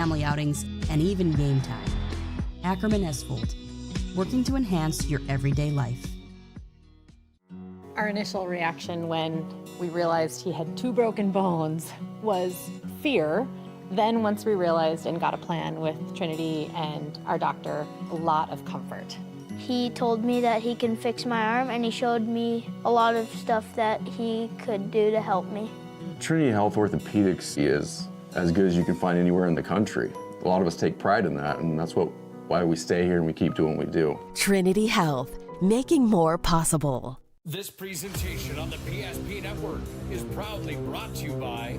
family outings, and even game time. Ackerman Esfold, working to enhance your everyday life. Our initial reaction when we realized he had 2 broken bones was fear. Then once we realized and got a plan with Trinity and our doctor, a lot of comfort. He told me that he can fix my arm, and he showed me a lot of stuff that he could do to help me. Trinity Health Orthopedics is as good as you can find anywhere in the country. A lot of us take pride in that, and that's why we stay here and we keep doing what we do. Trinity Health, making more possible. This presentation on the PSP Network is proudly brought to you by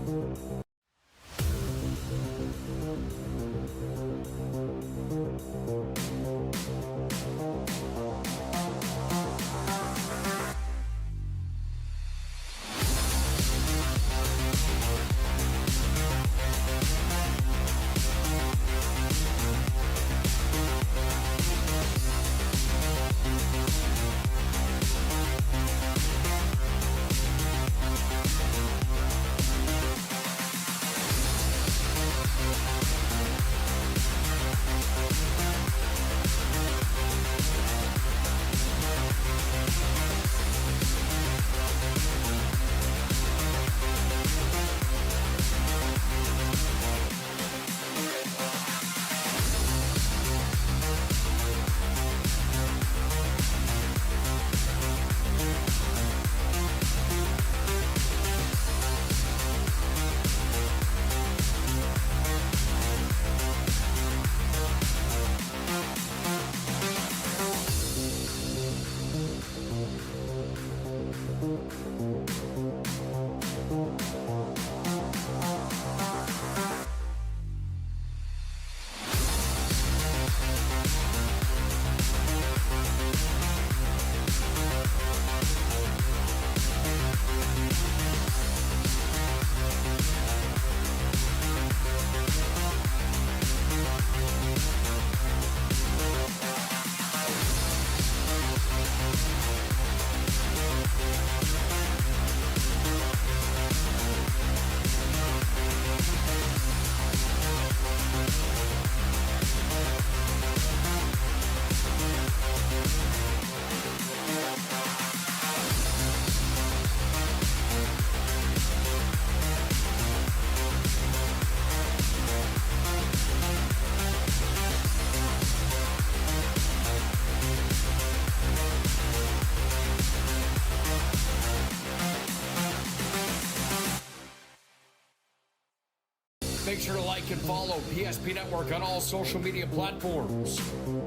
Make sure to like and follow PSP Network on all social media platforms.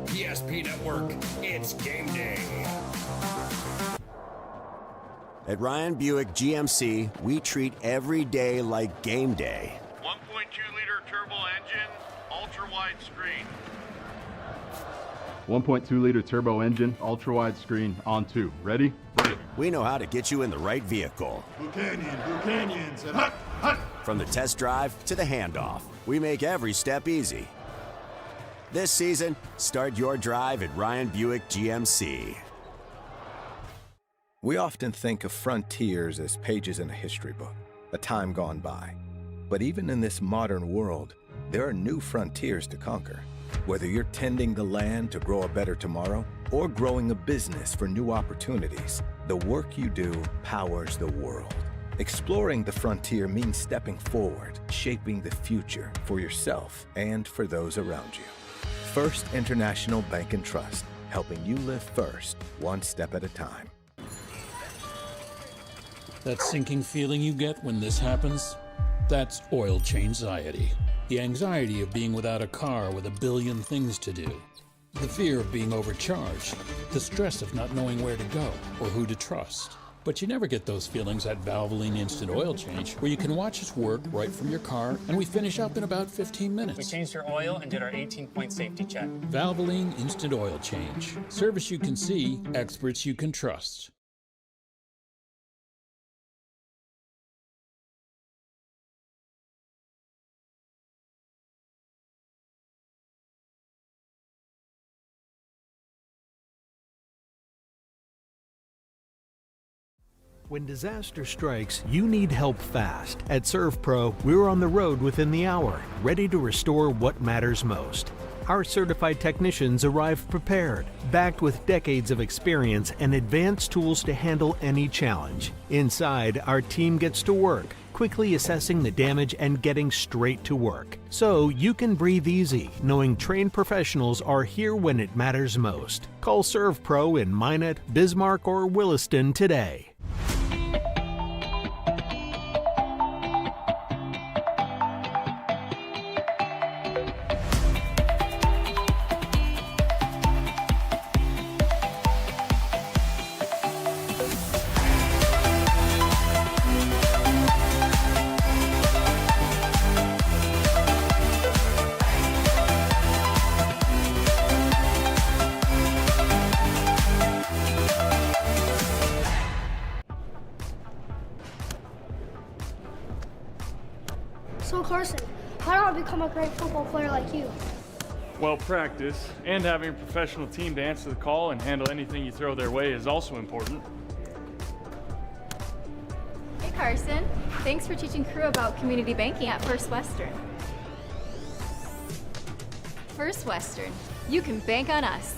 PSP Network, it's game day. At Ryan Buick GMC, we treat every day like game day. 1.2-liter turbo engine, ultra-wide screen. 1.2-liter turbo engine, ultra-wide screen, on 2. Ready? We know how to get you in the right vehicle. Blue Canyons, and hut, hut. From the test drive to the handoff, we make every step easy. This season, start your drive at Ryan Buick GMC. We often think of frontiers as pages in a history book, a time gone by. But even in this modern world, there are new frontiers to conquer. Whether you're tending the land to grow a better tomorrow or growing a business for new opportunities, the work you do powers the world. Exploring the frontier means stepping forward, shaping the future for yourself and for those around you. First International Bank and Trust, helping you live first, one step at a time. That sinking feeling you get when this happens? That's oil change-anxiety. The anxiety of being without a car with a billion things to do. The fear of being overcharged. The stress of not knowing where to go or who to trust. But you never get those feelings at Valvoline Instant Oil Change, where you can watch us work right from your car, and we finish up in about 15 minutes. We changed your oil and did our 18-point safety check. Valvoline Instant Oil Change. Service you can see, experts you can trust. When disaster strikes, you need help fast. At ServPro, we're on the road within the hour, ready to restore what matters most. Our certified technicians arrive prepared, backed with decades of experience and advanced tools to handle any challenge. Inside, our team gets to work, quickly assessing the damage and getting straight to work. So you can breathe easy, knowing trained professionals are here when it matters most. Call ServPro in Minot, Bismarck, or Williston today. So Carson, how do I become a great football player like you? Well, practice and having a professional team to answer the call and handle anything you throw their way is also important. Hey Carson, thanks for teaching crew about community banking at First Western. First Western, you can bank on us.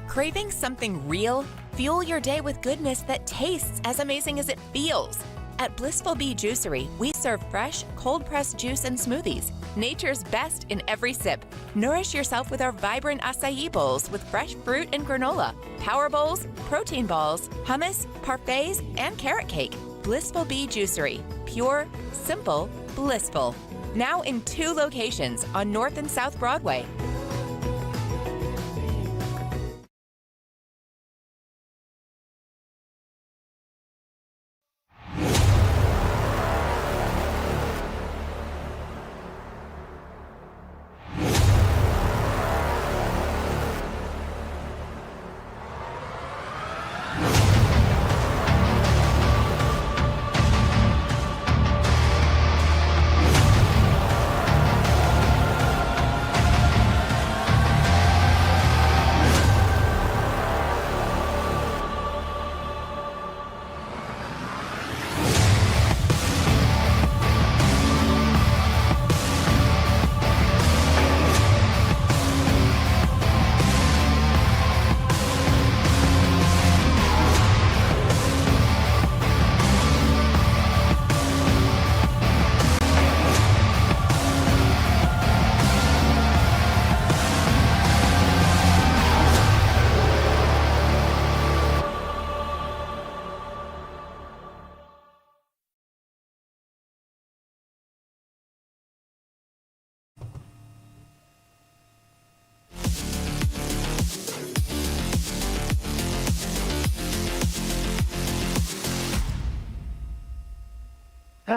Craving something real? Fuel your day with goodness that tastes as amazing as it feels. At Blissful Bee Juicery, we serve fresh, cold-pressed juice and smoothies. Nature's best in every sip. Nourish yourself with our vibrant acai bowls with fresh fruit and granola, power bowls, protein balls, hummus, parfaits, and carrot cake. Blissful Bee Juicery. Pure, simple, blissful. Now in 2 locations on North and South Broadway.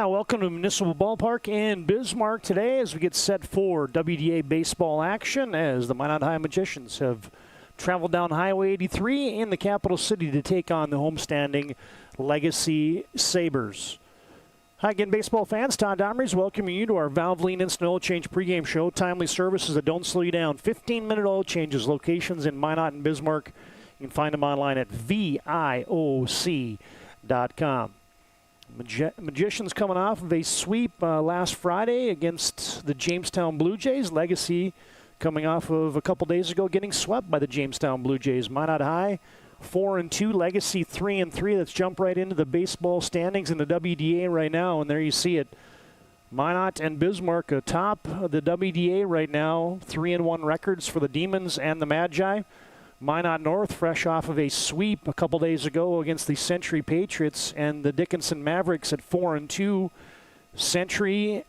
Welcome to Municipal Ballpark in Bismarck today as we get set for WDA baseball action as the Minot High Magicians have traveled down Highway 83 in the capital city to take on the homestanding Legacy Sabers. Hi again, baseball fans. Todd Domrys welcoming you to our Valvoline Instant Oil Change pregame show. Timely services that don't slow you down. 15-minute oil changes, locations in Minot and Bismarck. You can find them online at VIOC.com. Magicians coming off of a sweep last Friday against the Jamestown Blue Jays. Legacy coming off of a couple days ago getting swept by the Jamestown Blue Jays. Minot High 4-2, Legacy 3-3. Let's jump right into the baseball standings in the WDA right now, and there you see it. Minot and Bismarck atop the WDA right now. 3-1 records for the Demons and the Magi. Minot North, fresh off of a sweep a couple days ago against the Century Patriots and the Dickinson Mavericks at 4-2. Century,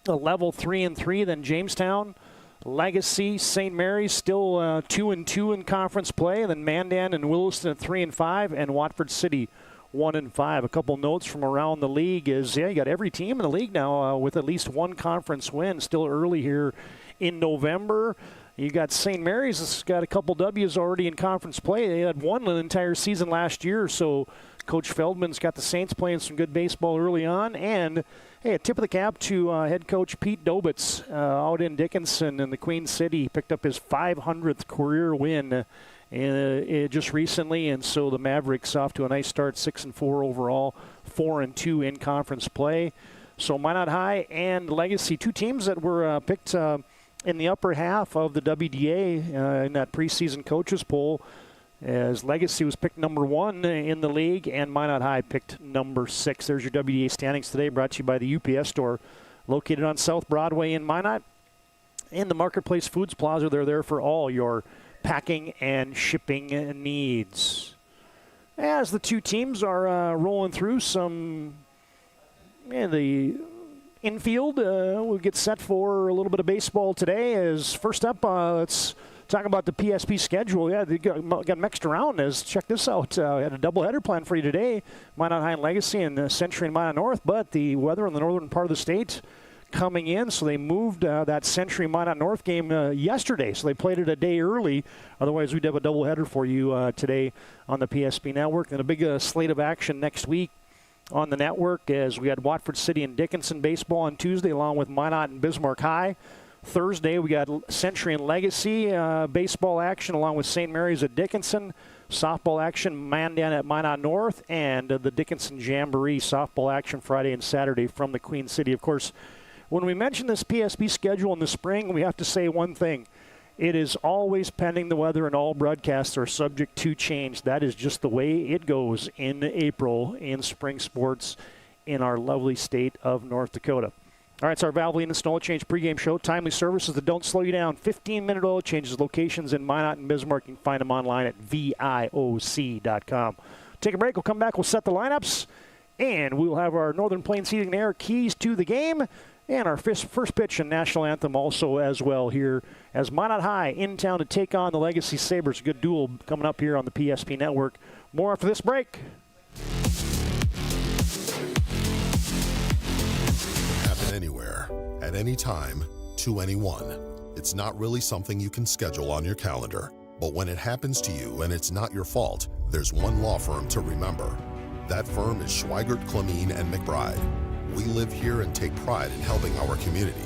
a level 3-3. Then Jamestown, Legacy, St. Mary's still 2-2 in conference play. Then Mandan and Williston at 3-5, and Watford City 1-5. A couple notes from around the league is you got every team in the league now with at least one conference win. Still early here in November. You got St. Mary's has got a couple W's already in conference play. They had won an entire season last year, so Coach Feldman's got the Saints playing some good baseball early on. And, hey, a tip of the cap to head coach Pete Dobitz out in Dickinson in the Queen City. He picked up his 500th career win just recently, and so the Mavericks off to a nice start, 6-4 overall, 4-2 in conference play. So Minot High and Legacy, two teams that were picked in the upper half of the WDA in that preseason coaches poll, as Legacy was picked number 1 in the league and Minot High picked number 6. There's your WDA standings today, brought to you by the UPS store, located on South Broadway in Minot. In the Marketplace Foods Plaza, they're there for all your packing and shipping needs. As the two teams are rolling through some, the infield will get set for a little bit of baseball today. As first up, let's talk about the PSP schedule. Yeah, they got mixed around. As check this out, had a doubleheader planned for you today, Minot High and Legacy and Century and Minot North. But the weather in the northern part of the state coming in, so they moved that Century Minot North game yesterday, so they played it a day early. Otherwise, we'd have a doubleheader for you today on the PSP network. And a big slate of action next week on the network, as we had Watford City and Dickinson baseball on Tuesday, along with Minot and Bismarck High. Thursday, we got Century and Legacy baseball action, along with St. Mary's at Dickinson. Softball action, Mandan at Minot North, and the Dickinson Jamboree softball action Friday and Saturday from the Queen City. Of course, when we mention this PSP schedule in the spring, we have to say one thing. It is always pending the weather, and all broadcasts are subject to change. That is just the way it goes in April in spring sports in our lovely state of North Dakota. All right, it's our Valvoline Instant Oil Change pregame show. Timely services that don't slow you down. 15-minute oil changes, locations in Minot and Bismarck. You can find them online at VIOC.com. Take a break. We'll come back. We'll set the lineups, and we'll have our Northern Plains Heating and Air keys to the game. And our first pitch and national anthem also as well here, as Minot High in town to take on the Legacy Sabres. Good duel coming up here on the PSP Network. More after this break. Happen anywhere, at any time, to anyone. It's not really something you can schedule on your calendar. But when it happens to you and it's not your fault, there's one law firm to remember. That firm is Schweigert, Clemene, and McBride. We live here and take pride in helping our community.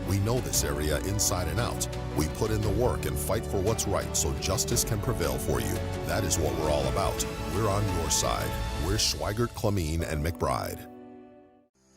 We know this area inside and out. We put in the work and fight for what's right so justice can prevail for you. That is what we're all about. We're on your side. We're Schweigert, Clemene, and McBride.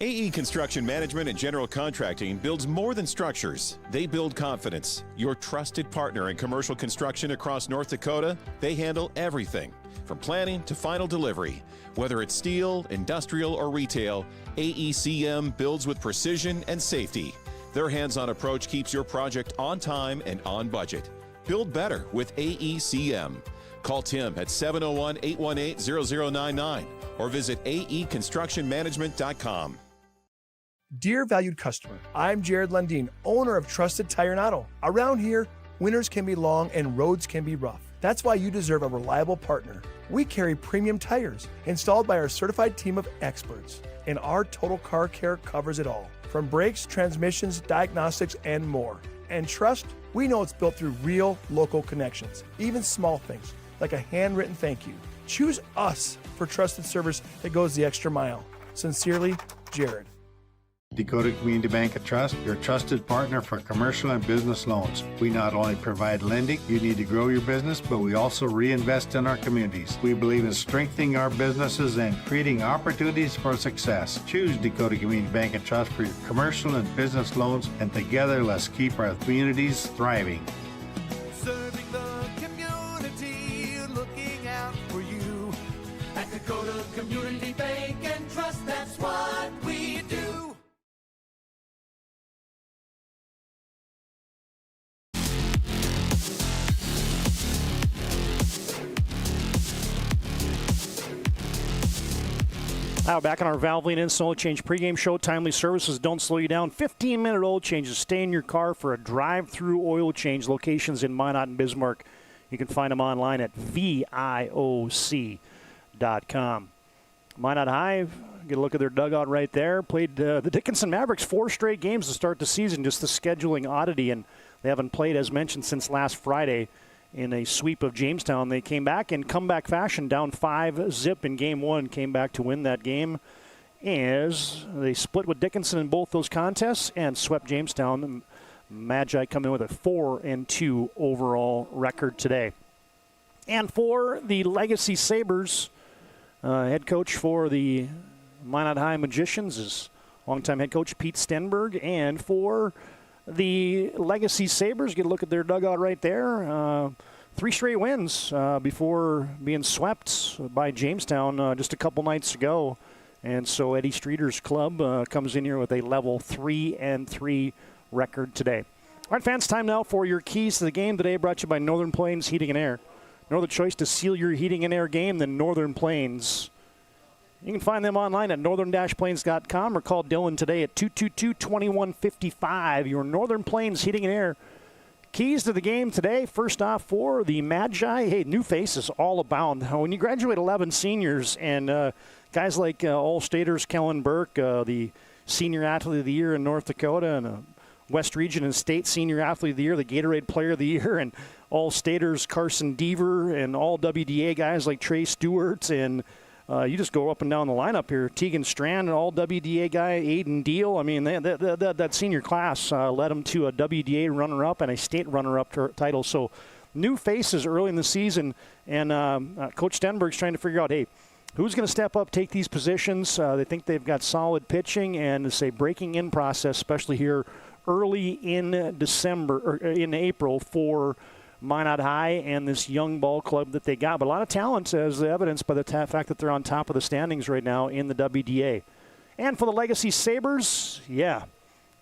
AE Construction Management and General Contracting builds more than structures. They build confidence. Your trusted partner in commercial construction across North Dakota, they handle everything, from planning to final delivery. Whether it's steel, industrial, or retail, AECM builds with precision and safety. Their hands-on approach keeps your project on time and on budget. Build better with AECM. Call Tim at 701-818-0099 or visit aeconstructionmanagement.com. Dear valued customer, I'm Jared Lundeen, owner of Trusted Tire and Auto. Around here, winters can be long and roads can be rough. That's why you deserve a reliable partner. We carry premium tires installed by our certified team of experts, and our total car care covers it all, from brakes, transmissions, diagnostics, and more. And trust, we know it's built through real local connections, even small things like a handwritten thank you. Choose us for trusted service that goes the extra mile. Sincerely, Jared. Dakota Community Bank and Trust, your trusted partner for commercial and business loans. We not only provide lending you need to grow your business, but we also reinvest in our communities. We believe in strengthening our businesses and creating opportunities for success. Choose Dakota Community Bank and Trust for your commercial and business loans, and together let's keep our communities thriving. Serving the community, looking out for you. At Dakota Community Bank and Trust, that's what we do. Now back on our Valvoline Instant Oil Change pregame show. Timely services don't slow you down. 15-minute oil changes. Stay in your car for a drive-through oil change. Locations in Minot and Bismarck. You can find them online at VIOC.com. Minot High, get a look at their dugout right there. Played the Dickinson Mavericks 4 straight games to start the season. Just the scheduling oddity, and they haven't played, as mentioned, since last Friday in a sweep of Jamestown. They came back in comeback fashion, down 5-0 in Game 1, came back to win that game as they split with Dickinson in both those contests and swept Jamestown. Magi come in with a 4-2 overall record today. And for the Legacy Sabres, head coach for the Minot High Magicians is longtime head coach Pete Stenberg. And for the Legacy Sabres, get a look at their dugout right there. 3 straight wins before being swept by Jamestown just a couple nights ago. And so Eddie Streeter's club comes in here with a level 3-3 record today. All right, fans, time now for your keys to the game today, brought to you by Northern Plains Heating and Air. No other choice to seal your heating and air game than Northern Plains. You can find them online at northern-plains.com or call Dylan today at 222-2155. Your Northern Plains Heating and Air keys to the game today. First off, for the Magi, hey, new faces all abound. When you graduate 11 seniors and guys like All-Staters Kellen Burke, the Senior Athlete of the Year in North Dakota, and West Region and State Senior Athlete of the Year, the Gatorade Player of the Year, and All-Staters Carson Deaver, and all WDA guys like Trey Stewart, and you just go up and down the lineup here. Tegan Strand, an all WDA guy, Aiden Deal. I mean, that senior class led them to a WDA runner-up and a state runner-up title. So new faces early in the season, and Coach Stenberg's trying to figure out, hey, who's going to step up, take these positions? They think they've got solid pitching, and it's a breaking in process, especially here early in December or in April for Minot High and this young ball club that they got. But a lot of talent, as evidenced by the fact that they're on top of the standings right now in the WDA. And for the Legacy Sabres, yeah,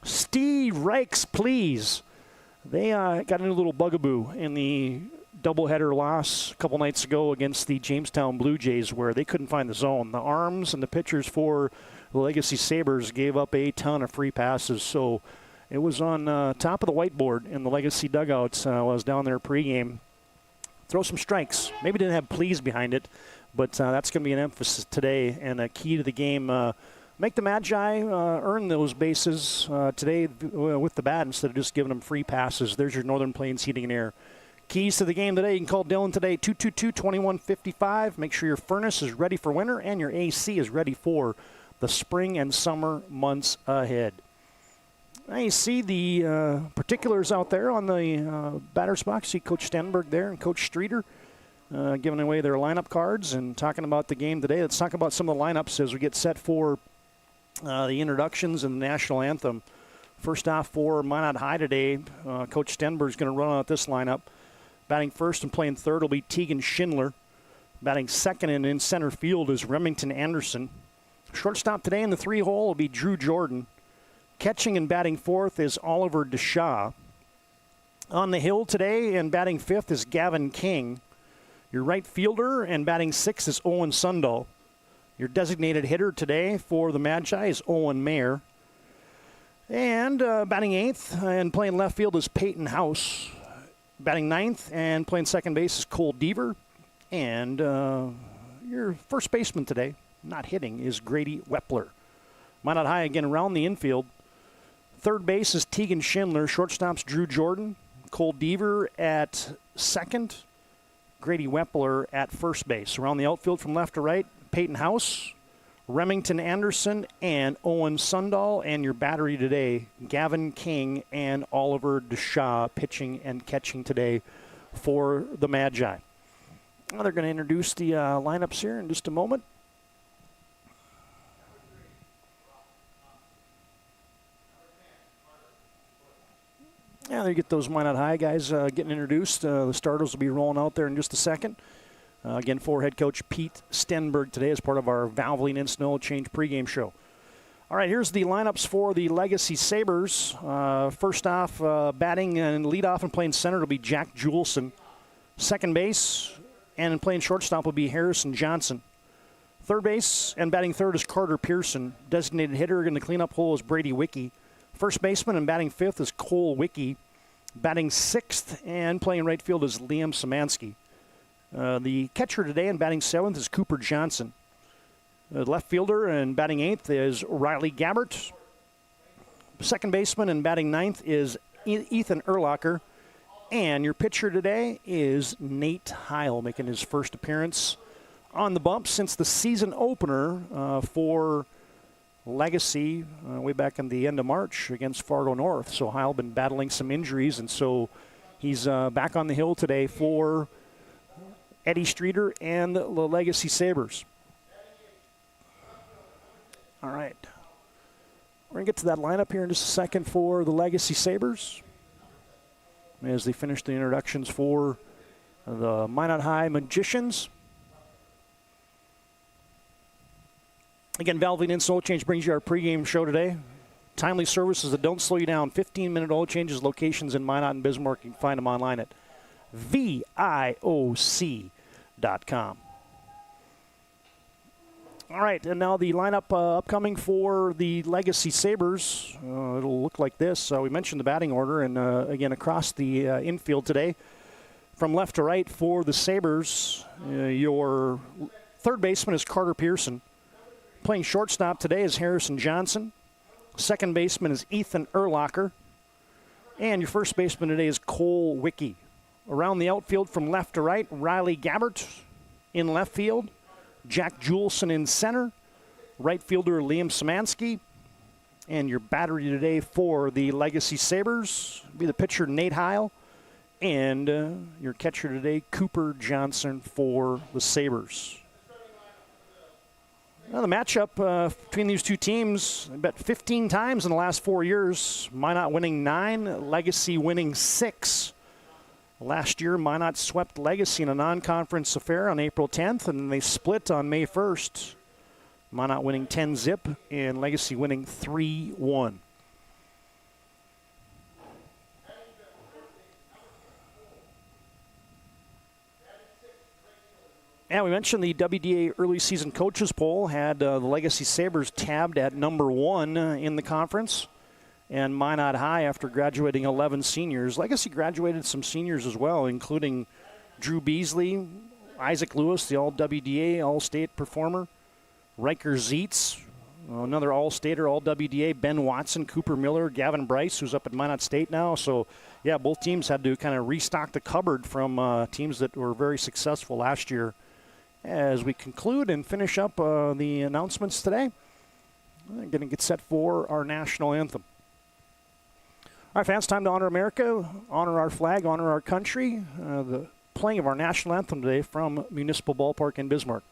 Steve Reichs, please. They got a new little bugaboo in the doubleheader loss a couple nights ago against the Jamestown Blue Jays, where they couldn't find the zone. The arms and the pitchers for the Legacy Sabres gave up a ton of free passes. So it was on top of the whiteboard in the Legacy dugouts while I was down there pregame. Throw some strikes. Maybe didn't have please behind it, but that's going to be an emphasis today and a key to the game. Make the Magi earn those bases today with the bat instead of just giving them free passes. There's your Northern Plains Heating and Air keys to the game today. You can call Dylan today, 222-2155. Make sure your furnace is ready for winter and your AC is ready for the spring and summer months ahead. Now you see the particulars out there on the batter's box. See Coach Stenberg there and Coach Streeter giving away their lineup cards and talking about the game today. Let's talk about some of the lineups as we get set for the introductions and the national anthem. First off, for Minot High today, Coach Stenberg is going to run out this lineup. Batting first and playing third will be Tegan Schindler. Batting second and in center field is Remington Anderson. Shortstop today in the 3-hole will be Drew Jordan. Catching and batting fourth is Oliver Deshaw. On the hill today and batting fifth is Gavin King. Your right fielder and batting sixth is Owen Sundal. Your designated hitter today for the Magi is Owen Mayer. And batting eighth and playing left field is Peyton House. Batting ninth and playing second base is Cole Deaver. And your first baseman today, not hitting, is Grady Wepler. Minot High again around the infield. Third base is Tegan Schindler. Shortstop's Drew Jordan. Cole Deaver at second. Grady Wepler at first base. Around the outfield from left to right, Peyton House, Remington Anderson, and Owen Sundal. And your battery today, Gavin King and Oliver Deshaw, pitching and catching today for the Magi. Well, they're going to introduce the lineups here in just a moment. Yeah, they get those Minot High guys getting introduced. The starters will be rolling out there in just a second. Again, for head coach Pete Stenberg today as part of our Valvoline and Snow Change pregame show. All right, here's the lineups for the Legacy Sabres. First off, batting and leadoff and playing center will be Jack Juleson. Second base and playing shortstop will be Harrison Johnson. Third base and batting third is Carter Pearson. Designated hitter in the cleanup hole is Brady Wicke. First baseman and batting fifth is Cole Wicke. Batting sixth and playing right field is Liam Szymanski. The catcher today and batting seventh is Cooper Johnson. Left fielder and batting eighth is Riley Gabbert. Second baseman and batting ninth is Ethan Erlacher. And your pitcher today is Nate Heil, making his first appearance on the bump since the season opener for Legacy way back in the end of March against Fargo North. So Heil been battling some injuries, and so he's back on the hill today for Eddie Streeter and the Legacy Sabres. All right. We're going to get to that lineup here in just a second for the Legacy Sabres as they finish the introductions for the Minot High Magicians. Again, Valvoline Instant Oil Change brings you our pregame show today. Timely services that don't slow you down. 15-minute oil changes, locations in Minot and Bismarck. You can find them online at VIOC.com. All right, and now the lineup upcoming for the Legacy Sabres. It'll look like this. We mentioned the batting order, and again, across the infield today, from left to right for the Sabres, your third baseman is Carter Pearson. Playing shortstop today is Harrison Johnson. Second baseman is Ethan Urlacher. And your first baseman today is Cole Wicke. Around the outfield from left to right, Riley Gabbert in left field. Jack Juleson in center. Right fielder Liam Szymanski. And your battery today for the Legacy Sabres will be the pitcher Nate Heil. And your catcher today, Cooper Johnson for the Sabres. Now the matchup between these two teams, I bet 15 times in the last 4 years. Minot winning 9, Legacy winning 6. Last year, Minot swept Legacy in a non-conference affair on April 10th, and they split on May 1st. Minot winning 10-zip, and Legacy winning 3-1. And we mentioned the WDA early season coaches poll had the Legacy Sabres tabbed at number 1 in the conference. And Minot High, after graduating 11 seniors. Legacy graduated some seniors as well, including Drew Beasley, Isaac Lewis, the All-WDA, All-State performer, Riker Zietz, another All-Stater, All-WDA, Ben Watson, Cooper Miller, Gavin Bryce, who's up at Minot State now. So, yeah, both teams had to kind of restock the cupboard from teams that were very successful last year. As we conclude and finish up the announcements today, we're going to get set for our national anthem. All right, fans, time to honor America, honor our flag, honor our country. The playing of our national anthem today from Municipal Ballpark in Bismarck.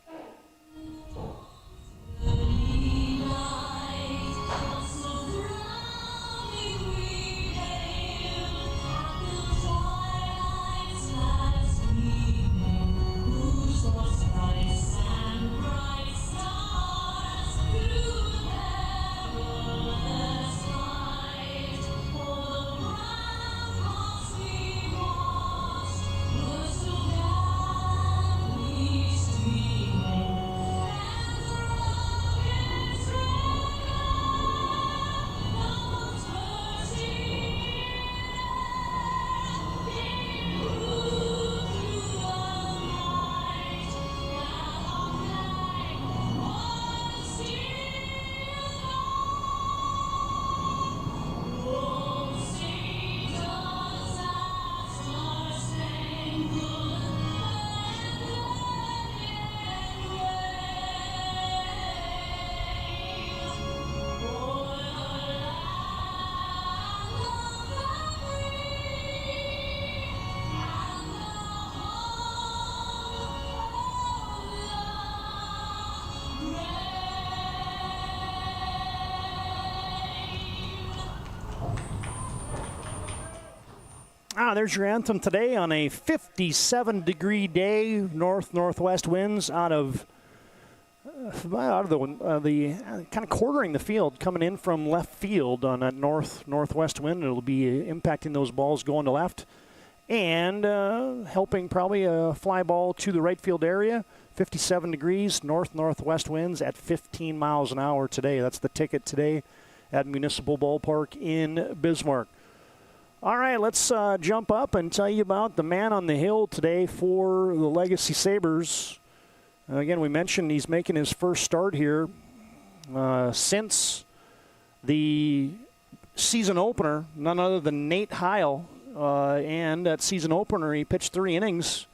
There's your anthem today on a 57-degree day. North-northwest winds out of the kind of quartering the field, coming in from left field on that north-northwest wind. It'll be impacting those balls going to left and helping probably a fly ball to the right field area. 57 degrees, north-northwest winds at 15 miles an hour today. That's the ticket today at Municipal Ballpark in Bismarck. All right, let's jump up and tell you about the man on the hill today for the Legacy Sabres. Again, we mentioned he's making his first start here since the season opener, none other than Nate Heil. And that season opener, he pitched 3 innings.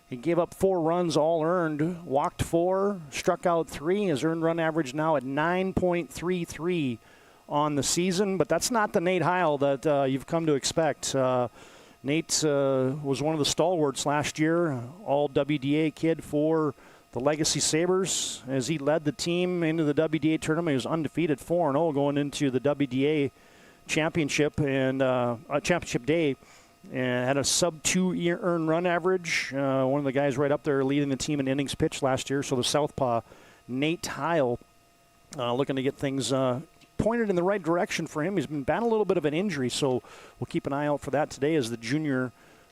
He gave up 4 runs, all earned, walked 4, struck out 3. His earned run average now at 9.33 on the season, but that's not the Nate Heil that you've come to expect. Nate was one of the stalwarts last year, all WDA kid for the Legacy Sabres, as he led the team into the WDA tournament. He was undefeated 4-0 going into the WDA championship and championship day, and had a sub-2 earned run average. One of the guys right up there leading the team in innings pitched last year. So the southpaw, Nate Heil, looking to get things pointed in the right direction for him. He's been battling a little bit of an injury, so we'll keep an eye out for that today, as the junior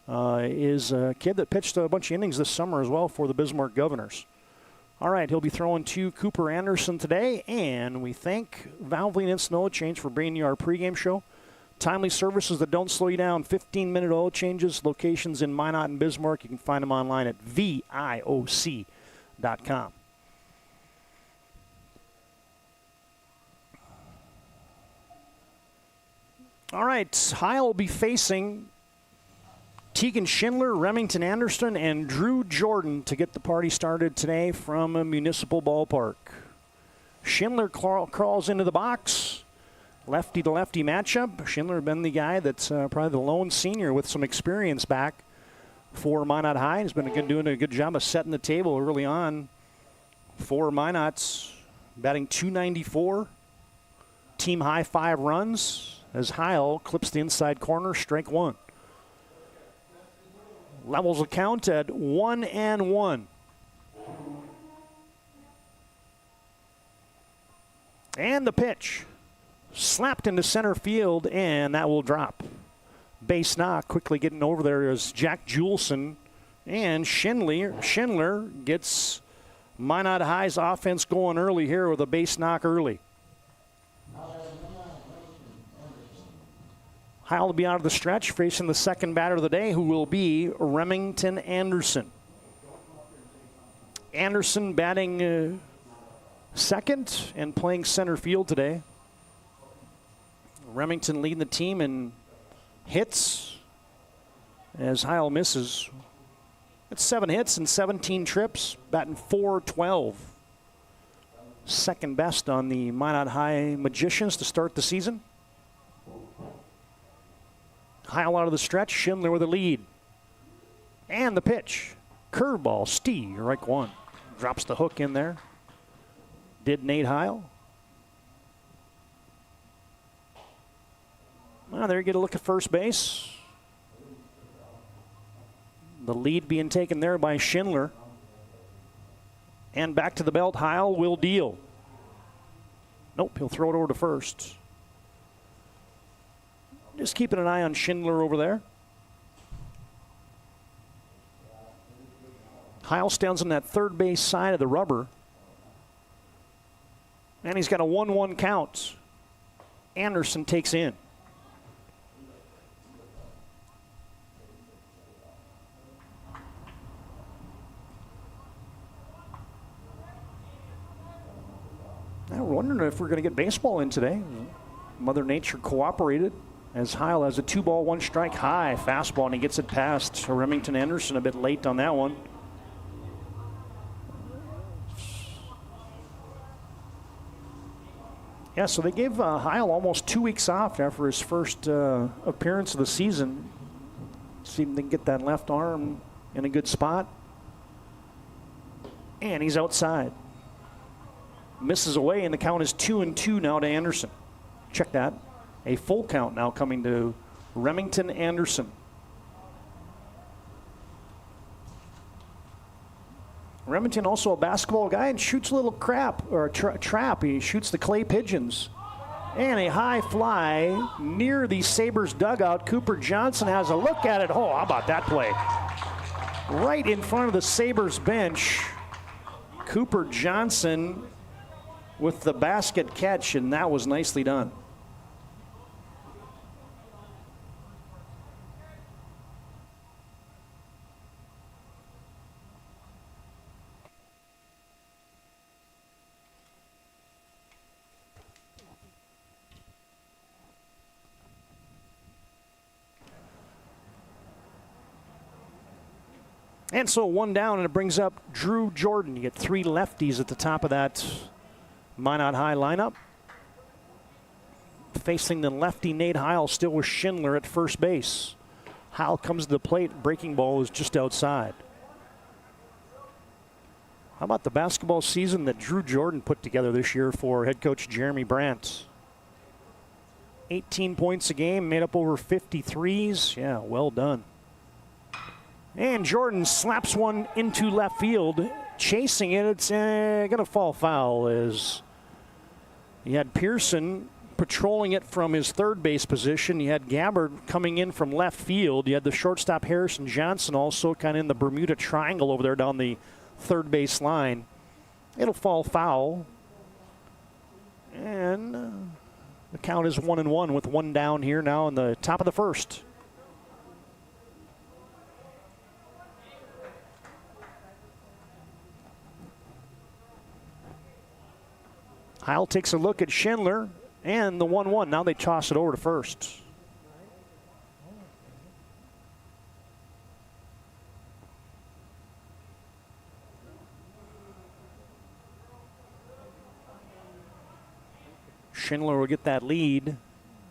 is a kid that pitched a bunch of innings this summer as well for the Bismarck Governors. All right, he'll be throwing to Cooper Anderson today, and we thank Valvoline Instant Oil Change for bringing you our pregame show. Timely services that don't slow you down, 15-minute oil changes, locations in Minot and Bismarck. You can find them online at VIOC.com. All right, Heil will be facing Tegan Schindler, Remington Anderson, and Drew Jordan to get the party started today from a Municipal Ballpark. Schindler crawls into the box. Lefty-to-lefty matchup. Schindler has been the guy that's probably the lone senior with some experience back for Minot High. He's been doing a good job of setting the table early on for Minot's, batting .294. Team high 5 runs as Heil clips the inside corner, strike one. Levels the count at 1-1. And the pitch. Slapped into center field, and that will drop. Base knock. Quickly getting over there is Jack Juleson. And Schindler gets Minot High's offense going early here with a base knock early. Heil will be out of the stretch, facing the second batter of the day, who will be Remington Anderson. Anderson batting second and playing center field today. Remington leading the team in hits as Heil misses. That's 7 hits and 17 trips, batting .412. Second best on the Minot High Magicians to start the season. Heil out of the stretch, Schindler with a lead. And the pitch. Curveball, strike one. Drops the hook in there. Did Nate Heil. Well, there you get a look at first base. The lead being taken there by Schindler. And back to the belt, Heil will deal. Nope, he'll throw it over to first. Just keeping an eye on Schindler over there. Heil stands on that third base side of the rubber. And he's got a 1-1 count. Anderson takes in. Now we're wondering if we're going to get baseball in today. Mother Nature cooperated as Heil has a 2-ball, 1-strike high fastball, and he gets it past Remington Anderson a bit late on that one. Yeah, so they gave Heil almost 2 weeks off after his first appearance of the season. See if they can get that left arm in a good spot. And he's outside. Misses away, and the count is 2-2 now to Anderson. Check that. A full count now coming to Remington Anderson. Remington also a basketball guy and shoots a little trap. He shoots the clay pigeons. And a high fly near the Sabres dugout. Cooper Johnson has a look at it. Oh, how about that play? Right in front of the Sabres bench. Cooper Johnson with the basket catch, and that was nicely done. And so 1 down, and it brings up Drew Jordan. You get 3 lefties at the top of that Minot High lineup. Facing the lefty Nate Heil, still with Schindler at first base. Heil comes to the plate. Breaking ball is just outside. How about the basketball season that Drew Jordan put together this year for head coach Jeremy Brandt? 18 points a game, made up over 50 threes. Yeah, well done. And Jordan slaps one into left field. Chasing it, it's going to fall foul as you had Pearson patrolling it from his third base position. You had Gabbard coming in from left field. You had the shortstop Harrison Johnson also kind of in the Bermuda Triangle over there down the third base line. It'll fall foul. And the count is 1-1 with one down here now in the top of the first. Heil takes a look at Schindler and the 1-1. Now they toss it over to first. Schindler will get that lead,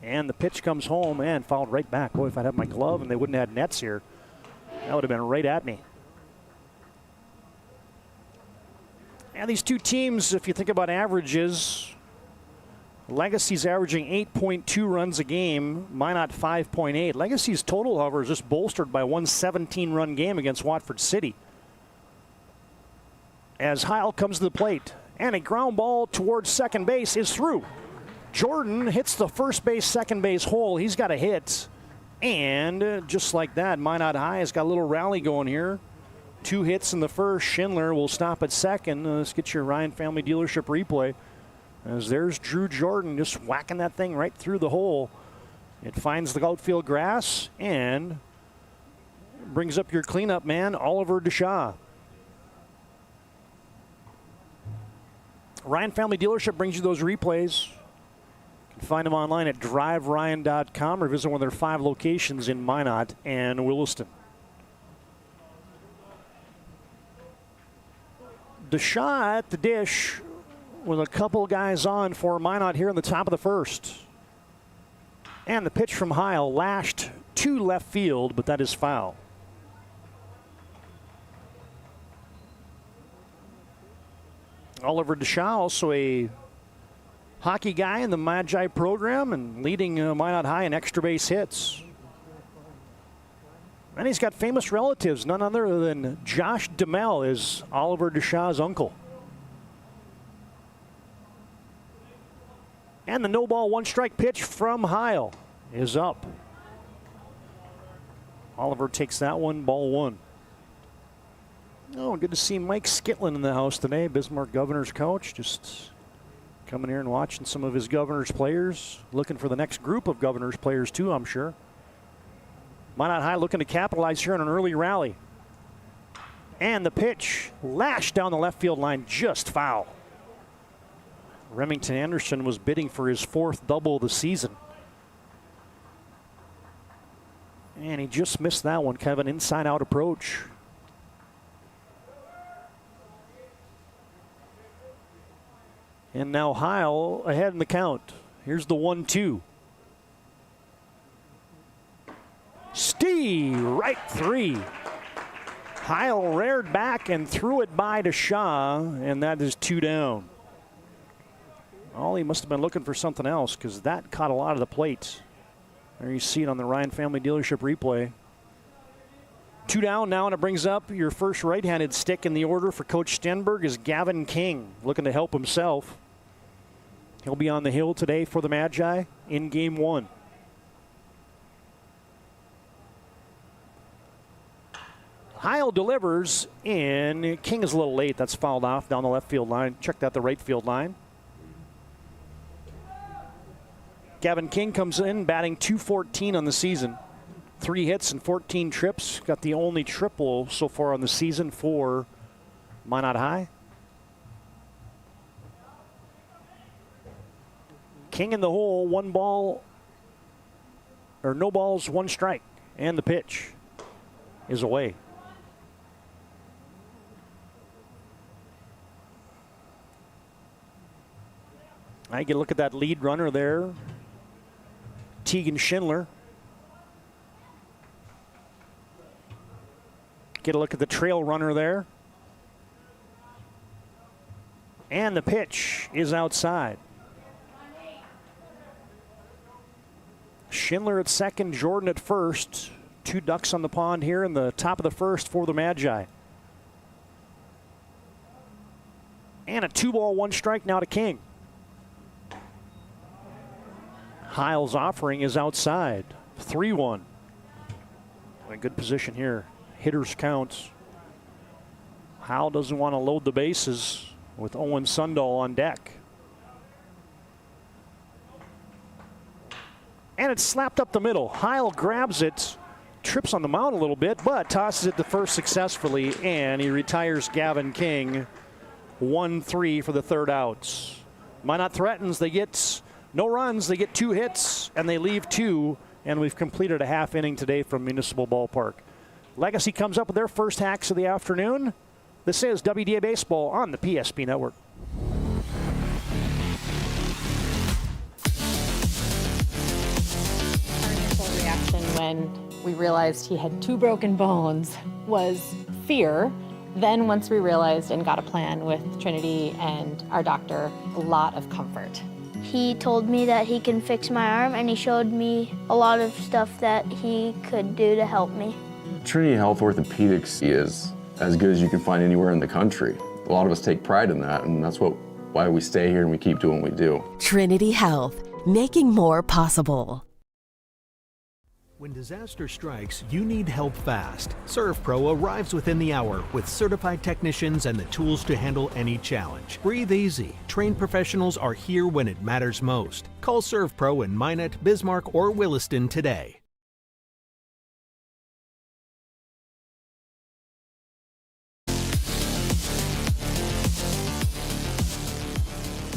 and the pitch comes home and fouled right back. Boy, if I'd had my glove and they wouldn't have had nets here, that would have been right at me. And these two teams, if you think about averages, Legacy's averaging 8.2 runs a game, Minot 5.8. Legacy's total, however, is just bolstered by one 17-run game against Watford City. As Heil comes to the plate, and a ground ball towards second base is through. Jordan hits the first base, second base hole. He's got a hit. And just like that, Minot High has got a little rally going here. 2 hits in the first. Schindler will stop at second. Let's get your Ryan Family Dealership replay. As there's Drew Jordan just whacking that thing right through the hole. It finds the outfield grass and brings up your cleanup man, Oliver DeShaw. Ryan Family Dealership brings you those replays. You can find them online at driveryan.com or visit one of their 5 locations in Minot and Williston. DeShaw at the dish with a couple guys on for Minot here in the top of the first. And the pitch from Heil lashed to left field, but that is foul. Oliver DeShaw, also a hockey guy in the Magi program and leading Minot High in extra base hits. And he's got famous relatives, none other than Josh DeMel is Oliver DeShaw's uncle. And the no ball, 1 strike pitch from Heil is up. Oliver takes that one, ball 1. Oh, good to see Mike Skitlin in the house today, Bismarck Governor's coach. Just coming here and watching some of his Governor's players. Looking for the next group of Governor's players too, I'm sure. Minot High looking to capitalize here on an early rally. And the pitch lashed down the left field line, just foul. Remington Anderson was bidding for his 4th double of the season. And he just missed that one, kind of an inside-out approach. And now Heil ahead in the count. Here's the 1-2. Right 3. Heil reared back and threw it by DeShaw, and that is 2 down. Oh, he must have been looking for something else because that caught a lot of the plate. There you see it on the Ryan Family Dealership replay. 2 down now, and it brings up your first right-handed stick in the order for Coach Stenberg is Gavin King, looking to help himself. He'll be on the hill today for the Magi in Game 1. Heil delivers, and King is a little late. That's fouled off down the left field line. Check that, the right field line. Gavin King comes in batting .214 on the season. 3 hits and 14 trips. Got the only triple so far on the season for Minot High. King in the hole, 1 ball, or no balls, 1 strike. And the pitch is away. I get a look at that lead runner there. Tegan Schindler. Get a look at the trail runner there. And the pitch is outside. Schindler at second, Jordan at first. 2 ducks on the pond here in the top of the first for the Magi. And a 2-ball, 1 strike now to King. Heil's offering is outside. 3-1. In a good position here. Hitters counts. Heil doesn't want to load the bases with Owen Sundahl on deck. And it's slapped up the middle. Heil grabs it, trips on the mound a little bit, but tosses it to first successfully, and he retires Gavin King. 1-3 for the third out. Minot threatens. They get no runs. They get 2 hits, and they leave 2, and we've completed a half inning today from Municipal Ballpark. Legacy comes up with their first hacks of the afternoon. This is WDA Baseball on the PSP Network. Our initial reaction when we realized he had 2 broken bones was fear. Then once we realized and got a plan with Trinity and our doctor, a lot of comfort. He told me that he can fix my arm, and he showed me a lot of stuff that he could do to help me. Trinity Health Orthopedics is as good as you can find anywhere in the country. A lot of us take pride in that, and that's why we stay here and we keep doing what we do. Trinity Health, making more possible. When disaster strikes, you need help fast. ServPro arrives within the hour with certified technicians and the tools to handle any challenge. Breathe easy. Trained professionals are here when it matters most. Call ServPro in Minot, Bismarck, or Williston today.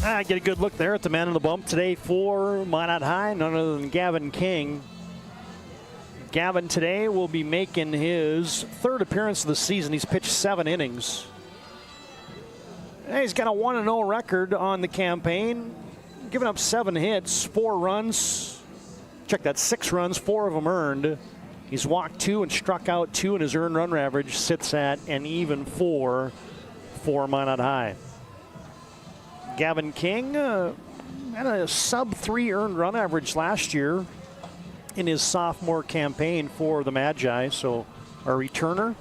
I get a good look there at the man in the bump today for Minot High, none other than Gavin King. Gavin today will be making his 3rd appearance of the season. He's pitched 7 innings. He's got a 1-0 record on the campaign, giving up 7 hits, 4 runs. Check that, 6 runs, 4 of them earned. He's walked 2 and struck out 2, and his earned run average sits at an even 4 for Minot High. Gavin King had a sub-3 earned run average last year in his sophomore campaign for the Magi. So our returner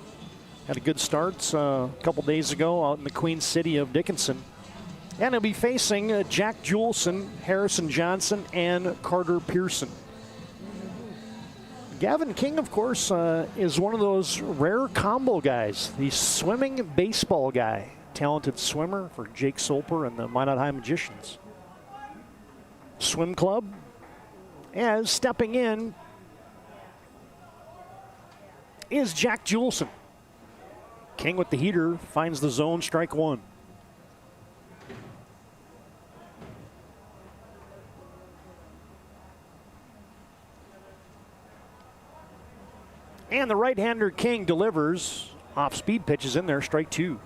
had a good start a couple days ago out in the Queen City of Dickinson. And he'll be facing Jack Juleson, Harrison Johnson, and Carter Pearson. Gavin King, of course, is one of those rare combo guys. The swimming baseball guy. Talented swimmer for Jake Solper and the Minot High Magicians. Swim club. As stepping in is Jack Juleson. King with the heater finds the zone, strike 1. And the right-hander King delivers. Off-speed pitches in there, strike 2.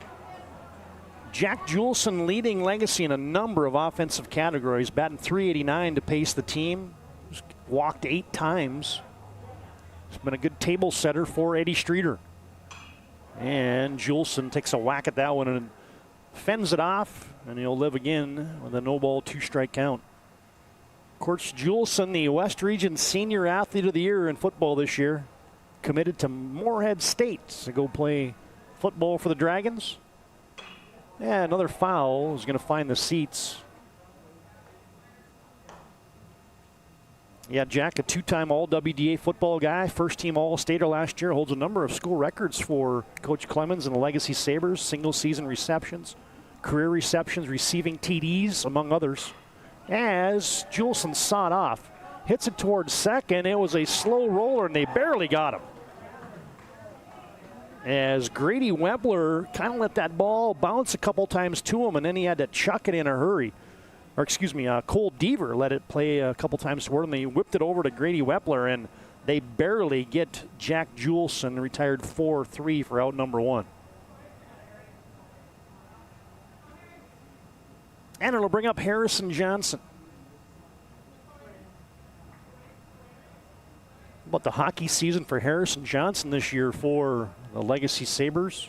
Jack Juleson leading Legacy in a number of offensive categories, batting .389 to pace the team. He's walked 8 times. He's been a good table setter for Eddie Streeter. And Juleson takes a whack at that one and fends it off, and he'll live again with a no-ball, 2-strike count. Of course, Juleson, the West Region Senior Athlete of the Year in football this year, committed to Moorhead State to go play football for the Dragons. Yeah, another foul is going to find the seats. Yeah, Jack, a 2-time All-WDA football guy, first-team All-Stater last year, holds a number of school records for Coach Clemens and the Legacy Sabres, single-season receptions, career receptions, receiving TDs, among others. As Juleson sawed off, hits it towards second. It was a slow roller, and they barely got him. As Grady Webler kind of let that ball bounce a couple times to him, and then he had to chuck it in a hurry. Or excuse me, Cole Deaver let it play a couple times toward him. They whipped it over to Grady Webler, and they barely get Jack Juleson, retired 4-3 for out number 1. And it'll bring up Harrison Johnson. About the hockey season for Harrison Johnson this year for the Legacy Sabres.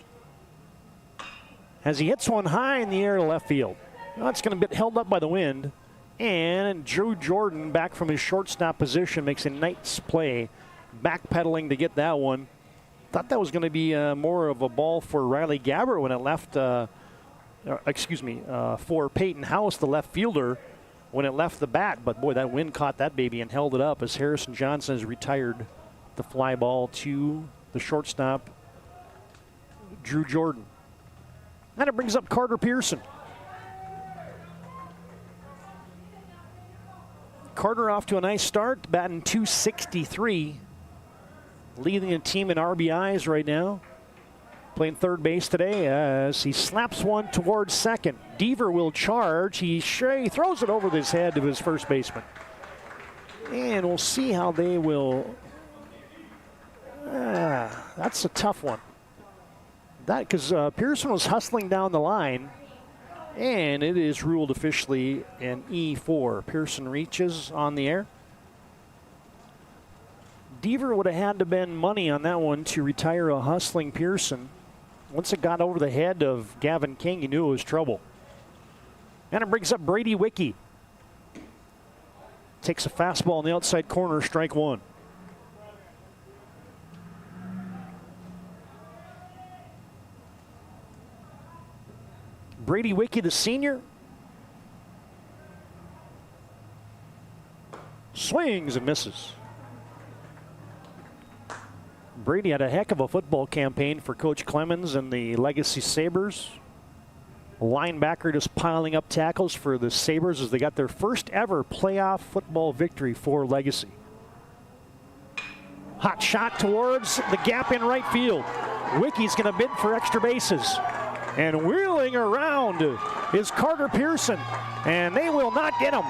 As he hits one high in the air to left field. Well, it's going to be held up by the wind. And Drew Jordan, back from his shortstop position, makes a nice play, backpedaling to get that one. Thought that was going to be more of a ball for Riley Gabbert when it left, for Peyton House, the left fielder, when it left the bat. But boy, that wind caught that baby and held it up as Harrison Johnson has retired the fly ball to the shortstop, Drew Jordan. And it brings up Carter Pearson. Carter off to a nice start, batting .263, leading the team in RBIs right now. Playing third base today as he slaps one towards second. Deaver will charge. He throws it over his head to his first baseman. And we'll see how they will. That's a tough one. That because Pearson was hustling down the line. And it is ruled officially an E4. Pearson reaches on the air. Deaver would have had to bend money on that one to retire a hustling Pearson. Once it got over the head of Gavin King, he knew it was trouble. And it brings up Brady Wicke. Takes a fastball in the outside corner, strike one. Brady Wicke, the senior. Swings and misses. Brady had a heck of a football campaign for Coach Clemens and the Legacy Sabres. Linebacker just piling up tackles for the Sabres as they got their first ever playoff football victory for Legacy. Hot shot towards the gap in right field. Wicke's going to bid for extra bases. And wheeling around is Carter Pearson, and they will not get him.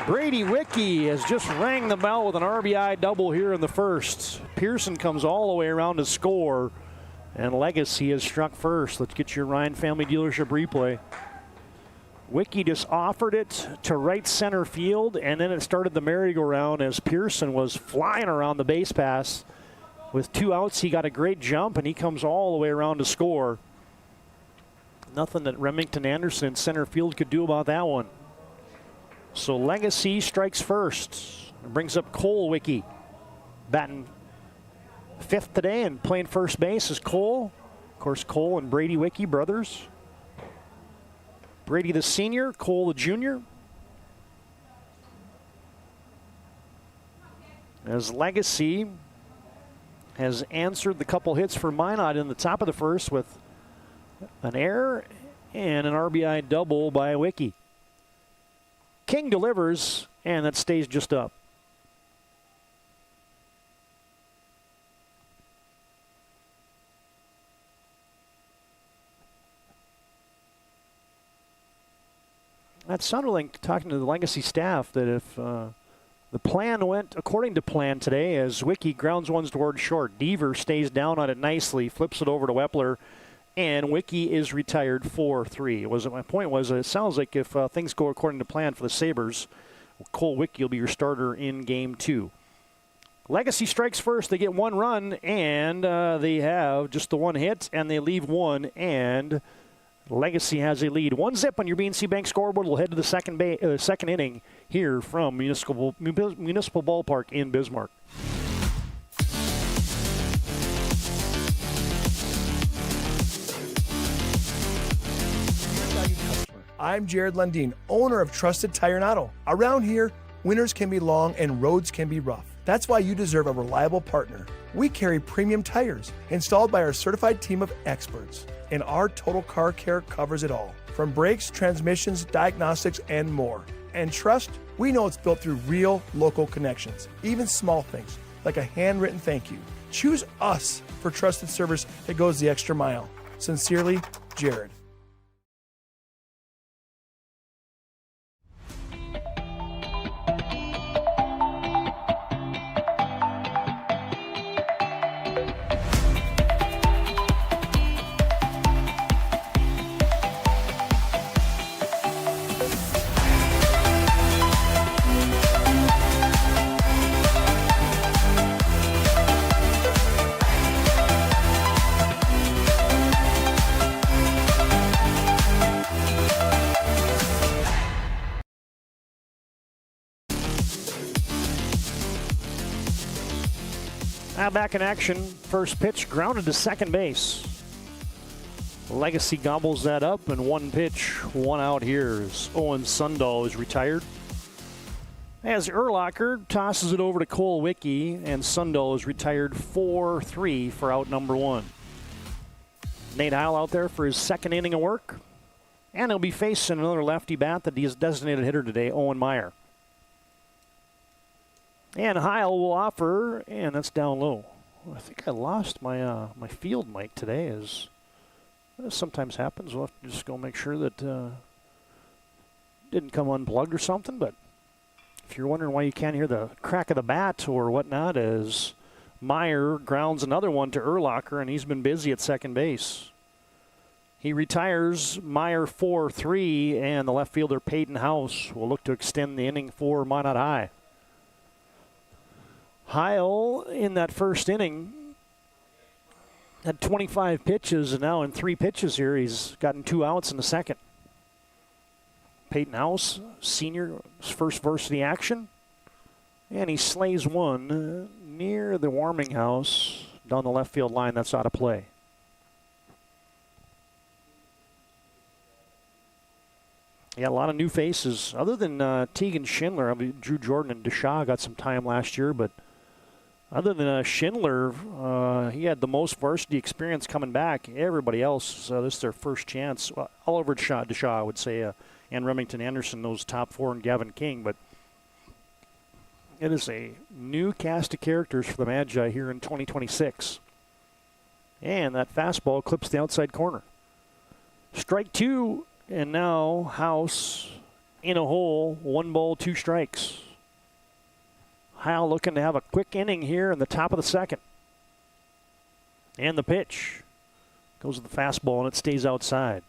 Brady Wicke has just rang the bell with an RBI double here in the first. Pearson comes all the way around to score, and Legacy has struck first. Let's get your Ryan Family Dealership replay. Wicke just offered it to right center field, and then it started the merry-go-round as Pearson was flying around the base pass. With 2 outs, he got a great jump, and he comes all the way around to score. Nothing that Remington Anderson in center field could do about that one. So Legacy strikes first. It brings up Cole Wicke. Batting fifth today and playing first base is Cole. Of course, Cole and Brady Wicke, brothers. Brady the senior, Cole the junior. As Legacy has answered the couple hits for Minot in the top of the first with an error and an RBI double by Wicke. King delivers, and that stays just up. That sounded like talking to the Legacy staff that if the plan went according to plan today as Wicke grounds one towards short. Deaver stays down on it nicely, flips it over to Wepler, and Wicke is retired 4-3. My point was it sounds like if things go according to plan for the Sabres, Cole Wicke will be your starter in Game 2. Legacy strikes first. They get 1 run, and they have just the 1 hit, and they leave 1, and Legacy has a lead. 1-0 on your BNC Bank scoreboard. We'll head to the second inning here from Municipal Ballpark in Bismarck. I'm Jared Lundeen, owner of Trusted Tire and Auto. Around here, winters can be long and roads can be rough. That's why you deserve a reliable partner. We carry premium tires installed by our certified team of experts. And our total car care covers it all, from brakes, transmissions, diagnostics, and more. And trust, we know it's built through real local connections, even small things, like a handwritten thank you. Choose us for trusted service that goes the extra mile. Sincerely, Jared. Now back in action. First pitch grounded to second base. Legacy gobbles that up, and one pitch, one out here as Owen Sundahl is retired. As Urlacher tosses it over to Cole Wicke, and Sundahl is retired 4-3 for out number one. Nate Heil out there for his second inning of work, and he'll be facing another lefty bat that is designated hitter today, Owen Meyer. And Heil will offer, and that's down low. I think I lost my my field mic today, as sometimes happens. We'll have to just go make sure that didn't come unplugged or something. But if you're wondering why you can't hear the crack of the bat or whatnot, as Meyer grounds another one to Urlacher, and he's been busy at second base. He retires Meyer 4-3, and the left fielder Peyton House will look to extend the inning for Minot High. Heil in that first inning had 25 pitches, and now in 3 pitches here, he's gotten 2 outs in the second. Peyton House, senior, first varsity action, and he slays one near the warming house down the left field line. That's out of play. Yeah, a lot of new faces. Other than Tegan Schindler, I mean, Drew Jordan and Deshaw got some time last year, but other than Schindler, he had the most varsity experience coming back. Everybody else, this is their first chance. Well, Oliver Deshaw, I would say, and Remington Anderson, those top 4, and Gavin King. But it is a new cast of characters for the Magi here in 2026. And that fastball clips the outside corner. Strike 2, and now House in a hole, 1 ball, 2 strikes. Heil looking to have a quick inning here in the top of the second. And the pitch goes to the fastball, and it stays outside.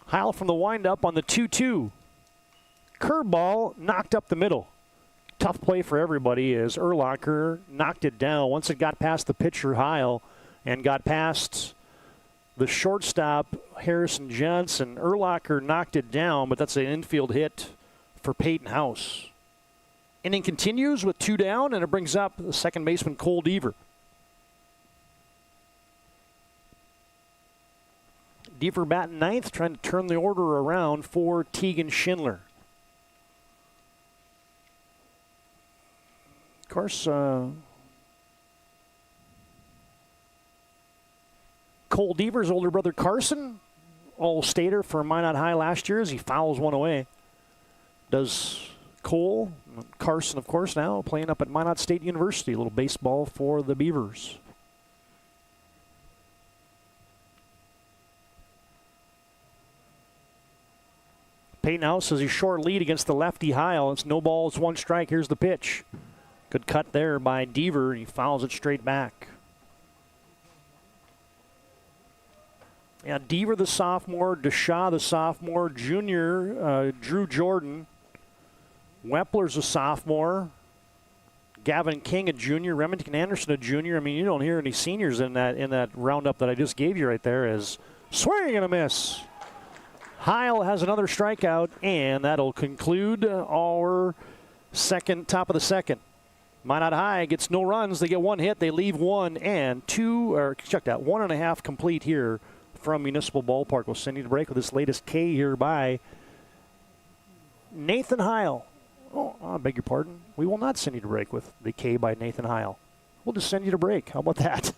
Heil from the windup on the 2-2. Curveball knocked up the middle. Tough play for everybody as Urlacher knocked it down. Once it got past the pitcher, Heil, and got past the shortstop, Harrison Johnson, Urlacher knocked it down, but that's an infield hit for Peyton House. Inning continues with 2 down, and it brings up the second baseman, Cole Deaver. Deaver batting 9th, trying to turn the order around for Tegan Schindler. Of course, Cole Deaver's older brother Carson, All-Stater for Minot High last year as he fouls one away. Does Cole, Carson, of course, now playing up at Minot State University, a little baseball for the Beavers. Peyton House has a short lead against the lefty Heil. It's no balls, 1 strike. Here's the pitch. Good cut there by Deaver, and he fouls it straight back. Yeah, Deaver the sophomore, Deshaw the sophomore, junior, Drew Jordan. Wepler's a sophomore. Gavin King a junior, Remington Anderson a junior. I mean, you don't hear any seniors in that roundup that I just gave you right there. As swing and a miss. Heil has another strikeout, and that'll conclude our top of the second. Minot High gets no runs. They get 1 hit. They leave 1 and 2, or check that, 1.5 complete here from Municipal Ballpark. We'll send you to break with this latest K here by Nathan Heil. Oh, I beg your pardon. We will not send you to break with the K by Nathan Heil. We'll just send you to break. How about that?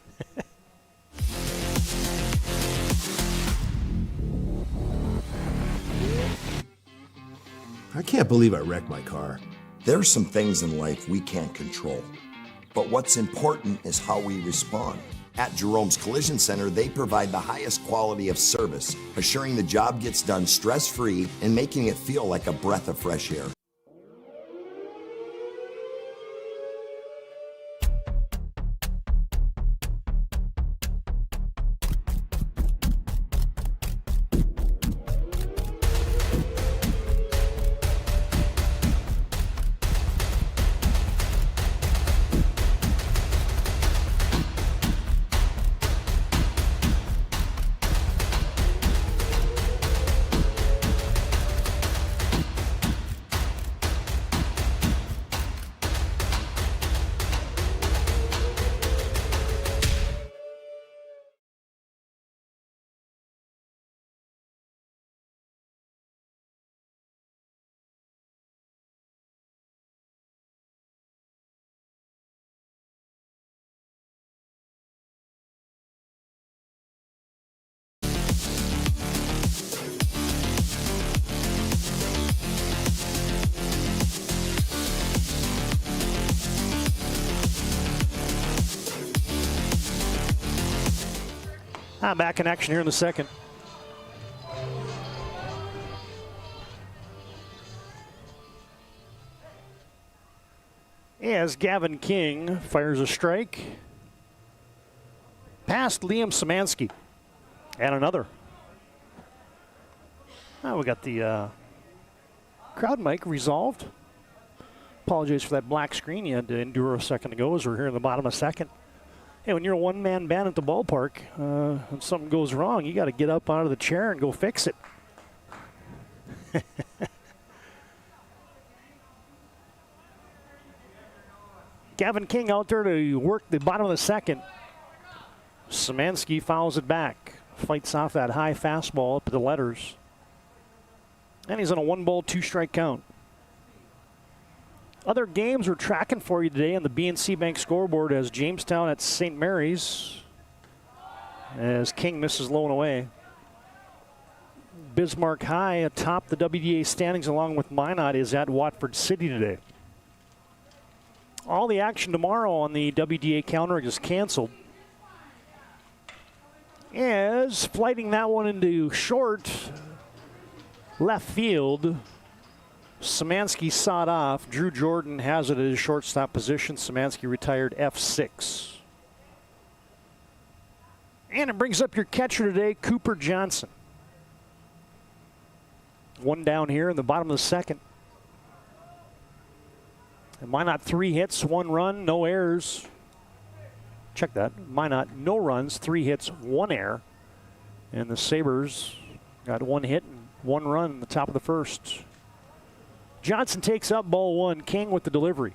I can't believe I wrecked my car. There are some things in life we can't control. But what's important is how we respond. At Jerome's Collision Center, they provide the highest quality of service, assuring the job gets done stress-free and making it feel like a breath of fresh air. Back in action here in the second. As Gavin King fires a strike past Liam Szymanski. And another. We got the crowd mic resolved. Apologize for that black screen you had to endure a second ago as we're here in the bottom of second. Hey, when you're a one-man band at the ballpark and something goes wrong, you got to get up out of the chair and go fix it. Gavin King out there to work the bottom of the second. Szymanski fouls it back. Fights off that high fastball up at the letters. And he's on a 1-ball, 2-strike count. Other games we're tracking for you today on the BNC Bank scoreboard as Jamestown at St. Mary's. As King misses low and away. Bismarck High atop the WDA standings along with Minot is at Watford City today. All the action tomorrow on the WDA calendar is canceled. As flighting that one into short left field, Szymanski sawed off. Drew Jordan has it at his shortstop position. Szymanski retired F6. And it brings up your catcher today, Cooper Johnson. One down here in the bottom of the second. And Minot 3 hits, 1 run, no errors. Check that. Minot no runs, 3 hits, 1 error. And the Sabres got 1 hit and 1 run in the top of the first. Johnson takes up ball 1. King with the delivery.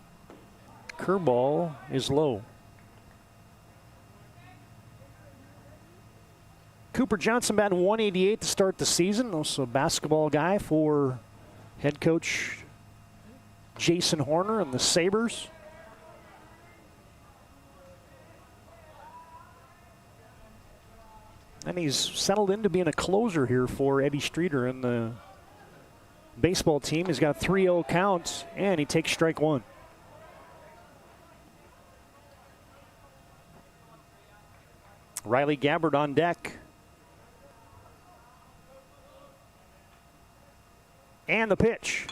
Curveball is low. Cooper Johnson batting 188 to start the season. Also a basketball guy for head coach Jason Horner and the Sabres. And he's settled into being a closer here for Eddie Streeter and the baseball team. He's got a 3-0 count, and he takes strike 1. Riley Gabbard on deck. And the pitch.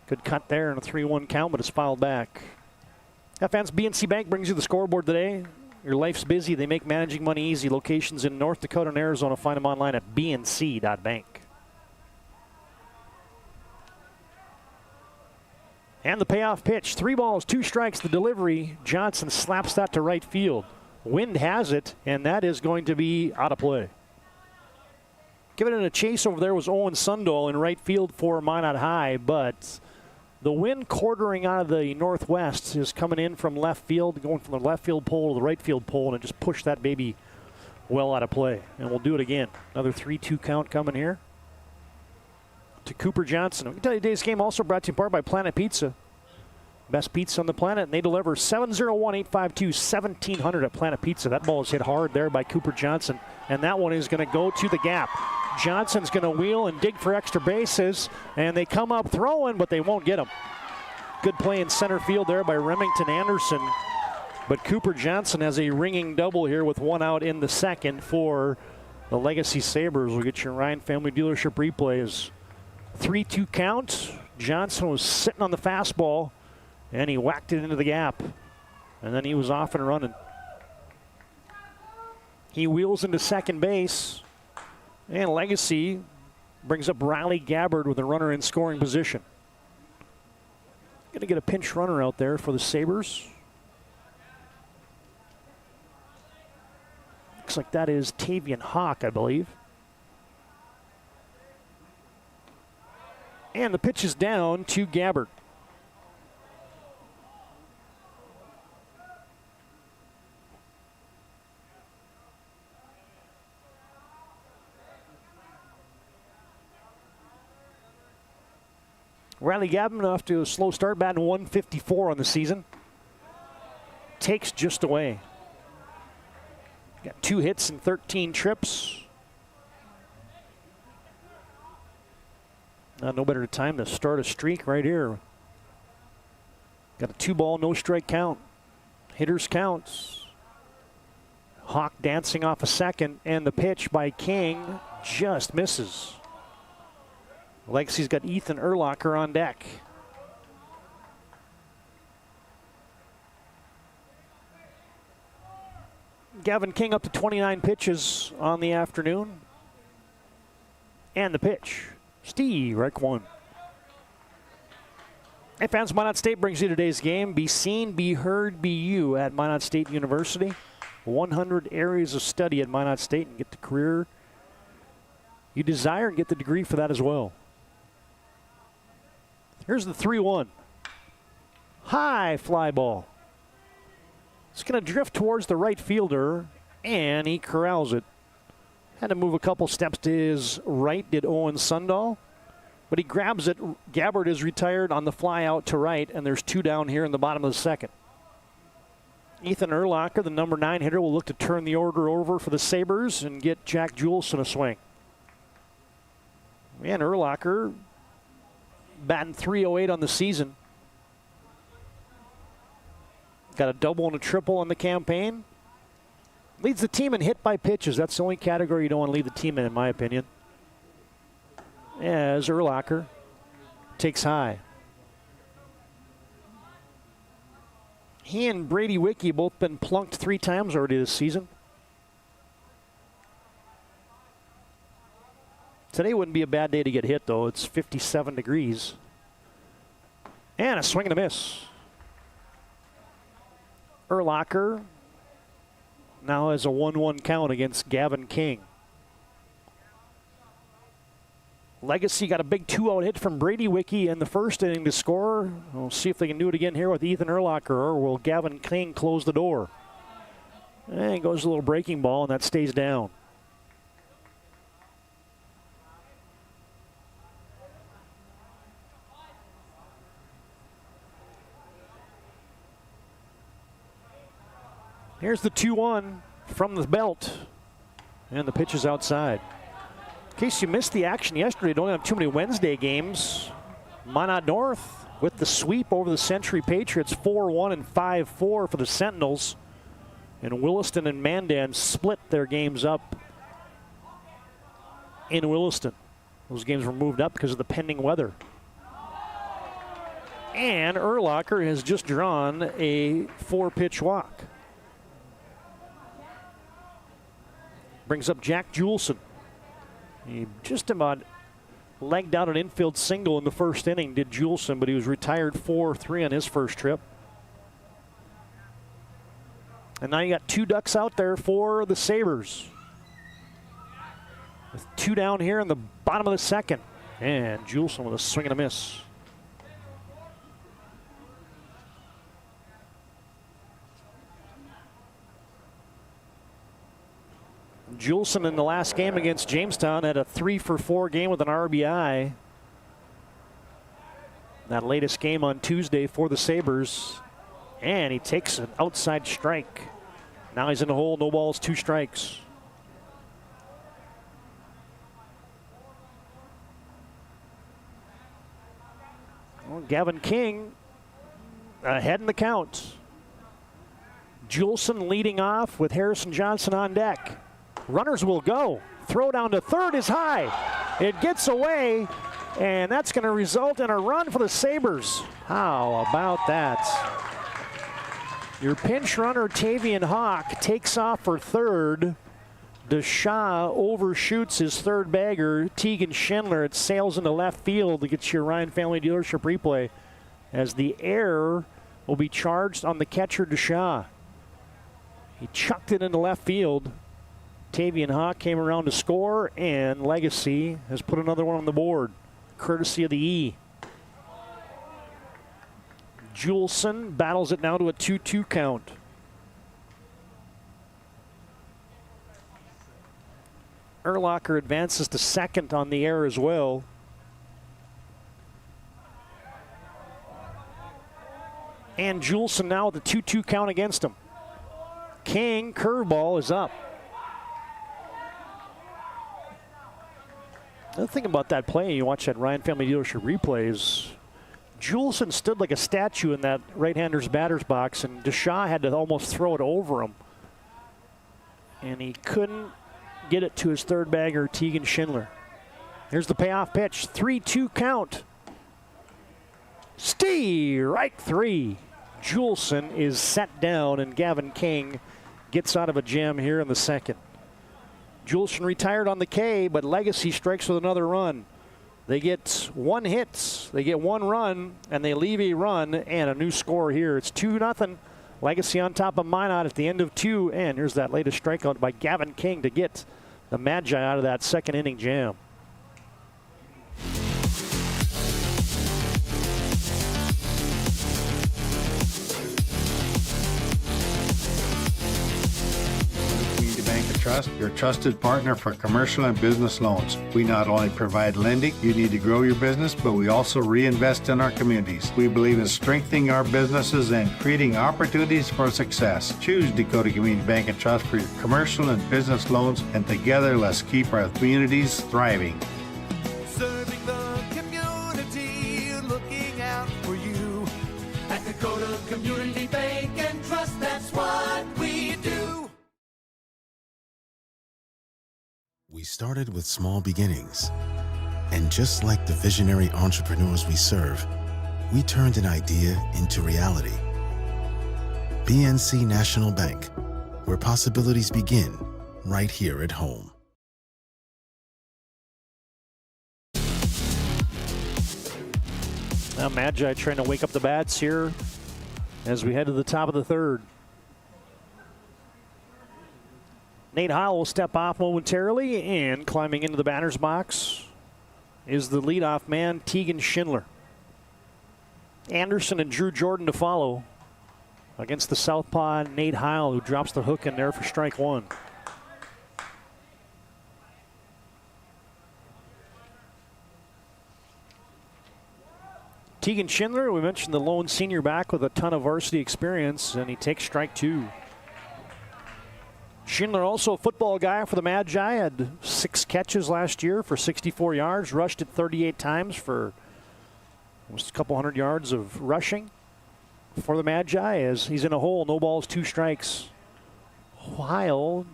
Good cut there in a 3-1 count, but it's fouled back. FN's BNC Bank brings you the scoreboard today. Your life's busy. They make managing money easy. Locations in North Dakota and Arizona. Find them online at bnc.bank. And the payoff pitch. 3 balls, 2 strikes. The delivery. Johnson slaps that to right field. Wind has it, and that is going to be out of play. Giving it a chase over there was Owen Sundahl in right field for Minot High, but the wind quartering out of the northwest is coming in from left field, going from the left field pole to the right field pole, and it just pushed that baby well out of play. And we'll do it again. Another 3-2 count coming here to Cooper Johnson. We can tell you today's game also brought to you in part by Planet Pizza. Best pizza on the planet, and they deliver 701-852-1700 at Planet Pizza. That ball is hit hard there by Cooper Johnson, and that one is going to go to the gap. Johnson's going to wheel and dig for extra bases, and they come up throwing, but they won't get him. Good play in center field there by Remington Anderson, but Cooper Johnson has a ringing double here with 1 out in the second for the Legacy Sabres. We'll get your Ryan Family Dealership replays. 3-2 count. Johnson was sitting on the fastball, and he whacked it into the gap. And then he was off and running. He wheels into second base. And Legacy brings up Riley Gabbard with a runner in scoring position. Going to get a pinch runner out there for the Sabres. Looks like that is Tavian Hawk, I believe. And the pitch is down to Gabbard. Riley Gabbard off to a slow start, batting 154 on the season. Takes just away. Got 2 hits and 13 trips. No better time to start a streak right here. Got a 2-ball, no strike count. Hitters counts. Hawk dancing off a second, and the pitch by King just misses. Legacy's got Ethan Urlacher on deck. Gavin King up to 29 pitches on the afternoon. And the pitch. Steve, Reich 1. Hey fans, Minot State brings you today's game. Be seen, be heard, be you at Minot State University. 100 areas of study at Minot State and get the career you desire and get the degree for that as well. Here's the 3-1. High fly ball. It's going to drift towards the right fielder, and he corrals it. Had to move a couple steps to his right, did Owen Sundahl. But he grabs it. Gabbard is retired on the fly out to right, and there's 2 down here in the bottom of the second. Ethan Urlacher, the number 9 hitter, will look to turn the order over for the Sabres and get Jack Juleson a swing. And Urlacher batting .308 on the season. Got a double and a triple on the campaign. Leads the team in hit by pitches. That's the only category you don't want to lead the team in my opinion. As Urlacher takes high. He and Brady Wicke both been plunked 3 times already this season. Today wouldn't be a bad day to get hit, though. It's 57 degrees. And a swing and a miss. Urlacher now has a 1-1 count against Gavin King. Legacy got a big 2-out hit from Brady Wicke in the first inning to score. We'll see if they can do it again here with Ethan Urlacher, or will Gavin King close the door? And goes a little breaking ball, and that stays down. Here's the 2-1 from the belt, and the pitch is outside. In case you missed the action yesterday, don't have too many Wednesday games. Minot North with the sweep over the Century Patriots, 4-1 and 5-4 for the Sentinels. And Williston and Mandan split their games up in Williston. Those games were moved up because of the pending weather. And Urlacher has just drawn a 4-pitch walk. Brings up Jack Juleson. He just about legged out an infield single in the first inning, did Juleson, but he was retired 4-3 on his first trip. And now you got 2 ducks out there for the Sabres. With 2 down here in the bottom of the second. And Juleson with a swing and a miss. Juleson in the last game against Jamestown had a 3-for-4 game with an RBI. That latest game on Tuesday for the Sabres. And he takes an outside strike. Now he's in the hole, no balls, 2 strikes. Well, Gavin King ahead in the count. Juleson leading off with Harrison Johnson on deck. Runners will go. Throw down to third is high. It gets away, and that's going to result in a run for the Sabres. How about that? Your pinch runner, Tavian Hawk, takes off for third. DeShaw overshoots his third bagger, Tegan Schindler. It sails into left field to get your Ryan Family Dealership replay, as the error will be charged on the catcher, DeShaw. He chucked it into left field. Tavian Hawk came around to score, and Legacy has put another one on the board, courtesy of the E. Juleson battles it now to a 2-2 count. Urlacher advances to second on the air as well. And Juleson now with the 2-2 count against him. King, curveball is up. The thing about that play, you watch that Ryan Family Dealership replay, is Juleson stood like a statue in that right-hander's batter's box, and DeShaw had to almost throw it over him. and he couldn't get it to his third bagger, Tegan Schindler. Here's the payoff pitch, 3-2 count. Strike three. Juleson is set down, and Gavin King gets out of a jam here in the second. Juleson retired on the K, but Legacy strikes with another run. They get 1 hit, they get 1 run, and they leave a run and a new score here. It's 2-0. Legacy on top of Minot at the end of 2, and here's that latest strikeout by Gavin King to get the Magi out of that second inning jam. Trust, your trusted partner for commercial and business loans. We not only provide lending you need to grow your business, but we also reinvest in our communities. We believe in strengthening our businesses and creating opportunities for success. Choose Dakota Community Bank and Trust for your commercial and business loans, and together let's keep our communities thriving. Serving the community, looking out for you. At Dakota Community Bank and Trust, that's what we do. We started with small beginnings, and just like the visionary entrepreneurs we serve, we turned an idea into reality. PNC National Bank, where possibilities begin right here at home. Now Magi trying to wake up the bats here as we head to the top of the third. Nate Howell will step off momentarily, and climbing into the batter's box is the leadoff man, Tegan Schindler. Anderson and Drew Jordan to follow against the southpaw Nate Howell, who drops the hook in there for strike one. Tegan Schindler, we mentioned the lone senior back with a ton of varsity experience, and he takes strike two. Schindler, also a football guy for the Magi, had 6 catches last year for 64 yards, rushed it 38 times for almost a couple hundred yards of rushing for the Magi as he's in a hole, no balls, 2 strikes. Weil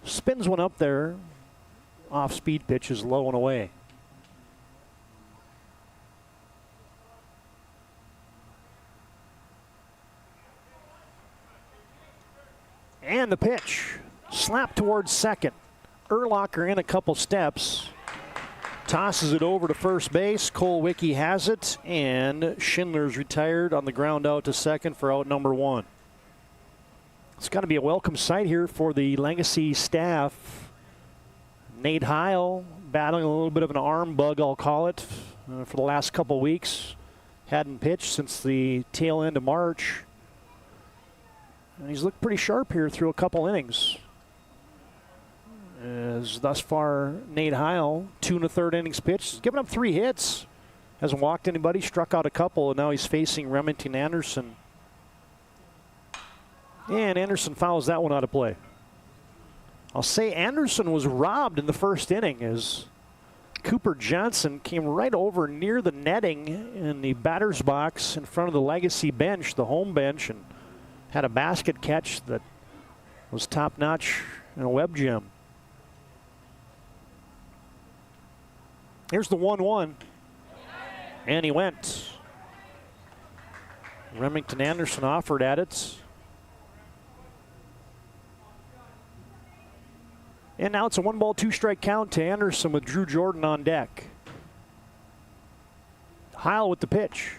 spins one up there, off speed pitch is low and away. And the pitch, slap towards second. Urlacher in a couple steps, tosses it over to first base. Cole Wicke has it, and Schindler's retired on the ground out to second for out number 1. It's got to be a welcome sight here for the Legacy staff. Nate Heil battling a little bit of an arm bug, I'll call it, for the last couple weeks. Hadn't pitched since the tail end of March. And he's looked pretty sharp here through a couple innings. As thus far, Nate Heil, 2 1/3 innings pitched. He's given up 3 hits. Hasn't walked anybody, struck out a couple, and now he's facing Remington Anderson. And Anderson fouls that one out of play. I'll say Anderson was robbed in the first inning as Cooper Johnson came right over near the netting in the batter's box in front of the Legacy bench, the home bench, and had a basket catch that was top-notch and a web gem. Here's the 1-1. And he went. Remington Anderson offered at it. And now it's a 1-ball, 2-strike count to Anderson with Drew Jordan on deck. Heil with the pitch.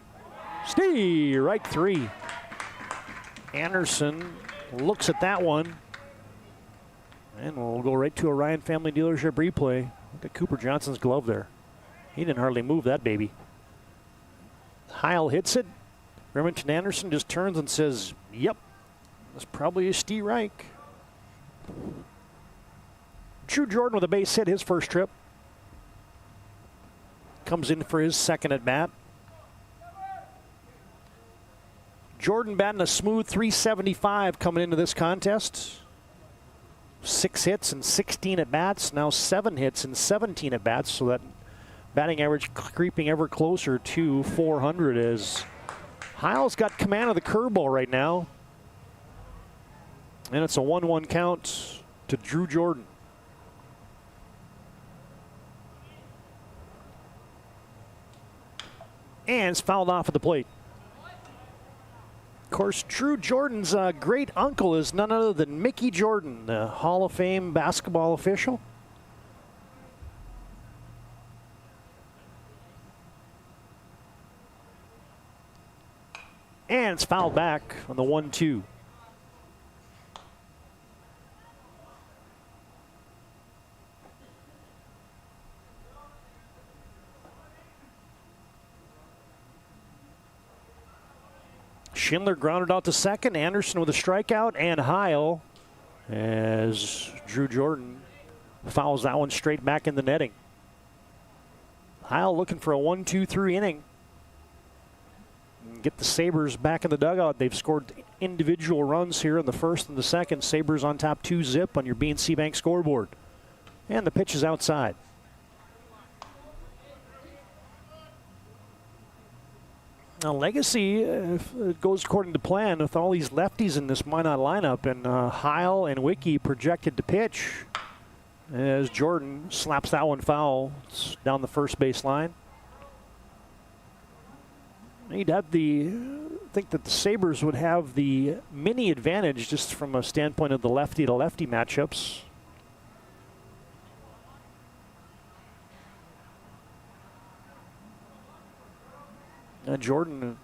Strike 3. Anderson looks at that one. And we'll go right to a Ryan Family Dealership replay. Look at Cooper Johnson's glove there. He didn't hardly move that baby. Heil hits it. Remington Anderson just turns and says, yep, that's probably a strike. Drew Jordan with a base hit his first trip. Comes in for his second at bat. Jordan batting a smooth .375 coming into this contest. 6 hits and 16 at bats. Now 7 hits and 17 at bats. So that batting average creeping ever closer to 400 as Heil's got command of the curveball right now. And it's a 1-1 count to Drew Jordan. And it's fouled off at the plate. Of course, Drew Jordan's great uncle is none other than Mickey Jordan, the Hall of Fame basketball official. And it's fouled back on the 1-2. Schindler grounded out to second. Anderson with a strikeout, and Heil as Drew Jordan fouls that one straight back in the netting. Heil looking for a 1-2-3 inning. Get the Sabres back in the dugout. They've scored individual runs here in the first and the second. Sabres on top 2-zip on your BNC Bank scoreboard. And the pitch is outside. Now, Legacy, if it goes according to plan, with all these lefties in this Minot lineup, and Heil and Wiki projected to pitch as Jordan slaps that one foul. It's down the first base line. You'd have think that the Sabres would have the mini advantage just from a standpoint of the lefty to lefty matchups. Jordan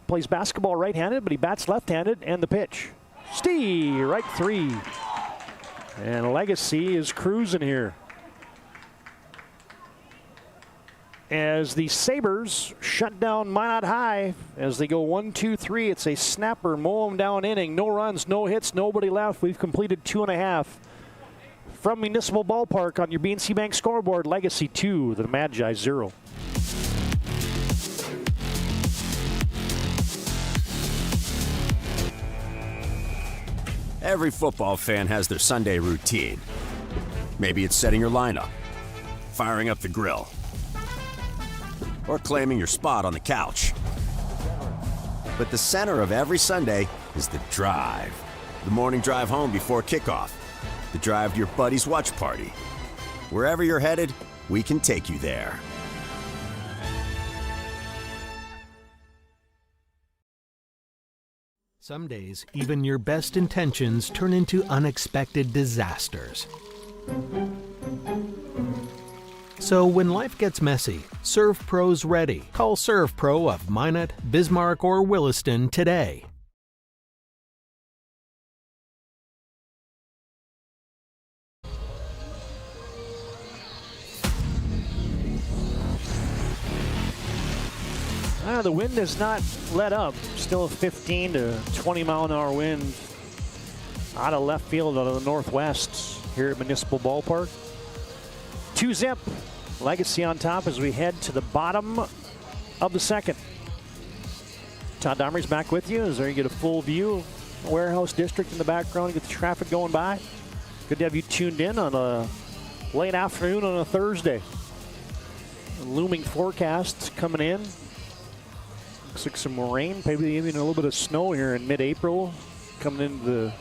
plays basketball right-handed, but he bats left-handed, and the pitch. Right 3. And Legacy is cruising here. As the Sabres shut down Minot High as they go 1-2-3. It's a snapper, mow them down inning. No runs, no hits, nobody left. We've completed 2.5. From Municipal Ballpark on your BNC Bank scoreboard, Legacy 2, the Magi 0. Every football fan has their Sunday routine. Maybe it's setting your lineup, firing up the grill, or claiming your spot on the couch. But the center of every Sunday is the drive. The morning drive home before kickoff. The drive to your buddy's watch party. Wherever you're headed, we can take you there. Some days, even your best intentions turn into unexpected disasters. So when life gets messy, ServPro's ready. Call ServPro of Minot, Bismarck, or Williston today. The wind has not let up. Still a 15 to 20 mile an hour wind out of left field out of the northwest here at Municipal Ballpark. 2-zip. Legacy on top as we head to the bottom of the second. Todd Domery's back with you as there you get a full view. Warehouse District in the background. You get the traffic going by. Good to have you tuned in on a late afternoon on a Thursday. A looming forecast coming in. Looks like some rain, maybe even a little bit of snow here in mid-April coming into the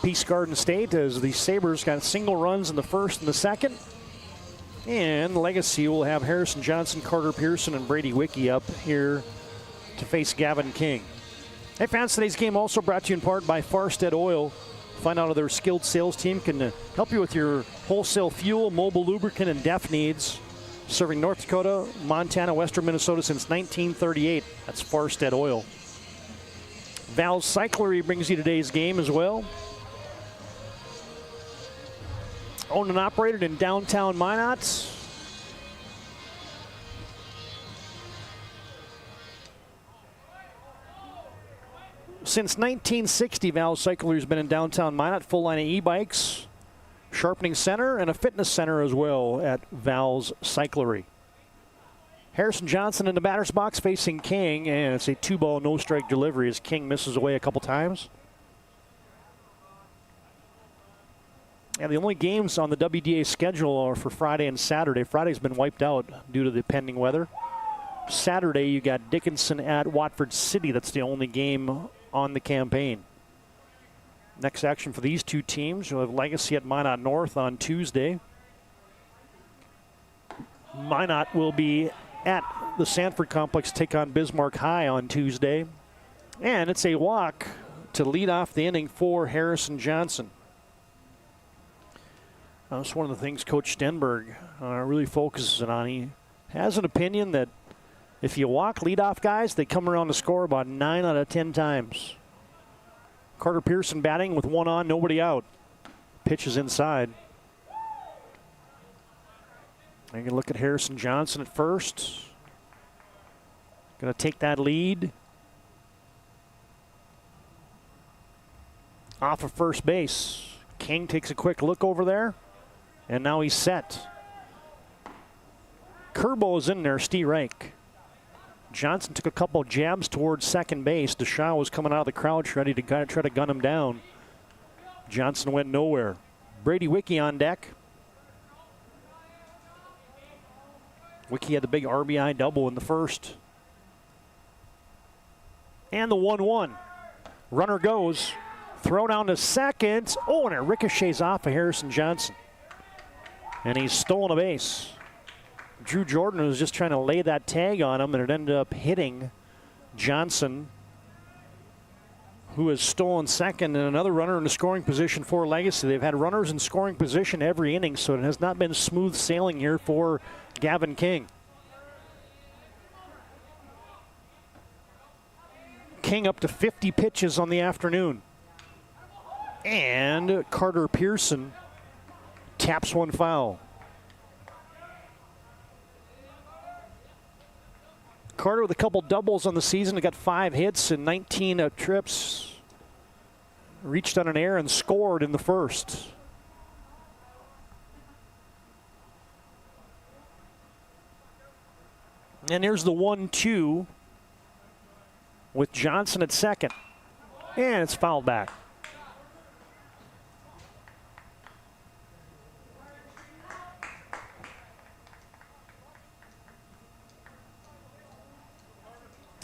Peace Garden State as the Sabres got single runs in the first and the second. And Legacy will have Harrison Johnson, Carter Pearson, and Brady Wicke up here to face Gavin King. Hey fans, today's game also brought to you in part by Farstead Oil. Find out how their skilled sales team can help you with your wholesale fuel, mobile lubricant, and DEF needs. Serving North Dakota, Montana, western Minnesota since 1938. That's Farstead Oil. Val's Cyclery brings you today's game as well. Owned and operated in downtown Minot. Since 1960, Val's Cyclery has been in downtown Minot. Full line of e-bikes. Sharpening center and a fitness center as well at Val's Cyclery. Harrison Johnson in the batter's box facing King, and it's a 2-ball no-strike delivery as King misses away a couple times. And the only games on the WDA schedule are for Friday and Saturday. Friday's been wiped out due to the pending weather. Saturday you got Dickinson at Watford City. That's the only game on the campaign. Next action for these two teams, you'll have Legacy at Minot North on Tuesday. Minot will be at the Sanford Complex, take on Bismarck High on Tuesday. And it's a walk to lead off the inning for Harrison Johnson. That's one of the things Coach Stenberg really focuses on. He has an opinion that if you walk leadoff guys, they come around to score about 9 out of 10 times. Carter Pearson batting with one on, nobody out. Pitch is inside. You can look at Harrison Johnson at first. Going to take that lead. Off of first base. King takes a quick look over there. And now he's set. Curbo is in there, Steve Reich. Johnson took a couple jabs towards second base. Deshaw was coming out of the crouch, ready to try to gun him down. Johnson went nowhere. Brady Wicke on deck. Wicke had the big RBI double in the first. And the 1-1. Runner goes. Throw down to second. Oh, and it ricochets off of Harrison Johnson. And he's stolen a base. Drew Jordan was just trying to lay that tag on him, and it ended up hitting Johnson, who has stolen second, and another runner in the scoring position for Legacy. They've had runners in scoring position every inning, so it has not been smooth sailing here for Gavin King. King up to 50 pitches on the afternoon. And Carter Pearson taps one foul. Carter with a couple doubles on the season. He got 5 hits and 19 trips. Reached on an air and scored in the first. And here's the 1-2 with Johnson at second. And it's fouled back.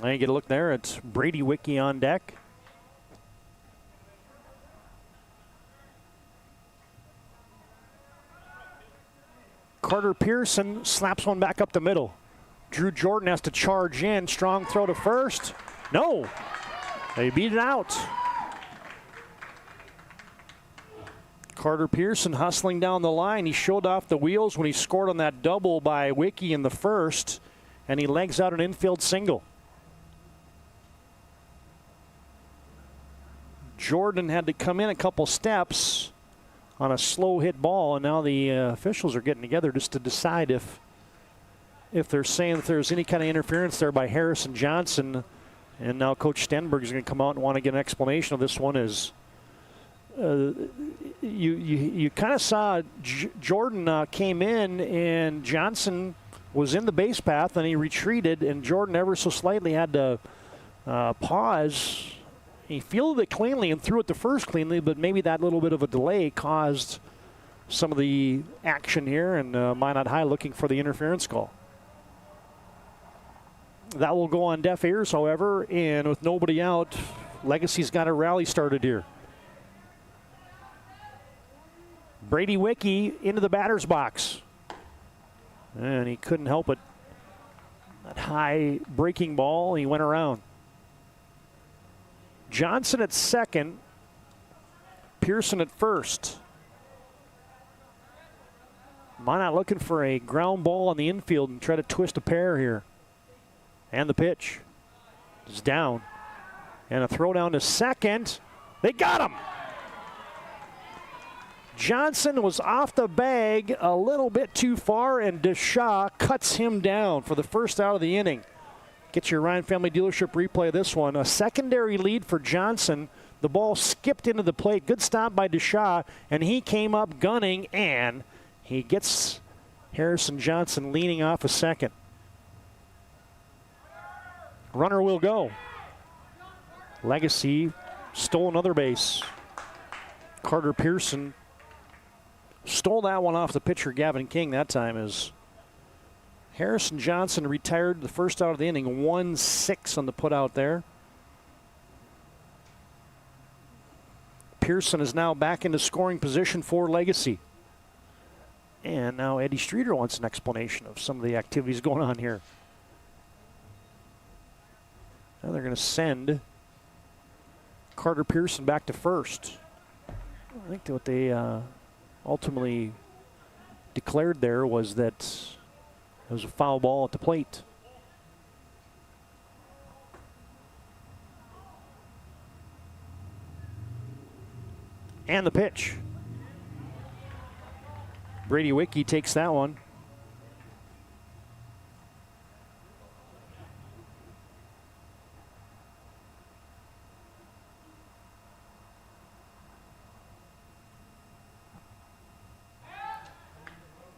And you get a look there. It's Brady Wicke on deck. Carter Pearson slaps one back up the middle. Drew Jordan has to charge in. Strong throw to first. No. They beat it out. Carter Pearson hustling down the line. He showed off the wheels when he scored on that double by Wicke in the first. And he legs out an infield single. Jordan had to come in a couple steps on a slow hit ball, and now the officials are getting together just to decide if they're saying that there's any kind of interference there by Harrison Johnson. And now Coach Stenberg is going to come out and want to get an explanation of this one. Is you kind of saw Jordan came in and Johnson was in the base path and he retreated, and Jordan ever so slightly had to pause. He fielded it cleanly and threw it the first cleanly, but maybe that little bit of a delay caused some of the action here, and Minot High looking for the interference call. That will go on deaf ears, however, and with nobody out, Legacy's got a rally started here. Brady Wicke into the batter's box. And he couldn't help it. That high breaking ball, he went around. Johnson at second, Pearson at first. Minot looking for a ground ball on the infield and try to twist a pair here. And the pitch is down. And a throw down to second. They got him. Johnson was off the bag a little bit too far, and Deshaw cuts him down for the first out of the inning. Get your Ryan Family Dealership replay of this one. A secondary lead for Johnson. The ball skipped into the plate. Good stop by Deshaw, and he came up gunning, and he gets Harrison Johnson leaning off a second. Runner will go. Legacy stole another base. Carter Pearson stole that one off the pitcher, Gavin King, that time, as Harrison Johnson retired the first out of the inning, 1-6 on the putout there. Pearson is now back into scoring position for Legacy. And now Eddie Streeter wants an explanation of some of the activities going on here. Now they're going to send Carter Pearson back to first. I think what they ultimately declared there was that it was a foul ball at the plate. And the pitch. Brady Wicke takes that one.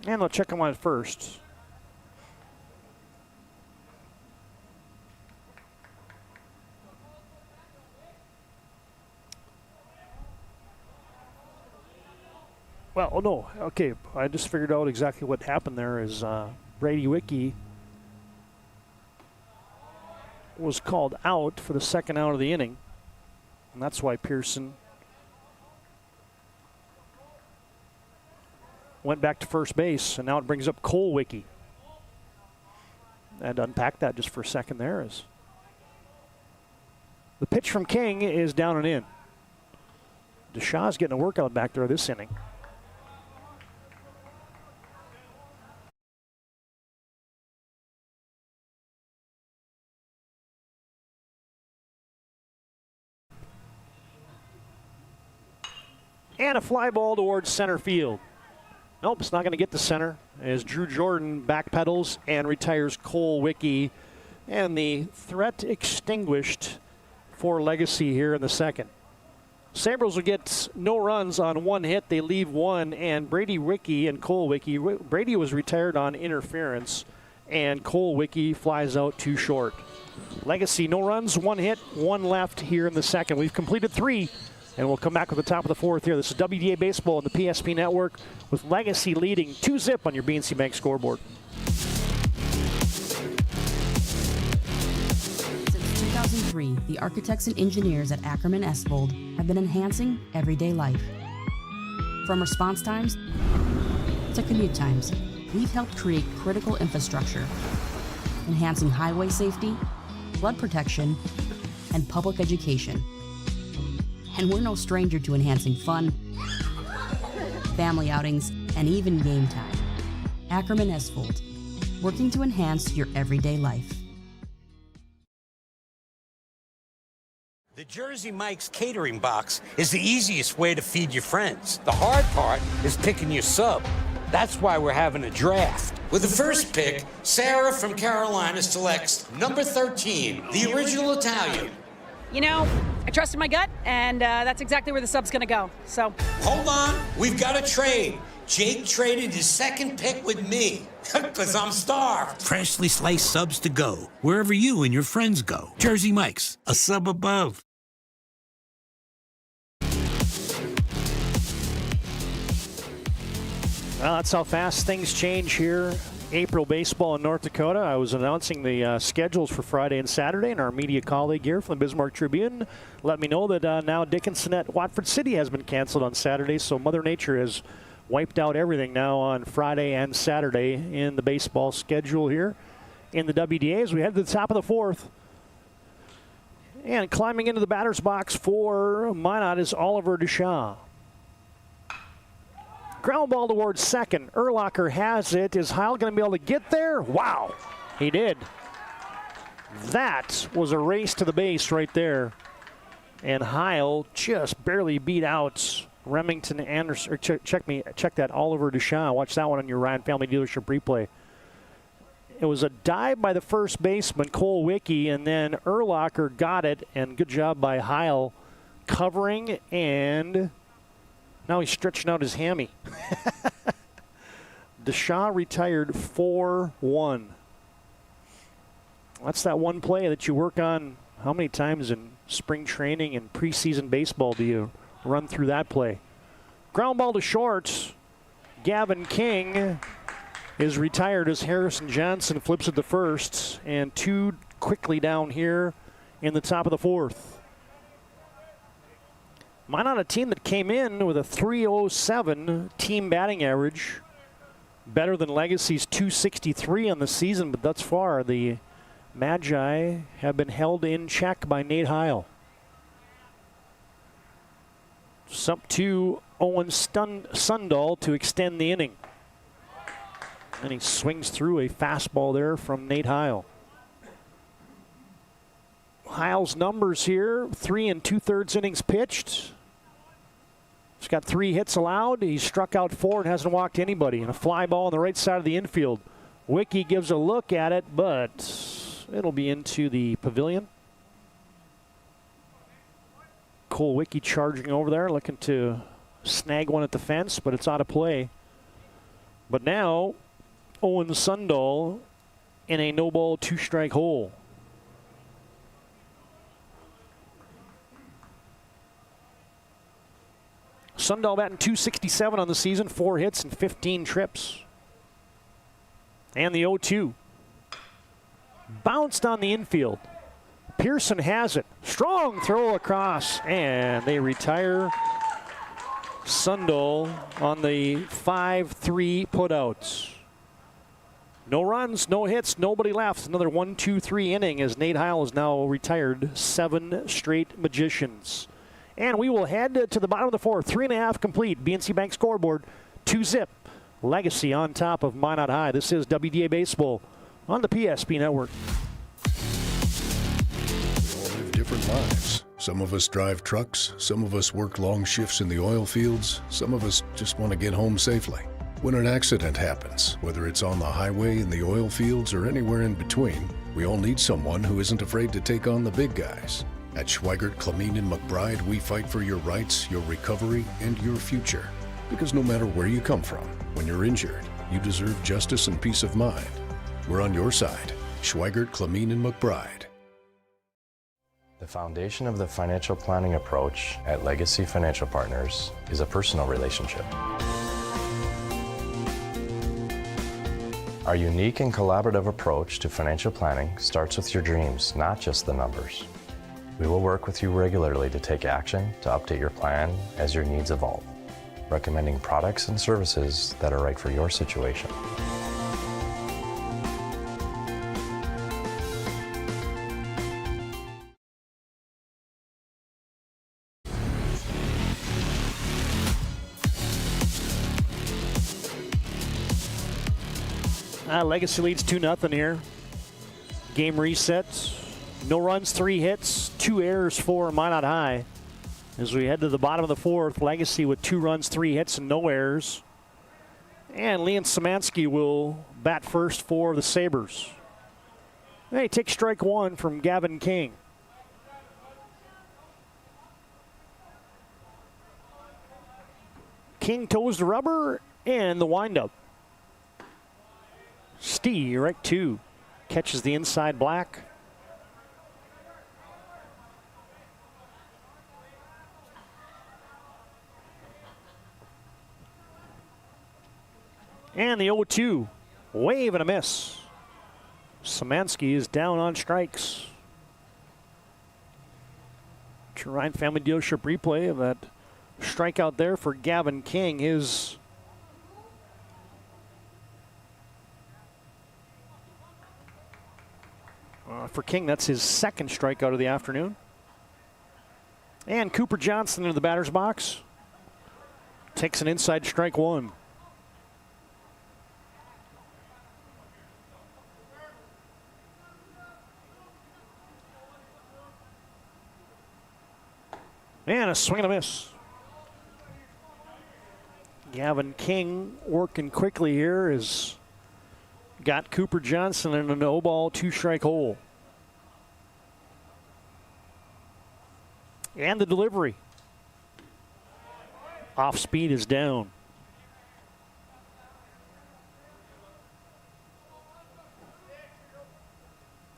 And they'll check him on first. Well, oh no, okay, I just figured out exactly what happened there is Brady Wicke was called out for the second out of the inning. And that's why Pearson went back to first base, and now it brings up Cole Wicke. And unpack that just for a second there is the pitch from King is down and in. DeShaw's getting a workout back there this inning. And a fly ball towards center field. Nope, it's not going to get to center as Drew Jordan backpedals and retires Cole Wicke. And the threat extinguished for Legacy here in the second. Sabres will get no runs on one hit. They leave one, and Brady Wicke and Cole Wicke. Brady was retired on interference, and Cole Wicke flies out too short. Legacy, no runs, one hit, one left here in the second. We've completed 3. And we'll come back with the top of the 4th here. This is WDA Baseball on the PSP Network with Legacy leading 2-0 on your BNC Bank scoreboard. Since 2003, the architects and engineers at Ackerman Esvold have been enhancing everyday life. From response times to commute times, we've helped create critical infrastructure, enhancing highway safety, flood protection, and public education. And we're no stranger to enhancing fun, family outings, and even game time. Ackerman Esvold, working to enhance your everyday life. The Jersey Mike's catering box is the easiest way to feed your friends. The hard part is picking your sub. That's why we're having a draft. With the first pick, Sarah from Carolina selects number 13, the original Italian. You know, I trusted my gut, and that's exactly where the sub's going to go. So hold on, we've got a trade. Jake traded his second pick with me, because I'm starved. Freshly sliced subs to go, wherever you and your friends go. Jersey Mike's, a sub above. Well, that's how fast things change here. April baseball in North Dakota. I was announcing the schedules for Friday and Saturday, and our media colleague here from the Bismarck Tribune let me know that now Dickinson at Watford City has been canceled on Saturday, so Mother Nature has wiped out everything now on Friday and Saturday in the baseball schedule here in the WDA as we head to the top of the 4th. And climbing into the batter's box for Minot is Oliver Duchamp. Ground ball towards second. Urlacher has it. Is Heil going to be able to get there? Wow, he did. That was a race to the base right there. And Heil just barely beat out Remington Anderson. Or check that Oliver Duchamp. Watch that one on your Ryan Family Dealership replay. It was a dive by the first baseman, Cole Wicke, and then Urlacher got it, and good job by Heil covering, and now he's stretching out his hammy. Duchamp retired 4-1. That's that one play that you work on. How many times in spring training and preseason baseball do you run through that play? Ground ball to short. Gavin King is retired as Harrison Johnson flips it to first, and 2 quickly down here in the top of the 4th. Minot, a team that came in with a .307 team batting average, better than Legacy's .263 on the season, but thus far the Magi have been held in check by Nate Heil. It's up to Owen Sundal to extend the inning. And he swings through a fastball there from Nate Heil. Heil's numbers here, 3 2/3 innings pitched. He's got 3 hits allowed. He's struck out 4 and hasn't walked anybody. And a fly ball on the right side of the infield. Wiki gives a look at it, but it'll be into the pavilion. Cole Wiki charging over there, looking to snag one at the fence, but it's out of play. But now, Owen Sundal in a no-ball, 2-strike hole. Sundal batting .267 on the season, 4 hits and 15 trips. And the 0-2. Bounced on the infield. Pearson has it. Strong throw across, and they retire Sundal on the 5-3 putouts. No runs, no hits, nobody left. Another 1-2-3 inning as Nate Heil has now retired 7 straight Magicians. And we will head to the bottom of the 4th. 3.5 complete. BNC Bank scoreboard. 2-zip. Legacy on top of Minot High. This is WDA Baseball on the PSP Network. We all live different lives. Some of us drive trucks. Some of us work long shifts in the oil fields. Some of us just want to get home safely. When an accident happens, whether it's on the highway, in the oil fields, or anywhere in between, we all need someone who isn't afraid to take on the big guys. At Schweigert, Clamine, and McBride, we fight for your rights, your recovery, and your future. Because no matter where you come from, when you're injured, you deserve justice and peace of mind. We're on your side. Schweigert, Clamine, and McBride. The foundation of the financial planning approach at Legacy Financial Partners is a personal relationship. Our unique and collaborative approach to financial planning starts with your dreams, not just the numbers. We will work with you regularly to take action to update your plan as your needs evolve, recommending products and services that are right for your situation. Legacy leads 2-0 here. Game resets. No runs, 3 hits, 2 errors for Minot High. As we head to the bottom of the 4th, Legacy with 2 runs, 3 hits, and no errors. And Leon Szymanski will bat first for the Sabres. They take strike 1 from Gavin King. King toes the rubber and the windup. Strike 2 catches the inside black. And the 0-2, wave and a miss. Szymanski is down on strikes. Ryan Family Dealership replay of that strikeout there for Gavin King. His for King, that's his 2nd strikeout of the afternoon. And Cooper Johnson into the batter's box. Takes an inside strike 1. And a swing and a miss. Gavin King working quickly here has got Cooper Johnson in a no-ball, 2-strike hole. And the delivery. Off speed is down.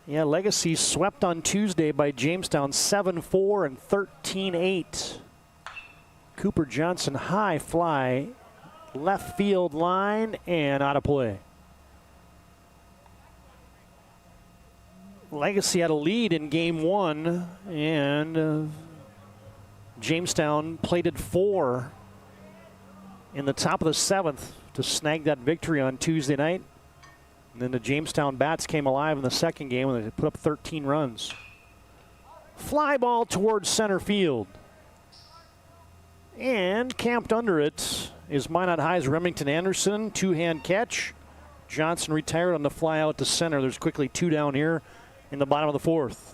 Yeah, Legacy swept on Tuesday by Jamestown 7-4 and 13-8. Cooper Johnson high fly, left field line, and out of play. Legacy had a lead in game 1 and Jamestown plated 4 in the top of the 7th to snag that victory on Tuesday night. And then the Jamestown Bats came alive in the second game when they put up 13 runs. Fly ball towards center field. And camped under it is Minot High's Remington Anderson. 2-hand catch. Johnson retired on the fly out to center. There's quickly 2 down here in the bottom of the 4th.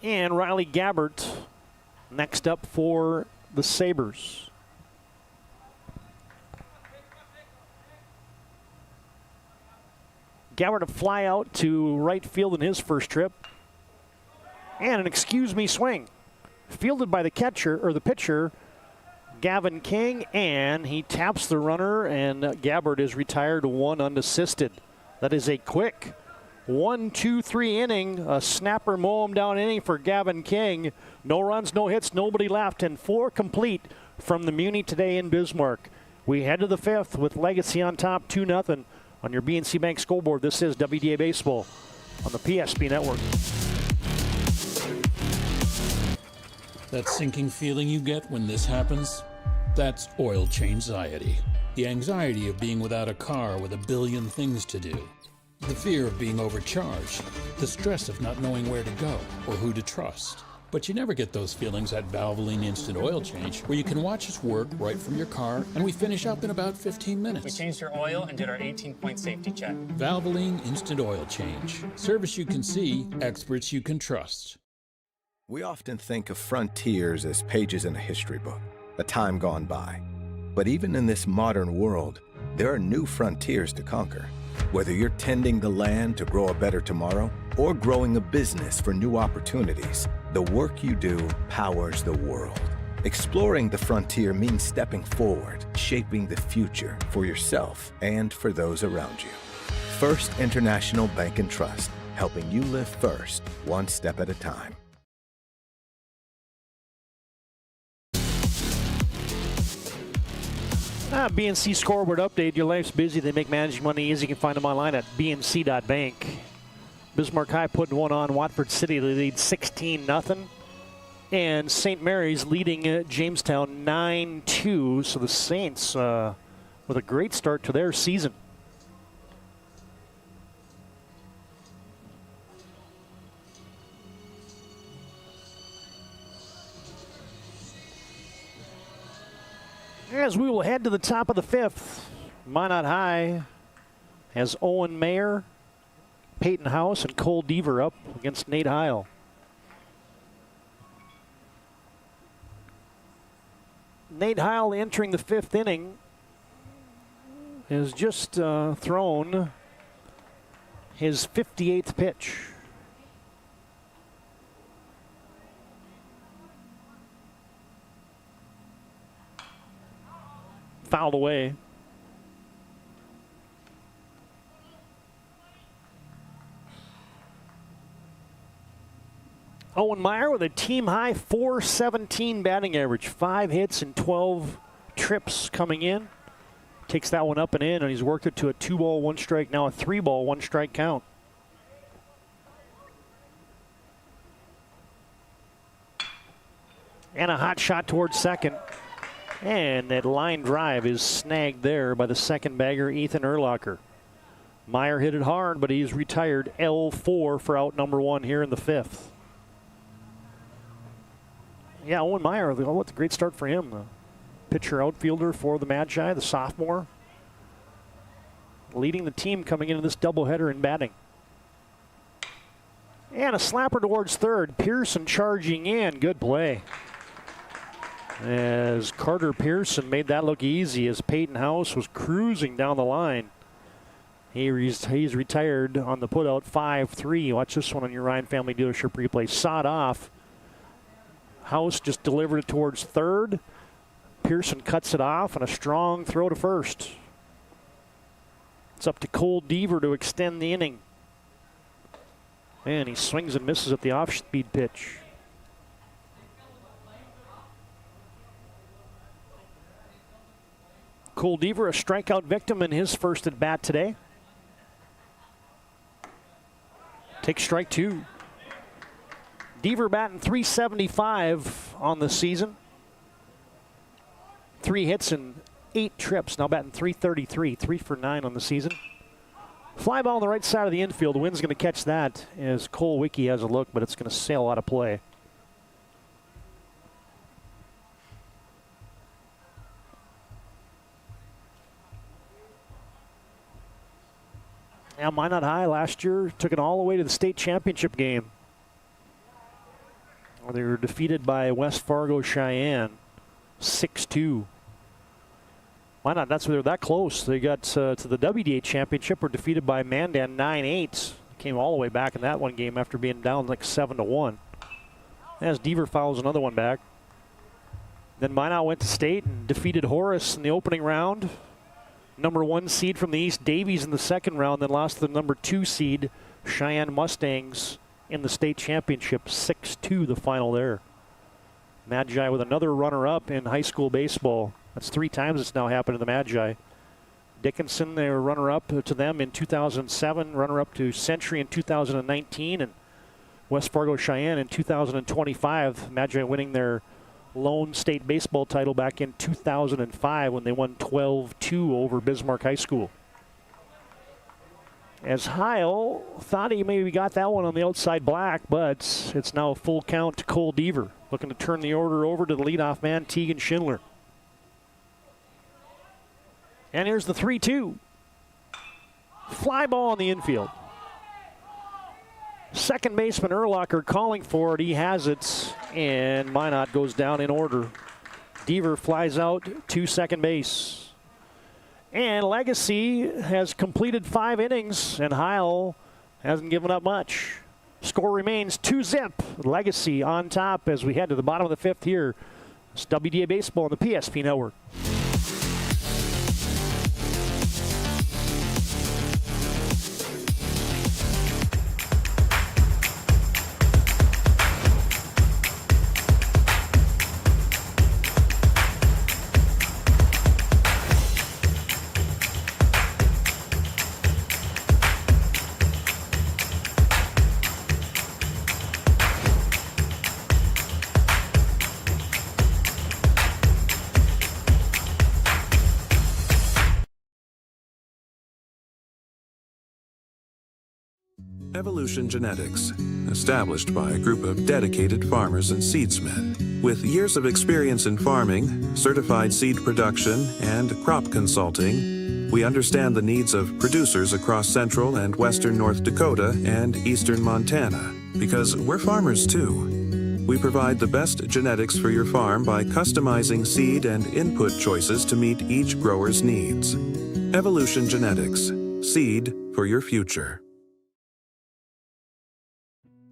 And Riley Gabbert next up for the Sabres. Gabbert a fly out to right field in his first trip. And an excuse me swing. Fielded by the catcher, or the pitcher, Gavin King, and he taps the runner, and Gabbert is retired 1 unassisted. That is a quick 1-2-3 inning, a snapper mow him down inning for Gavin King. No runs, no hits, nobody left, and 4 complete from the Muni today in Bismarck. We head to the 5th with Legacy on top 2-0 on your BNC Bank scoreboard. This is WDA Baseball on the PSP Network. That sinking feeling you get when this happens? That's oil change anxiety. The anxiety of being without a car with a billion things to do. The fear of being overcharged. The stress of not knowing where to go or who to trust. But you never get those feelings at Valvoline Instant Oil Change, where you can watch us work right from your car, and we finish up in about 15 minutes. We changed your oil and did our 18-point safety check. Valvoline Instant Oil Change. Service you can see, experts you can trust. We often think of frontiers as pages in a history book, a time gone by. But even in this modern world, there are new frontiers to conquer. Whether you're tending the land to grow a better tomorrow or growing a business for new opportunities, the work you do powers the world. Exploring the frontier means stepping forward, shaping the future for yourself and for those around you. First International Bank and Trust, helping you live first, one step at a time. BNC scoreboard update. Your life's busy. They make managing money easy. You can find them online at bnc.bank. Bismarck High putting one on Watford City. They lead 16-0. And St. Mary's leading Jamestown 9-2. So the Saints with a great start to their season. As we will head to the top of the 5th, Minot High has Owen Mayer, Peyton House, and Cole Deaver up against Nate Heil. Nate Heil entering the 5th inning has just thrown his 58th pitch. Fouled away. Owen Meyer with a team-high .417 batting average. 5 hits and 12 trips coming in. Takes that one up and in, and he's worked it to a 2-ball, 1-strike, now a 3-ball, 1-strike count. And a hot shot towards second. And that line drive is snagged there by the second bagger, Ethan Urlacher. Meyer hit it hard, but he's retired L4 for out number 1 here in the 5th. Yeah, Owen Meyer, what a great start for him. The pitcher outfielder for the Magi, the sophomore. Leading the team coming into this doubleheader in batting. And a slapper towards third. Pearson charging in. Good play. As Carter Pearson made that look easy as Peyton House was cruising down the line. He's retired on the putout 5-3. Watch this one on your Ryan Family Dealership replay. Sawed off. House just delivered it towards third. Pearson cuts it off and a strong throw to first. It's up to Cole Deaver to extend the inning. And he swings and misses at the off-speed pitch. Cole Deaver, a strikeout victim in his first at bat today. Takes strike 2. Deaver batting .375 on the season. 3 hits and 8 trips. Now batting .333, 3 for 9 on the season. Fly ball on the right side of the infield. Wynn's going to catch that as Cole Wicke has a look, but it's going to sail out of play. Yeah, Minot High last year took it all the way to the state championship game, where they were defeated by West Fargo Cheyenne 6-2. Minot, that's where they're that close. They got to the WDA championship, were defeated by Mandan 9-8. Came all the way back in that one game after being down like 7-1. As Deaver fouls another one back. Then Minot went to state and defeated Horace in the opening round. Number 1 seed from the East, Davies, in the second round, then lost to the number 2 seed, Cheyenne Mustangs, in the state championship, 6-2 the final there. Magi with another runner-up in high school baseball. That's 3 times it's now happened to the Magi. Dickinson, they were runner-up to them in 2007, runner-up to Century in 2019, and West Fargo Cheyenne in 2025. Magi winning their lone state baseball title back in 2005 when they won 12-2 over Bismarck High School. As Heil thought he maybe got that one on the outside black, but it's now a full count to Cole Deaver, looking to turn the order over to the leadoff man, Tegan Schindler. And here's the 3-2. Fly ball in the infield. Second baseman Erlacher calling for it. He has it, and Minot goes down in order. Deaver flies out to second base. And Legacy has completed 5 innings, and Heil hasn't given up much. Score remains 2-zip. Legacy on top as we head to the bottom of the 5th here. It's WDA Baseball on the PSP Network. Evolution Genetics, established by a group of dedicated farmers and seedsmen. With years of experience in farming, certified seed production, and crop consulting, we understand the needs of producers across central and western North Dakota and eastern Montana, because we're farmers too. We provide the best genetics for your farm by customizing seed and input choices to meet each grower's needs. Evolution Genetics, seed for your future.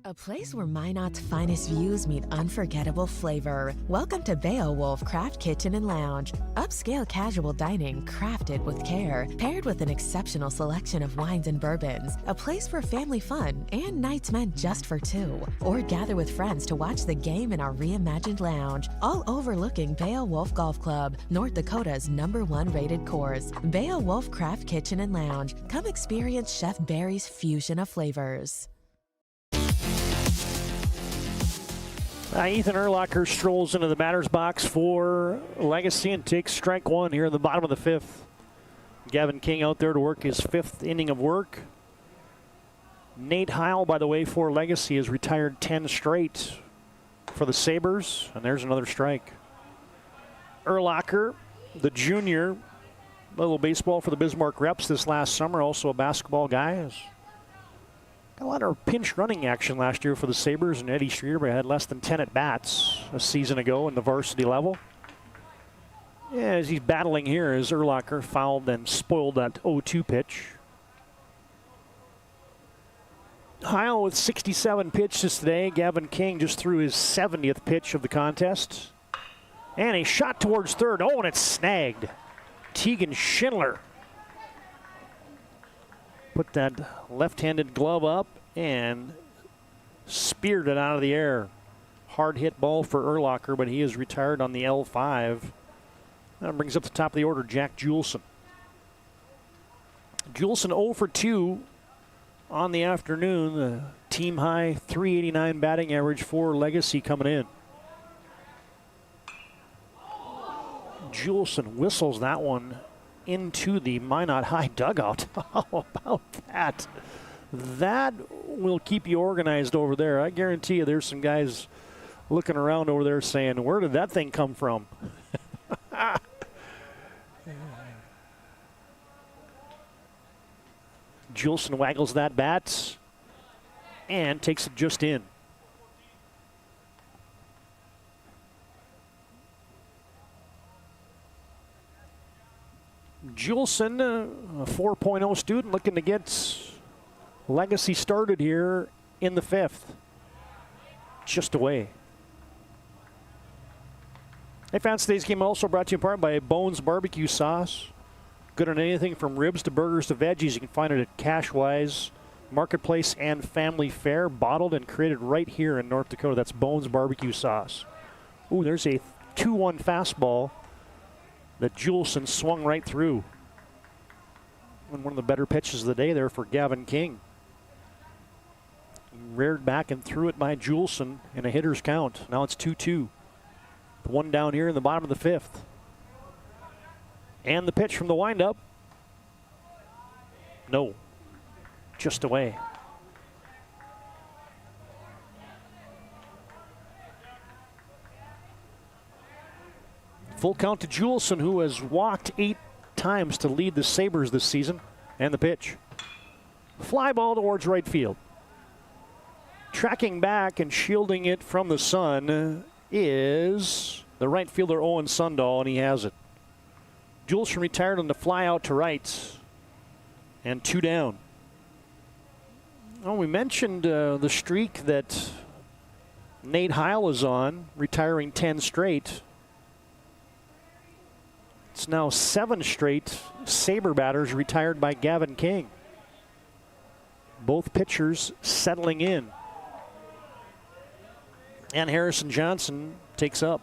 A place where Minot's finest views meet unforgettable flavor. Welcome to Beowulf Craft Kitchen and Lounge. Upscale casual dining crafted with care, paired with an exceptional selection of wines and bourbons. A place for family fun and nights meant just for 2. Or gather with friends to watch the game in our reimagined lounge. All overlooking Beowulf Golf Club, North Dakota's #1 rated course. Beowulf Craft Kitchen and Lounge. Come experience Chef Barry's fusion of flavors. Ethan Erlacher strolls into the batter's box for Legacy and takes strike 1 here in the bottom of the 5th. Gavin King out there to work his 5th inning of work. Nate Heil, by the way, for Legacy has retired 10 straight for the Sabres, and there's another strike. Erlacher, the junior, a little baseball for the Bismarck Reps this last summer, also a basketball guy. Got a lot of pinch running action last year for the Sabres, and Eddie Schreiber had less than 10 at-bats a season ago in the varsity level. Yeah, as he's battling here, as Erlacher fouled and spoiled that 0-2 pitch. Heil with 67 pitches today. Gavin King just threw his 70th pitch of the contest. And a shot towards third. Oh, and it's snagged. Tegan Schindler put that left-handed glove up and speared it out of the air. Hard hit ball for Erlacher, but he is retired on the L5. That brings up the top of the order, Jack Juleson. Juleson 0 for 2 on the afternoon. The team high 389 batting average for Legacy coming in. Juleson whistles that one into the Minot High dugout. How about that? That will keep you organized over there. I guarantee you there's some guys looking around over there saying, where did that thing come from? Juleson waggles that bat and takes it just in. Juleson, a 4.0 student, looking to get Legacy started here in the 5th. Just away. Hey fans, today's game also brought to you in part by Bones Barbecue Sauce. Good on anything from ribs to burgers to veggies. You can find it at Cashwise, Marketplace, and Family Fare. Bottled and created right here in North Dakota. That's Bones Barbecue Sauce. Ooh, there's a 2-1 fastball that Juleson swung right through. And one of the better pitches of the day there for Gavin King. Reared back and threw it by Juleson in a hitter's count. Now it's 2-2. The one down here in the bottom of the 5th. And the pitch from the windup. No. Just away. Full count to Juleson, who has walked 8 times to lead the Sabres this season. And the pitch. Fly ball towards right field. Tracking back and shielding it from the sun is the right fielder Owen Sundahl, and he has it. Juleson retired on the fly out to right. And 2 down. Oh, we mentioned the streak that Nate Heil is on, retiring 10 straight. It's now 7 straight Sabre batters retired by Gavin King. Both pitchers settling in. And Harrison Johnson takes up.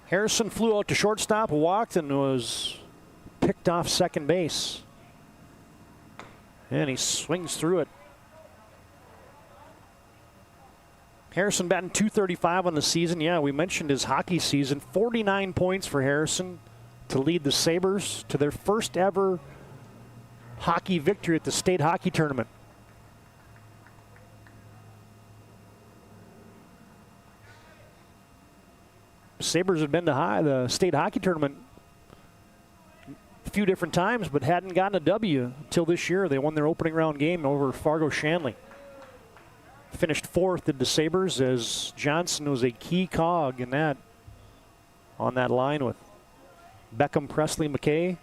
Harrison flew out to shortstop, walked, and was picked off second base. And he swings through it. Harrison batting .235 on the season. Yeah, we mentioned his hockey season. 49 points for Harrison to lead the Sabres to their first ever hockey victory at the state hockey tournament. Sabres had been to the state hockey tournament a few different times, but hadn't gotten a W until this year. They won their opening round game over Fargo Shanley. Finished 4th in the Sabres as Johnson was a key cog in that, on that line with Beckham, Presley, McKay,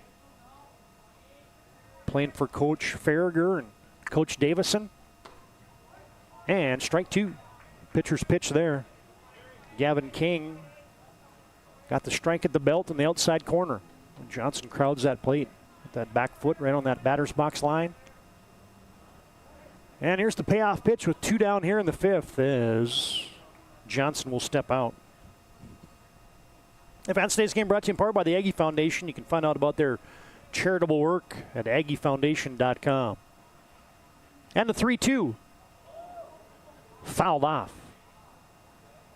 playing for Coach Farragher and Coach Davison. And strike 2. Pitcher's pitch there. Gavin King got the strike at the belt in the outside corner. Johnson crowds that plate with that back foot right on that batter's box line. And here's the payoff pitch with 2 down here in the 5th as Johnson will step out. Advanced today's game brought to you in part by the Aggie Foundation. You can find out about their charitable work at aggiefoundation.com. And the 3-2. Fouled off.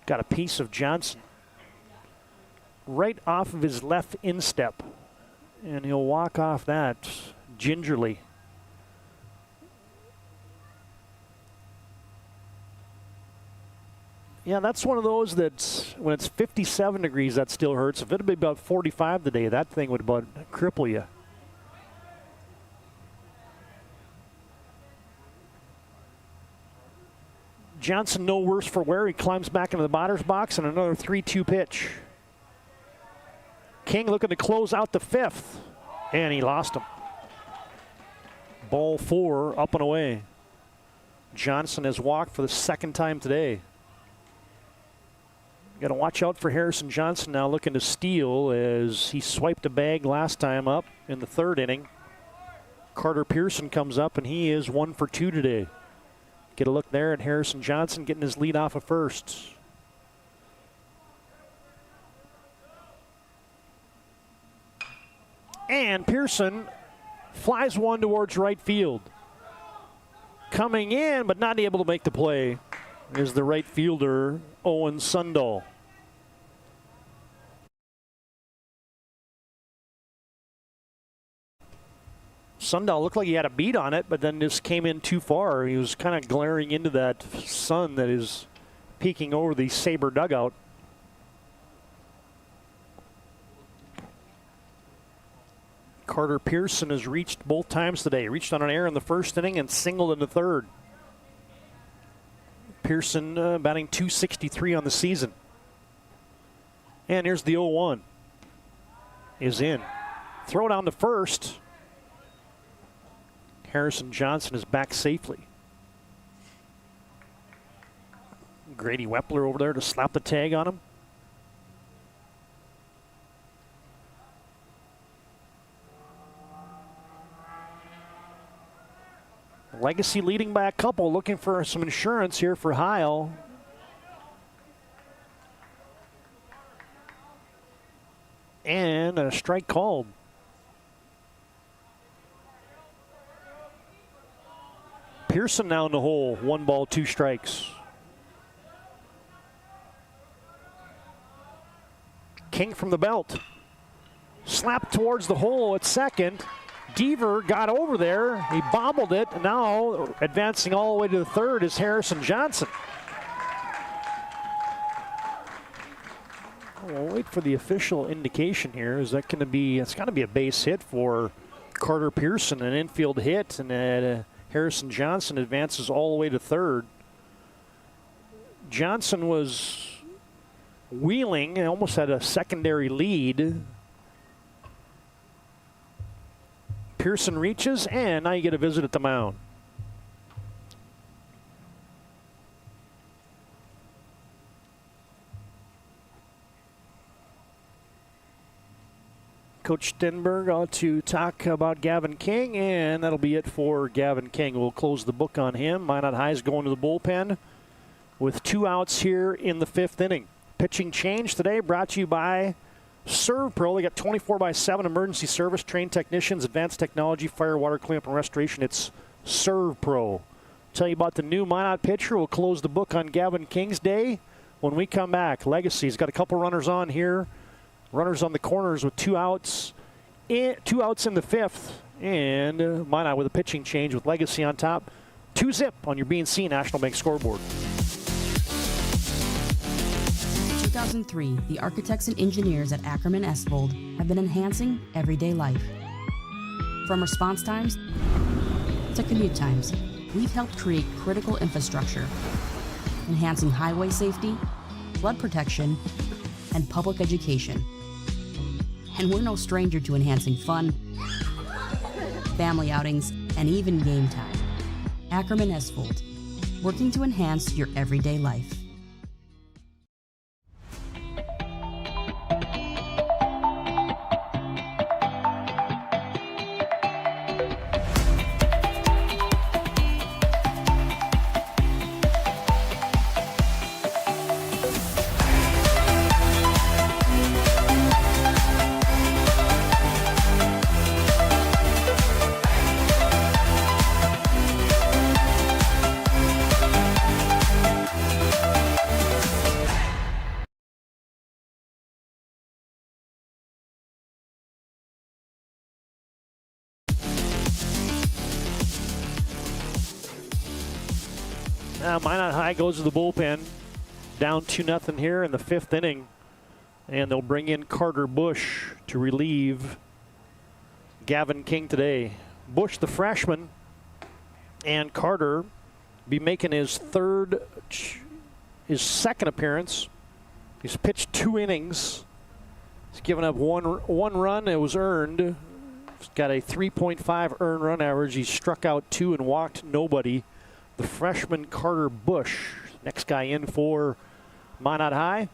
Got a piece of Johnson right off of his left instep. And he'll walk off that gingerly. Yeah, that's one of those that when it's 57 degrees, that still hurts. If it'd be about 45 today, that thing would about cripple you. Johnson no worse for wear. He climbs back into the batter's box and another 3-2 pitch. King looking to close out the 5th, and he lost him. Ball 4, up and away. Johnson has walked for the 2nd time today. Got to watch out for Harrison Johnson now, looking to steal as he swiped a bag last time up in the 3rd inning. Carter Pearson comes up, and he is 1 for 2 today. Get a look there at Harrison Johnson getting his lead off of first. And Pearson flies one towards right field. coming in, but not able to make the play, is the right fielder, Owen Sundahl. Sundahl looked like he had a beat on it, but then just came in too far. He was kind of glaring into that sun that is peeking over the Sabre dugout. Carter Pearson has reached both times today. Reached on an error in the first inning and singled in the third. Pearson batting .263 on the season. And here's the 0-1. Is in. Throw down to first. Harrison Johnson is back safely. Grady Wepler over there to slap the tag on him. Legacy leading by a couple, looking for some insurance here for Heil. And a strike called. Pearson now in the hole, 1 ball, 2 strikes. King from the belt. Slapped towards the hole at second. Deaver got over there. He bobbled it. And now advancing all the way to the third is Harrison Johnson. We'll wait for the official indication here. Is that going to be, it's got to be a base hit for Carter Pearson, an infield hit, and Harrison Johnson advances all the way to third. Johnson was wheeling and almost had a secondary lead. Pearson reaches, and now you get a visit at the mound. Coach Stenberg ought to talk about Gavin King, and that'll be it for Gavin King. We'll close the book on him. Minot High's going to the bullpen with 2 outs here in the 5th inning. Pitching change today brought to you by ServPro. They got 24/7 emergency service, trained technicians, advanced technology, fire, water cleanup, and restoration. It's ServPro. Tell you about the new Minot pitcher. We'll close the book on Gavin King's day when we come back. Legacy's got a couple runners on here. Runners on the corners with 2 outs. 2 outs in the 5th. And Minot with a pitching change with Legacy on top. 2-zip on your BNC National Bank scoreboard. Since 2003, the architects and engineers at Ackerman Esfold have been enhancing everyday life. From response times to commute times, we've helped create critical infrastructure, enhancing highway safety, flood protection, and public education. And we're no stranger to enhancing fun, family outings, and even game time. Ackerman Esfold, working to enhance your everyday life. Now Minot High goes to the bullpen, down 2-0 here in the 5th inning, and they'll bring in Carter Bush to relieve Gavin King today. Bush, the freshman, and Carter be making his second appearance. He's pitched 2 innings. He's given up one run. It was earned. He's got a 3.5 earned run average. He struck out 2 and walked nobody. The freshman Carter Bush, next guy in for Minot High.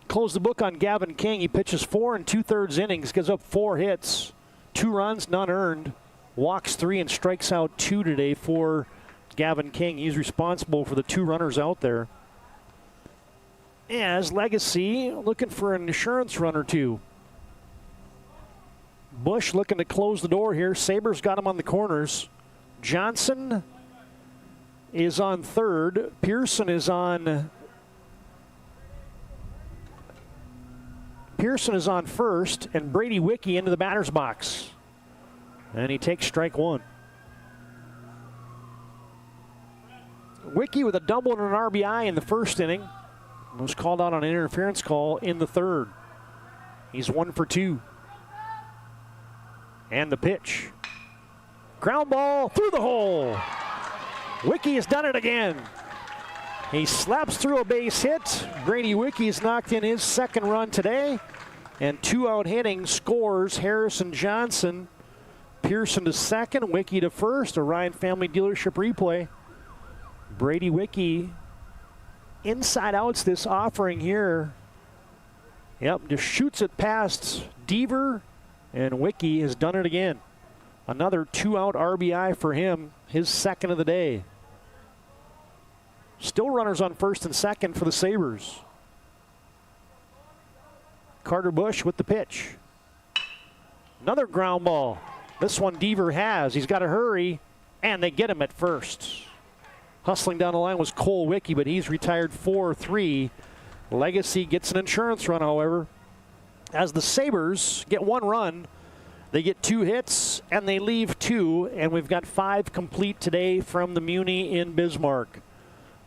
Close the book on Gavin King. He pitches 4 2/3 innings, gives up 4 hits, 2 runs, none earned, walks 3 and strikes out 2 today for Gavin King. He's responsible for the 2 runners out there. As Legacy looking for an insurance run or 2. Bush looking to close the door here. Sabres got him on the corners. Johnson is on third. Pearson is on first, and Brady Wicke into the batter's box. And he takes strike one. Wicke with a double and an RBI in the first inning. Was called out on an interference call in the third. He's 1 for 2. And the pitch. Ground ball through the hole. Wicke has done it again. He slaps through a base hit. Brady Wicke has knocked in his second run today. And 2-out hitting scores Harrison Johnson. Pearson to second, Wicke to first. A Ryan Family Dealership replay. Brady Wicke inside outs this offering here. Yep, just shoots it past Deaver, and Wicke has done it again. Another 2-out RBI for him, his second of the day. Still runners on first and second for the Sabres. Carter Bush with the pitch. Another ground ball. This one Deaver has. He's got to hurry, and they get him at first. Hustling down the line was Cole Wicke, but he's retired 4-3. Legacy gets an insurance run, however. As the Sabres get 1 run, they get 2 hits, and they leave 2, and we've got 5 complete today from the Muni in Bismarck.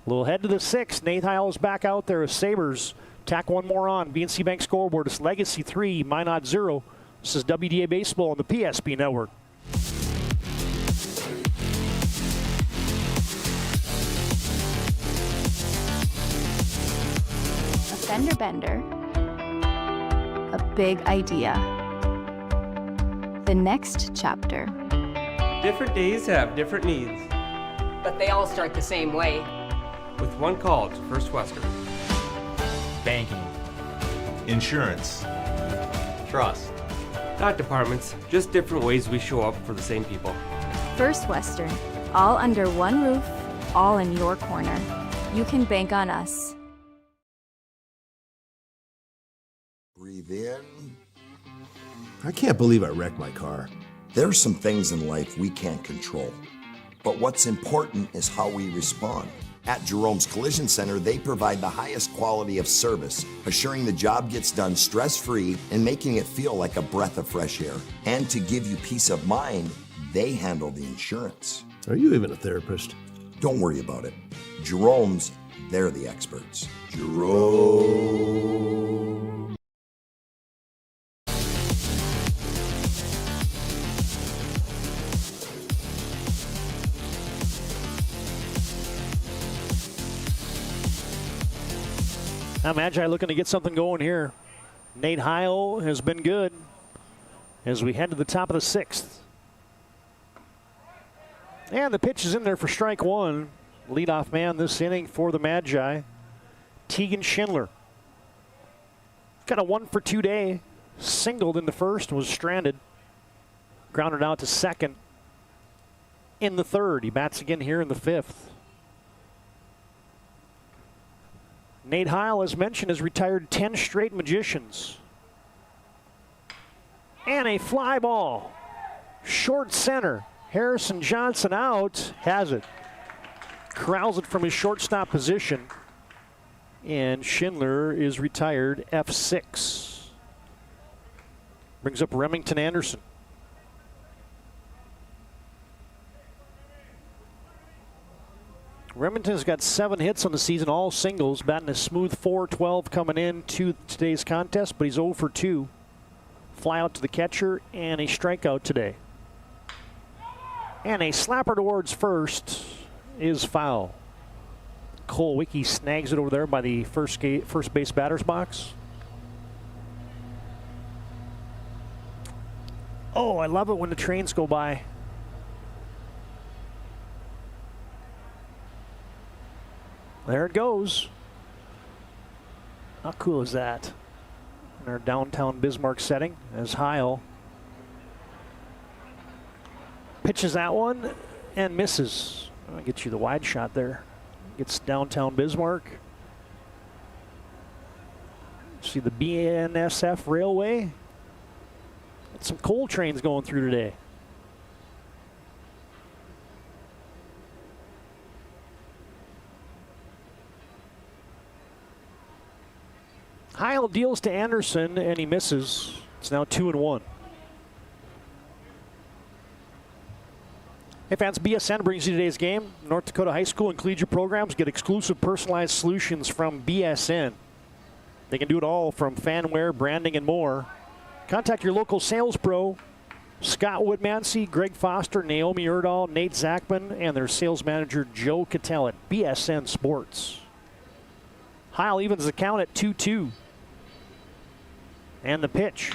A little head to the 6th. Nate Heil is back out there as Sabres tack one more on. BNC Bank scoreboard. It's Legacy 3, Minot 0. This is WDA Baseball on the PSP Network. Fender bender. A big idea. The next chapter. Different days have different needs. But they all start the same way. With one call to First Western. Banking. Insurance. Trust. Not departments, just different ways we show up for the same people. First Western. All under one roof, all in your corner. You can bank on us. Breathe in. I can't believe I wrecked my car. There's some things in life we can't control. But what's important is how we respond. At Jerome's Collision Center, they provide the highest quality of service, assuring the job gets done stress-free and making it feel like a breath of fresh air. And to give you peace of mind, they handle the insurance. Are you even a therapist? Don't worry about it. Jerome's, they're the experts. Jerome. Now Magi looking to get something going here. Nate Heil has been good as we head to the top of the 6th. And the pitch is in there for strike one. Leadoff man this inning for the Magi, Tegan Schindler. Got a 1 for 2 day. Singled in the first, was stranded. Grounded out to second in the third. He bats again here in the 5th. Nate Heil, as mentioned, has retired 10 straight Magicians. And a fly ball. Short center. Harrison Johnson out. Has it. Corrals it from his shortstop position. And Schindler is retired F6. Brings up Remington Anderson. Remington's got 7 hits on the season, all singles, batting a smooth .412 coming in to today's contest, but he's 0 for 2. Fly out to the catcher and a strikeout today. And a slapper towards first is foul. Cole Wicke snags it over there by the first base batter's box. Oh, I love it when the trains go by. There it goes. How cool is that? In our downtown Bismarck setting, as Heil pitches that one and misses. I'll get you the wide shot there. Gets downtown Bismarck. See the BNSF Railway. Got some coal trains going through today. Heil deals to Anderson, and he misses. It's now 2-1. Hey fans, BSN brings you today's game. North Dakota High School and collegiate programs get exclusive personalized solutions from BSN. They can do it all from fanware, branding, and more. Contact your local sales pro, Scott Woodmansey, Greg Foster, Naomi Erdahl, Nate Zachman, and their sales manager, Joe Cattell at BSN Sports. Heil evens the count at 2-2. And the pitch.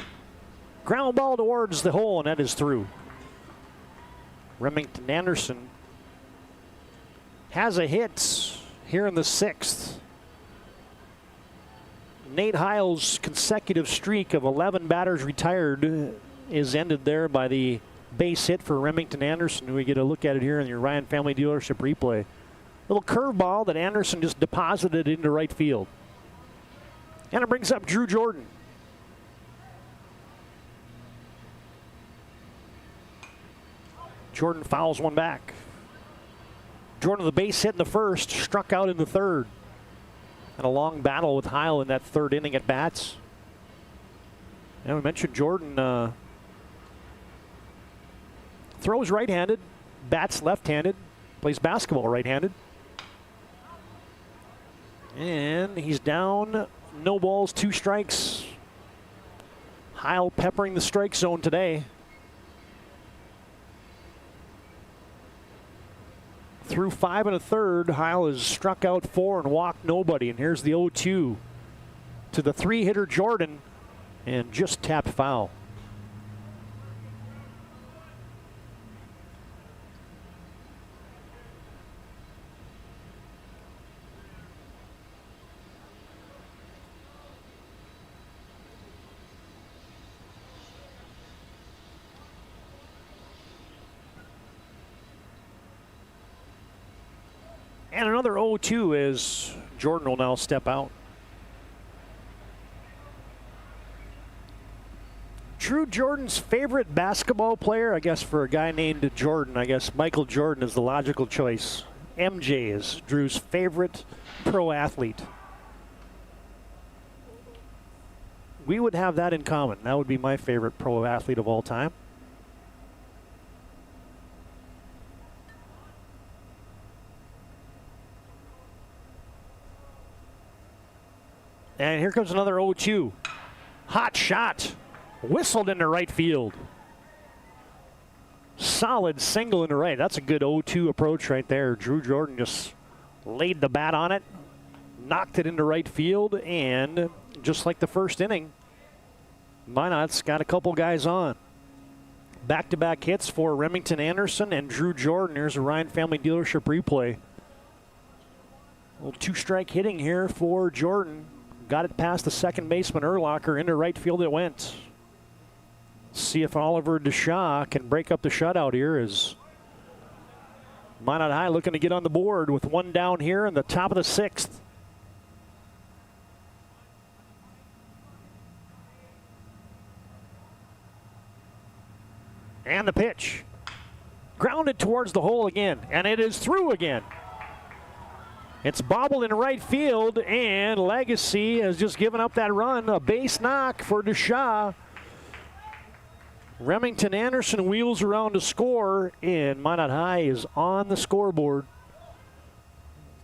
Ground ball towards the hole, and that is through. Remington Anderson has a hit here in the 6th. Nate Heil's consecutive streak of 11 batters retired is ended there by the base hit for Remington Anderson. We get a look at it here in your Ryan Family Dealership replay. Little curveball that Anderson just deposited into right field. And it brings up Drew Jordan. Jordan fouls one back. Jordan, the base hit in the first, struck out in the third. And a long battle with Heil in that third inning at bats. And we mentioned Jordan throws right-handed, bats left-handed, plays basketball right-handed. And he's down, no balls, 2 strikes. Heil peppering the strike zone today. Through 5 1/3, Heil has struck out 4 and walked nobody. And here's the 0-2 to the 3-hitter Jordan, and just tapped foul. And another 0-2 as Jordan will now step out. Drew Jordan's favorite basketball player, I guess for a guy named Jordan, I guess Michael Jordan is the logical choice. MJ is Drew's favorite pro athlete. We would have that in common. That would be my favorite pro athlete of all time. And here comes another 0-2. Hot shot. Whistled into right field. Solid single into right. That's a good 0-2 approach right there. Drew Jordan just laid the bat on it, knocked it into right field, and just like the first inning, Minot's got a couple guys on. Back-to-back hits for Remington Anderson and Drew Jordan. Here's a Ryan Family Dealership replay. A little 2-strike hitting here for Jordan. Got it past the second baseman Urlacher. Into right field it went. See if Oliver Deshaw can break up the shutout here as Minot High looking to get on the board with 1 down here in the top of the 6th. And the pitch. Grounded towards the hole again, and it is through again. It's bobbled in right field, and Legacy has just given up that run. A base knock for Deshaw. Remington Anderson wheels around to score, and Minot High is on the scoreboard.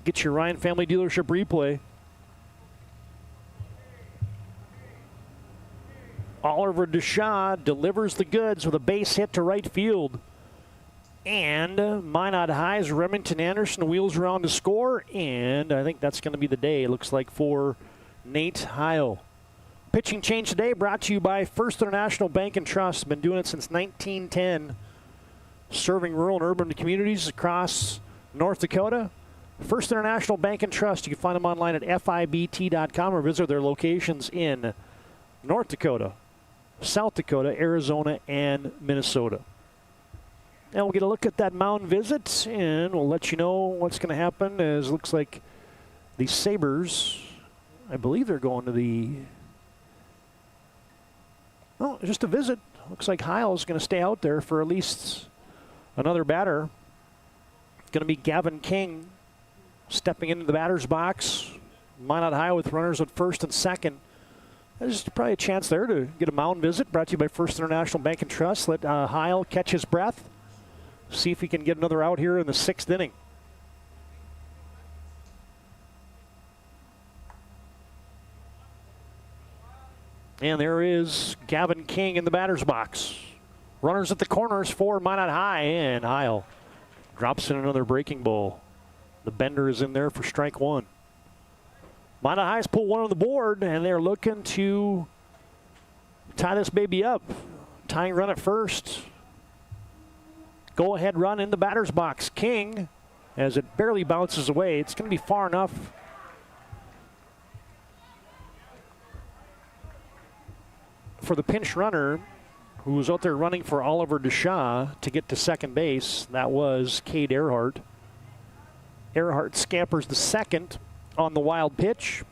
Get your Ryan Family Dealership replay. Oliver Deshaw delivers the goods with a base hit to right field. And Minot High's Remington Anderson wheels around to score, and I think that's going to be the day, it looks like, for Nate Heil. Pitching change today brought to you by First International Bank and Trust. Been doing it since 1910, serving rural and urban communities across North Dakota. First International Bank and Trust. You can find them online at FIBT.com or visit their locations in North Dakota, South Dakota, Arizona, and Minnesota. And we'll get a look at that mound visit, and we'll let you know what's going to happen. As it looks like the Sabres, I believe they're going to the, well, just a visit. Looks like Heil's going to stay out there for at least another batter. It's going to be Gavin King stepping into the batter's box. Minot High with runners at first and second. There's probably a chance there to get a mound visit. Brought to you by First International Bank and Trust. Let Heil catch his breath. See if he can get another out here in the 6th inning. And there is Gavin King in the batter's box. Runners at the corners for Minot High, and Heil drops in another breaking ball. The bender is in there for strike one. Minot High's put one on the board, and they're looking to tie this baby up. Tying run at first. Go-ahead run in the batter's box. King, as it barely bounces away. It's going to be far enough for the pinch runner who was out there running for Oliver DeShaw to get to second base. That was Cade Earhart. Earhart scampers the second on the wild pitch.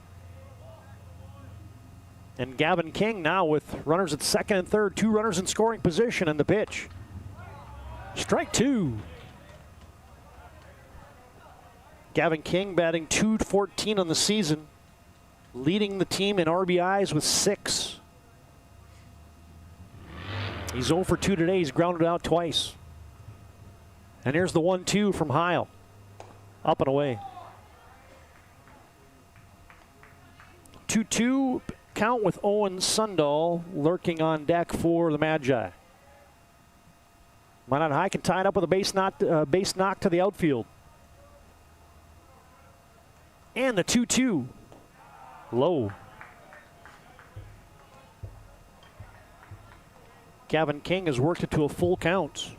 And Gavin King now with runners at second and third, 2 runners in scoring position, and the pitch. Strike 2. Gavin King batting .214 on the season, leading the team in RBIs with 6. He's 0 for 2 today. He's grounded out twice. And here's the 1-2 from Heil. Up and away. 2-2 count with Owen Sundahl lurking on deck for the Magi. Minot High can tie it up with a base knock to the outfield. And the 2-2. Low. Gavin King has worked it to a full count.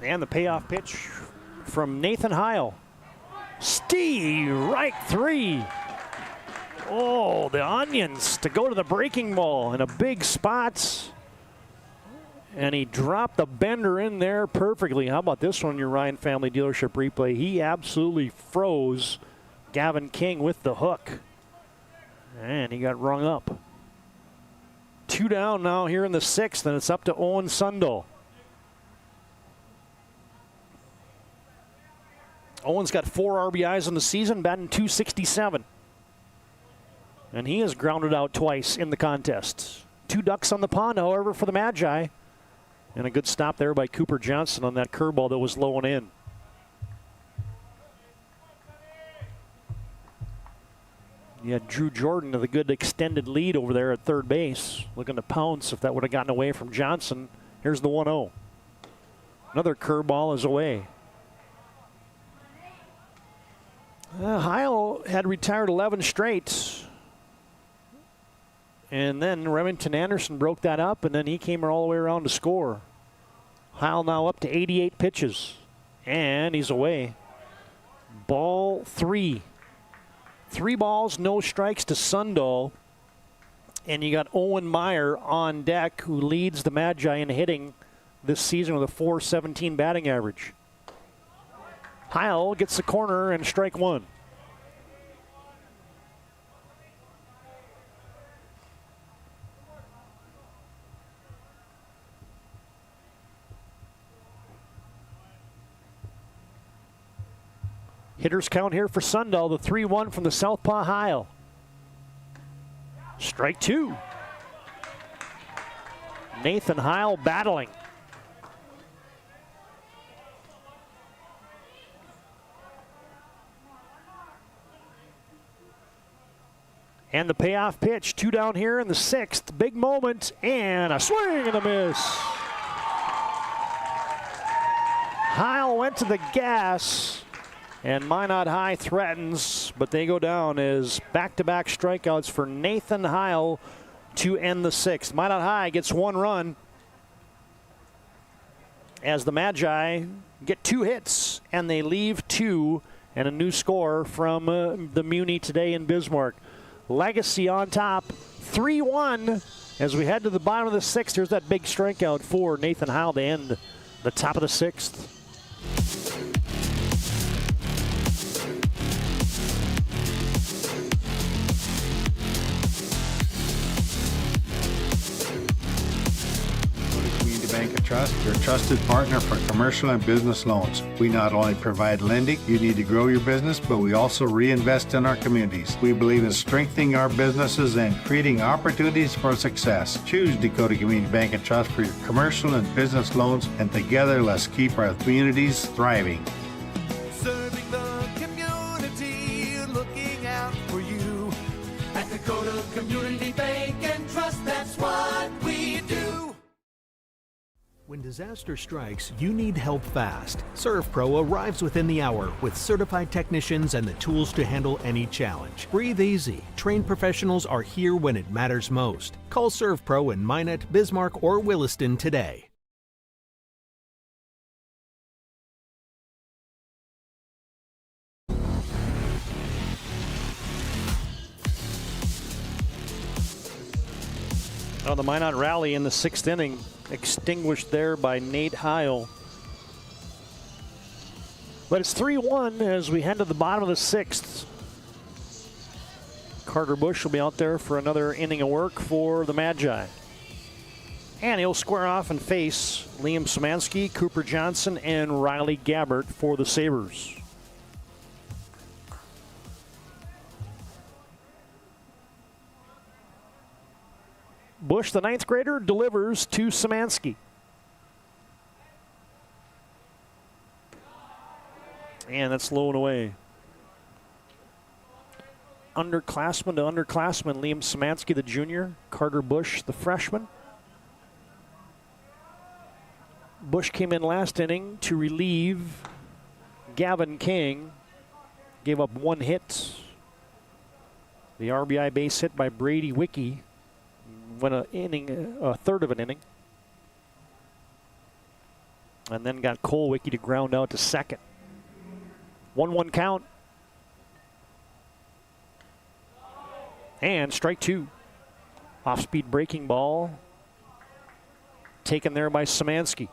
And the payoff pitch from Nathan Heil. Strike 3. Oh, the onions to go to the breaking ball in a big spot. And he dropped the bender in there perfectly. How about this one, your Ryan Family Dealership replay? He absolutely froze Gavin King with the hook. And he got rung up. 2 down now here in the 6th, and it's up to Owen Sundahl. Owen's got 4 RBIs in the season, batting .267. And he has grounded out twice in the contest. 2 ducks on the pond, however, for the Magi. And a good stop there by Cooper Johnson on that curveball that was low and in. You had Drew Jordan with a good extended lead over there at third base, looking to pounce if that would have gotten away from Johnson. Here's the 1-0. Another curveball is away. Heil had retired 11 straight. And then Remington Anderson broke that up, and then he came all the way around to score. Heil now up to 88 pitches. And he's away. Ball 3. 3 balls, no strikes to Sundahl. And you got Owen Meyer on deck, who leads the Magi in hitting this season with a .417 batting average. Heil gets the corner and strike 1. Hitters count here for Sundahl, the 3-1 from the southpaw Heil. Strike 2. Nathan Heil battling. And the payoff pitch, 2 down here in the 6th. Big moment, and a swing and a miss. Heil went to the gas, and Minot High threatens, but they go down as back-to-back strikeouts for Nathan Heil to end the 6th. Minot High gets 1 run as the Magi get 2 hits, and they leave 2, and a new score from the Muni today in Bismarck. Legacy on top, 3-1. As we head to the bottom of the 6th, here's that big strikeout for Nathan Heil to end the top of the 6th. Trust, your trusted partner for commercial and business loans. We not only provide lending you need to grow your business, but we also reinvest in our communities. We believe in strengthening our businesses and creating opportunities for success. Choose Dakota Community Bank and Trust for your commercial and business loans, and together let's keep our communities thriving. Serving the community, looking out for you. At Dakota Community Bank and Trust, that's what we do. When disaster strikes, you need help fast. ServPro arrives within the hour with certified technicians and the tools to handle any challenge. Breathe easy. Trained professionals are here when it matters most. Call ServPro in Minot, Bismarck, or Williston today. Oh, the Minot rally in the 6th inning, extinguished there by Nate Heil. But it's 3-1 as we head to the bottom of the 6th. Carter Bush will be out there for another inning of work for the Magi. And he'll square off and face Liam Szymanski, Cooper Johnson, and Riley Gabbert for the Sabres. Bush, the 9th grader, delivers to Szymanski. And that's low and away. Underclassman to underclassman, Liam Szymanski, the junior, Carter Bush, the freshman. Bush came in last inning to relieve Gavin King. Gave up 1 hit. The RBI base hit by Brady Wicke. Went a third of an inning. And then got Cole Wicke to ground out to second. 1-1 count. And strike 2. Off-speed breaking ball. Taken there by Szymanski.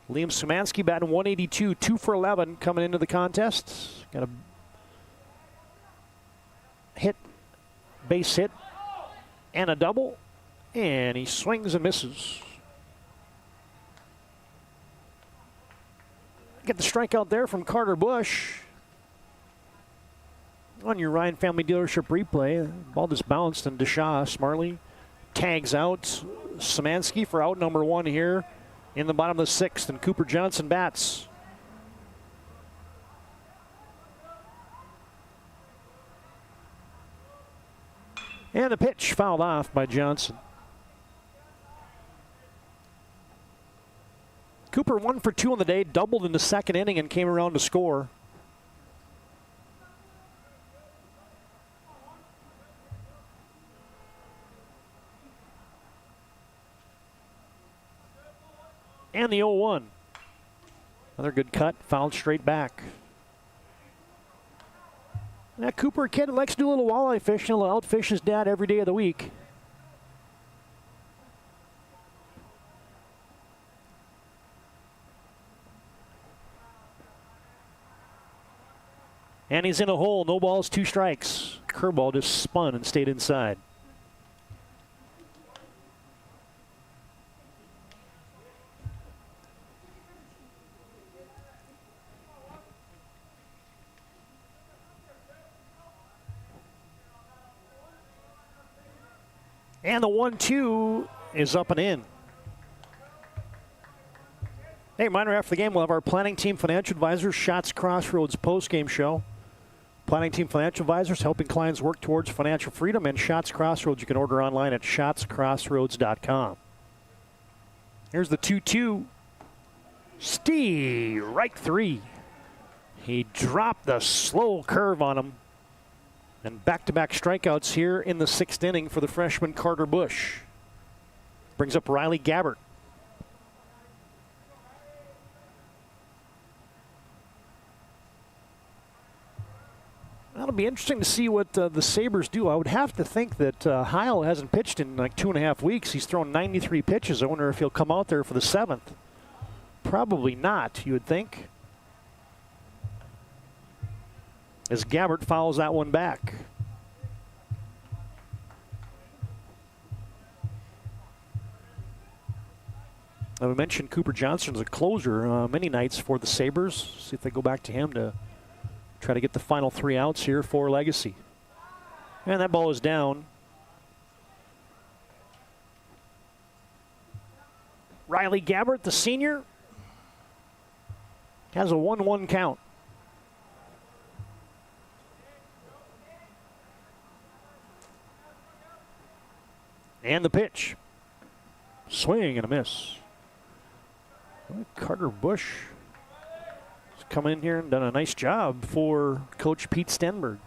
Liam Szymanski batting 182, 2 for 11 coming into the contest. Got a hit, base hit, and a double, and he swings and misses. Get the strikeout there from Carter Bush. On your Ryan Family Dealership replay, ball just bounced, and Deshaw smartly tags out Szymanski for out number 1 here in the bottom of the 6th, and Cooper Johnson bats. And the pitch fouled off by Johnson. Cooper 1 for 2 on the day, doubled in the 2nd inning and came around to score. And the 0-1. Another good cut, fouled straight back. That Cooper kid likes to do a little walleye fishing. He'll outfish his dad every day of the week. And he's in a hole. No balls, 2 strikes. Curveball just spun and stayed inside. And the 1-2 is up and in. Hey, reminder after the game, we'll have our Planning Team Financial Advisors Shots Crossroads post-game show. Planning Team Financial Advisors helping clients work towards financial freedom, and Shots Crossroads you can order online at shotscrossroads.com. Here's the 2-2. Strike 3. He dropped the slow curve on him. And back-to-back strikeouts here in the 6th inning for the freshman Carter Bush. Brings up Riley Gabbert. That'll be interesting to see what the Sabres do. I would have to think that Heil hasn't pitched in like 2.5 weeks. He's thrown 93 pitches. I wonder if he'll come out there for the 7th. Probably not, you would think. As Gabbert fouls that one back. I mentioned Cooper Johnson's a closer many nights for the Sabres. See if they go back to him to try to get the final 3 outs here for Legacy. And that ball is down. Riley Gabbert, the senior, has a 1-1 count. And the pitch. Swing and a miss. Carter Bush has come in here and done a nice job for Coach Pete Stenberg.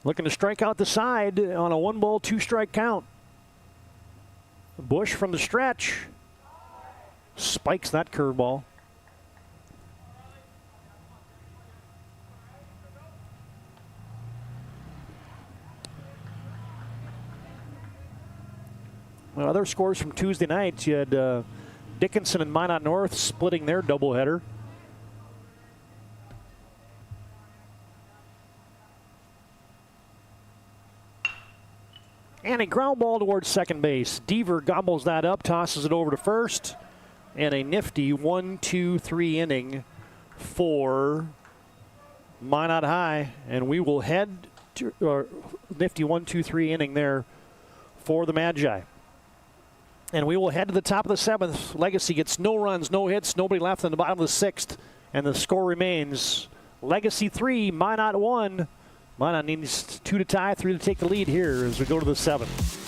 Looking to strike out the side on a 1-ball, 2-strike count. Bush from the stretch spikes that curveball. Well, other scores from Tuesday night, you had Dickinson and Minot North splitting their doubleheader. And a ground ball towards second base. Deaver gobbles that up, tosses it over to first. And a nifty 1-2-3 inning for Minot High. And we will head to nifty 1-2-3 inning there for the Magi. And we will head to the top of the 7th. Legacy gets no runs, no hits, nobody left in the bottom of the 6th. And the score remains Legacy 3, Minot 1. Minot needs 2 to tie, 3 to take the lead here as we go to the 7th.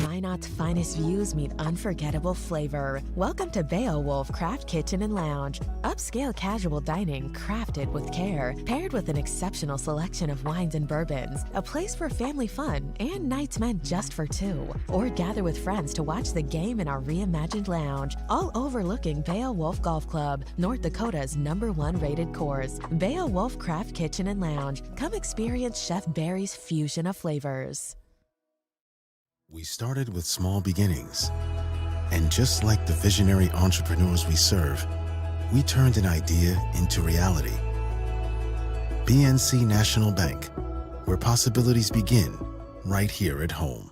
Minot's finest views meet unforgettable flavor. Welcome to Beowulf Craft Kitchen and Lounge. Upscale casual dining crafted with care, paired with an exceptional selection of wines and bourbons. A place for family fun and nights meant just for 2. Or gather with friends to watch the game in our reimagined lounge, all overlooking Beowulf Golf Club, North Dakota's #1 rated course. Beowulf Craft Kitchen and Lounge. Come experience Chef Barry's fusion of flavors. We started with small beginnings. And just like the visionary entrepreneurs we serve, we turned an idea into reality. BNC National Bank, where possibilities begin right here at home.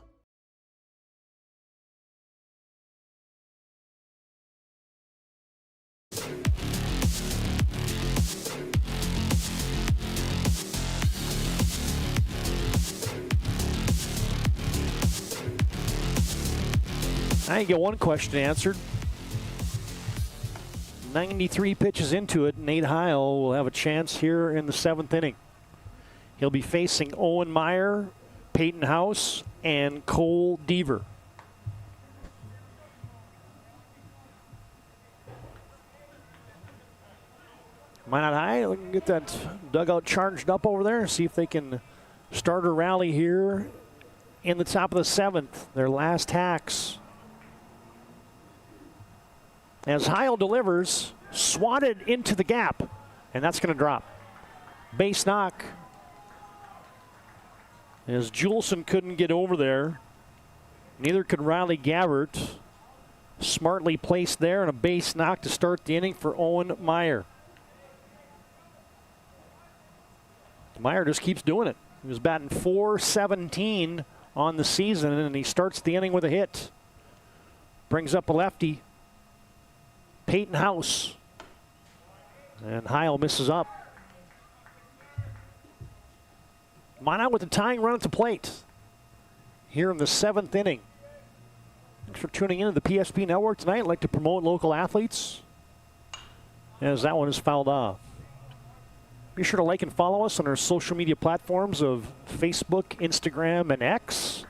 I get one question answered. 93 pitches into it, Nate Heil will have a chance here in the 7th inning. He'll be facing Owen Meyer, Peyton House, and Cole Deaver. Minot High, we can get that dugout charged up over there and see if they can start a rally here in the top of the 7th. Their last hacks. As Heil delivers, swatted into the gap, and that's going to drop. Base knock. As Juleson couldn't get over there, neither could Riley Gabbert. Smartly placed there, and a base knock to start the inning for Owen Meyer. Meyer just keeps doing it. He was batting .417 on the season, and he starts the inning with a hit. Brings up a lefty. Peyton House. And Heil misses up. Minot with the tying run at the plate here in the 7th inning. Thanks for tuning in to the PSP Network tonight. I'd like to promote local athletes as that one is fouled off. Be sure to like and follow us on our social media platforms of Facebook, Instagram, and X.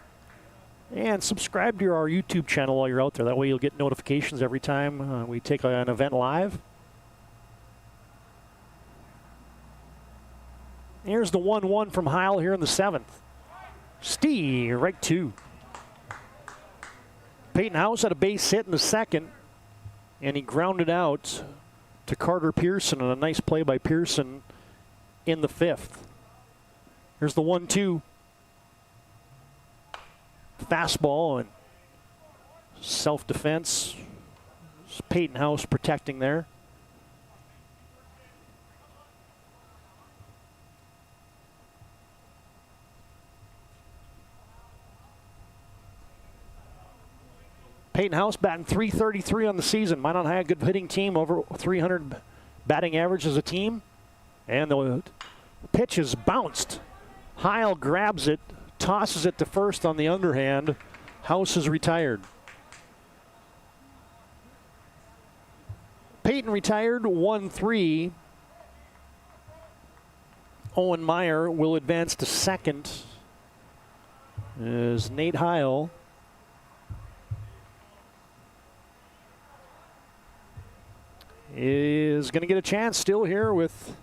And subscribe to our YouTube channel while you're out there. That way you'll get notifications every time we take an event live. Here's the 1-1 from Heil here in the 7th. Steve, right 2. Peyton House had a base hit in the 2nd, and he grounded out to Carter Pearson, and a nice play by Pearson in the 5th. Here's the 1-2. Fastball and self-defense. Peyton House protecting there. Peyton House batting .333 on the season. Minot High, a good hitting team, over 300 batting average as a team. And the pitch is bounced. Heil grabs it, tosses it to first on the underhand. House is retired. Peyton retired 1-3. Owen Meyer will advance to second as Nate Heil is going to get a chance still here with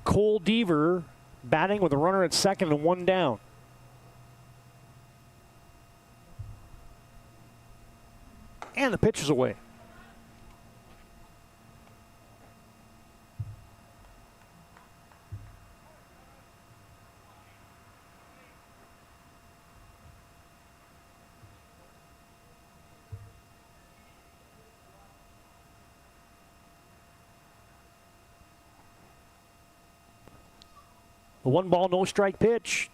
Cole Deaver batting with a runner at second and one down. And the pitch is away. The 1-ball, no strike pitch.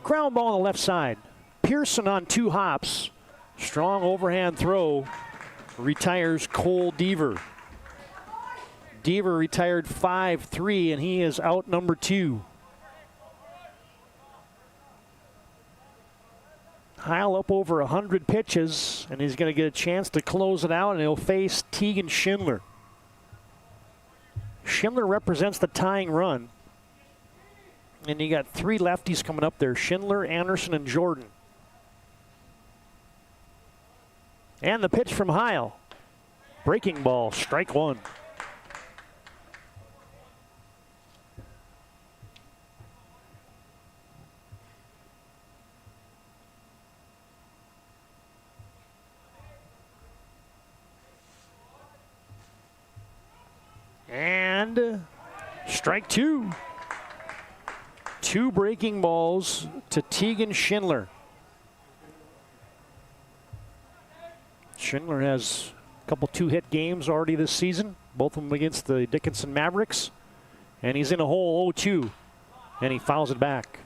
Ground ball on the left side. Pearson on 2 hops. Strong overhand throw. Retires Cole Deaver. Deaver retired 5-3, and he is out number 2. Heil up over 100 pitches, and he's going to get a chance to close it out, and he'll face Tegan Schindler. Schindler represents the tying run. And you got 3 lefties coming up there, Schindler, Anderson, and Jordan. And the pitch from Heil. Breaking ball, strike 1. And strike 2. 2 breaking balls to Tegan Schindler. Schindler has a couple 2-hit games already this season, both of them against the Dickinson Mavericks. And he's in a hole 0-2, and he fouls it back.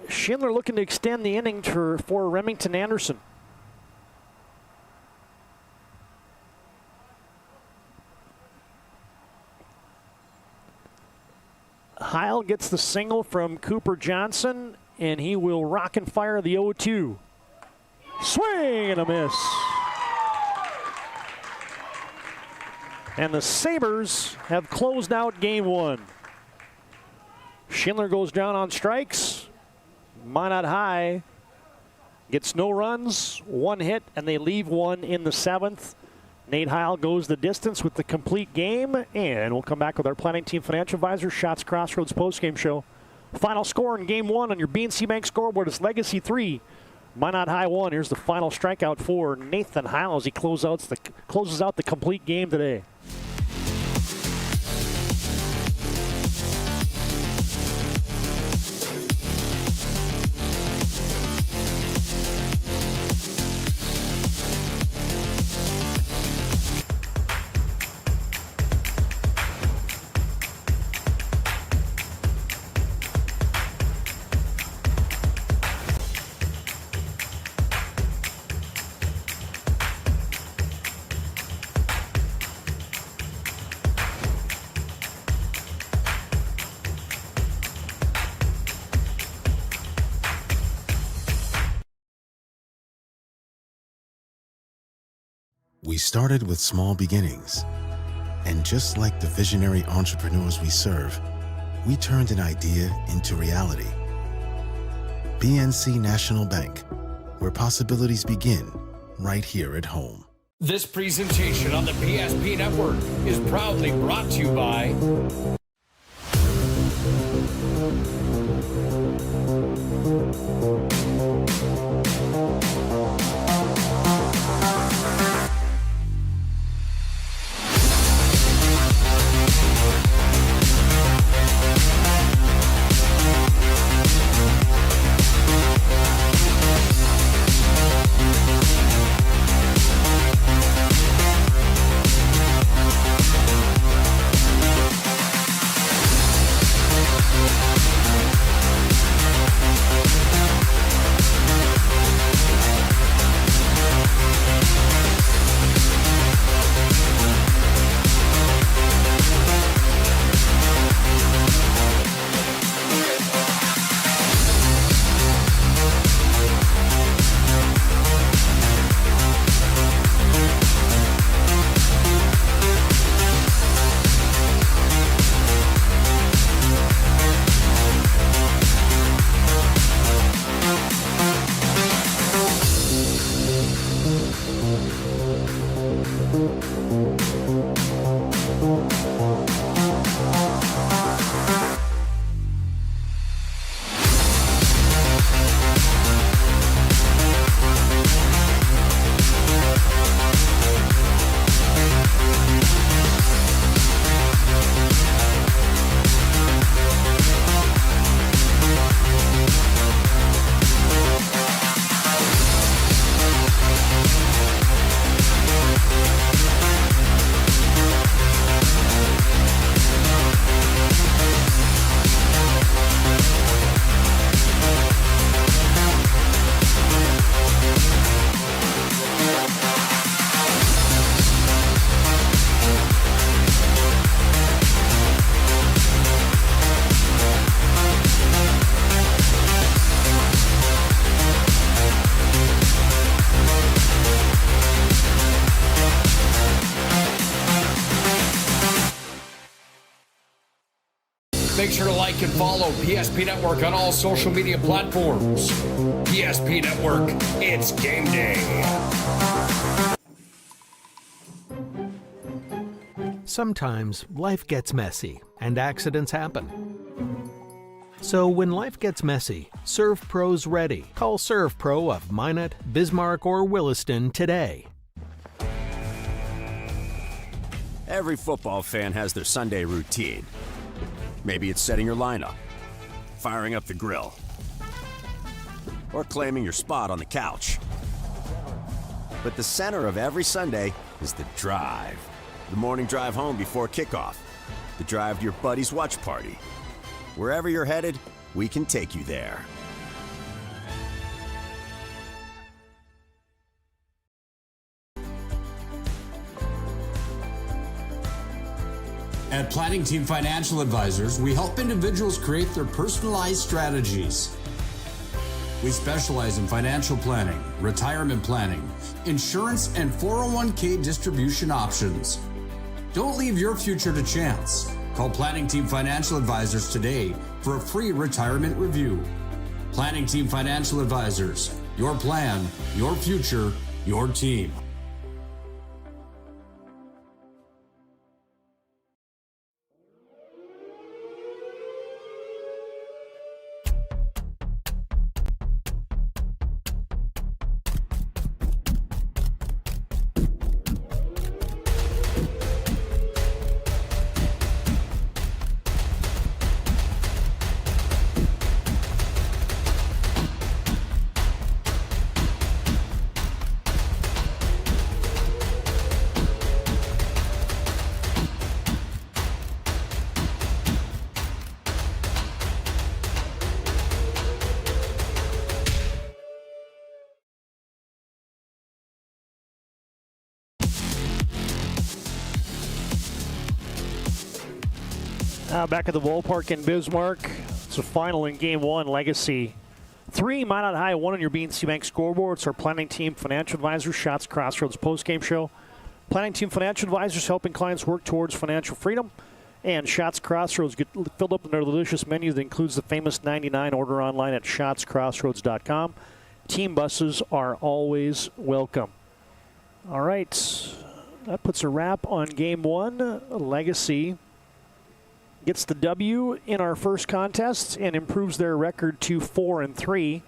Schindler looking to extend the inning for Remington Anderson. Heil gets the single from Cooper Johnson, and he will rock and fire the 0-2. Swing and a miss. And the Sabres have closed out game 1. Schindler goes down on strikes. Minot High gets no runs, 1 hit, and they leave 1 in the 7th. Nate Heil goes the distance with the complete game, and we'll come back with our planning team financial advisor, Shots Crossroads postgame show. Final score in game 1 on your BNC Bank scoreboard is Legacy 3, Minot High 1. Here's the final strikeout for Nathan Heil as he closes out the complete game today. We started with small beginnings. And just like the visionary entrepreneurs we serve, we turned an idea into reality. BNC National Bank, where possibilities begin right here at home. This presentation on the PSP Network is proudly brought to you by make sure to like and follow PSP Network on all social media platforms. PSP Network, it's game day. Sometimes life gets messy and accidents happen. So when life gets messy, ServPro's ready. Call ServPro of Minot, Bismarck, or Williston today. Every football fan has their Sunday routine. Maybe it's setting your lineup, firing up the grill, or claiming your spot on the couch. But the center of every Sunday is the drive. The morning drive home before kickoff. The drive to your buddy's watch party. Wherever you're headed, we can take you there. At Planning Team Financial Advisors, we help individuals create their personalized strategies. We specialize in financial planning, retirement planning, insurance, and 401k distribution options. Don't leave your future to chance. Call Planning Team Financial Advisors today for a free retirement review. Planning Team Financial Advisors. Your plan, your future, your team. Back at the ballpark in Bismarck. It's a final in Game 1. Legacy 3, Minot High 1 on your BNC Bank scoreboard. It's our Planning Team Financial Advisors Shots Crossroads postgame show. Planning Team Financial Advisors helping clients work towards financial freedom. And Shots Crossroads get filled up in their delicious menu that includes the famous 99. Order online at shotscrossroads.com. Team buses are always welcome. All right. That puts a wrap on Game 1. Legacy gets the W in our first contest and improves their record to 4-3.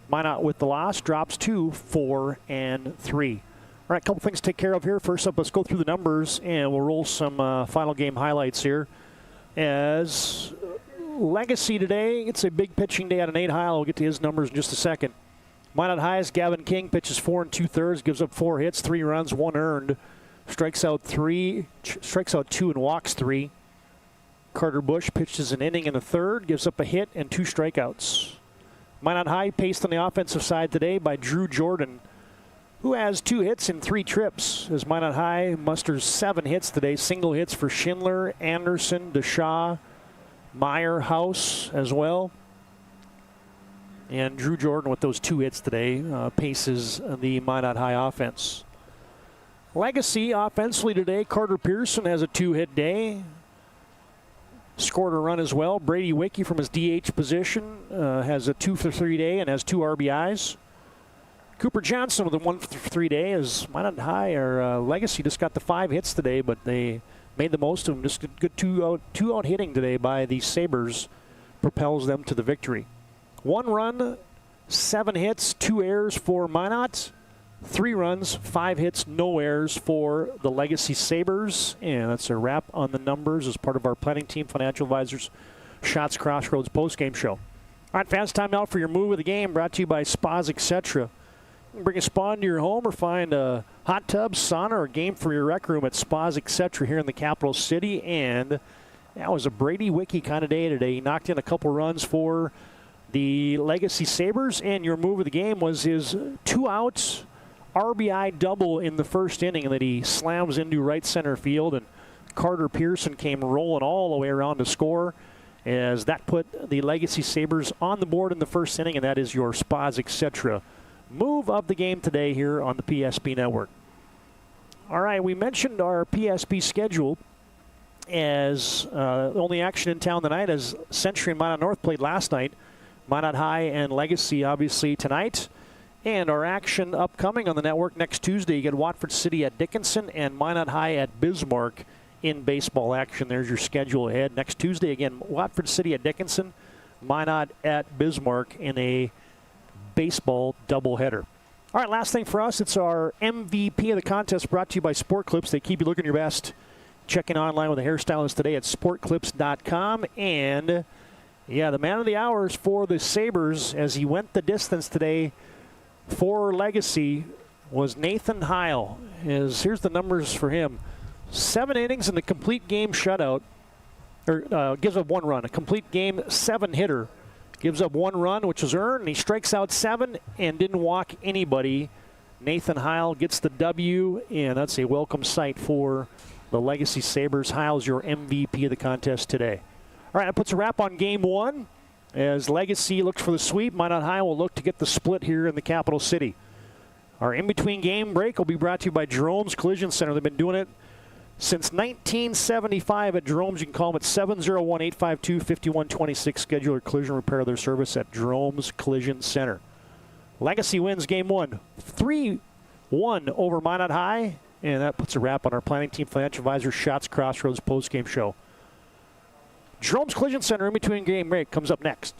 Minot with the loss drops to 4-3. All right, a couple things to take care of here. First up, let's go through the numbers and we'll roll some final game highlights here. As Legacy today, it's a big pitching day out of Nate Heil. We'll get to his numbers in just a second. Minot High's Gavin King pitches 4 2/3, gives up 4 hits, 3 runs, 1 earned, strikes out 2 and walks 3. Carter Bush pitches an inning and a third, gives up a hit and 2 strikeouts. Minot High paced on the offensive side today by Drew Jordan, who has 2 hits and 3 trips. As Minot High musters 7 hits today, single hits for Schindler, Anderson, DeShaw, Meyer, House as well. And Drew Jordan with those 2 hits today paces the Minot High offense. Legacy offensively today, Carter Pearson has a 2-hit day. Scored a run as well. Brady Wicke from his DH position has a 2-for-3 day and has 2 RBIs. Cooper Johnson with a 1-for-3 day as Minot High or Legacy just got the 5 hits today, but they made the most of them. Just a good two-out hitting today by the Sabres propels them to the victory. 1 run, 7 hits, 2 errors for Minot. 3 runs, 5 hits, no errors for the Legacy Sabres. And that's a wrap on the numbers as part of our Planning Team Financial Advisors Shots Crossroads postgame show. All right, fast time out for your move of the game, brought to you by Spas Etc. Bring a spa into your home or find a hot tub, sauna, or game for your rec room at Spas Etc. here in the capital city. And that was a Brady Wicke kind of day today. He knocked in a couple runs for the Legacy Sabres, and your move of the game was his 2-out RBI double in the first inning that he slams into right center field, and Carter Pearson came rolling all the way around to score as that put the Legacy Sabres on the board in the first inning, and that is your Spas Etc. move of the game today here on the PSP Network. All right, we mentioned our PSP schedule, as the only action in town tonight as Century and Minot North played last night. Minot High and Legacy obviously tonight. And our action upcoming on the network next Tuesday, you get Watford City at Dickinson and Minot High at Bismarck in baseball action. There's your schedule ahead. Next Tuesday, again, Watford City at Dickinson, Minot at Bismarck in a baseball doubleheader. All right, last thing for us, it's our MVP of the contest brought to you by Sport Clips. They keep you looking your best. Check in online with a hairstylist today at sportclips.com. And, yeah, the man of the hour is for the Sabres as he went the distance today for Legacy was Nathan Heil. Here's the numbers for him. 7 innings in the complete game shutout. Gives up 1 run. A complete game 7 hitter. Gives up 1 run, which was earned. And he strikes out 7 and didn't walk anybody. Nathan Heil gets the W, and that's a welcome sight for the Legacy Sabres. Heil's your MVP of the contest today. All right, that puts a wrap on Game 1. As Legacy looks for the sweep, Minot High will look to get the split here in the capital city. Our in-between game break will be brought to you by Jerome's Collision Center. They've been doing it since 1975 at Jerome's. You can call them at 701-852-5126. Schedule your collision repair of their service at Jerome's Collision Center. Legacy wins Game 1, 3-1 over Minot High, and that puts a wrap on our planning team financial advisor Shots Crossroads postgame show. Jerome's Collision Center in-between game break comes up next.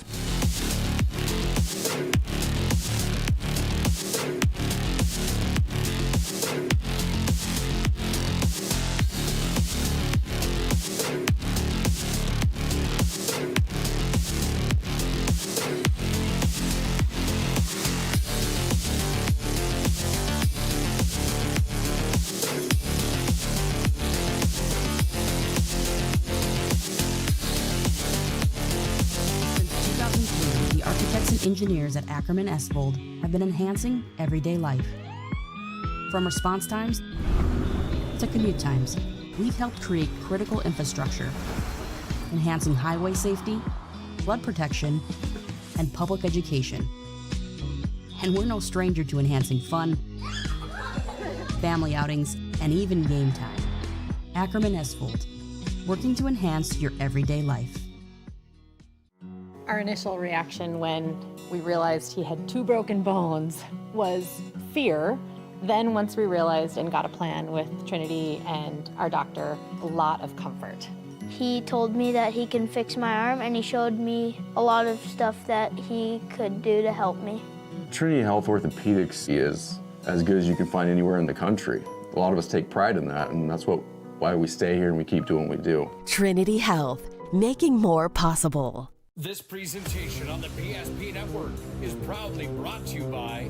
Engineers at Ackerman Espvold have been enhancing everyday life. From response times to commute times, we've helped create critical infrastructure, enhancing highway safety, flood protection, and public education. And we're no stranger to enhancing fun, family outings, and even game time. Ackerman Espvold, working to enhance your everyday life. Our initial reaction when we realized he had 2 broken bones was fear. Then once we realized and got a plan with Trinity and our doctor, a lot of comfort. He told me that he can fix my arm, and he showed me a lot of stuff that he could do to help me. Trinity Health Orthopedics is as good as you can find anywhere in the country. A lot of us take pride in that, and that's why we stay here and we keep doing what we do. Trinity Health, making more possible. This presentation on the PSP Network is proudly brought to you by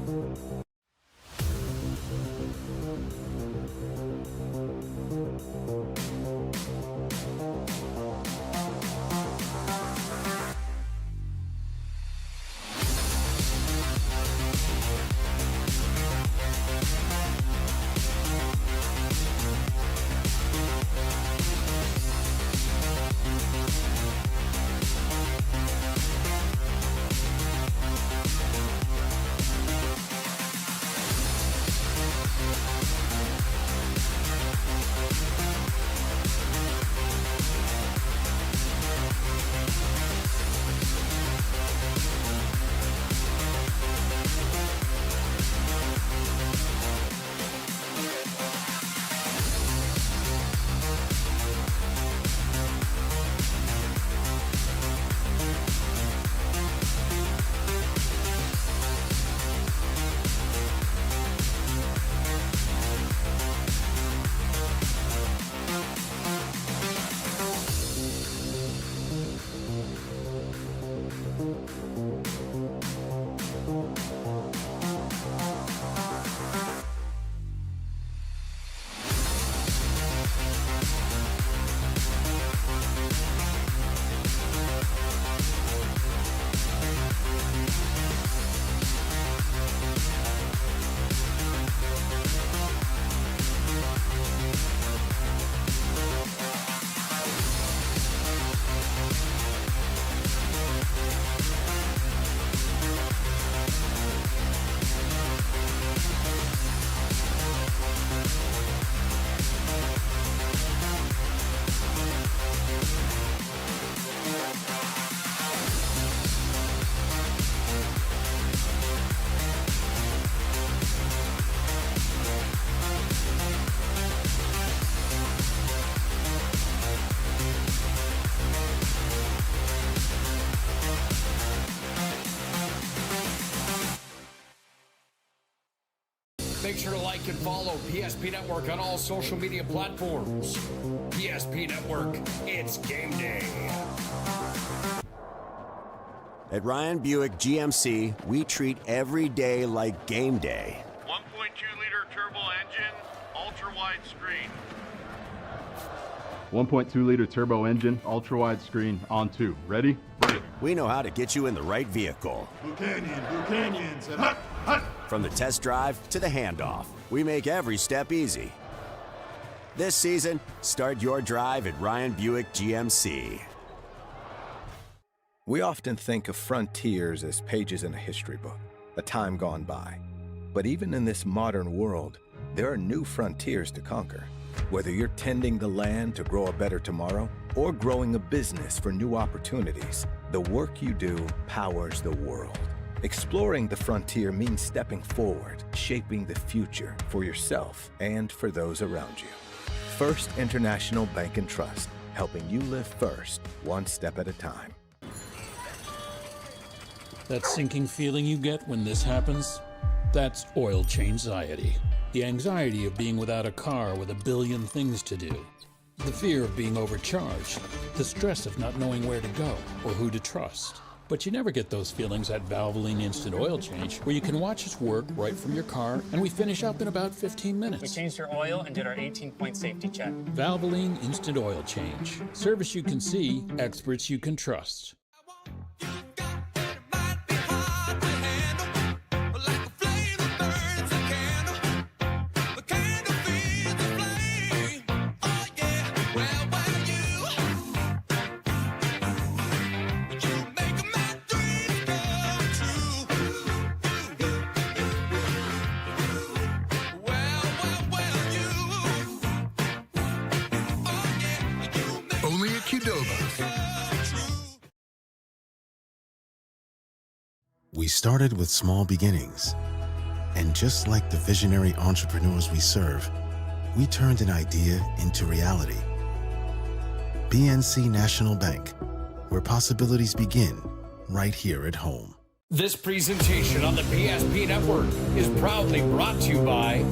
Make sure to like and follow PSP Network on all social media platforms. PSP Network, it's game day. At Ryan Buick GMC, we treat every day like game day. 1.2-liter turbo engine, ultra-wide screen. 1.2-liter turbo engine, ultra-wide screen, on 2. Ready? Break. We know how to get you in the right vehicle. Blue Canyons, and hut, hut. From the test drive to the handoff, we make every step easy. This season, start your drive at Ryan Buick GMC. We often think of frontiers as pages in a history book, a time gone by. But even in this modern world, there are new frontiers to conquer. Whether you're tending the land to grow a better tomorrow or growing a business for new opportunities, the work you do powers the world. Exploring the frontier means stepping forward, shaping the future for yourself and for those around you. First International Bank and Trust, helping you live first, one step at a time. That sinking feeling you get when this happens? That's oil change-anxiety. The anxiety of being without a car with a billion things to do. The fear of being overcharged. The stress of not knowing where to go or who to trust. But you never get those feelings at Valvoline Instant Oil Change, where you can watch us work right from your car, and we finish up in about 15 minutes. We changed your oil and did our 18-point safety check. Valvoline Instant Oil Change. Service you can see, experts you can trust. We started with small beginnings. And just like the visionary entrepreneurs we serve, we turned an idea into reality. PNC National Bank, where possibilities begin right here at home. This presentation on the PSP Network is proudly brought to you by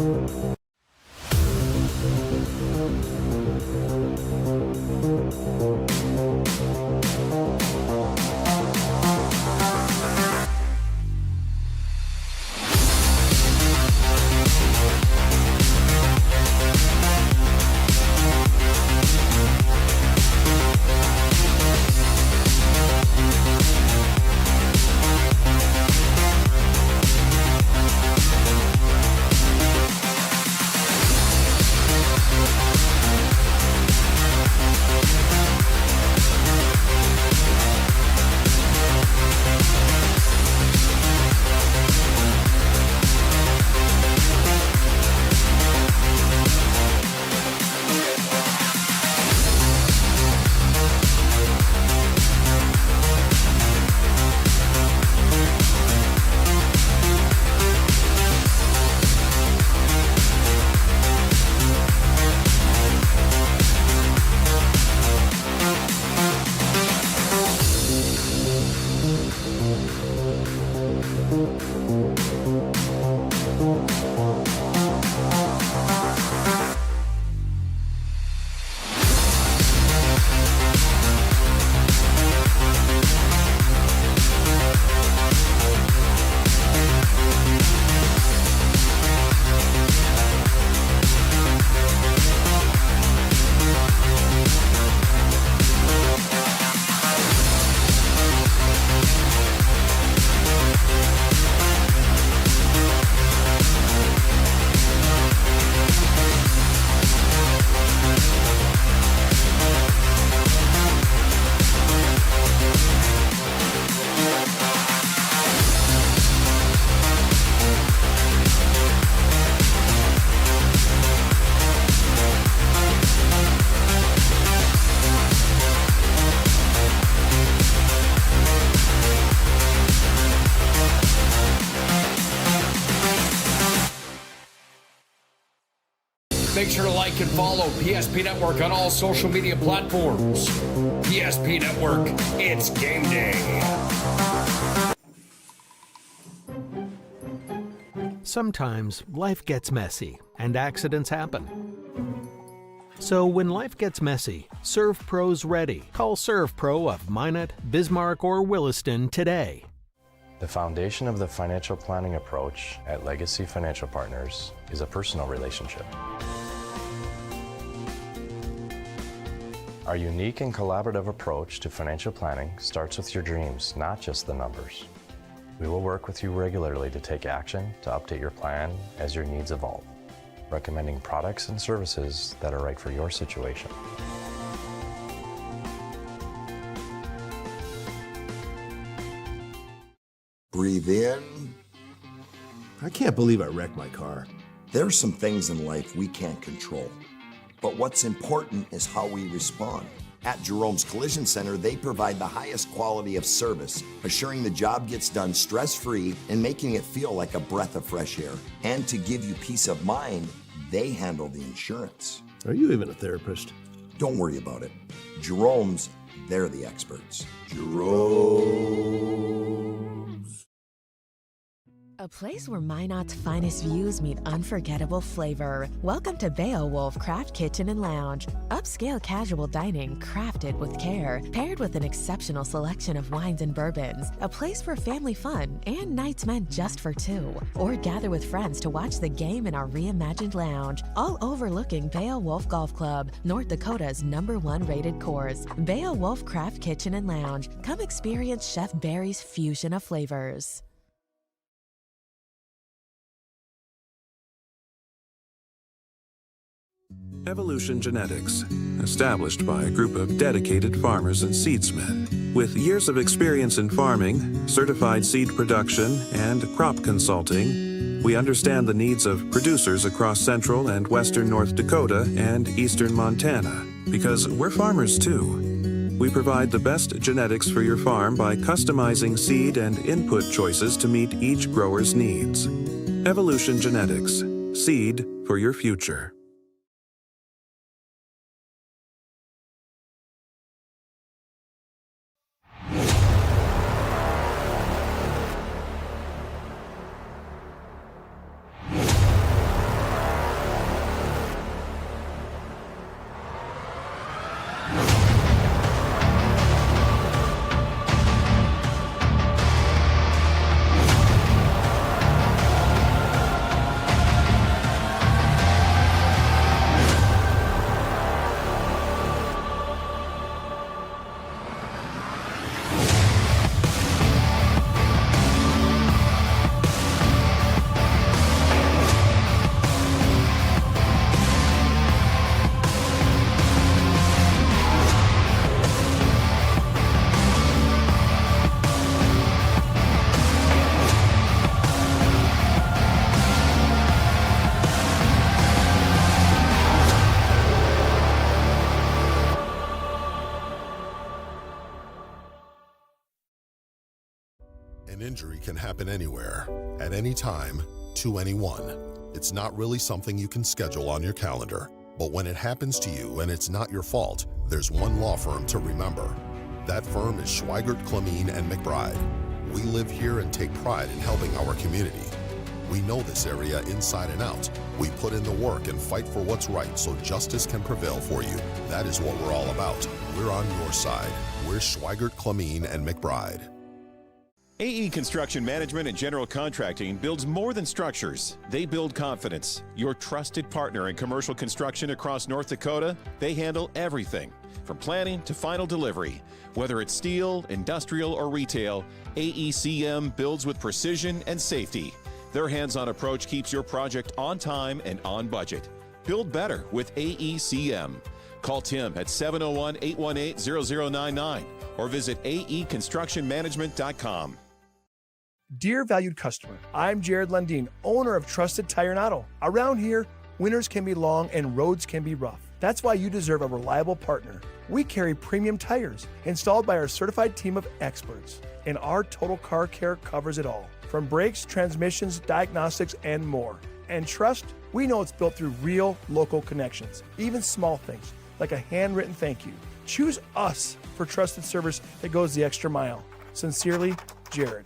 Make sure to like and follow PSP Network on all social media platforms. PSP Network, it's game day. Sometimes life gets messy and accidents happen. So when life gets messy, ServPro's ready. Call ServPro of Minot, Bismarck, or Williston today. The foundation of the financial planning approach at Legacy Financial Partners is a personal relationship. Our unique and collaborative approach to financial planning starts with your dreams, not just the numbers. We will work with you regularly to take action to update your plan as your needs evolve, recommending products and services that are right for your situation. Breathe in. I can't believe I wrecked my car. There are some things in life we can't control, but what's important is how we respond. At Jerome's Collision Center, they provide the highest quality of service, assuring the job gets done stress-free and making it feel like a breath of fresh air. And to give you peace of mind, they handle the insurance. Are you even a therapist? Don't worry about it. Jerome's, they're the experts. Jerome's. A place where Minot's finest views meet unforgettable flavor. Welcome to Beowulf Craft Kitchen and Lounge. Upscale casual dining crafted with care, paired with an exceptional selection of wines and bourbons. A place for family fun and nights meant just for two. Or gather with friends to watch the game in our reimagined lounge, all overlooking Beowulf Golf Club, North Dakota's #1 rated course. Beowulf Craft Kitchen and Lounge. Come experience Chef Barry's fusion of flavors. Evolution Genetics, established by a group of dedicated farmers and seedsmen. With years of experience in farming, certified seed production, and crop consulting, we understand the needs of producers across central and western North Dakota and eastern Montana, because we're farmers too. We provide the best genetics for your farm by customizing seed and input choices to meet each grower's needs. Evolution Genetics, seed for your future. An injury can happen anywhere, at any time, to anyone. It's not really something you can schedule on your calendar. But when it happens to you and it's not your fault, there's one law firm to remember. That firm is Schweigert, Clemene, and McBride. We live here and take pride in helping our community. We know this area inside and out. We put in the work and fight for what's right so justice can prevail for you. That is what we're all about. We're on your side. We're Schweigert, Clemene, and McBride. AE Construction Management and General Contracting builds more than structures. They build confidence. Your trusted partner in commercial construction across North Dakota, they handle everything from planning to final delivery. Whether it's steel, industrial, or retail, AECM builds with precision and safety. Their hands-on approach keeps your project on time and on budget. Build better with AECM. Call Tim at 701-818-0099 or visit aeconstructionmanagement.com. Dear valued customer, I'm Jared Lundeen, owner of Trusted Tire and Auto. Around here, winters can be long and roads can be rough. That's why you deserve a reliable partner. We carry premium tires installed by our certified team of experts, and our total car care covers it all, from brakes, transmissions, diagnostics, and more. And trust, we know it's built through real local connections, even small things like a handwritten thank you. Choose us for trusted service that goes the extra mile. Sincerely, Jared.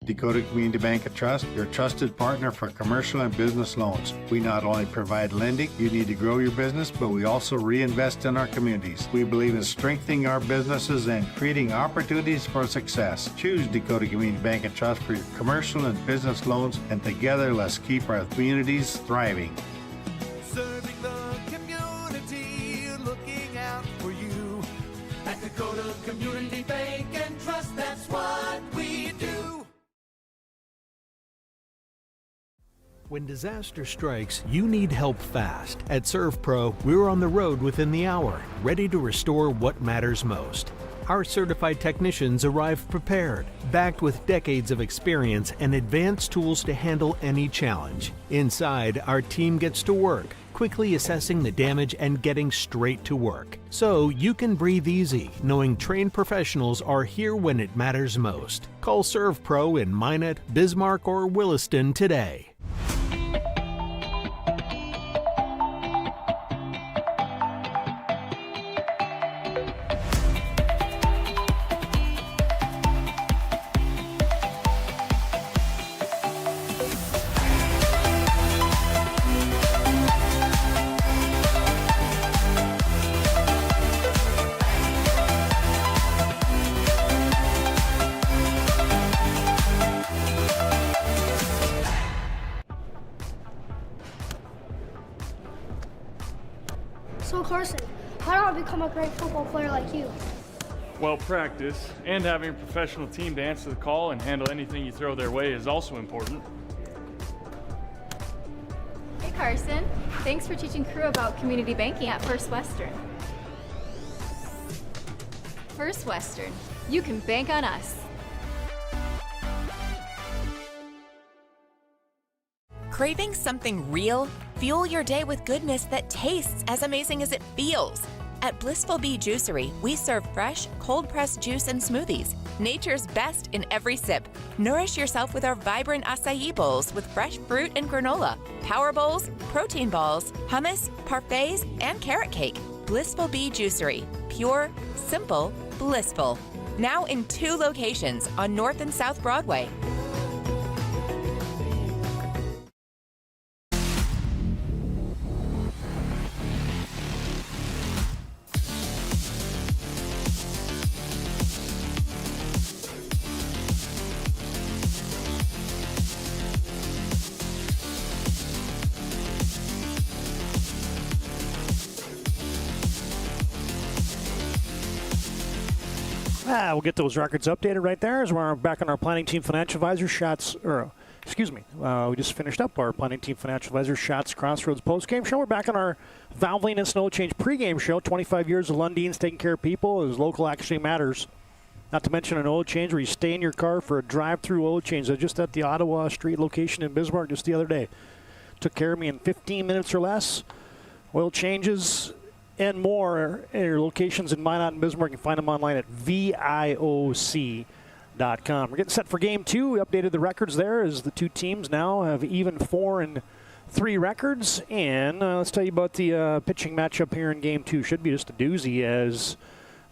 Dakota Community Bank and Trust, your trusted partner for commercial and business loans. We not only provide lending you need to grow your business, but we also reinvest in our communities. We believe in strengthening our businesses and creating opportunities for success. Choose Dakota Community Bank and Trust for your commercial and business loans, and together let's keep our communities thriving. Serving the community, looking out for you. At Dakota Community Bank and Trust, that's what we do. When disaster strikes, you need help fast. At ServPro, we're on the road within the hour, ready to restore what matters most. Our certified technicians arrive prepared, backed with decades of experience and advanced tools to handle any challenge. Inside, our team gets to work, quickly assessing the damage and getting straight to work. So you can breathe easy, knowing trained professionals are here when it matters most. Call ServPro in Minot, Bismarck, or Williston today. So Carson, how do I become a great football player like you? Well, practice and having a professional team to answer the call and handle anything you throw their way is also important. Hey Carson, thanks for teaching crew about community banking at First Western. First Western, you can bank on us. Craving something real? Fuel your day with goodness that tastes as amazing as it feels. At Blissful Bee Juicery, we serve fresh, cold-pressed juice and smoothies, nature's best in every sip. Nourish yourself with our vibrant acai bowls with fresh fruit and granola, power bowls, protein balls, hummus, parfaits, and carrot cake. Blissful Bee Juicery. Pure, simple, blissful. Now in 2 locations on North and South Broadway. We'll get those records updated right there as we're back on our Planning Team Financial Advisor shots, we just finished up our Planning Team Financial Advisor shots Crossroads postgame show. We're back on our Valvoline and Snow Change pregame show. 25 years of Lundin's taking care of people as local actually matters. Not to mention an oil change where you stay in your car for a drive-through oil change. They're just at the Ottawa Street location in Bismarck just the other day. Took care of me in 15 minutes or less. Oil changes and more at your locations in Minot and Bismarck. You can find them online at VIOC.com. We're getting set for game 2. We updated the records there as the two teams now have even 4-3 records. And let's tell you about the pitching matchup here in game 2. Should be just a doozy as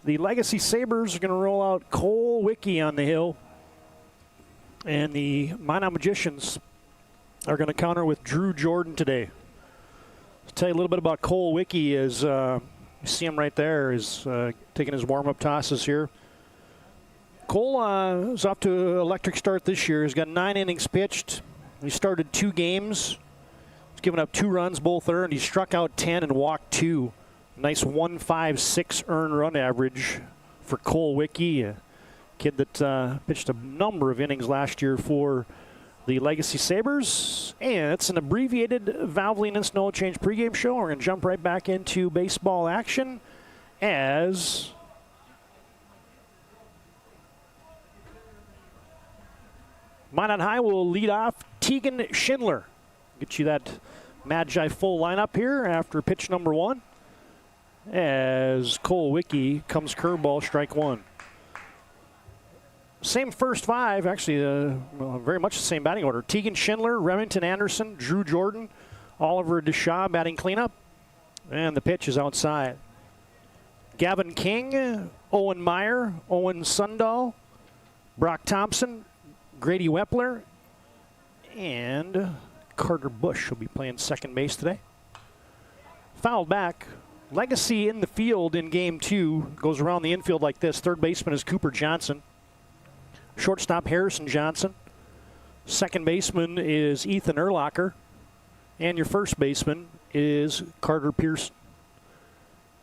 the Legacy Sabres are going to roll out Cole Wickie on the hill. And the Minot Magicians are going to counter with Drew Jordan today. I'll tell you a little bit about Cole Wickie as you see him right there is taking his warm-up tosses here. Cole is off to an electric start this year. He's got 9 innings pitched. He started 2 games. He's given up 2 runs, both earned. He struck out 10 and walked 2. Nice 1.56 earned run average for Cole Wickie, a kid that pitched a number of innings last year for the Legacy Sabres. And it's an abbreviated Valvoline and Snow Change pregame show. We're going to jump right back into baseball action as Minot High will lead off Tegan Schindler. Get you that Magi full lineup here after pitch number 1 as Cole Wickie comes curveball, strike 1. Same first 5, actually very much the same batting order. Tegan Schindler, Remington Anderson, Drew Jordan, Oliver Deshaw batting cleanup. And the pitch is outside. Gavin King, Owen Meyer, Owen Sundahl, Brock Thompson, Grady Wepler and Carter Bush will be playing second base today. Fouled back. Legacy in the field in game 2. Goes around the infield like this. Third baseman is Cooper Johnson. Shortstop Harrison Johnson. Second baseman is Ethan Urlacher. And your first baseman is Carter Pearson.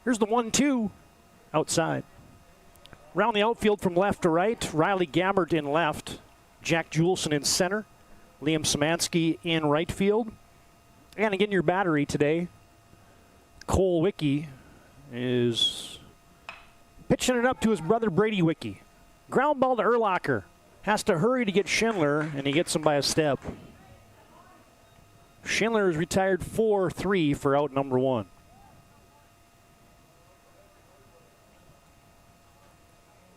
Here's the 1-2 outside. Round the outfield from left to right. Riley Gabbert in left. Jack Juleson in center. Liam Szymanski in right field. And again, your battery today, Cole Wickey is pitching it up to his brother Brady Wickey. Ground ball to Urlacher. Has to hurry to get Schindler, and he gets him by a step. Schindler is retired 4-3 for out number 1.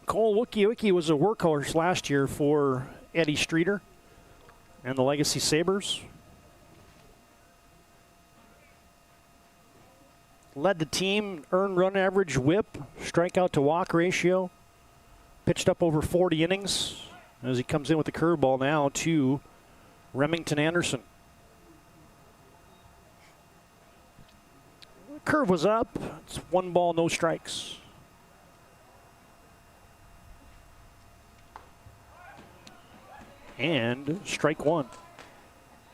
Cole Wickey was a workhorse last year for Eddie Streeter and the Legacy Sabres. Led the team, earned run average, whip, strikeout to walk ratio. Pitched up over 40 innings as he comes in with the curveball now to Remington Anderson. Curve was up. It's 1 ball, no strikes. And strike 1.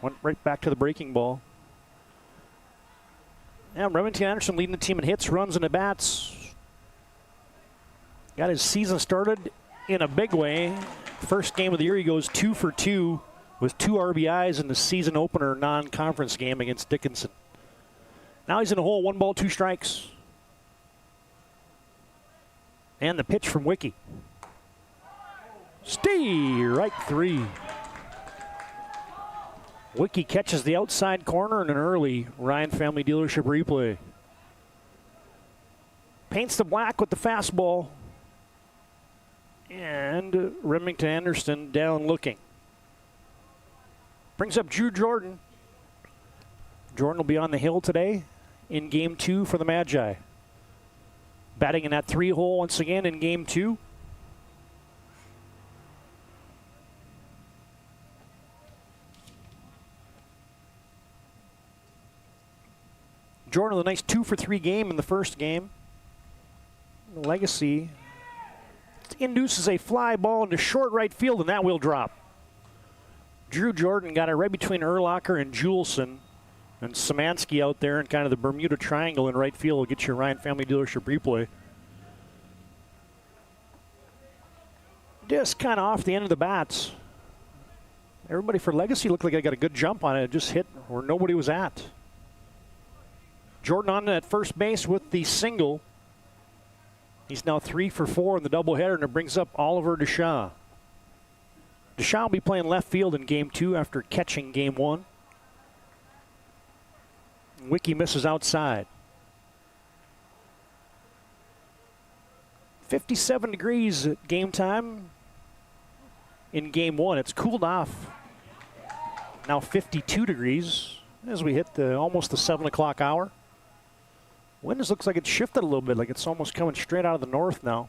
Went right back to the breaking ball. Yeah, Remington Anderson leading the team in hits, runs, and at-bats. Got his season started in a big way. First game of the year, he goes 2 for 2 with 2 RBIs in the season opener non-conference game against Dickinson. Now he's in a hole, 1 ball, 2 strikes. And the pitch from Wickey. Strike 3. Wickey catches the outside corner in an early Ryan Family Dealership replay. Paints the black with the fastball. And Remington Anderson down looking. Brings up Drew Jordan. Jordan will be on the hill today in game 2 for the Magi. Batting in that 3-hole once again in game 2. Jordan with a nice 2 for 3 game in the first game. Legacy induces a fly ball into short right field, and that will drop. Drew Jordan got it right between Urlacher and Juleson, and Szymanski out there in kind of the Bermuda Triangle in right field will get your Ryan Family Dealership replay. Just kind of off the end of the bats. Everybody for Legacy looked like they got a good jump on it. It just hit where nobody was at. Jordan on at first base with the single. He's now 3 for 4 in the doubleheader, and it brings up Oliver Deshaw. Deshaw will be playing left field in game 2 after catching game 1. Wickey misses outside. 57 degrees at game time in game 1. It's cooled off. Now 52 degrees as we hit almost the 7 o'clock hour. Wind looks like it's shifted a little bit, like it's almost coming straight out of the north now.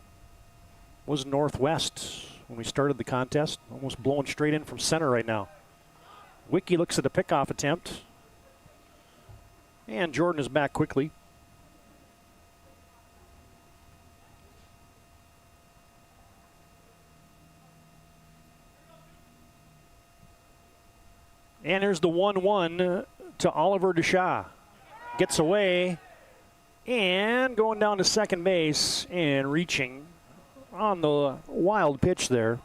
It was northwest when we started the contest, almost blowing straight in from center right now. Wickey looks at a pickoff attempt. And Jordan is back quickly. And there's the 1-1 to Oliver Deshaw. Gets away. And going down to second base and reaching on the wild pitch there.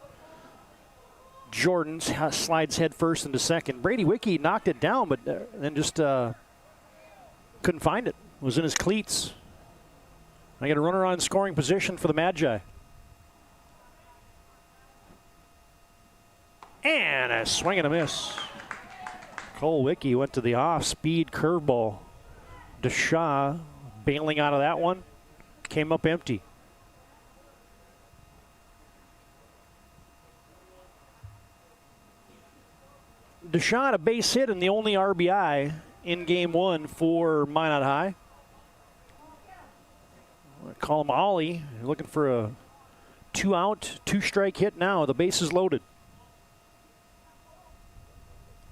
Jordan slides head first into second. Brady Wickey knocked it down, but then just couldn't find it. It was in his cleats. I got a runner on scoring position for the Magi. And a swing and a miss. Cole Wickey went to the off-speed curveball. Deshaw bailing out of that one, came up empty. Deshaw a base hit and the only RBI in game 1 for Minot High. Call him Ollie, looking for a 2-out, 2-strike hit now. The base is loaded.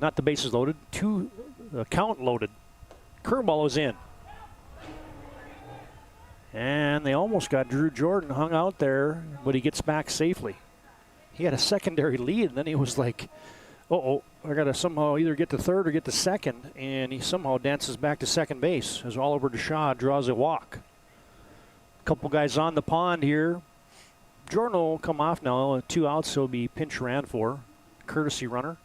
not the bases loaded, count loaded. Curveball is in. And they almost got Drew Jordan hung out there, but he gets back safely. He had a secondary lead, and then he was like, uh-oh, I got to somehow either get to third or get to second, and he somehow dances back to second base as Oliver DeShaw draws a walk. A couple guys on the pond here. Jordan will come off now. 2 outs, so he'll be pinch ran for. Courtesy runner.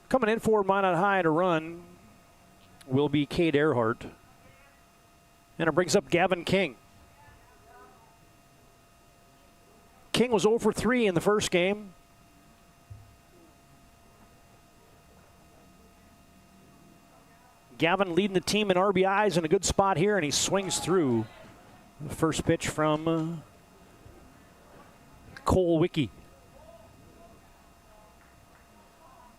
Coming in for Minot High to run will be Cade Earhart. And it brings up Gavin King. King was 0 for 3 in the first game. Gavin leading the team in RBIs in a good spot here, and he swings through. The first pitch from Cole Wicke.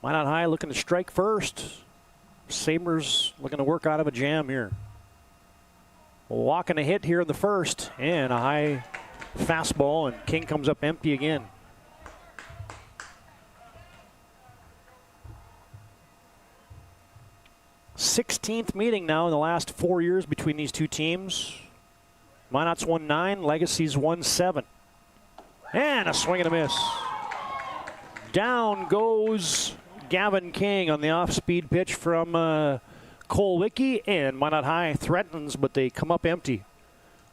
Minot High looking to strike first. Sabres looking to work out of a jam here. Walking a hit here in the first, and a high fastball, and King comes up empty again. Sixteenth meeting now in the last 4 years between these two teams. Minot's won 9, Legacy's won 7. And a swing and a miss. Down goes Gavin King on the off-speed pitch from Cole Wicke, and Minot High threatens, but they come up empty.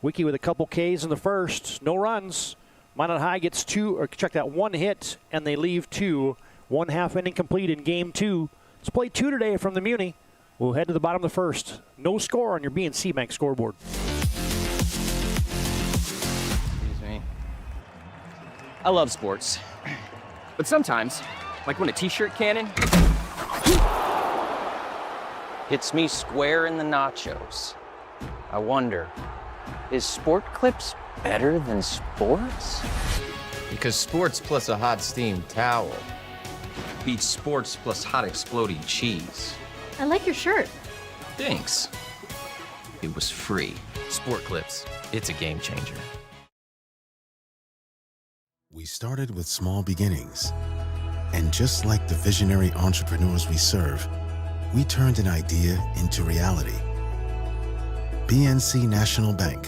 Wicke with a couple Ks in the first, no runs. Minot High gets 1 hit, and they leave 2. 1/2 inning complete in game 2. Let's play 2 today from the Muni. We'll head to the bottom of the first. No score on your BNC Bank scoreboard. Excuse me. I love sports, but sometimes, like when a t-shirt cannon hits me square in the nachos, I wonder, is Sport Clips better than sports? Because sports plus a hot steamed towel beats sports plus hot exploding cheese. I like your shirt. Thanks. It was free. Sport Clips, it's a game changer. We started with small beginnings. And just like the visionary entrepreneurs we serve, we turned an idea into reality. BNC National Bank,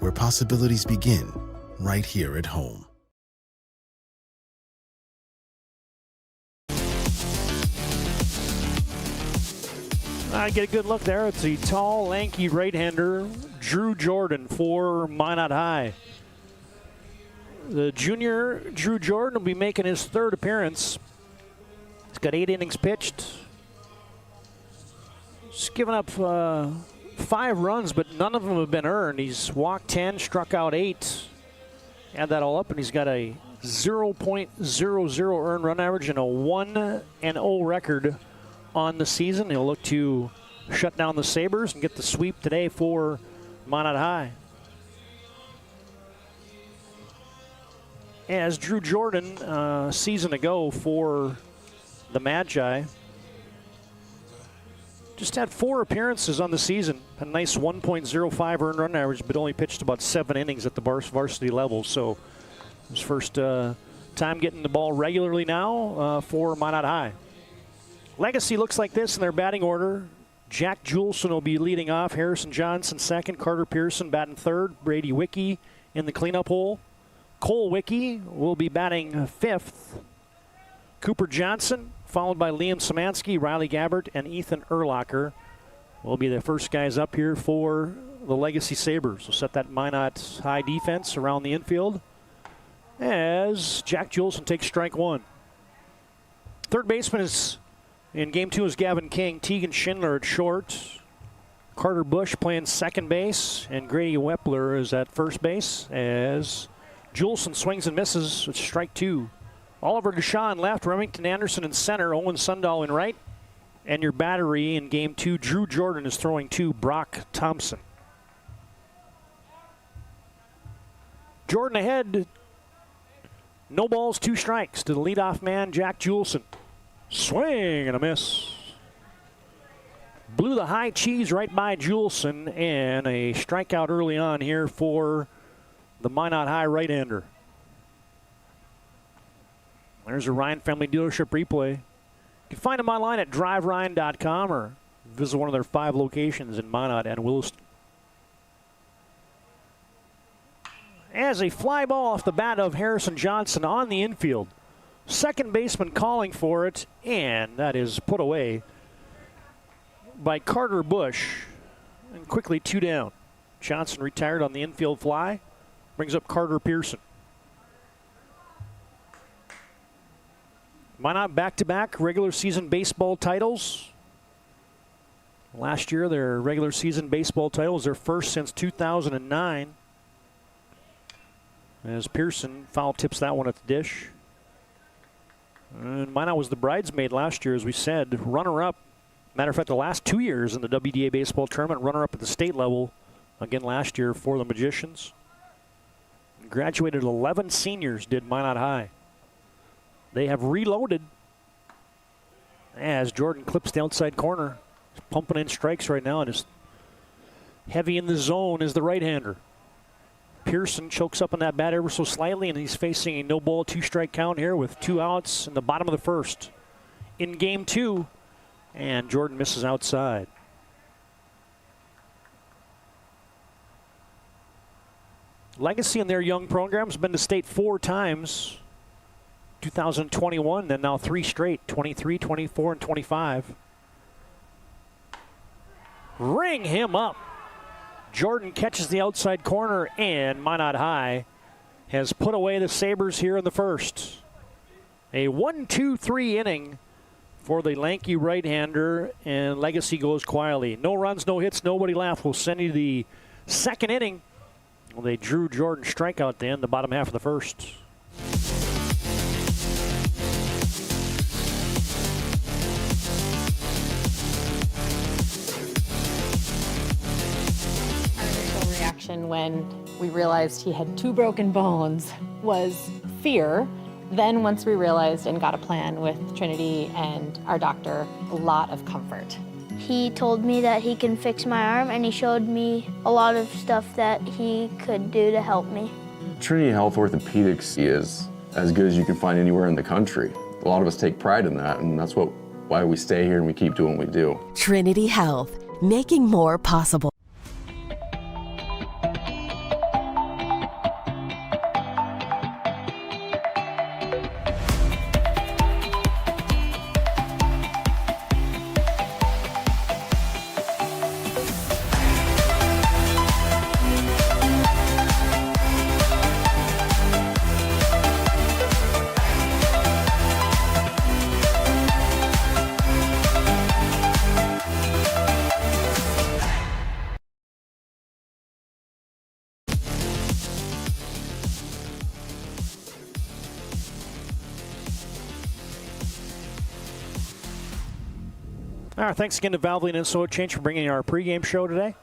where possibilities begin right here at home. I get a good look there. It's the tall, lanky right-hander, Drew Jordan for Minot High. The junior Drew Jordan will be making his 3rd appearance. He's got 8 innings pitched. He's given up 5 runs, but none of them have been earned. He's walked 10, struck out 8. Add that all up, and he's got a 0.00 earned run average and a 1-0 record on the season. He'll look to shut down the Sabres and get the sweep today for Minot High. As Drew Jordan, a season ago for the Magi, just had 4 appearances on the season. A nice 1.05 earned run average, but only pitched about 7 innings at the varsity level. So his first time getting the ball regularly now for Minot High. Legacy looks like this in their batting order. Jack Juleson will be leading off. Harrison Johnson second. Carter Pearson batting third. Brady Wicke in the cleanup hole. Cole Wicke will be batting 5th. Cooper Johnson, followed by Liam Szymanski, Riley Gabbert, and Ethan Urlacher will be the first guys up here for the Legacy Sabres. We'll set that Minot High defense around the infield as Jack Juleson takes strike 1. Third baseman is in game 2 is Gavin King. Tegan Schindler at short. Carter Bush playing second base, and Grady Wepler is at first base as Juleson swings and misses. It's strike 2. Oliver DeShaw in left, Remington Anderson in center, Owen Sundahl in right. And your battery in game 2, Drew Jordan is throwing to Brock Thompson. Jordan ahead. No balls, 2 strikes to the leadoff man, Jack Juleson. Swing and a miss. Blew the high cheese right by Juleson, and a strikeout early on here for the Minot High right-hander. There's a Ryan Family Dealership replay. You can find them online at driveryan.com or visit one of their 5 locations in Minot and Williston. As a fly ball off the bat of Harrison Johnson on the infield. Second baseman calling for it, and that is put away by Carter Bush. And quickly 2 down. Johnson retired on the infield fly. Brings up Carter Pearson. Minot back-to-back regular season baseball titles. Last year, their regular season baseball title was their first since 2009. As Pearson foul tips that one at the dish. And Minot was the bridesmaid last year, as we said. Runner-up. Matter of fact, the last 2 years in the WDA baseball tournament, runner-up at the state level. Again last year for the Magicians. Graduated 11 seniors did Minot High. They have reloaded as Jordan clips the outside corner. He's pumping in strikes right now and is heavy in the zone is the right-hander. Pearson chokes up on that bat ever so slightly, and he's facing a no-ball, 2-strike count here with 2 outs in the bottom of the first. In game 2, and Jordan misses outside. Legacy in their young program has been to state 4 times. 2021, then now 3 straight, 23, 24, and 25. Ring him up. Jordan catches the outside corner, and Minot High has put away the Sabres here in the first. A 1-2-3 inning for the lanky right-hander, and Legacy goes quietly. No runs, no hits, nobody left. We'll send you the second inning. Well, they drew Jordan's strikeout then, the bottom half of the first. When we realized he had 2 broken bones was fear. Then once we realized and got a plan with Trinity and our doctor, a lot of comfort. He told me that he can fix my arm, and he showed me a lot of stuff that he could do to help me. Trinity Health Orthopedics is as good as you can find anywhere in the country. A lot of us take pride in that, and that's why we stay here and we keep doing what we do. Trinity Health, making more possible. All right, thanks again to Valvoline and Soil Change for bringing our pregame show today.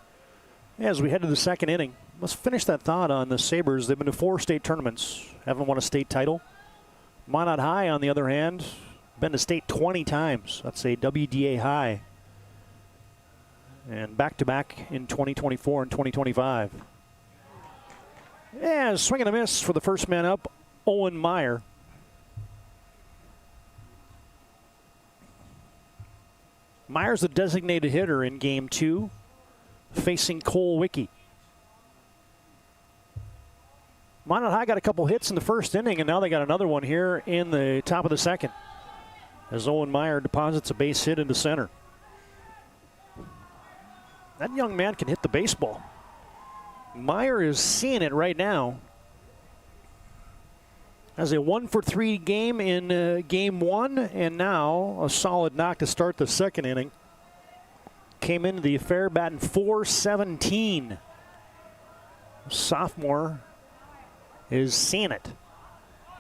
As we head to the second inning, let's finish that thought on the Sabres. They've been to 4 state tournaments, haven't won a state title. Minot High, on the other hand, been to state 20 times. That's a WDA high. And back-to-back in 2024 and 2025. Yeah, swing and a miss for the first man up, Owen Meyer. Meyer's the designated hitter in Game 2, facing Cole Wicke. Minot High got a couple hits in the first inning, and now they got another one here in the top of the second, as Owen Meyer deposits a base hit into center. That young man can hit the baseball. Meyer is seeing it right now. Has a 1-for-3 game in Game 1, and now a solid knock to start the second inning. Came into the affair batting .417. Sophomore is seeing it.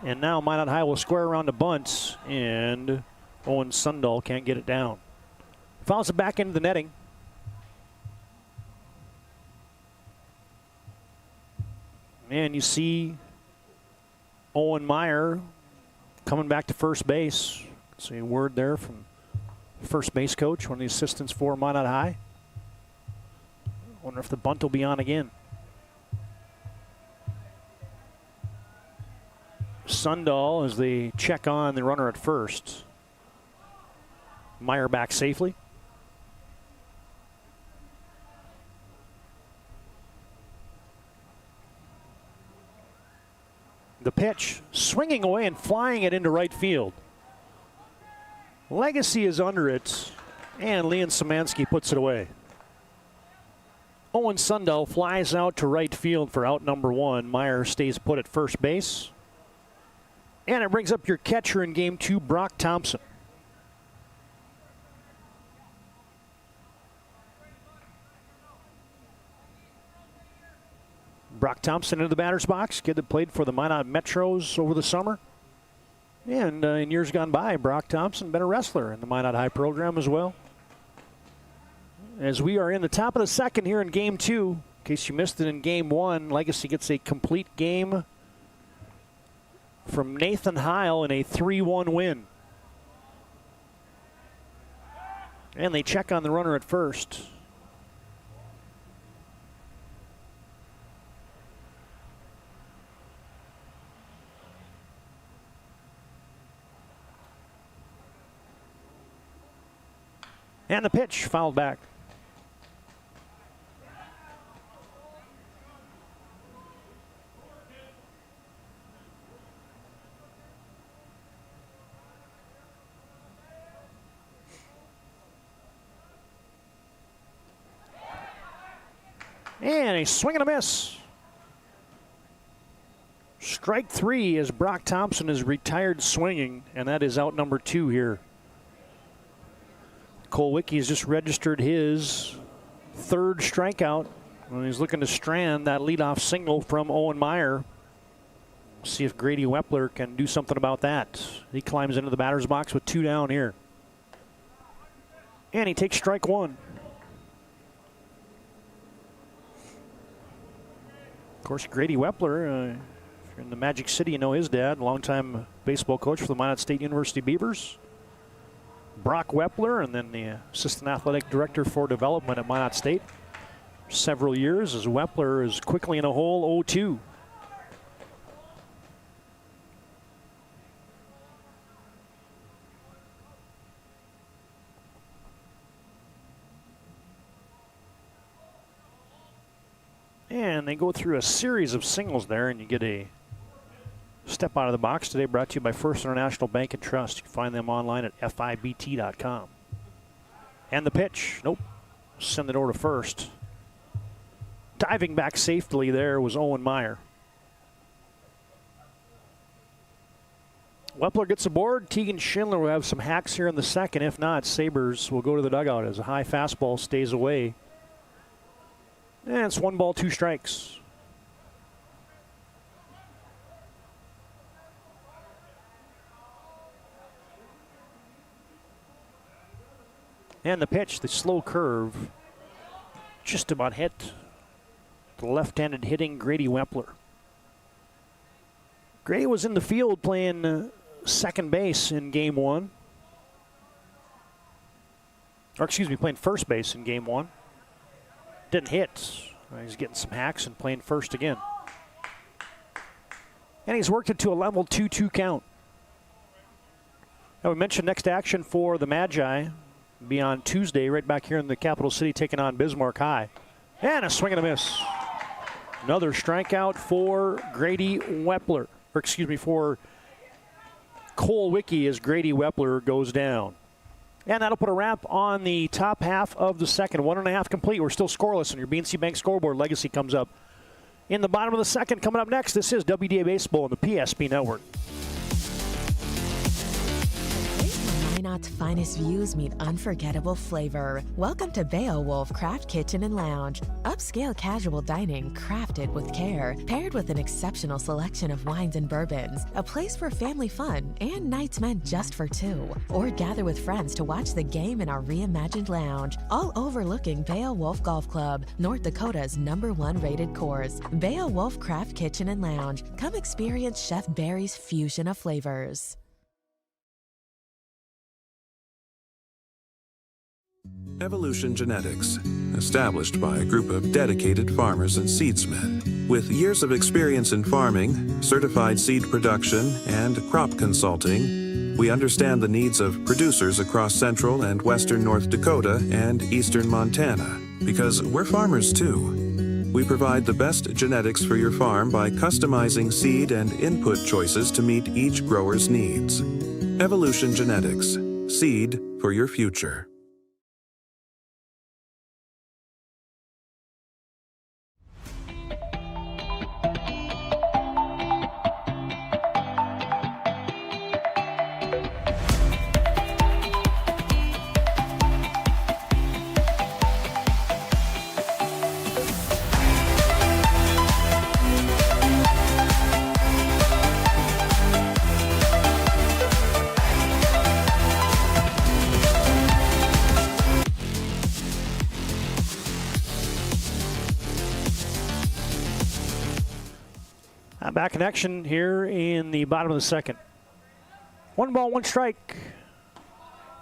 And now Minot High will square around the bunts, and Owen Sundahl can't get it down. Fouls it back into the netting. And you see Owen Meyer coming back to first base. See a word there from first base coach, one of the assistants for Minot High. Wonder if the bunt will be on again. Sundahl as they check on the runner at first. Meyer back safely. The pitch, swinging away and flying it into right field. Legacy is under it, and Leon Szymanski puts it away. Owen Sundahl flies out to right field for out number 1. Meyer stays put at first base. And it brings up your catcher in game 2, Brock Thompson. Brock Thompson into the batter's box, kid that played for the Minot Metros over the summer. And in years gone by, Brock Thompson been a wrestler in the Minot High program as well. As we are in the top of the second here in game 2, in case you missed it in game 1, Legacy gets a complete game from Nathan Heil in a 3-1 win. And they check on the runner at first. And the pitch fouled back. And a swing and a miss. Strike 3 as Brock Thompson is retired swinging, and that is out number 2 here. Cole Wickey has just registered his 3rd strikeout, and he's looking to strand that leadoff single from Owen Meyer. See if Grady Wepler can do something about that. He climbs into the batter's box with 2 down here. And he takes strike 1. Of course, Grady Wepler, if you're in the Magic City, you know his dad, longtime baseball coach for the Minot State University Beavers. Brock Wepler, and then the assistant athletic director for development at Minot State. Several years as Wepler is quickly in a hole, 0-2. And they go through a series of singles there, and you get a step out of the box today, brought to you by First International Bank and Trust. You can find them online at FIBT.com. And the pitch. Nope. Send it over to first. Diving back safely there was Owen Meyer. Wepler gets aboard. Tegan Schindler will have some hacks here in the second. If not, Sabres will go to the dugout as a high fastball stays away. And it's 1 ball, 2 strikes. And the pitch, the slow curve, just about hit the left-handed hitting Grady Wepler. Grady was in the field playing second base in game 1. Or excuse me, playing first base in game 1. Didn't hit. He's getting some hacks and playing first again. And he's worked it to a level 2-2 count. Now we mentioned next action for the Magi be on Tuesday, right back here in the capital city, taking on Bismarck High. And a swing and a miss. Another strikeout for Grady Wepler. Or excuse me, for Cole Wickey as Grady Wepler goes down. And that'll put a wrap on the top half of the second. 1.5 complete. We're still scoreless on your BNC Bank scoreboard. Legacy comes up in the bottom of the second. Coming up next, this is WDA Baseball on the PSP Network. Minot's finest views meet unforgettable flavor. Welcome to Beowulf Craft Kitchen and Lounge. Upscale casual dining crafted with care, paired with an exceptional selection of wines and bourbons. A place for family fun and nights meant just for 2. Or gather with friends to watch the game in our reimagined lounge. All overlooking Beowulf Golf Club, North Dakota's #1 rated course. Beowulf Craft Kitchen and Lounge. Come experience Chef Barry's fusion of flavors. Evolution Genetics, established by a group of dedicated farmers and seedsmen. With years of experience in farming, certified seed production, and crop consulting, we understand the needs of producers across central and western North Dakota and eastern Montana, because we're farmers too. We provide the best genetics for your farm by customizing seed and input choices to meet each grower's needs. Evolution Genetics, seed for your future. Back in action here in the bottom of the second. 1 ball, 1 strike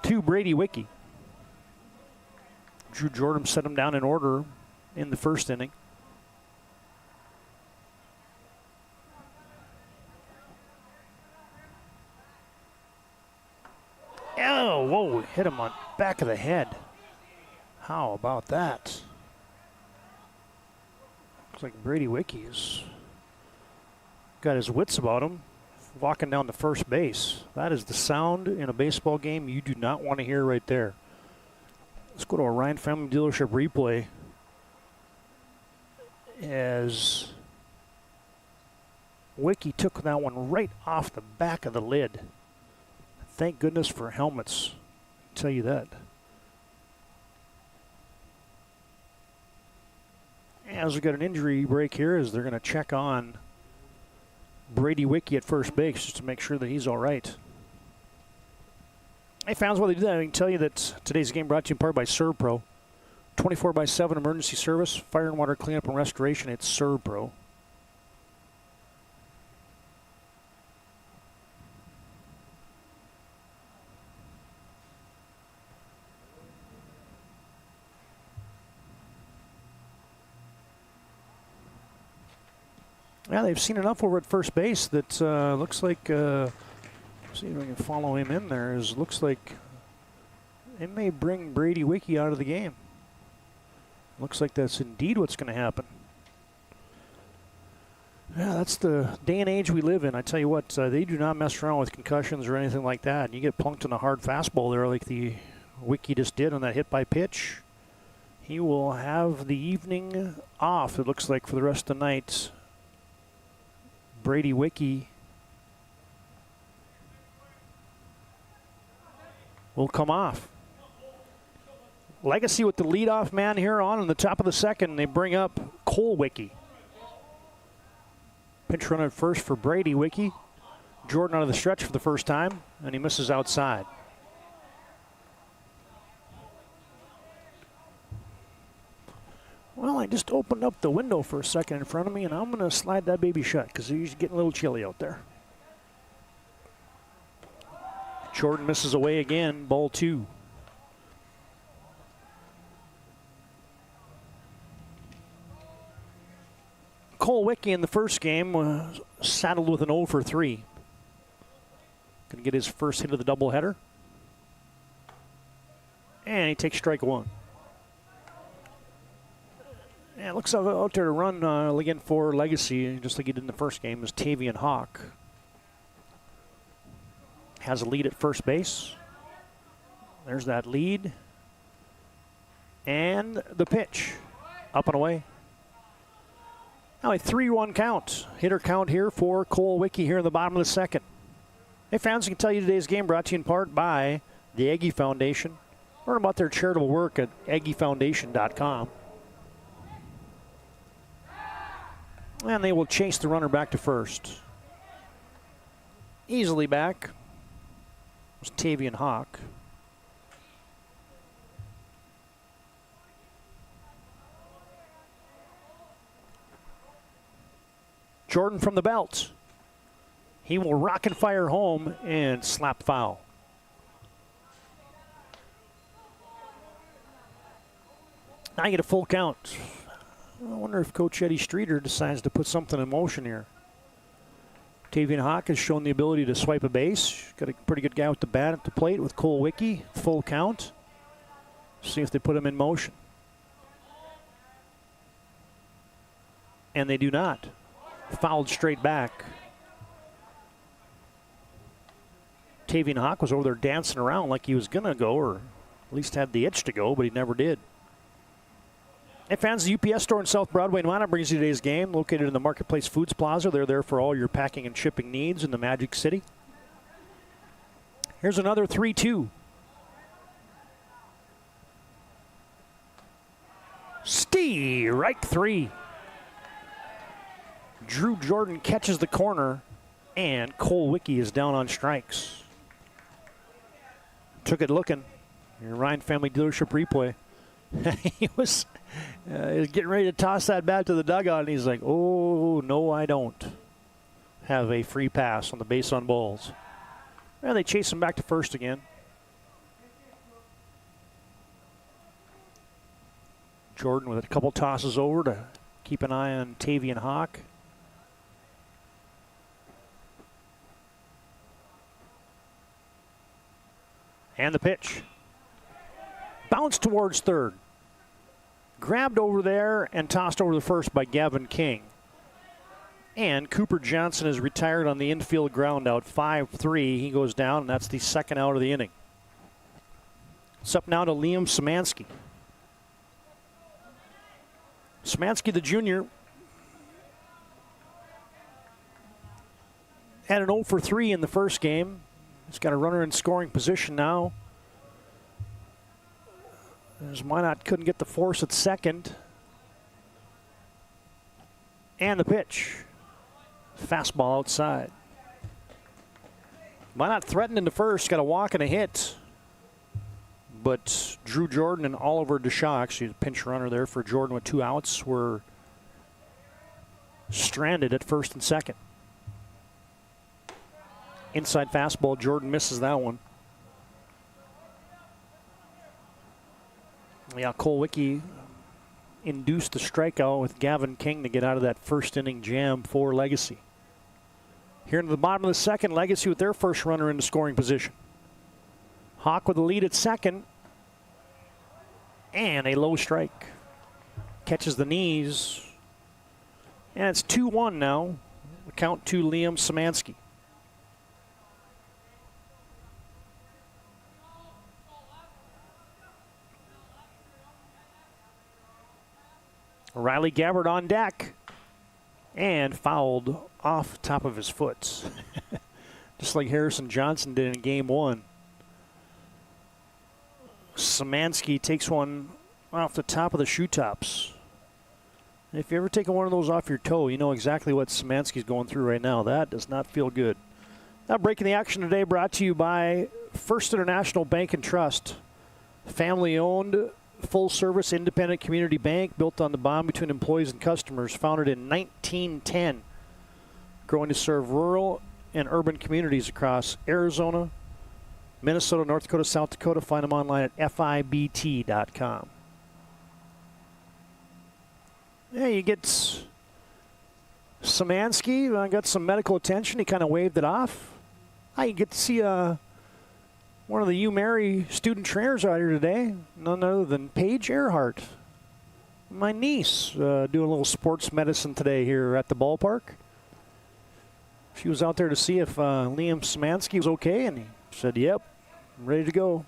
to Brady Wicke. Drew Jordan set him down in order in the first inning. Oh, whoa, hit him on back of the head. How about that? Looks like Brady Wicke is got his wits about him, walking down to first base. That is the sound in a baseball game you do not want to hear right there. Let's go to a Ryan Family Dealership replay as Wicke took that one right off the back of the lid. Thank goodness for helmets, I'll tell you that. As we got an injury break here, as they're going to check on Brady Wicke at first base just to make sure that he's all right. Hey fans, while they do that, I can tell you that today's game brought to you in part by ServPro. 24/7 emergency service, fire and water cleanup and restoration. It's ServPro. Yeah, they've seen enough over at first base that looks like, see if we can follow him in there, looks like it may bring Brady Wicke out of the game. Looks like that's indeed what's going to happen. Yeah, that's the day and age we live in. I tell you what, they do not mess around with concussions or anything like that. And you get plunked in a hard fastball there like the Wicke just did on that hit by pitch. He will have the evening off, it looks like, for the rest of the night. Brady Wicke will come off. Legacy with the leadoff man here on the top of the second. They bring up Cole Wicke. Pinch run at first for Brady Wicke. Jordan out of the stretch for the first time, and he misses outside. Well, I just opened up the window for a second in front of me, and I'm going to slide that baby shut because he's getting a little chilly out there. Jordan misses away again, ball 2. Cole Wicke in the first game was saddled with an 0 for 3. Going to get his first hit of the doubleheader. And he takes strike 1. Yeah, it looks out there to run again for Legacy, just like he did in the first game, is Tavian Hawk. Has a lead at first base. There's that lead. And the pitch. Up and away. Now a 3-1 count. Hitter count here for Cole Wicke here in the bottom of the second. Hey fans, I can tell you today's game brought to you in part by the Aggie Foundation. Learn about their charitable work at aggiefoundation.com. And they will chase the runner back to first. Easily back. It was Tavian Hawk. Jordan from the belt. He will rock and fire home and slap foul. Now you get a full count. I wonder if Coach Eddie Streeter decides to put something in motion here. Tavian Hawk has shown the ability to swipe a base. Got a pretty good guy with the bat at the plate with Cole Wicke. Full count. See if they put him in motion. And they do not. Fouled straight back. Tavian Hawk was over there dancing around like he was going to go, or at least had the itch to go, but he never did. Hey fans, the UPS store in South Broadway in Minot brings you today's game. Located in the Marketplace Foods Plaza. They're there for all your packing and shipping needs in the Magic City. Here's another 3-2. Strike 3. Drew Jordan catches the corner, and Cole Wicke is down on strikes. Took it looking. Your Ryan Family Dealership replay. He was getting ready to toss that bat to the dugout, and he's like, oh, no, I don't have a free pass on the base on balls. And they chase him back to first again. Jordan with a couple tosses over to keep an eye on Tavian Hawk. And the pitch. Bounced towards third. Grabbed over there and tossed over the first by Gavin King. And Cooper Johnson is retired on the infield ground out. 5-3. He goes down, and that's the second out of the inning. It's up now to Liam Szymanski. Szymanski, the junior, had an 0 for 3 in the first game. He's got a runner in scoring position now. As Minot couldn't get the force at second. And the pitch. Fastball outside. Minot threatened in the first, got a walk and a hit. But Drew Jordan and Oliver Deshaw, actually a pinch runner there for Jordan with 2 outs, were stranded at first and second. Inside fastball, Jordan misses that one. Yeah, Cole Wicke induced the strikeout with Gavin King to get out of that first inning jam for Legacy. Here into the bottom of the second, Legacy with their first runner into scoring position. Hawk with the lead at second. And a low strike. Catches the knees. And it's 2-1 now. Count to Liam Szymanski. Riley Gabbard on deck. And fouled off top of his foot. Just like Harrison Johnson did in game 1. Szymanski takes one off the top of the shoe tops. If you ever taken one of those off your toe, you know exactly what Szymanski's going through right now. That does not feel good. Now breaking the action today brought to you by First International Bank and Trust. Family-owned, full-service, independent community bank built on the bond between employees and customers. Founded in 1910. Growing to serve rural and urban communities across Arizona, Minnesota, North Dakota, South Dakota. Find them online at FIBT.com. Yeah, you get Szymanski. I got some medical attention. He kind of waved it off. You get to see one of the UMary student trainers out here today. None other than Paige Earhart. My niece doing a little sports medicine today here at the ballpark. She was out there to see if Liam Szymanski was okay, and he said, yep, I'm ready to go.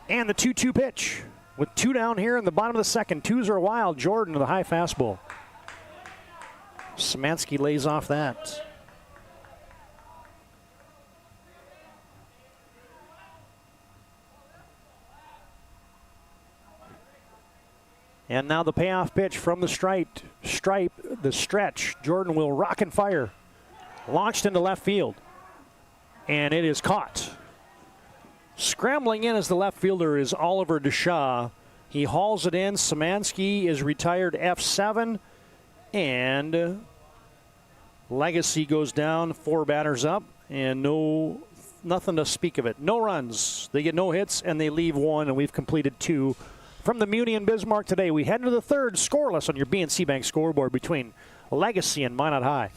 And the 2-2 pitch. With 2 down here in the bottom of the second. 2s are wild. Jordan with a high fastball. Szymanski lays off that. And now the payoff pitch from the the stretch. Jordan will rock and fire. Launched into left field. And it is caught. Scrambling in as the left fielder is Oliver Deshaw. He hauls it in. Szymanski is retired F7. And Legacy goes down, 4 batters up, and nothing to speak of it. No runs. They get no hits, and they leave 1, and we've completed 2 from the Muni and Bismarck today. We head into the third, scoreless on your BNC Bank scoreboard between Legacy and Minot High.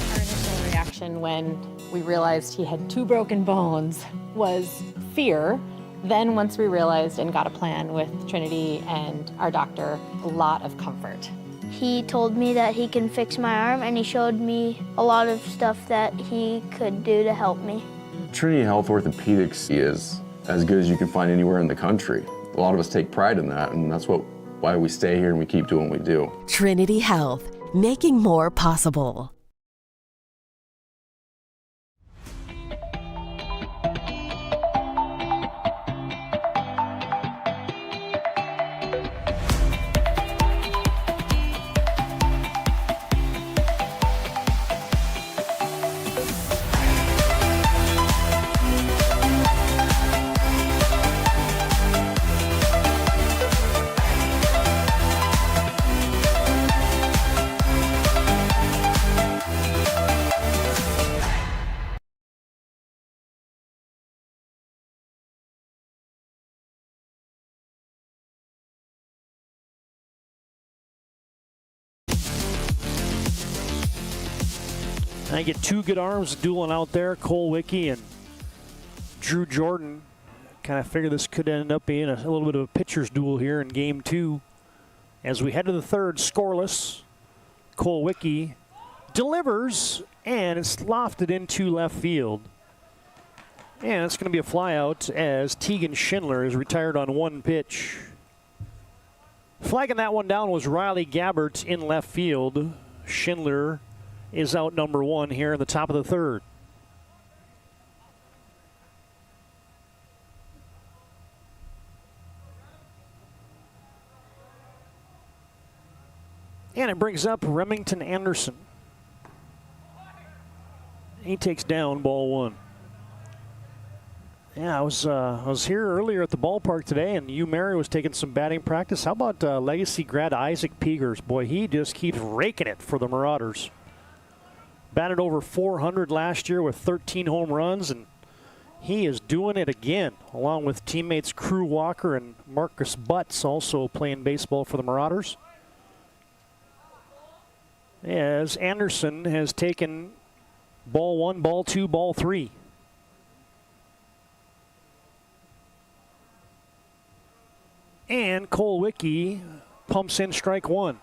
Our initial reaction when we realized he had 2 broken bones was fear. Then once we realized and got a plan with Trinity and our doctor, a lot of comfort. He told me that he can fix my arm, and he showed me a lot of stuff that he could do to help me. Trinity Health Orthopedics is as good as you can find anywhere in the country. A lot of us take pride in that, and that's why we stay here and we keep doing what we do. Trinity Health, making more possible. I get 2 good arms dueling out there, Cole Wicke and Drew Jordan. Kind of figure this could end up being a little bit of a pitcher's duel here in game 2. As we head to the third, scoreless. Cole Wicke delivers, and it's lofted into left field. And it's going to be a flyout as Tegan Schindler is retired on 1 pitch. Flagging that one down was Riley Gabbert in left field. Schindler is out number 1 here in the top of the third. And it brings up Remington Anderson. He takes down ball 1. Yeah, I was here earlier at the ballpark today, and Hugh Mary was taking some batting practice. How about Legacy grad Isaac Pegers? Boy, he just keeps raking it for the Marauders. Batted over 400 last year with 13 home runs, and he is doing it again, along with teammates Crew Walker and Marcus Butts, also playing baseball for the Marauders. As Anderson has taken ball 1, ball 2, ball 3. And Cole Wicke pumps in strike 1.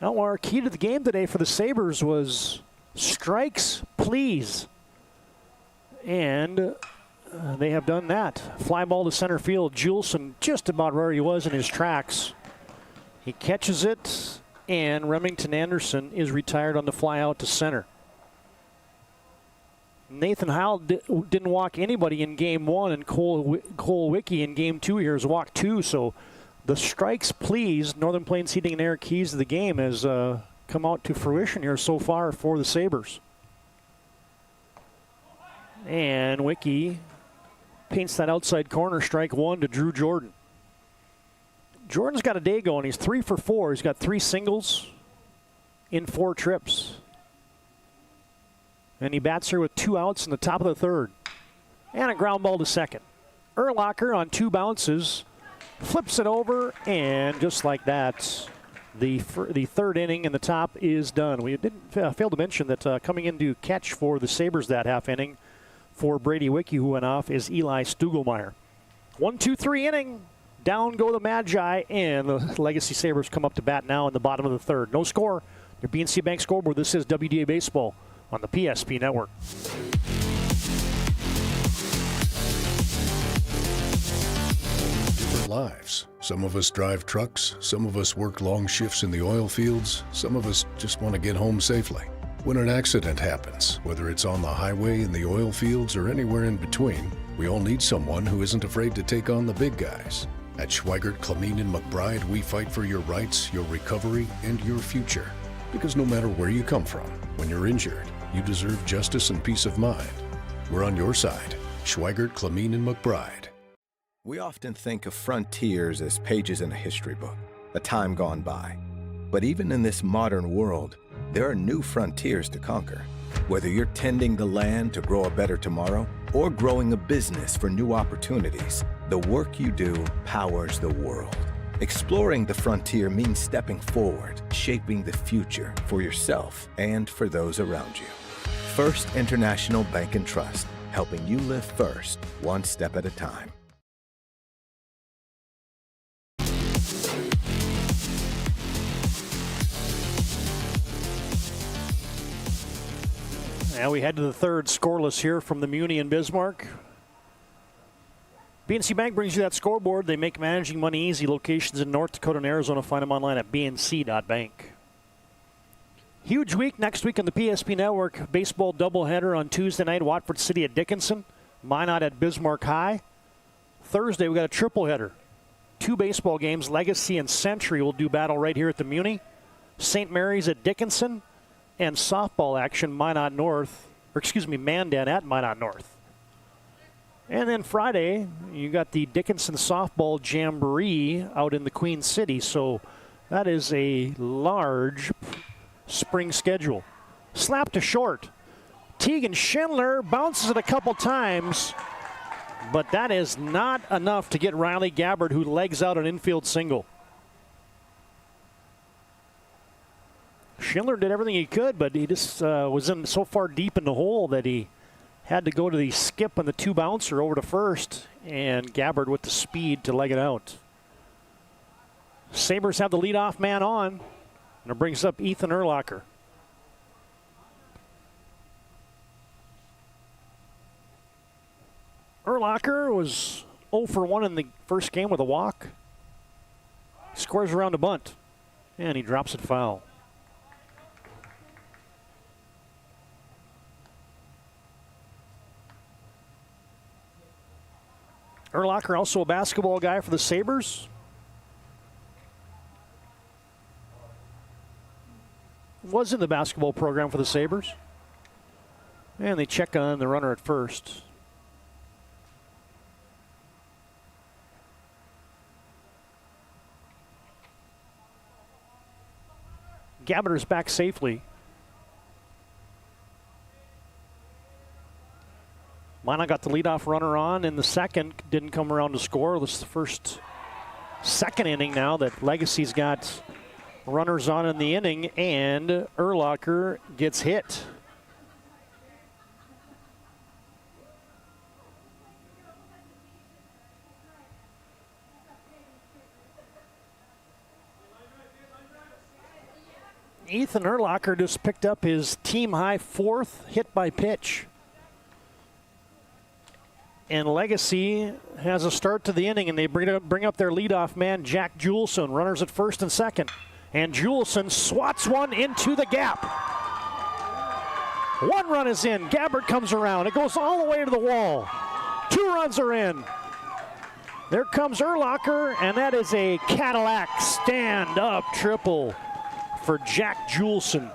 Now, our key to the game today for the Sabres was strikes, please. And they have done that. Fly ball to center field. Juleson just about where he was in his tracks. He catches it, and Remington Anderson is retired on the fly out to center. Nathan Howell didn't walk anybody in game 1, and Cole Wicke in game 2 here has walked 2, so the strikes, please, Northern Plains Heating and Air keys to the game has come out to fruition here so far for the Sabres. And Wicke paints that outside corner, strike 1 to Drew Jordan. Jordan's got a day going. He's 3 for 4. He's got 3 singles in 4 trips. And he bats here with 2 outs in the top of the third. And a ground ball to second. Urlacher on 2 bounces flips it over, and just like that, the third inning in the top is done. We didn't fail to mention that coming in to catch for the Sabres that half inning for Brady Wicke, who went off, is Eli Stugelmeyer. 1-2-3 inning. Down go the Magi, and the Legacy Sabres come up to bat now in the bottom of the third. No score. Your BNC Bank scoreboard. This is WDA Baseball on the PSP Network. Different lives. Some of us drive trucks, some of us work long shifts in the oil fields, some of us just want to get home safely. When an accident happens, whether it's on the highway, in the oil fields, or anywhere in between, we all need someone who isn't afraid to take on the big guys. At Schweigert, Clamine, and McBride, we fight for your rights, your recovery, and your future. Because no matter where you come from, when you're injured, you deserve justice and peace of mind. We're on your side. Schweigert, Clamine, and McBride. We often think of frontiers as pages in a history book, a time gone by. But even in this modern world, there are new frontiers to conquer. Whether you're tending the land to grow a better tomorrow or growing a business for new opportunities, the work you do powers the world. Exploring the frontier means stepping forward, shaping the future for yourself and for those around you. First International Bank and Trust, helping you live first, one step at a time. Now we head to the third, scoreless here from the Muni in Bismarck. BNC Bank brings you that scoreboard. They make managing money easy. Locations in North Dakota and Arizona. Find them online at bnc.bank. Huge week next week on the PSP Network. Baseball doubleheader on Tuesday night. Watford City at Dickinson. Minot at Bismarck High. Thursday we got a triple header. 2 baseball games. Legacy and Century will do battle right here at the Muni. St. Mary's at Dickinson. And softball action, Mandan at Minot North. And then Friday, you got the Dickinson Softball Jamboree out in the Queen City. So that is a large spring schedule. Slap to short. Tegan Schindler bounces it a couple times, but that is not enough to get Riley Gabbard, who legs out an infield single. Schindler did everything he could, but he just was in so far deep in the hole that he had to go to the skip on the 2-bouncer over to first, and Gabbard with the speed to leg it out. Sabres have the leadoff man on, and it brings up Ethan Urlacher. Urlacher was 0 for 1 in the first game with a walk. Scores around a bunt, and he drops it foul. Urlacher, also a basketball guy for the Sabres. Was in the basketball program for the Sabres. And they check on the runner at first. Gabbard is back safely. Minot got the leadoff runner on in the second. Didn't come around to score. This is the second inning now that Legacy's got runners on in the inning, and Urlacher gets hit. Ethan Urlacher just picked up his team-high 4th hit by pitch. And Legacy has a start to the inning, and they bring up their leadoff man, Jack Juleson. Runners at first and second. And Juleson swats one into the gap. 1 run is in. Gabbard comes around. It goes all the way to the wall. 2 runs are in. There comes Urlacher, and that is a Cadillac stand-up triple for Jack Juleson.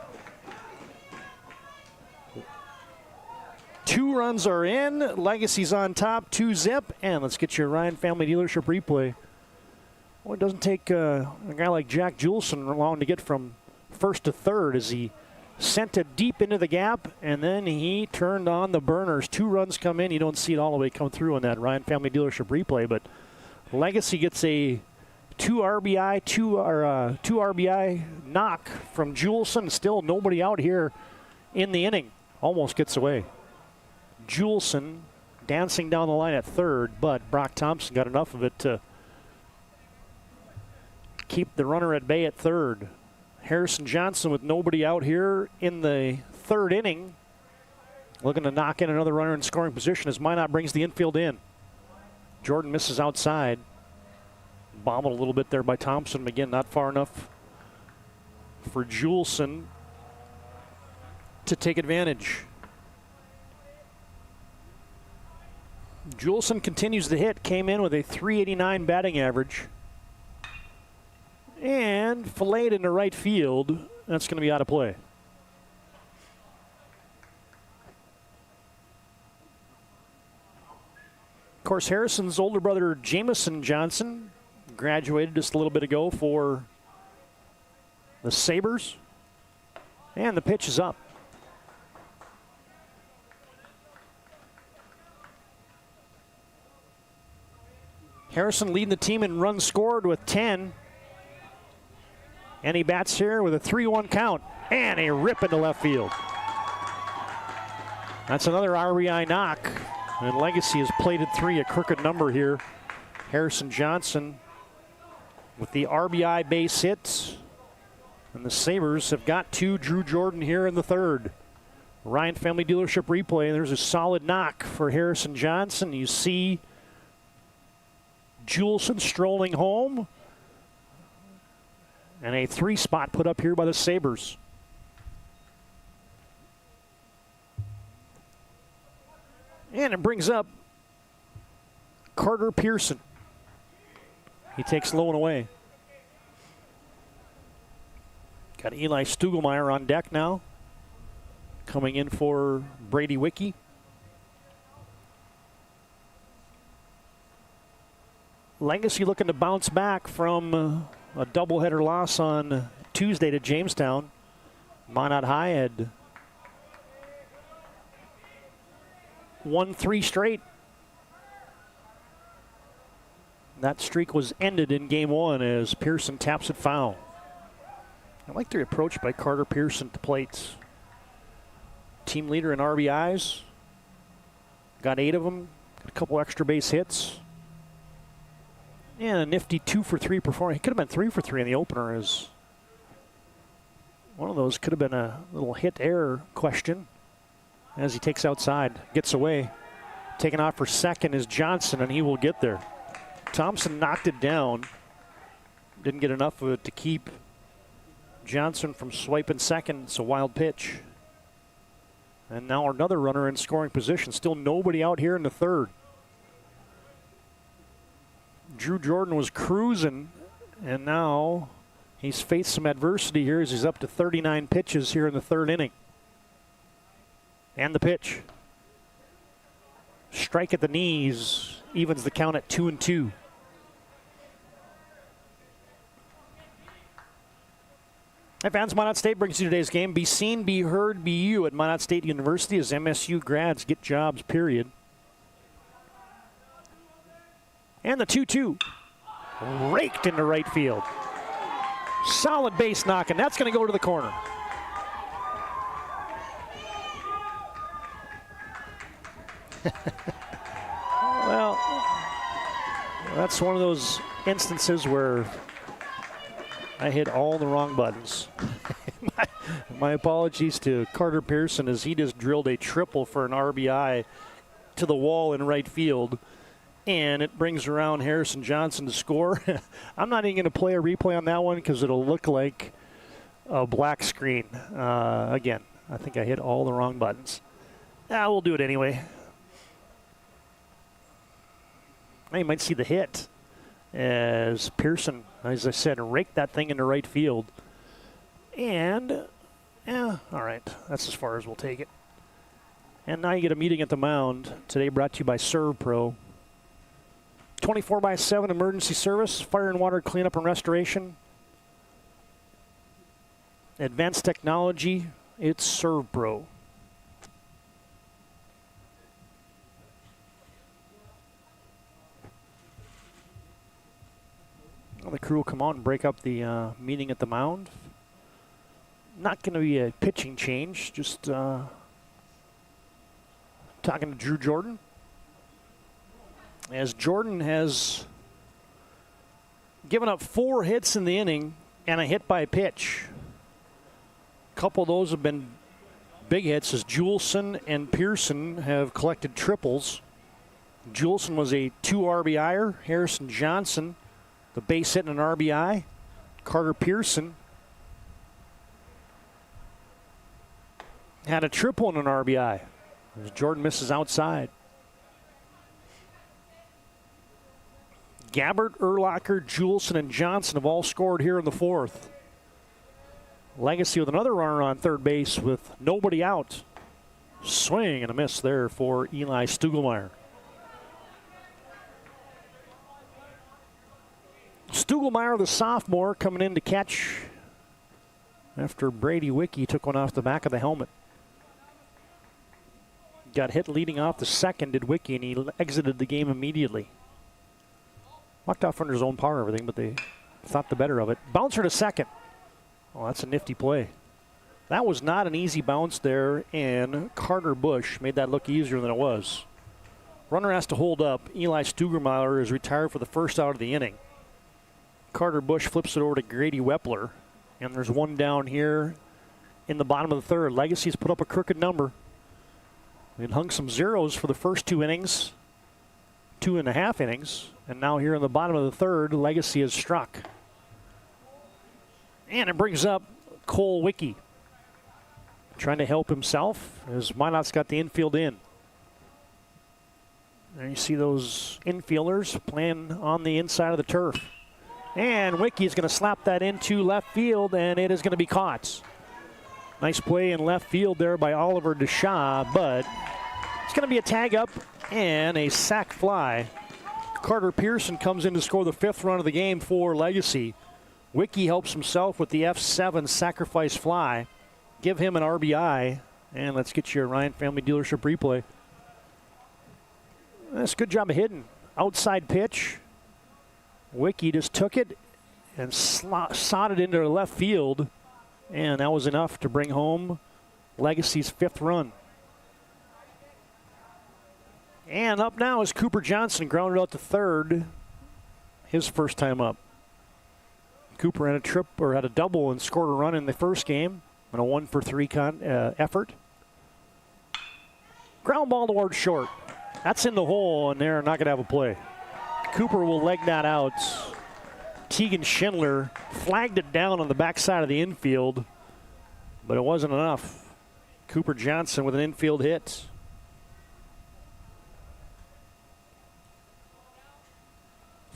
2 runs are in. Legacy's on top, 2-zip. And let's get your Ryan Family Dealership replay. Well, it doesn't take a guy like Jack Juleson long to get from first to third as he sent it deep into the gap, and then he turned on the burners. 2 runs come in. You don't see it all the way come through on that Ryan Family Dealership replay, but Legacy gets a 2 RBI knock from Juleson. Still nobody out here in the inning. Almost gets away. Juleson dancing down the line at third, but Brock Thompson got enough of it to keep the runner at bay at third. Harrison Johnson with nobody out here in the 3rd inning, looking to knock in another runner in scoring position as Minot brings the infield in. Jordan misses outside. Bobbled a little bit there by Thompson. Again, not far enough for Juleson to take advantage. Juleson continues to hit. Came in with a .389 batting average. And filleted into right field. That's going to be out of play. course, Harrison's older brother, Jamison Johnson, graduated just a little bit ago for the Sabres. And the pitch is up. Harrison leading the team in runs scored with 10. And he bats here with a 3-1 count. And a rip into left field. That's another RBI knock. And Legacy has plated 3, a crooked number here. Harrison Johnson with the RBI base hits. And the Sabres have got 2. Drew Jordan here in the 3rd. Ryan Family Dealership replay. There's a solid knock for Harrison Johnson. You see Juleson strolling home. And a 3 spot put up here by the Sabres. And it brings up Carter Pearson. He takes low and away. Got Eli Stugelmeyer on deck now. Coming in for Brady Wicke. Legacy looking to bounce back from a doubleheader loss on Tuesday to Jamestown. Minot High had won 3 straight. That streak was ended in game 1 as Pearson taps it foul. I like the approach by Carter Pearson at the plate. Team leader in RBIs. Got 8 of them. Got a couple extra base hits. And a nifty 2 for 3 performance. He could have been 3 for 3 in the opener. As one of those could have been a little hit error question. As he takes outside, gets away. Taking off for second is Johnson, and he will get there. Thompson knocked it down. Didn't get enough of it to keep Johnson from swiping second. It's a wild pitch. And now another runner in scoring position. Still nobody out here in the 3rd. Drew Jordan was cruising, and now he's faced some adversity here as he's up to 39 pitches here in the 3rd inning. And the pitch. Strike at the knees, evens the count at 2-2. Hi fans, Minot State brings you today's game. Be seen, be heard, be you at Minot State University as MSU grads get jobs, period. And the 2-2. Raked into right field. Solid base knock, and that's going to go to the corner. Well, that's one of those instances where I hit all the wrong buttons. My apologies to Carter Pearson as he just drilled a triple for an RBI to the wall in right field. And it brings around Harrison Johnson to score. I'm not even going to play a replay on that one because it'll look like a black screen. Again, I think I hit all the wrong buttons. We'll do it anyway. Now you might see the hit as Pearson, as I said, raked that thing into right field. And, all right, that's as far as we'll take it. And now you get a meeting at the mound. Today brought to you by ServPro. 24/7 emergency service, fire and water cleanup and restoration. Advanced technology, it's ServPro. Well, the crew will come out and break up the meeting at the mound. Not going to be a pitching change, just talking to Drew Jordan. As Jordan has given up 4 hits in the inning and a hit by pitch. A couple of those have been big hits as Juleson and Pearson have collected triples. Juleson was a 2 RBIer. Harrison Johnson, the base hit and an RBI. Carter Pearson had a triple and an RBI. As Jordan misses outside. Gabbert, Urlacher, Juleson, and Johnson have all scored here in the 4th. Legacy with another runner on third base with nobody out. Swing and a miss there for Eli Stugelmeyer. Stugelmeyer, the sophomore, coming in to catch after Brady Wicke took one off the back of the helmet. Got hit leading off the second, did Wicke, and he exited the game immediately. Walked off under his own power and everything, but they thought the better of it. Bouncer to second. Oh, that's a nifty play. That was not an easy bounce there, and Carter Bush made that look easier than it was. Runner has to hold up. Eli Stugelmeyer is retired for the first out of the inning. Carter Bush flips it over to Grady Wepler, and there's one down here in the bottom of the third. Legacy's put up a crooked number. It hung some zeros for the first 2 innings, 2.5 innings, and now here in the bottom of the third, Legacy has struck. And it brings up Cole Wicke, trying to help himself as Minot's got the infield in. There you see those infielders playing on the inside of the turf. And Wicke is going to slap that into left field, and it is going to be caught. Nice play in left field there by Oliver DeShaw, but it's going to be a tag up and a sac fly. Carter Pearson comes in to score the 5th run of the game for Legacy. Wicke helps himself with the F7 sacrifice fly. Give him an RBI, and let's get you a Ryan Family Dealership replay. That's a good job of hitting. Outside pitch. Wicke just took it and sawed it into left field. And that was enough to bring home Legacy's 5th run. And up now is Cooper Johnson, grounded out to third. His first time up. Cooper had a double and scored a run in the first game on a 1-for-3 effort. Ground ball towards short. That's in the hole, and they're not going to have a play. Cooper will leg that out. Tegan Schindler flagged it down on the backside of the infield, but it wasn't enough. Cooper Johnson with an infield hit.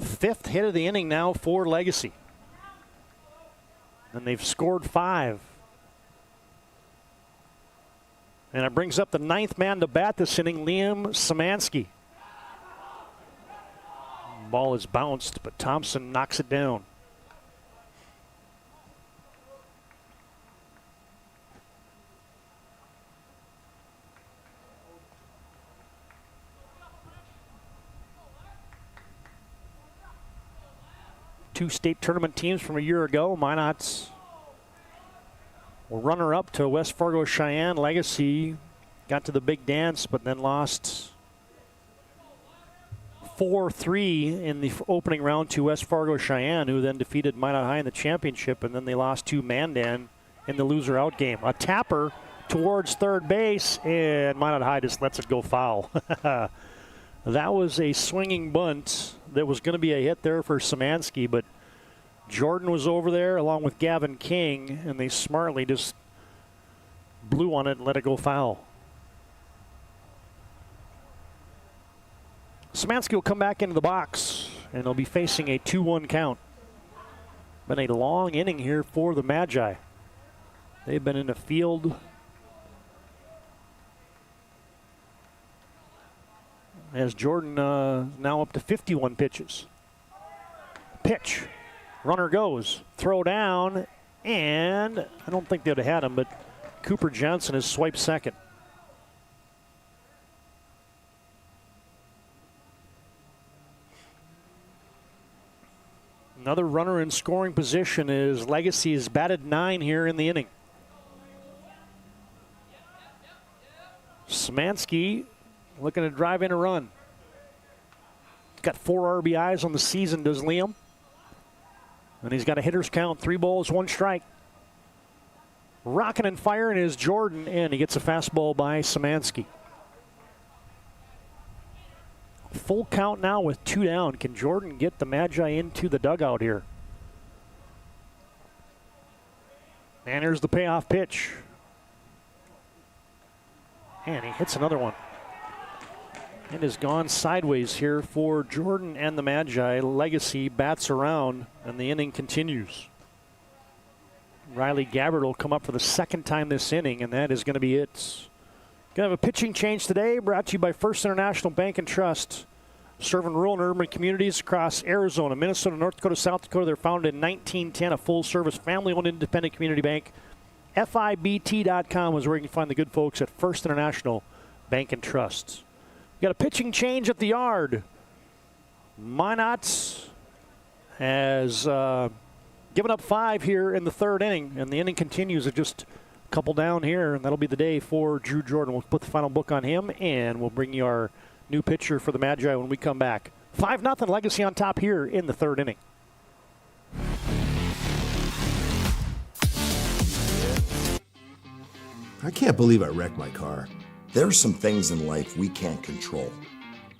Fifth hit of the inning now for Legacy. And they've scored 5. And it brings up the 9th man to bat this inning, Liam Szymanski. Ball is bounced, but Thompson knocks it down. Two state tournament teams from a year ago. Minot's were runner-up to West Fargo Cheyenne. Legacy got to the big dance, but then lost 4-3 in the opening round to West Fargo Cheyenne, who then defeated Minot High in the championship, and then they lost to Mandan in the loser-out game. A tapper towards third base, and Minot High just lets it go foul. That was a swinging bunt that was going to be a hit there for Szymanski, but Jordan was over there along with Gavin King, and they smartly just blew on it and let it go foul. Szymanski will come back into the box, and they'll be facing a 2-1 count. Been a long inning here for the Magi. They've been in the field as Jordan now up to 51 pitches. Pitch. Runner goes. Throw down. And I don't think they'd have had him, but Cooper Johnson has swiped second. Another runner in scoring position is Legacy is batted 9 here in the inning. Szymanski looking to drive in a run. Got 4 RBIs on the season, does Liam. And he's got a hitter's count, 3 balls, 1 strike. Rocking and firing is Jordan, and he gets a fastball by Szymanski. Full count now with 2 down. Can Jordan get the Magi into the dugout here? And here's the payoff pitch. And he hits another one. It has gone sideways here for Jordan and the Magi. Legacy bats around, and the inning continues. Riley Gabbard will come up for the 2nd time this inning, and that is going to be it. Going to have a pitching change today, brought to you by First International Bank and Trust. serving rural and urban communities across Arizona, Minnesota, North Dakota, South Dakota. They're founded in 1910, a full-service, family-owned independent community bank. FIBT.com is where you can find the good folks at First International Bank and Trust. We got a pitching change at the yard. Minot has given up 5 here in the third inning, and the inning continues at just a couple down here, and that'll be the day for Drew Jordan. We'll put the final book on him, and we'll bring you our new pitcher for the Magi when we come back. 5-0 Legacy on top here in the third inning. I can't believe I wrecked my car. There are some things in life we can't control.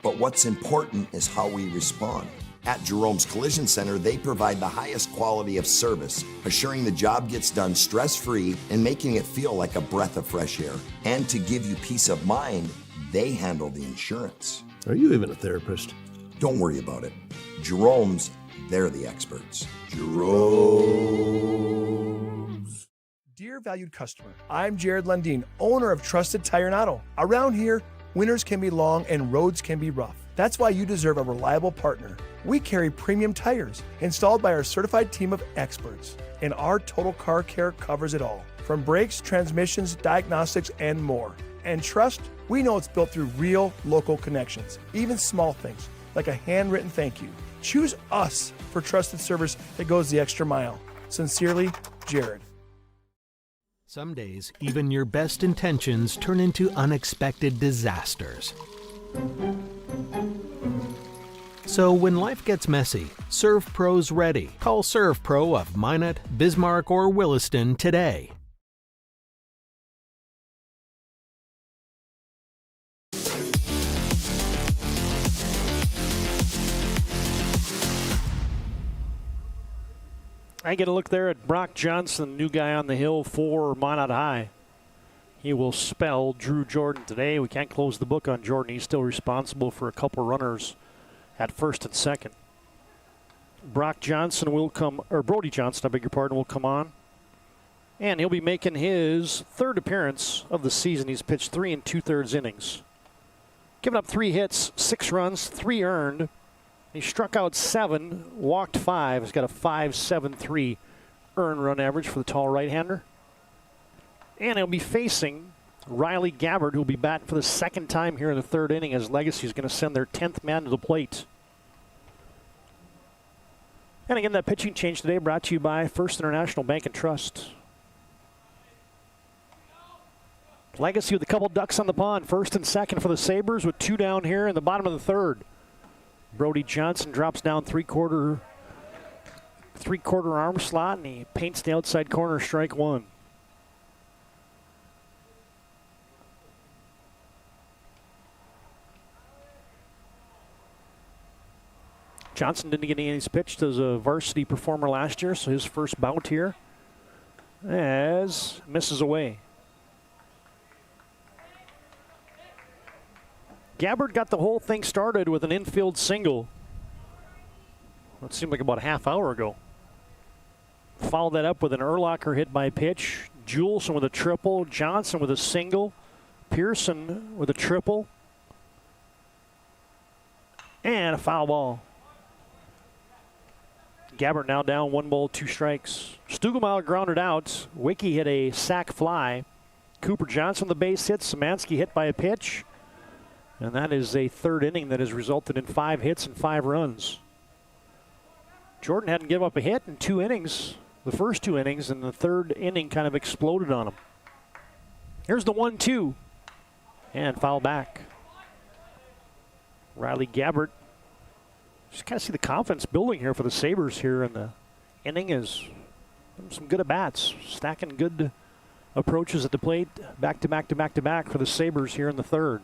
But what's important is how we respond. At Jerome's Collision Center, they provide the highest quality of service, assuring the job gets done stress-free and making it feel like a breath of fresh air. And to give you peace of mind, they handle the insurance. Are you even a therapist? Don't worry about it. Jerome's, they're the experts. Jerome's. Dear valued customer, I'm Jared Lundeen, owner of Trusted Tire and Auto. Around here, winters can be long and roads can be rough. That's why you deserve a reliable partner. We carry premium tires installed by our certified team of experts, and our total car care covers it all, from brakes, transmissions, diagnostics, and more. And trust, we know it's built through real local connections, even small things like a handwritten thank you. Choose us for trusted service that goes the extra mile. Sincerely, Jared. Some days, even your best intentions turn into unexpected disasters. So when life gets messy, ServPro's ready. Call ServPro of Minot, Bismarck, or Williston today. I get a look there at Brock Johnson, new guy on the hill for Minot High. He will spell Drew Jordan today. We can't close the book on Jordan. He's still responsible for a couple runners at first and second. Brock Johnson will come, or Brody Johnson, I beg your pardon, will come on. And he'll be making his third appearance of the season. He's pitched 3 2/3 innings. Given up 3 hits, 6 runs, 3 earned. He struck out 7, walked 5. He's got a 5.73 earned run average for the tall right-hander. And he'll be facing Riley Gabbard, who will be batting for the second time here in the third inning, as Legacy is going to send their 10th man to the plate. And again, that pitching change today brought to you by First International Bank and Trust. Legacy with a couple ducks on the pond, first and second for the Sabres, with 2 down here in the bottom of the third. Brody Johnson drops down three-quarter arm slot, and he paints the outside corner, strike 1. Johnson didn't get any innings pitched as a varsity performer last year, so his first bout here as misses away. Gabbard got the whole thing started with an infield single. It seemed like about a half hour ago. Followed that up with an Urlacher hit by pitch. Juleson with a triple. Johnson with a single. Pearson with a triple. And a foul ball. Gabbard now down 1 ball, 2 strikes. Stugelmeyer grounded out. Wicke hit a sac fly. Cooper Johnson the base hit. Szymanski hit by a pitch. And that is a third inning that has resulted in 5 hits and 5 runs. Jordan hadn't given up a hit in 2 innings, the first 2 innings, and the third inning kind of exploded on him. Here's the 1-2. And foul back. Riley Gabbard. Just kind of see the confidence building here for the Sabres here in the inning is some good at-bats. Stacking good approaches at the plate. Back to back to back to back for the Sabres here in the third.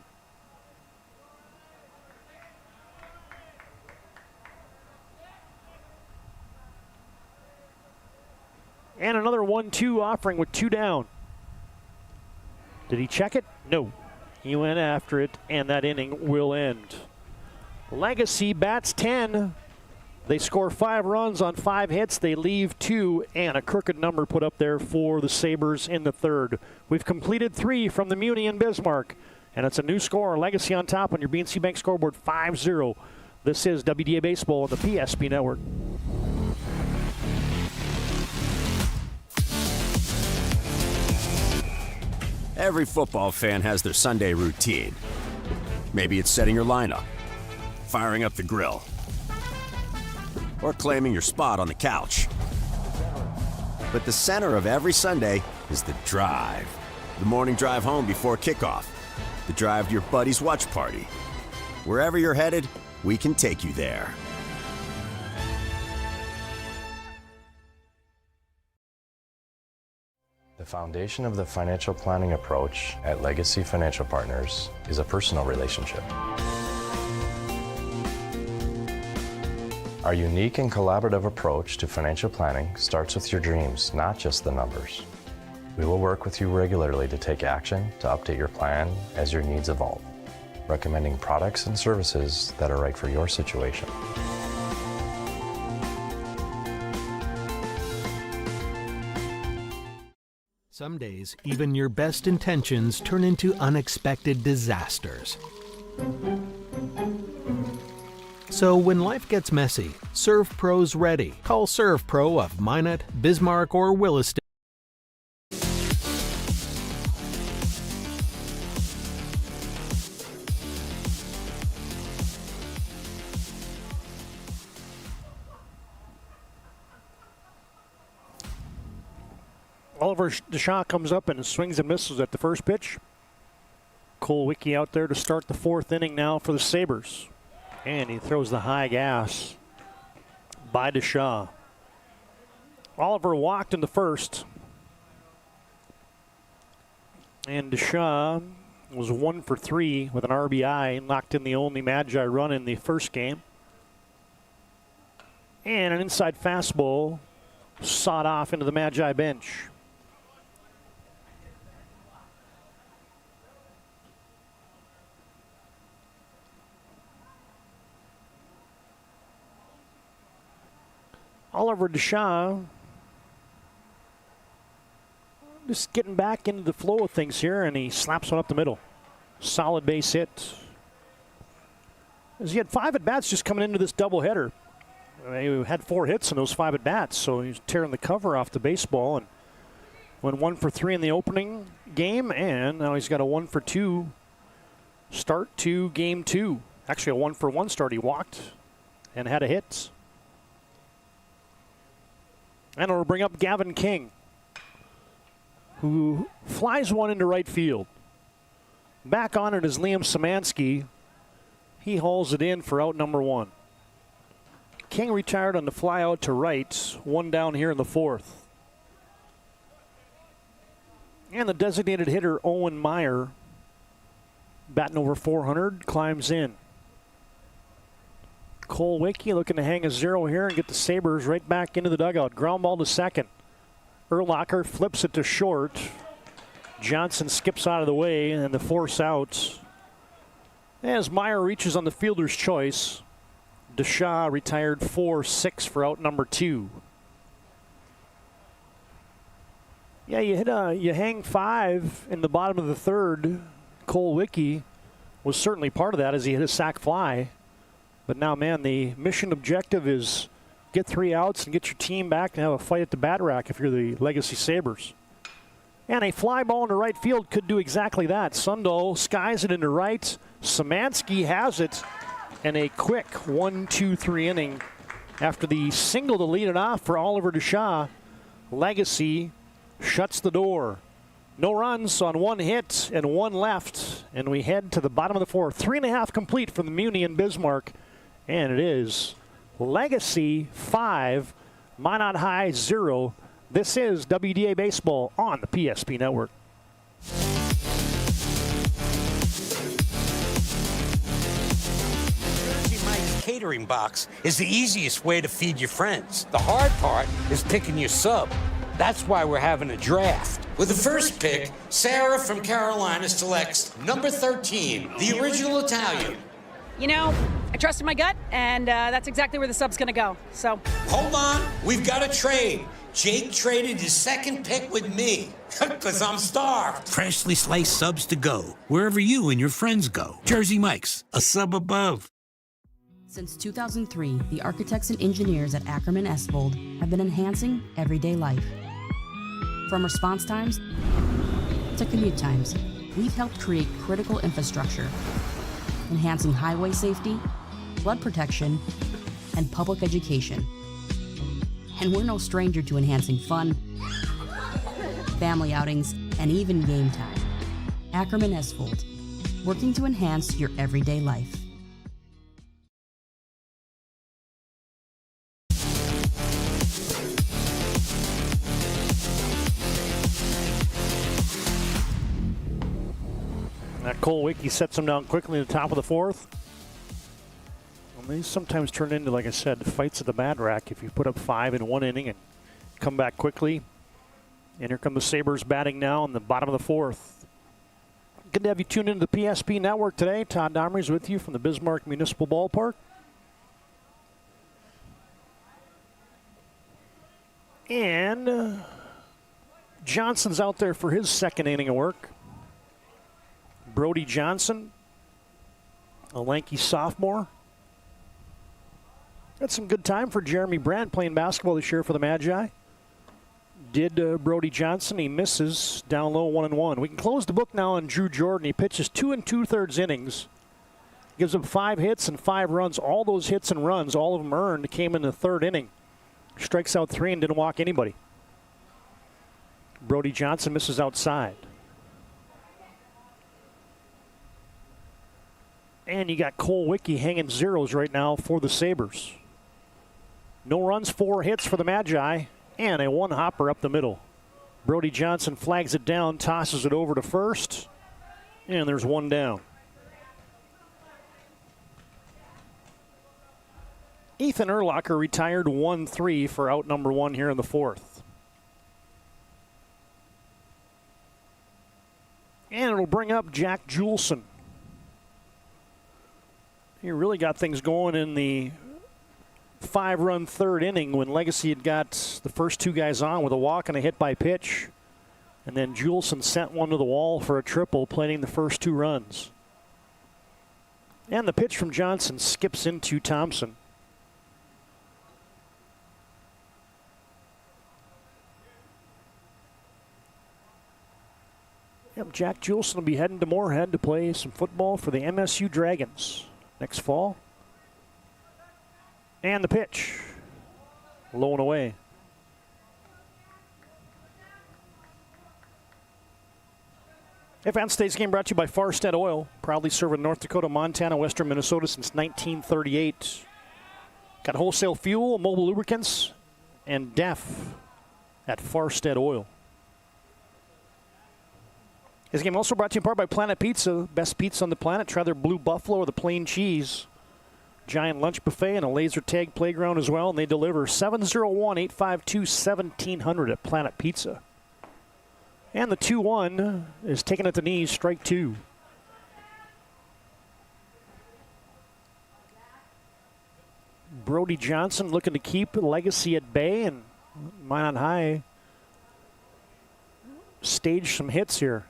And another 1-2 offering with 2 down. Did he check it? No. He went after it, and that inning will end. Legacy bats 10. They score 5 runs on 5 hits. They leave 2, and a crooked number put up there for the Sabres in the third. We've completed 3 from the Muni and Bismarck, and it's a new score. Legacy on top on your BNC Bank scoreboard, 5-0 This is WDA Baseball on the PSP Network. Every football fan has their Sunday routine. Maybe it's setting your lineup, firing up the grill, or claiming your spot on the couch. But the center of every Sunday is the drive. The morning drive home before kickoff. The drive to your buddy's watch party. Wherever you're headed, we can take you there. The foundation of the financial planning approach at Legacy Financial Partners is a personal relationship. Our unique and collaborative approach to financial planning starts with your dreams, not just the numbers. We will work with you regularly to take action to update your plan as your needs evolve, recommending products and services that are right for your situation. Some days, even your best intentions turn into unexpected disasters. So when life gets messy, ServPro's ready. Call ServPro of Minot, Bismarck, or Williston. Oliver Deshaw comes up and swings and misses at the first pitch. Cole Wicke out there to start the fourth inning now for the Sabres. And he throws the high gas by Deshaw. Oliver walked in the first. And Deshaw was 1 for 3 with an RBI and knocked in the only Magi run in the first game. And an inside fastball sawed off into the Magi bench. Oliver Deshaw just getting back into the flow of things here, and he slaps one up the middle. Solid base hit. As he had 5 at-bats just coming into this doubleheader. He had 4 hits in those 5 at-bats, so he's tearing the cover off the baseball and went 1 for 3 in the opening game, and now he's got a 1 for 2 start to game 2. Actually, a 1 for 1 start. He walked and had a hit. And it'll bring up Gavin King, who flies one into right field. Back on it is Liam Szymanski. He hauls it in for out number 1. King retired on the fly out to right, 1 down here in the 4th. And the designated hitter, Owen Meyer, batting over 400, climbs in. Cole Wicke looking to hang a 0 here and get the Sabres right back into the dugout. Ground ball to second. Urlacher flips it to short. Johnson skips out of the way and the force out. As Meyer reaches on the fielder's choice, Deshaw retired 4-6 for out number 2. Yeah, you hang 5 in the bottom of the 3rd. Cole Wicke was certainly part of that as he hit a sac fly. But now, man, the mission objective is get 3 outs and get your team back and have a fight at the bat rack if you're the Legacy Sabres. And a fly ball into right field could do exactly that. Sundal skies it into right. Szymanski has it. And a quick 1-2-3 inning after the single to lead it off for Oliver Deshaw. Legacy shuts the door. No runs on 1 hit and 1 left. And we head to the bottom of the 4th. 3.5 complete from the Muni in Bismarck. And it is Legacy 5, Minot High 0. This is WDA Baseball on the PSP Network. Mike's catering box is the easiest way to feed your friends. The hard part is picking your sub. That's why we're having a draft. With the first pick, Sarah from Carolina selects number 13, the original Italian. You know, I trusted my gut, and that's exactly where the sub's going to go. So Hold on, we've got a trade. Jake traded his second pick with me, because I'm starved. Freshly sliced subs to go, wherever you and your friends go. Jersey Mike's, a sub above. Since 2003, the architects and engineers at Ackerman Esvold have been enhancing everyday life. From response times to commute times, we've helped create critical infrastructure, enhancing highway safety, flood protection, and public education. And we're no stranger to enhancing fun, family outings, and even game time. Ackerman Esvold, working to enhance your everyday life. Cole Wicke sets them down quickly in the top of the fourth. And these sometimes turn into, like I said, fights at the Mad Rack if you put up 5 in one inning and come back quickly. And here come the Sabres batting now in the bottom of the fourth. Good to have you tuned into the PSP Network today. Todd Domrey's with you from the Bismarck Municipal Ballpark. And Johnson's out there for his second inning of work. Brody Johnson, a lanky sophomore. Had some good time for Jeremy Brandt playing basketball this year for the Magi. Did Brody Johnson. He misses down low 1-1. We can close the book now on Drew Jordan. He pitches 2 2/3 innings. Gives up 5 hits and 5 runs. All those hits and runs, all of them earned, came in the third inning. Strikes out 3 and didn't walk anybody. Brody Johnson misses outside. And you got Cole Wicke hanging zeros right now for the Sabres. No runs, 4 hits for the Magi, and a 1-hopper up the middle. Brody Johnson flags it down, tosses it over to first, and there's 1 down. Ethan Urlacher retired 1-3 for out number 1 here in the fourth. And it'll bring up Jack Juleson. He really got things going in the 5-run third inning when Legacy had got the first 2 guys on with a walk and a hit by pitch. And then Juleson sent one to the wall for a triple, planting the first 2 runs. And the pitch from Johnson skips into Thompson. Yep, Jack Juleson will be heading to Moorhead to play some football for the MSU Dragons next fall. And the pitch. Low and away. Advanced Today's game brought to you by Farstead Oil. Proudly serving North Dakota, Montana, Western Minnesota since 1938. Got wholesale fuel, mobile lubricants, and DEF at Farstead Oil. This game also brought to you in part by Planet Pizza. Best pizza on the planet. Try their Blue Buffalo or the plain cheese. Giant lunch buffet and a laser tag playground as well. And they deliver 701-852-1700 at Planet Pizza. And the 2-1 is taken at the knees, strike 2. Brody Johnson looking to keep Legacy at bay, and Minot High stage some hits here.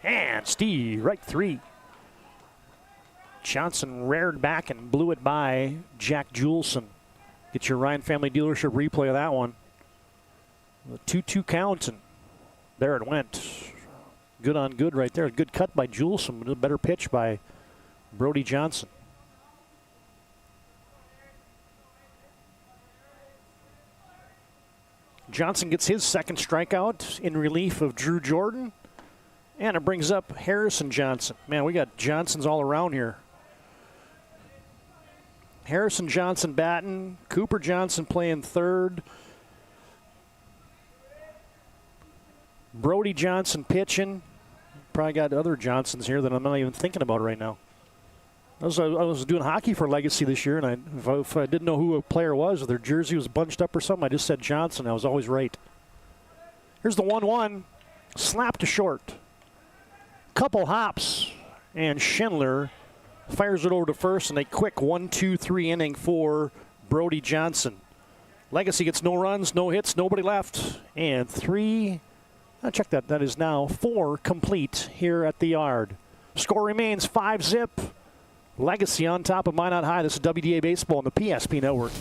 And Steve, right 3. Johnson reared back and blew it by Jack Juleson. Get your Ryan Family Dealership replay of that one. The 2-2 count, and there it went. Good on good right there. Good cut by Juleson, but a better pitch by Brody Johnson. Johnson gets his second strikeout in relief of Drew Jordan. And it brings up Harrison Johnson. Man, we got Johnsons all around here. Harrison Johnson batting. Cooper Johnson playing third. Brody Johnson pitching. Probably got other Johnsons here that I'm not even thinking about right now. I was doing hockey for Legacy this year, and if I didn't know who a player was, or their jersey was bunched up or something, I just said Johnson. I was always right. Here's the 1-1. Slap to short. Couple hops, and Schindler fires it over to first, and a quick 1-2-3 inning for Brody Johnson. Legacy gets no runs, no hits, nobody left, and 3. I'll check that. That is now 4 complete here at the Yard. Score remains 5-zip. Legacy on top of Minot High. This is WDA Baseball on the PSP Network.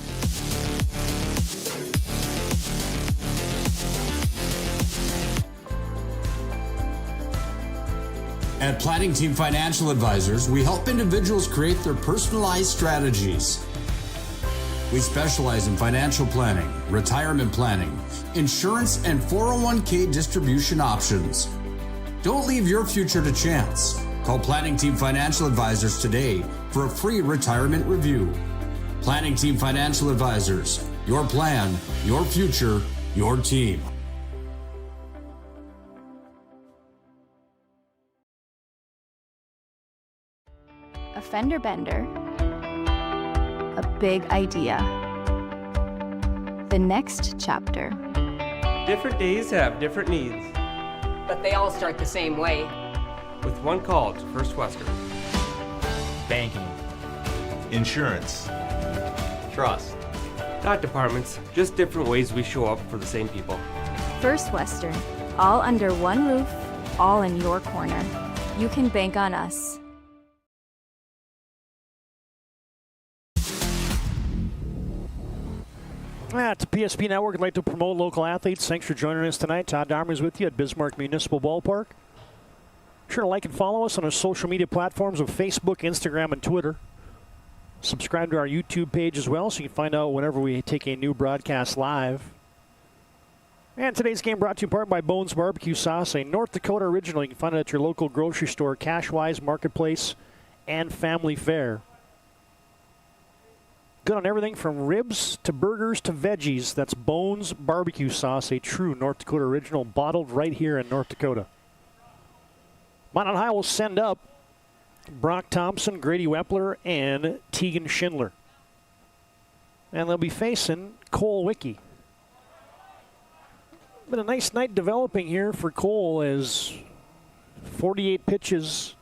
At Planning Team Financial Advisors, we help individuals create their personalized strategies. We specialize in financial planning, retirement planning, insurance, and 401k distribution options. Don't leave your future to chance. Call Planning Team Financial Advisors today for a free retirement review. Planning Team Financial Advisors, your plan, your future, your team. A fender bender, a big idea, the next chapter. Different days have different needs, but they all start the same way. with one call to First Western. Banking, insurance, trust. Not departments, just different ways we show up for the same people. First Western, all under one roof, all in your corner. You can bank on us. At PSP Network, I'd like to promote local athletes. Thanks for joining us tonight. Todd Dahmer's with you at Bismarck Municipal Ballpark. Be sure to like and follow us on our social media platforms of Facebook, Instagram, and Twitter. Subscribe to our YouTube page as well so you can find out whenever we take a new broadcast live. And today's game brought to you in part by Bones Barbecue Sauce, a North Dakota original. You can find it at your local grocery store, Cashwise, Marketplace, and Family Fare. Good on everything from ribs to burgers to veggies. That's Bones Barbecue Sauce, a true North Dakota original, bottled right here in North Dakota. Minot High will send up Brock Thompson, Grady Wepler, and Tegan Schindler. And they'll be facing Cole Wicke. Been a nice night developing here for Cole as 48 pitches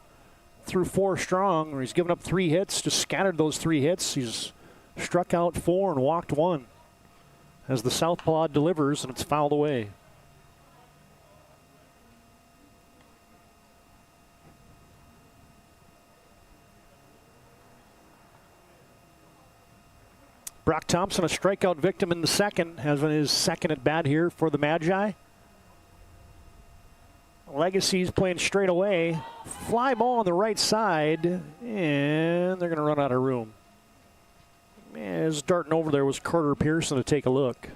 through 4 strong, where he's given up 3 hits, just scattered those 3 hits. He's struck out 4 and walked 1 as the southpaw delivers, and it's fouled away. Brock Thompson, a strikeout victim in the second, has been his second at bat here for the Magi. Legacy's playing straight away. Fly ball on the right side, and they're going to run out of room. As darting over there was Carter Pearson to take a look.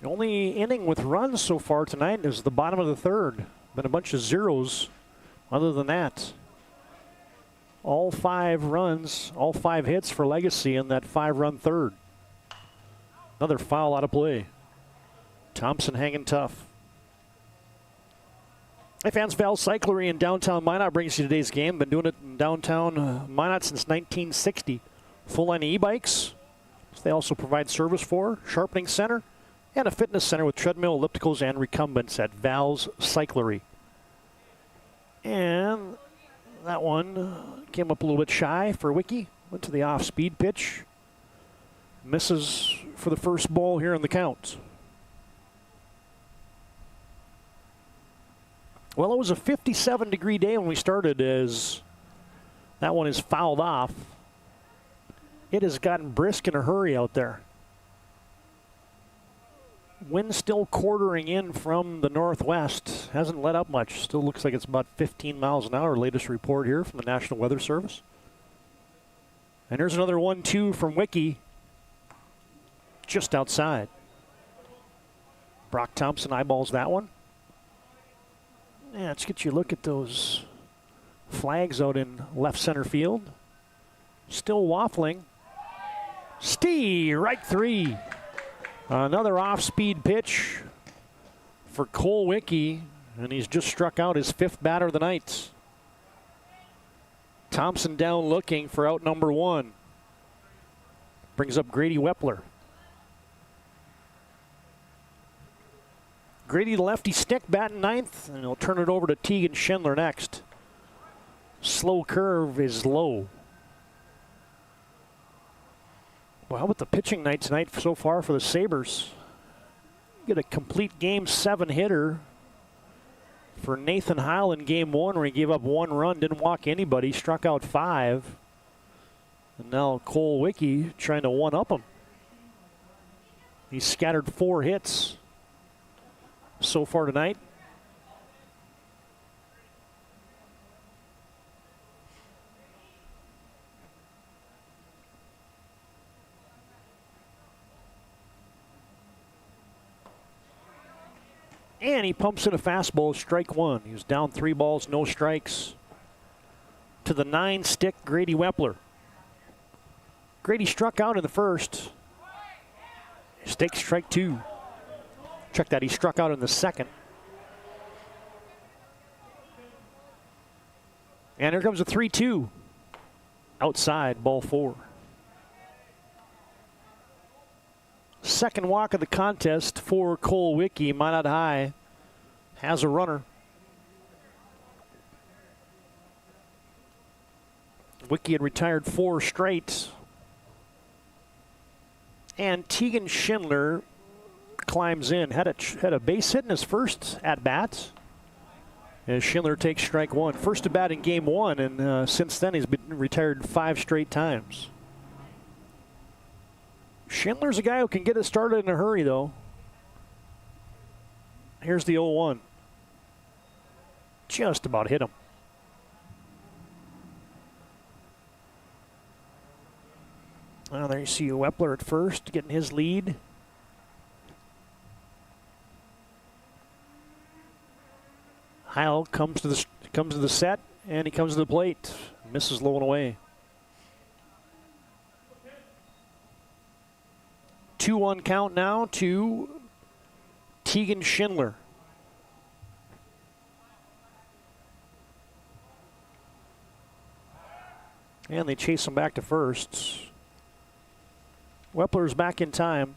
The only inning with runs so far tonight is the bottom of the third. Been a bunch of zeros other than that. All 5 runs, all 5 hits for Legacy in that 5-run third. Another foul out of play. Thompson hanging tough. Hey fans, Val Cyclery in downtown Minot brings you today's game. Been doing it in downtown Minot since 1960. Full line e-bikes. They also provide service for sharpening center and a fitness center with treadmill, ellipticals, and recumbents at Val's Cyclery. And that one came up a little bit shy for Wicke. Went to the off-speed pitch. Misses for the first ball here in the count. Well, it was a 57-degree day when we started, as that one is fouled off. It has gotten brisk in a hurry out there. Wind still quartering in from the northwest. Hasn't let up much. Still looks like it's about 15 miles an hour. Latest report here from the National Weather Service. And here's another 1-2 from Wicke. Just outside. Brock Thompson eyeballs that one. Yeah, let's get you a look at those flags out in left center field. Still waffling. Right 3. Another off-speed pitch for Cole Wicke, and he's just struck out his 5th batter of the night. Thompson down looking for out number 1. Brings up Grady Wepler. Grady, the lefty stick, batting 9th, and he'll turn it over to Tegan Schindler next. Slow curve is low. Well, how about the pitching night tonight so far for the Sabres? Get a complete game 7 hitter for Nathan Heil in game 1, where he gave up 1 run, didn't walk anybody, struck out 5. And now Cole Wicky trying to one-up him. He's scattered 4 hits so far tonight. And he pumps in a fastball, strike 1. He was down 3 balls, no strikes. To the 9-stick Grady Wepler. Grady struck out in the first. Stick, strike 2. Check that, he struck out in the second. And here comes a 3-2. Outside, ball 4. Second walk of the contest for Cole Wicky. Minot High has a runner. Wicky had retired 4 straight. And Tegan Schindler climbs in. Had a base hit in his first at-bat. As Schindler takes strike 1. First at-bat in game 1, and since then he's been retired 5 straight times. Schindler's a guy who can get it started in a hurry, though. Here's the 0-1. Just about hit him. Well, there you see Wepler at first, getting his lead. Heil comes to the set, and he comes to the plate. Misses low and away. 2-1 count now to Tegan Schindler. And they chase him back to first. Wepler's back in time.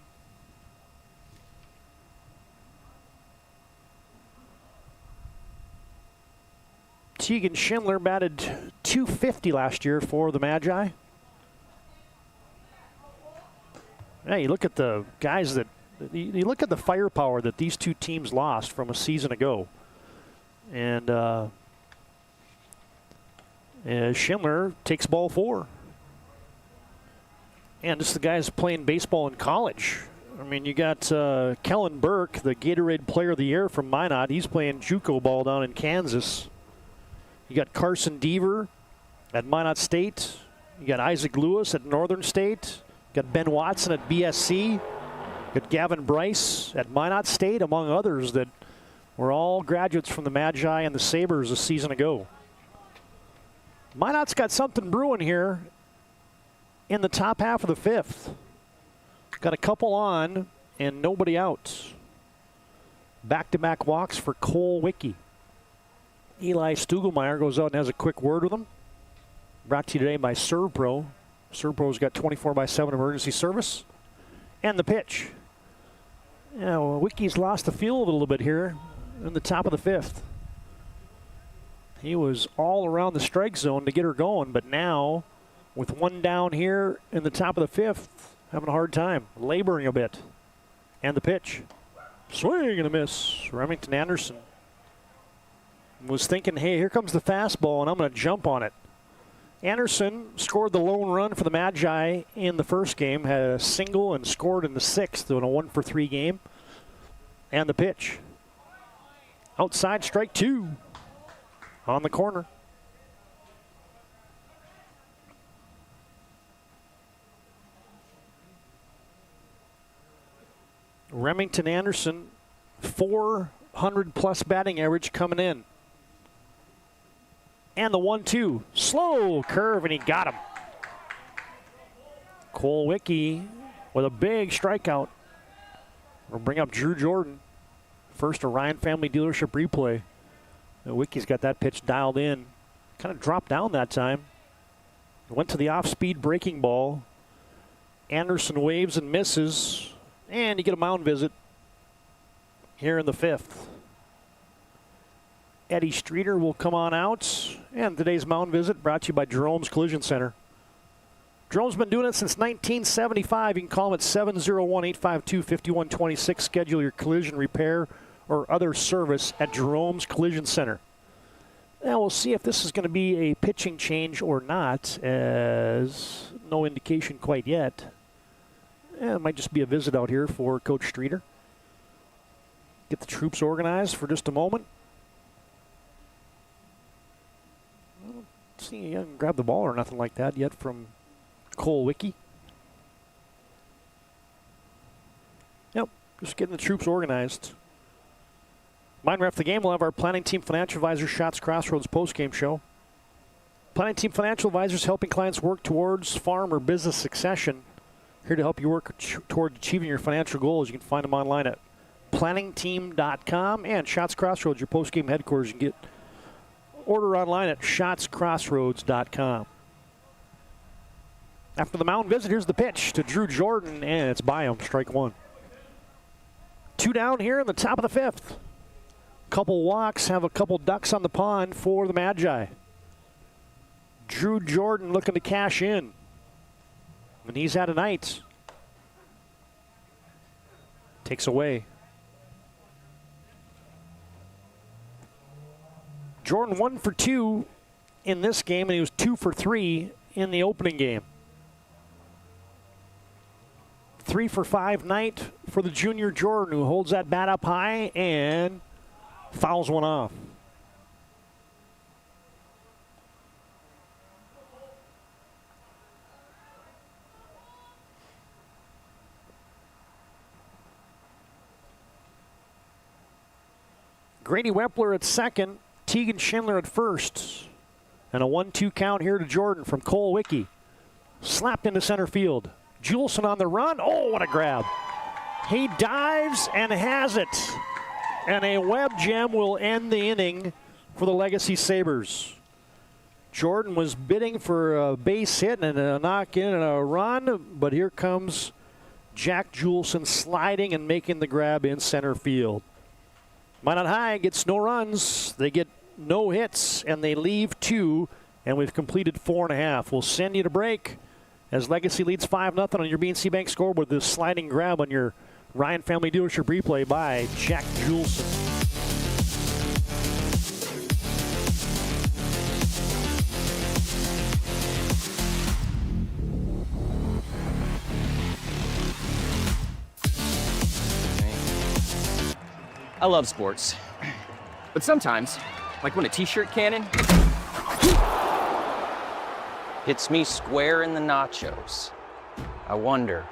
Tegan Schindler batted .250 last year for the Magi. Hey, you look at the guys that, you look at the firepower that these two teams lost from a season ago. And Schindler takes ball 4. And this is the guys playing baseball in college. I mean, you got Kellen Burke, the Gatorade Player of the Year from Minot. He's playing JUCO ball down in Kansas. You got Carson Deaver at Minot State. You got Isaac Lewis at Northern State. You got Ben Watson at BSC. You got Gavin Bryce at Minot State, among others that were all graduates from the Magi and the Sabres a season ago. Minot's got something brewing here in the top half of the 5th. Got a couple on and nobody out. Back-to-back walks for Cole Wicky. Eli Stugelmeyer goes out and has a quick word with him. Brought to you today by ServPro. ServPro's got 24/7 emergency service. And the pitch. Yeah, well, Wicky's lost the field a little bit here in the top of the 5th. He was all around the strike zone to get her going, but now, with 1 down here in the top of the 5th, having a hard time, laboring a bit. And the pitch. Swing and a miss. Remington Anderson was thinking, hey, here comes the fastball, and I'm going to jump on it. Anderson scored the lone run for the Magi in the first game, had a single and scored in the 6th in a 1-for-3 game. And the pitch. Outside, strike 2 on the corner. Remington Anderson, 400-plus batting average coming in. And the 1-2. Slow curve, and he got him. Cole Wicky with a big strikeout. We'll bring up Drew Jordan. First a Ryan Family Dealership replay. Wicky's got that pitch dialed in. Kind of dropped down that time. Went to the off-speed breaking ball. Anderson waves and misses. And you get a mound visit here in the 5th. Eddie Streeter will come on out. And today's mound visit brought to you by Jerome's Collision Center. Jerome's been doing it since 1975. You can call him at 701-852-5126. Schedule your collision repair or other service at Jerome's Collision Center. Now we'll see if this is going to be a pitching change or not, as no indication quite yet. It might just be a visit out here for Coach Streeter. Get the troops organized for just a moment. I don't see he hasn't grabbed the ball or nothing like that yet from Cole Wicke. Yep, just getting the troops organized. Mind Ref the Game, we'll have our Planning Team Financial Advisors Shots Crossroads postgame show. Planning Team Financial Advisors helping clients work towards farm or business succession. Here to help you work toward achieving your financial goals. You can find them online at planningteam.com and Shots Crossroads, your postgame headquarters. You can get order online at shotscrossroads.com. After the mound visit, here's the pitch to Drew Jordan, and it's by him, strike one. 2 down here in the top of the 5th. Couple walks, have a couple ducks on the pond for the Magi. Drew Jordan looking to cash in. And he's had a night. Takes away. Jordan 1 for 2 in this game, and he was 2 for 3 in the opening game. 3 for 5 night for the junior Jordan, who holds that bat up high and fouls one off. Grady Wepler at second, Tegan Schindler at first. And a 1-2 count here to Jordan from Cole Wicke. Slapped into center field. Juleson on the run. Oh, what a grab. He dives and has it. And a web gem will end the inning for the Legacy Sabres. Jordan was bidding for a base hit and a knock in and a run, but here comes Jack Juleson sliding and making the grab in center field. Minot High gets no runs, they get no hits, and they leave 2, and we've completed 4.5. We'll send you to break as Legacy leads 5-0 on your BNC Bank scoreboard. This sliding grab on your Ryan Family Dealership replay by Jack Juleson. I love sports, but sometimes, like when a t-shirt cannon hits me square in the nachos, I wonder,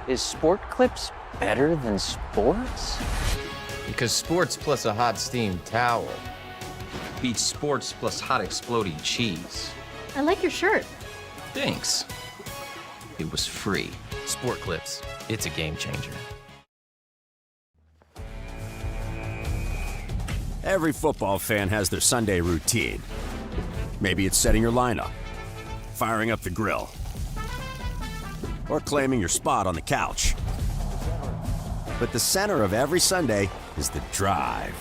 is Sport Clips better than sports? Because sports plus a hot steamed towel beats sports plus hot exploding cheese. I like your shirt. Thanks. It was free. Sport Clips, it's a game changer. Every football fan has their Sunday routine. Maybe it's setting your lineup, firing up the grill, or claiming your spot on the couch. But the center of every Sunday is the drive.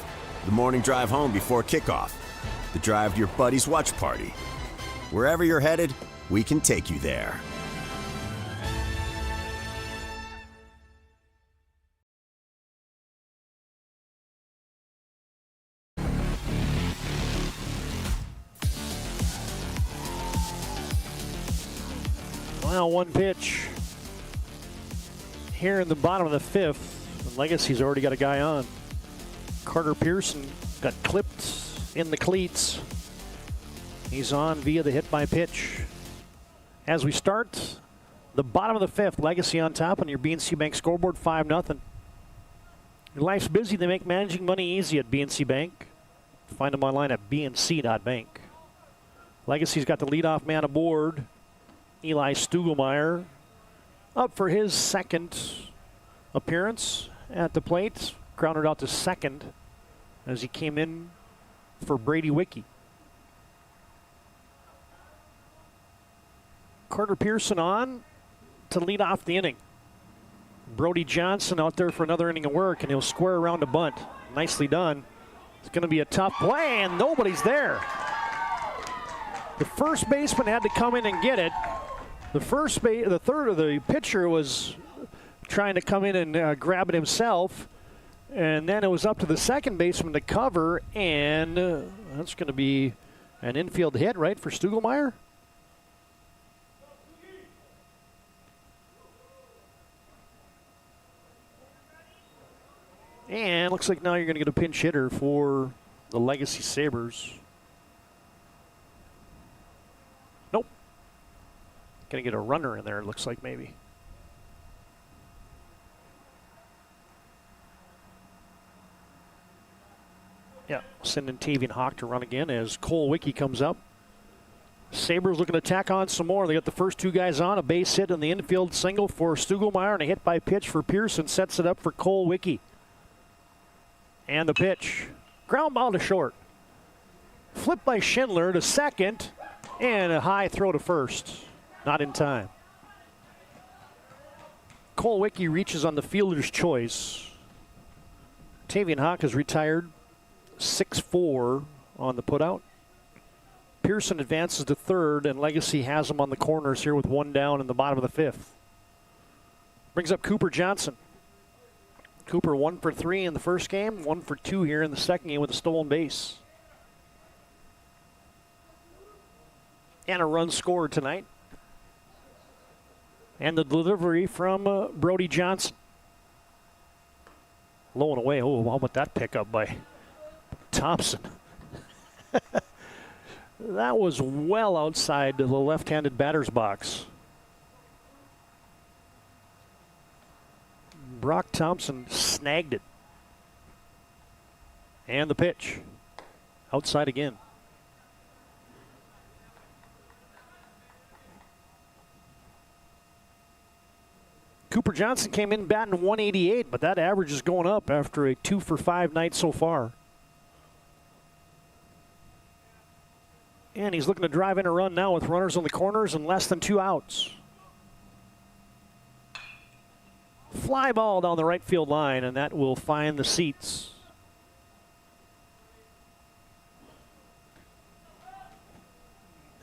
The morning drive home before kickoff. The drive to your buddy's watch party. Wherever you're headed, we can take you there. Well, one pitch here in the bottom of the 5th. Legacy's already got a guy on. Carter Pearson got clipped in the cleats. He's on via the hit by pitch. As we start the bottom of the 5th, Legacy on top on your BNC Bank scoreboard, 5-0. Your life's busy. They make managing money easy at BNC Bank. Find them online at bnc.bank. Legacy's got the leadoff man aboard. Eli Stugelmeyer up for his second appearance at the plate. Grounded out to second as he came in for Brady Wicke. Carter Pearson on to lead off the inning. Brody Johnson out there for another inning of work, and he'll square around a bunt. Nicely done. It's going to be a tough play, and nobody's there. The first baseman had to come in and get it. The pitcher was trying to come in and grab it himself, And then it was up to the second baseman to cover, and that's going to be an infield hit, right, for Stugelmeyer? And looks like now you're going to get a pinch hitter for the Legacy Sabres. Nope. Going to get a runner in there, it looks like, maybe. Yeah, sending Tavian Hawk to run again as Cole Wicke comes up. Sabres looking to tack on some more. They got the first two guys on. A base hit in the infield single for Stugelmeyer and a hit by pitch for Pearson. Sets it up for Cole Wicke. And the pitch. Ground ball to short. Flip by Schindler to second. And a high throw to first. Not in time. Cole Wicke reaches on the fielder's choice. Tavian Hawk is retired. 6-4 on the putout. Pearson advances to third, and Legacy has him on the corners here with one down in the bottom of the fifth. Brings up Cooper Johnson. Cooper 1 for 3 in the first game, 1 for 2 here in the second game with a stolen base. And a run scored tonight. And the delivery from Brody Johnson. Low and away. Oh, how about that pickup by Thompson? That was well outside the left-handed batter's box. Brock Thompson snagged it. And the pitch. Outside again. Cooper Johnson came in batting 188, but that average is going up after a 2 for 5 night so far. And he's looking to drive in a run now with runners on the corners and less than 2 outs. Fly ball down the right field line, and that will find the seats.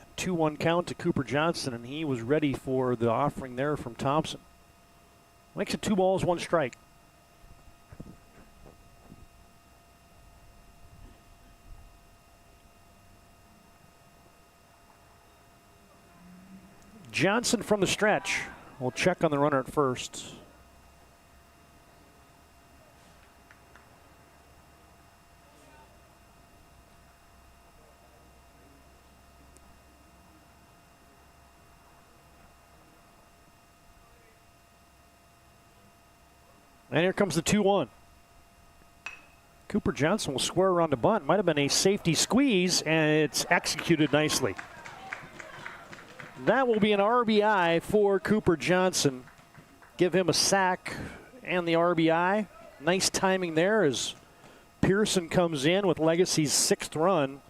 A 2-1 count to Cooper Johnson, and he was ready for the offering there from Thompson. Makes it 2 balls, 1 strike. Johnson from the stretch. We'll check on the runner at first. And here comes the 2-1. Cooper Johnson will square around the bunt. Might have been a safety squeeze, and it's executed nicely. That will be an RBI for Cooper Johnson. Give him a sack and the RBI. Nice timing there as Pearson comes in with Legacy's 6th run.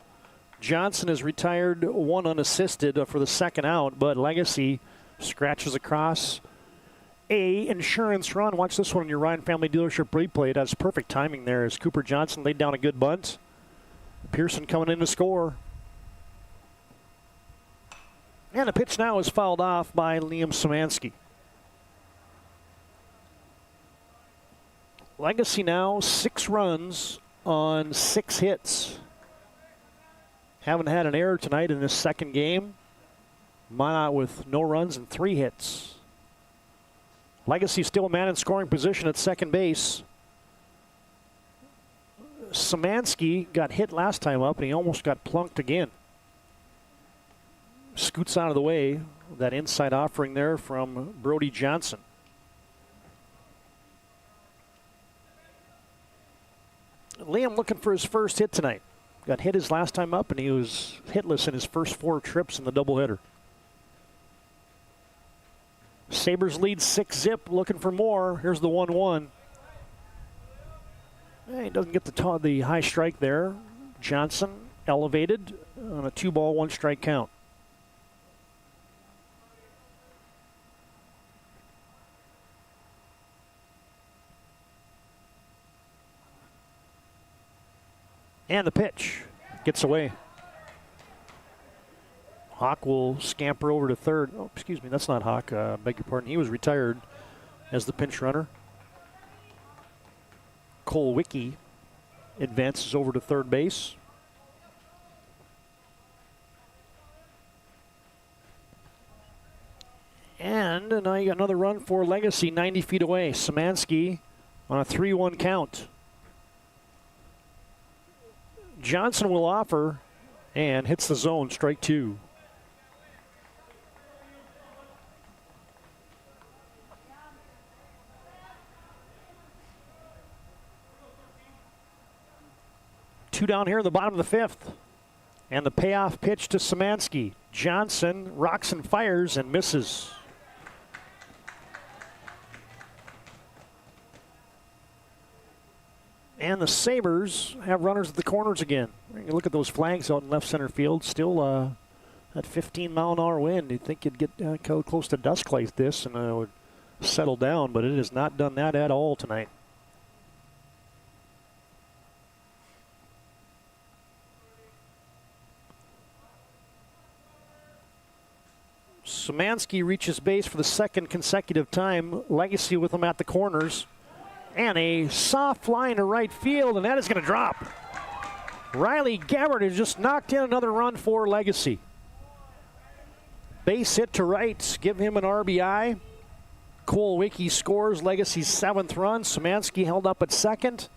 Johnson is retired 1 unassisted for the second out, but Legacy scratches across a insurance run. Watch this one in your Ryan Family Dealership replay. It has perfect timing there as Cooper Johnson laid down a good bunt. Pearson coming in to score. And the pitch now is fouled off by Liam Szymanski. Legacy now 6 runs on 6 hits. Haven't had an error tonight in this second game. Minot with no runs and 3 hits. Legacy still a man in scoring position at second base. Szymanski got hit last time up, and he almost got plunked again. Scoots out of the way. That inside offering there from Brody Johnson. Liam looking for his first hit tonight. Got hit his last time up, and he was hitless in his first 4 trips in the doubleheader. Sabres lead 6-zip, looking for more. Here's the 1-1. He doesn't get the high strike there. Johnson elevated on a 2-ball, 1-strike count. And the pitch gets away. Hawk will scamper over to third. Oh, excuse me, that's not Hawk. Beg your pardon. He was retired as the pinch runner. Kolwicki advances over to third base. And now you got another run for Legacy 90 feet away. Szymanski on a 3-1 count. Johnson will offer and hits the zone, strike 2. Two down here in the bottom of the 5th. And the payoff pitch to Szymanski. Johnson rocks and fires and misses. And the Sabres have runners at the corners again. You look at those flags out in left center field. Still that 15-mile-an-hour wind. You'd think you'd get close to dusk like this and it would settle down, but it has not done that at all tonight. Szymanski reaches base for the second consecutive time. Legacy with him at the corners. And a soft fly into right field, and that is going to drop. Riley Gabbard has just knocked in another run for Legacy. Base hit to right, give him an RBI. Kolwicki scores Legacy's 7th run. Szymanski held up at second.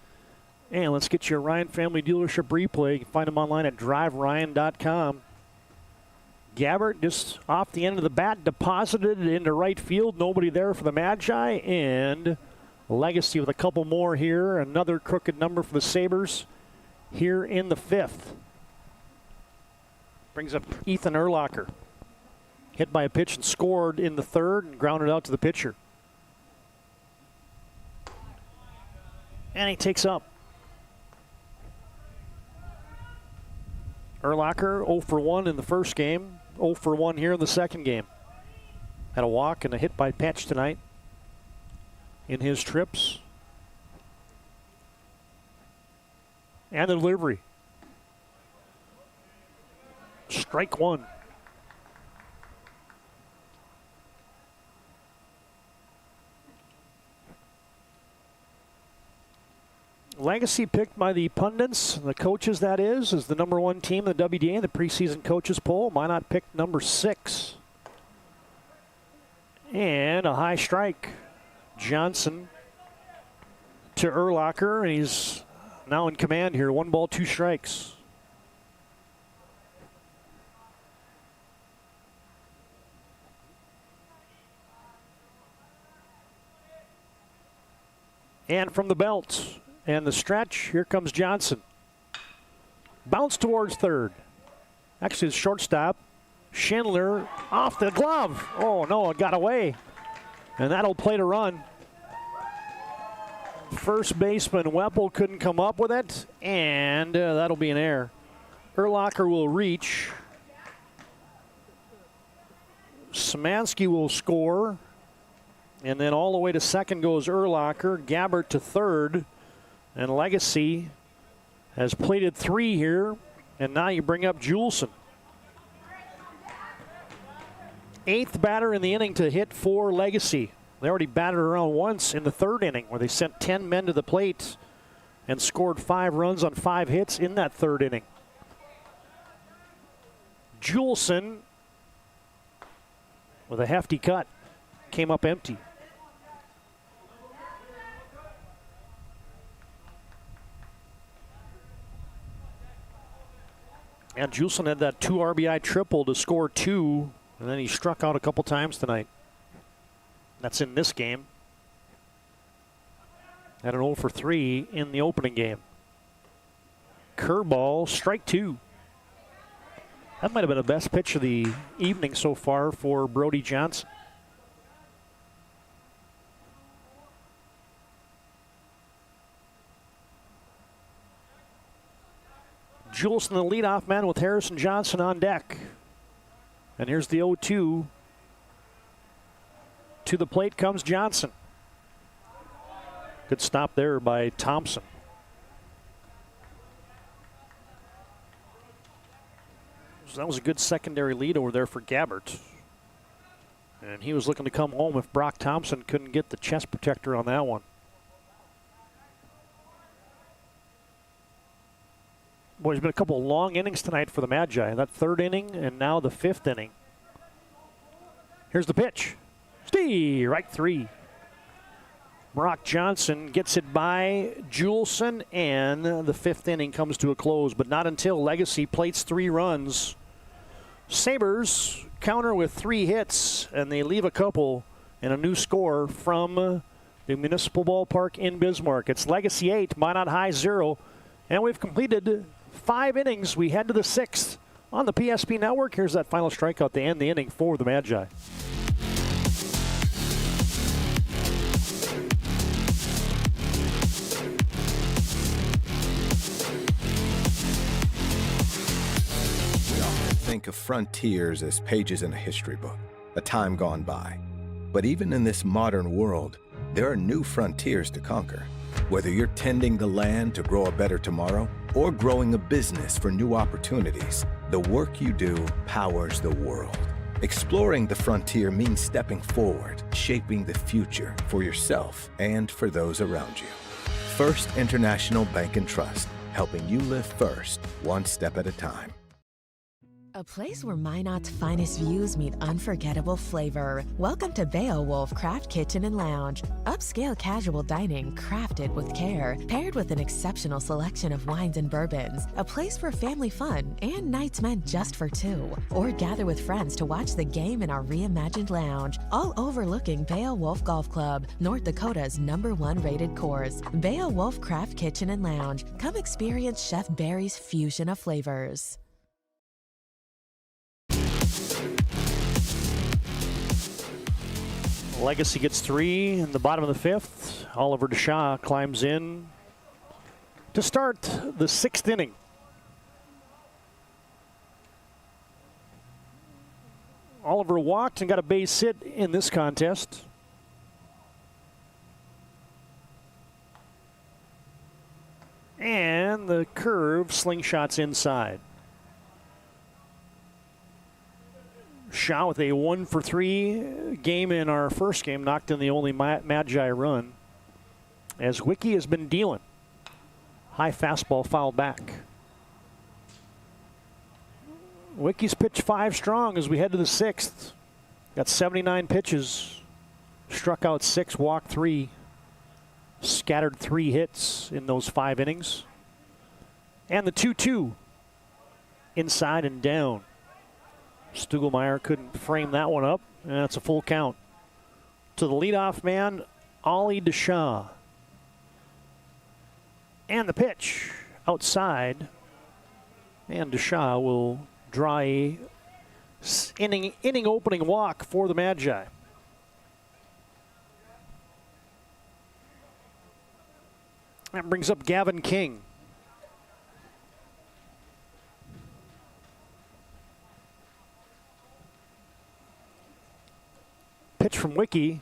And let's get your Ryan Family Dealership replay. You can find them online at driveryan.com. Gabbard just off the end of the bat, deposited it into right field. Nobody there for the Magi, and Legacy with a couple more here. Another crooked number for the Sabres here in the 5th. Brings up Ethan Urlacher. Hit by a pitch and scored in the 3rd and grounded out to the pitcher. And he takes up. Urlacher 0 for 1 in the first game, 0 for 1 here in the second game. Had a walk and a hit by pitch tonight in his trips. And the delivery. Strike 1. Legacy picked by the pundits, the coaches that is the number 1 team in the WDA in the preseason coaches poll. Minot picked number 6. And a high strike. Johnson to Urlacher, and he's now in command here. 1 ball, 2 strikes. And from the belt and the stretch, here comes Johnson. Bounce towards third. Actually, the shortstop, Schindler, off the glove. Oh, no, it got away. And that'll play to run. First baseman Weppel couldn't come up with it, and that'll be an error. Urlacher will reach. Szymanski will score. And then all the way to second goes Urlacher. Gabbard to third. And Legacy has plated 3 here. And now you bring up Juleson. 8th batter in the inning to hit for Legacy. They already batted around once in the 3rd inning where they sent 10 men to the plate and scored 5 runs on 5 hits in that 3rd inning. Juleson with a hefty cut came up empty. And Juleson had that 2 RBI triple to score 2. And then he struck out a couple times tonight. That's in this game. Had an 0 for 3 in the opening game. Curveball, strike 2. That might have been the best pitch of the evening so far for Brody Johnson. Juleson, the leadoff man, with Harrison Johnson on deck. And here's the 0-2. To the plate comes Johnson. Good stop there by Thompson. So that was a good secondary lead over there for Gabbard. And he was looking to come home if Brock Thompson couldn't get the chest protector on that one. Boy, there's been a couple of long innings tonight for the Magi. That third inning and now the fifth inning. Here's the pitch. Right 3. Brock Johnson gets it by Juleson, and the fifth inning comes to a close, but not until Legacy plates 3 runs. Sabres counter with 3 hits, and they leave a couple and a new score from the Municipal Ballpark in Bismarck. It's Legacy 8, Minot High 0, and we've completed 5 innings. We head to the 6th on the PSP Network. Here's that final strikeout to end the inning for the Magi. Think of frontiers as pages in a history book, a time gone by. But even in this modern world, there are new frontiers to conquer. Whether you're tending the land to grow a better tomorrow or growing a business for new opportunities, the work you do powers the world. Exploring the frontier means stepping forward, shaping the future for yourself and for those around you. First International Bank and Trust, helping you live first, one step at a time. A place where Minot's finest views meet unforgettable flavor. Welcome to Beowulf Craft Kitchen and Lounge. Upscale casual dining crafted with care, paired with an exceptional selection of wines and bourbons. A place for family fun and nights meant just for 2. Or gather with friends to watch the game in our reimagined lounge. All overlooking Beowulf Golf Club, North Dakota's #1 rated course. Beowulf Craft Kitchen and Lounge. Come experience Chef Barry's fusion of flavors. Legacy gets 3 in the bottom of the 5th. Oliver DeShaw climbs in to start the 6th inning. Oliver walked and got a base hit in this contest. And the curve slingshots inside. Shaw with a 1-for-3 game in our first game, knocked in the only Magi run, as Wiki has been dealing. High fastball fouled back. Wiki's pitched 5 strong as we head to the 6th. Got 79 pitches, struck out 6, walked 3, scattered 3 hits in those 5 innings. And the 2-2 inside and down. Stugelmeyer couldn't frame that one up, and that's a full count. To the leadoff man, Ollie DeShaw. And the pitch outside, and DeShaw will draw a inning opening walk for the Magi. That brings up Gavin King. Pitch from Wiki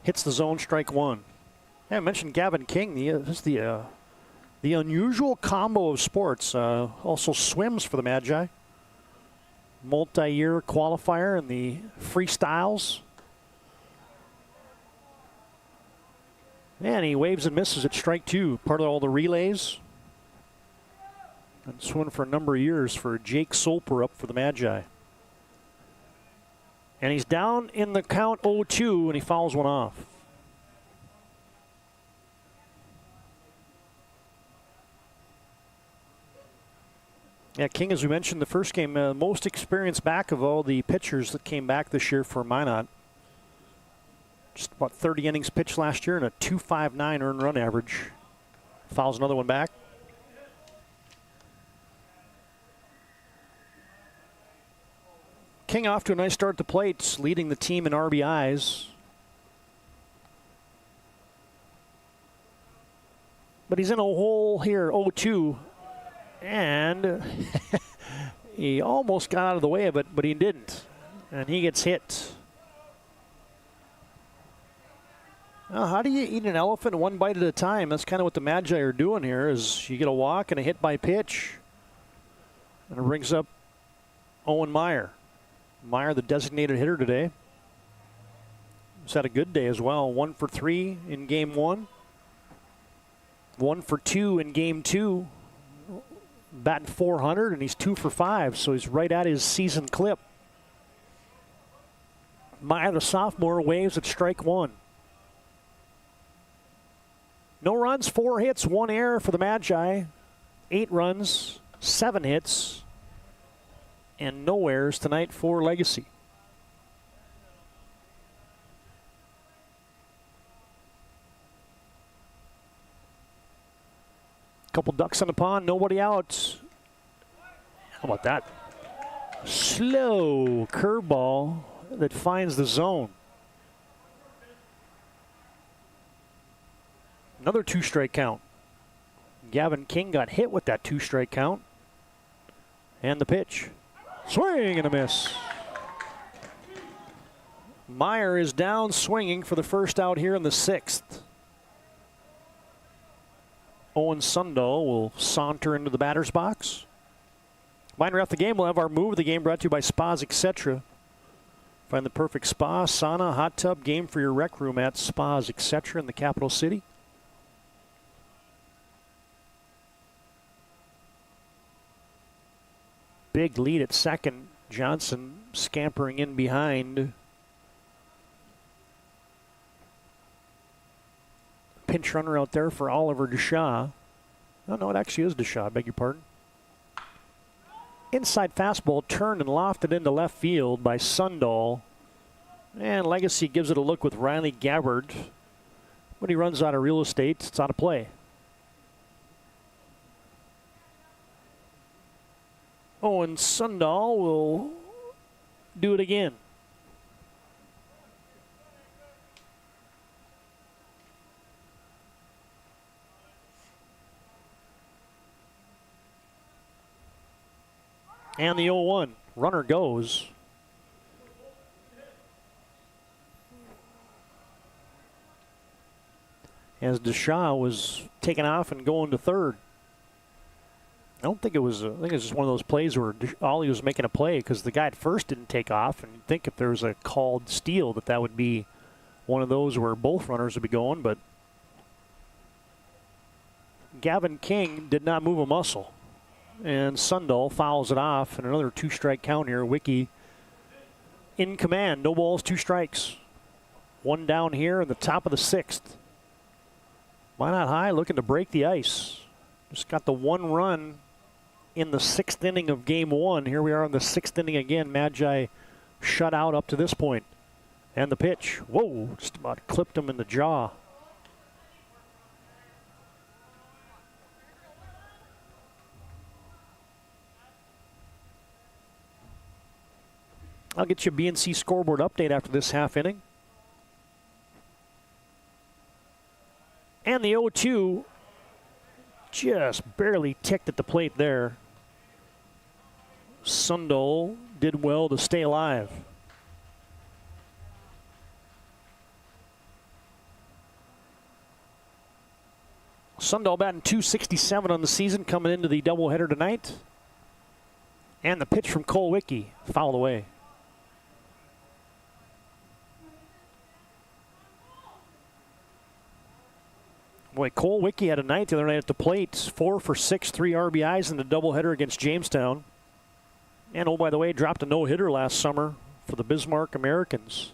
hits the zone, strike 1. I mentioned Gavin King. The unusual combo of sports. Also swims for the Magi. Multi-year qualifier in the freestyles. And he waves and misses at strike 2. Part of all the relays. And swimming for a number of years for Jake Solper up for the Magi. And he's down in the count 0-2, and he fouls one off. Yeah, King, as we mentioned the first game, most experienced back of all the pitchers that came back this year for Minot. Just about 30 innings pitched last year and a 2.59 earned run average. Fouls another one back. King off to a nice start at the plate, leading the team in RBIs. But he's in a hole here, 0-2. And he almost got out of the way of it, but he didn't. And he gets hit. Now, how do you eat an elephant one bite at a time? That's kind of what the Magi are doing here, is you get a walk and a hit by pitch. And it brings up Owen Meyer. Meyer, the designated hitter today, has had a good day as well. 1 for 3 in game 1. 1 for 2 in game 2. batting .400, and he's 2 for 5, so he's right at his season clip. Meyer, the sophomore, waves at strike one. No runs, 4 hits, 1 error for the Magi. 8 runs, 7 hits, and no errors tonight for Legacy. Couple ducks in the pond, nobody out. How about that? Slow curveball that finds the zone. Another 2-strike count. Gavin King got hit with that 2-strike count. And the pitch. Swing and a miss. Meyer is down swinging for the first out here in the 6th. Owen Sundahl will saunter into the batter's box. Reminder, after the game, we'll have our move of the game brought to you by Spas, etc. Find the perfect spa, sauna, hot tub, game for your rec room at Spas, etc. in the capital city. Big lead at second. Johnson scampering in behind. Pinch runner out there for Oliver Deshaw. Oh, no, it actually is Deshaw, I beg your pardon. Inside fastball turned and lofted into left field by Sundahl. And Legacy gives it a look with Riley Gabbard. When he runs out of real estate, it's out of play. Owen Sundahl will do it again. And the 0-1. Runner goes. As Deshaw was taking off and going to third. I think it was just one of those plays where Ollie was making a play because the guy at first didn't take off. And you'd think if there was a called steal that would be one of those where both runners would be going. But Gavin King did not move a muscle. And Sundahl fouls it off, and another 2-strike count here. Wiki in command. No balls, 2 strikes. 1 down here in the top of the 6th. Minot High looking to break the ice. Just got the 1 run in the 6th inning of game 1. Here we are in the 6th inning again. Magi shut out up to this point. And the pitch. Whoa, just about clipped him in the jaw. I'll get you a BNC scoreboard update after this half inning. And the 0-2 just barely ticked at the plate there. Sundahl did well to stay alive. Sundahl batting .267 on the season coming into the doubleheader tonight. And the pitch from Cole Wiki fouled away. Boy, Cole Wiki had a night the other night at the plate. 4 for 6, 3 RBIs in the doubleheader against Jamestown. And, oh, by the way, dropped a no-hitter last summer for the Bismarck Americans.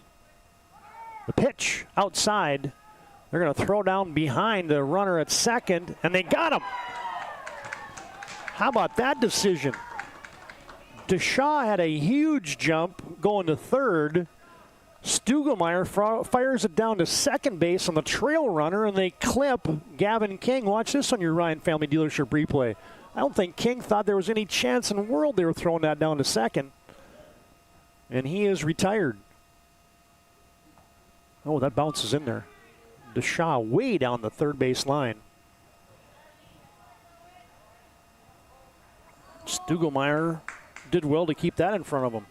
The pitch outside. They're going to throw down behind the runner at second, and they got him. How about that decision? Deshaw had a huge jump going to third. Stugelmeyer fires it down to second base on the trail runner, and they clip Gavin King. Watch this on your Ryan Family Dealership replay. I don't think King thought there was any chance in the world they were throwing that down to second. And he is retired. Oh, that bounces in there. Deshaw way down the third base line. Stugelmeyer did well to keep that in front of him.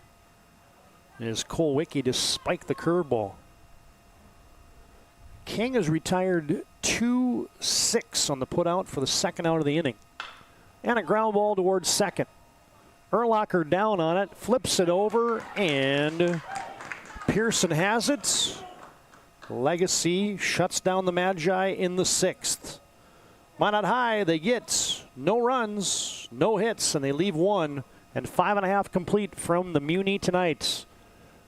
As Cole Wiki to spike the curveball. King has retired 2-6 on the putout for the second out of the inning. And a ground ball towards second. Urlacher down on it, flips it over, and Pearson has it. Legacy shuts down the Magi in the 6th. Minot High, they get no runs, no hits, and they leave 1 and 5.5 complete from the Muni tonight.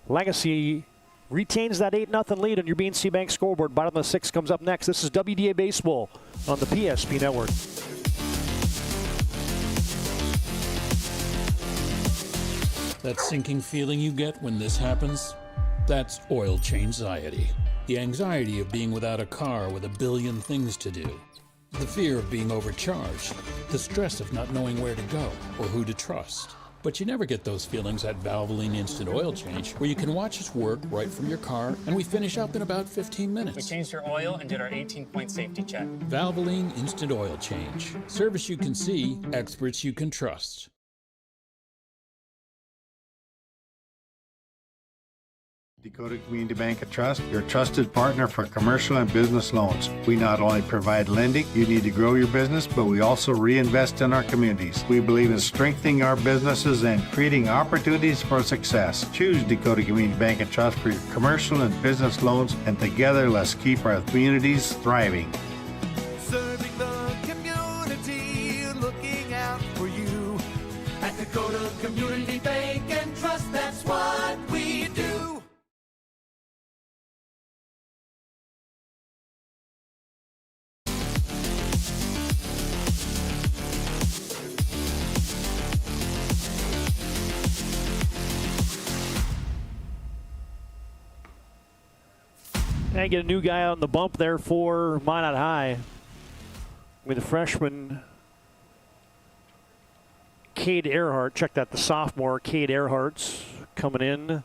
Legacy retains that 8-0 lead on your BNC Bank scoreboard. Bottom of the 6th comes up next. This is WDA Baseball on the PSP Network. That sinking feeling you get when this happens? That's oil change anxiety. The anxiety of being without a car with a billion things to do. The fear of being overcharged. The stress of not knowing where to go or who to trust. But you never get those feelings at Valvoline Instant Oil Change, where you can watch us work right from your car, and we finish up in about 15 minutes. We changed your oil and did our 18-point safety check. Valvoline Instant Oil Change. Service you can see, experts you can trust. Dakota Community Bank and Trust, your trusted partner for commercial and business loans. We not only provide lending you need to grow your business, but we also reinvest in our communities. We believe in strengthening our businesses and creating opportunities for success. Choose Dakota Community Bank and Trust for your commercial and business loans, and together let's keep our communities thriving. Serving the community, looking out for you. At Dakota Community Bank and Trust, that's what we do. And get a new guy on the bump there for Minot High with the freshman Cade Earhart. Check that, the sophomore Cade Earhart's coming in.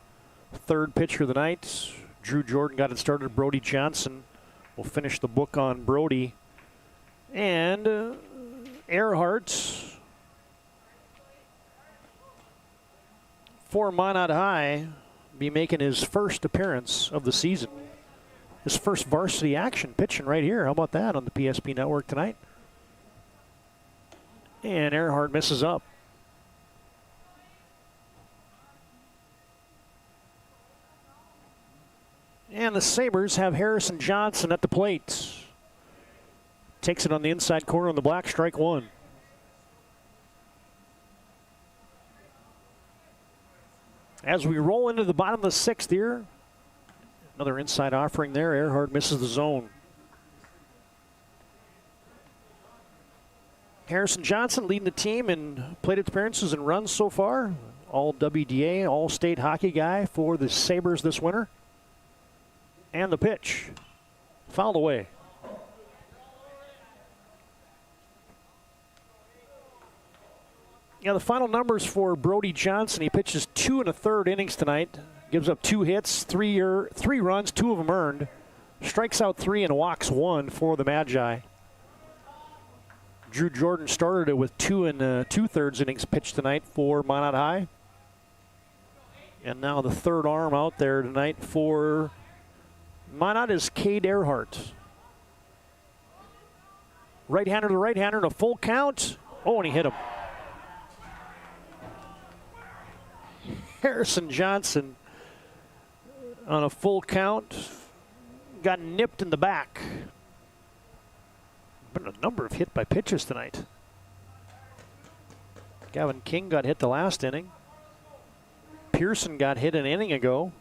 Third pitcher of the night. Drew Jordan got it started. Brody Johnson will finish the book on Brody. And Earhart for Minot High be making his first appearance of the season. His first varsity action pitching right here. How about that on the PSP Network tonight? And Earhart misses up. And the Sabres have Harrison Johnson at the plate. Takes it on the inside corner on the black, strike 1. As we roll into the bottom of the 6th here, another inside offering there. Earhart misses the zone. Harrison Johnson leading the team in plate appearances and runs so far. All WDA, all-state hockey guy for the Sabres this winter. And the pitch. Fouled away. Yeah, the final numbers for Brody Johnson. He pitches 2 1/3 innings tonight. Gives up 2 hits, 3 runs, 2 of them earned. Strikes out 3 and walks 1 for the Magi. Drew Jordan started it with 2 2/3 innings pitched tonight for Minot High. And now the third arm out there tonight for Minot is Cade Earhart. Right-hander to right-hander and a full count. Oh, and he hit him. Harrison Johnson on a full count got nipped in the back. Been a number of hit by pitches tonight. Gavin King got hit the last inning. Pearson got hit an inning ago.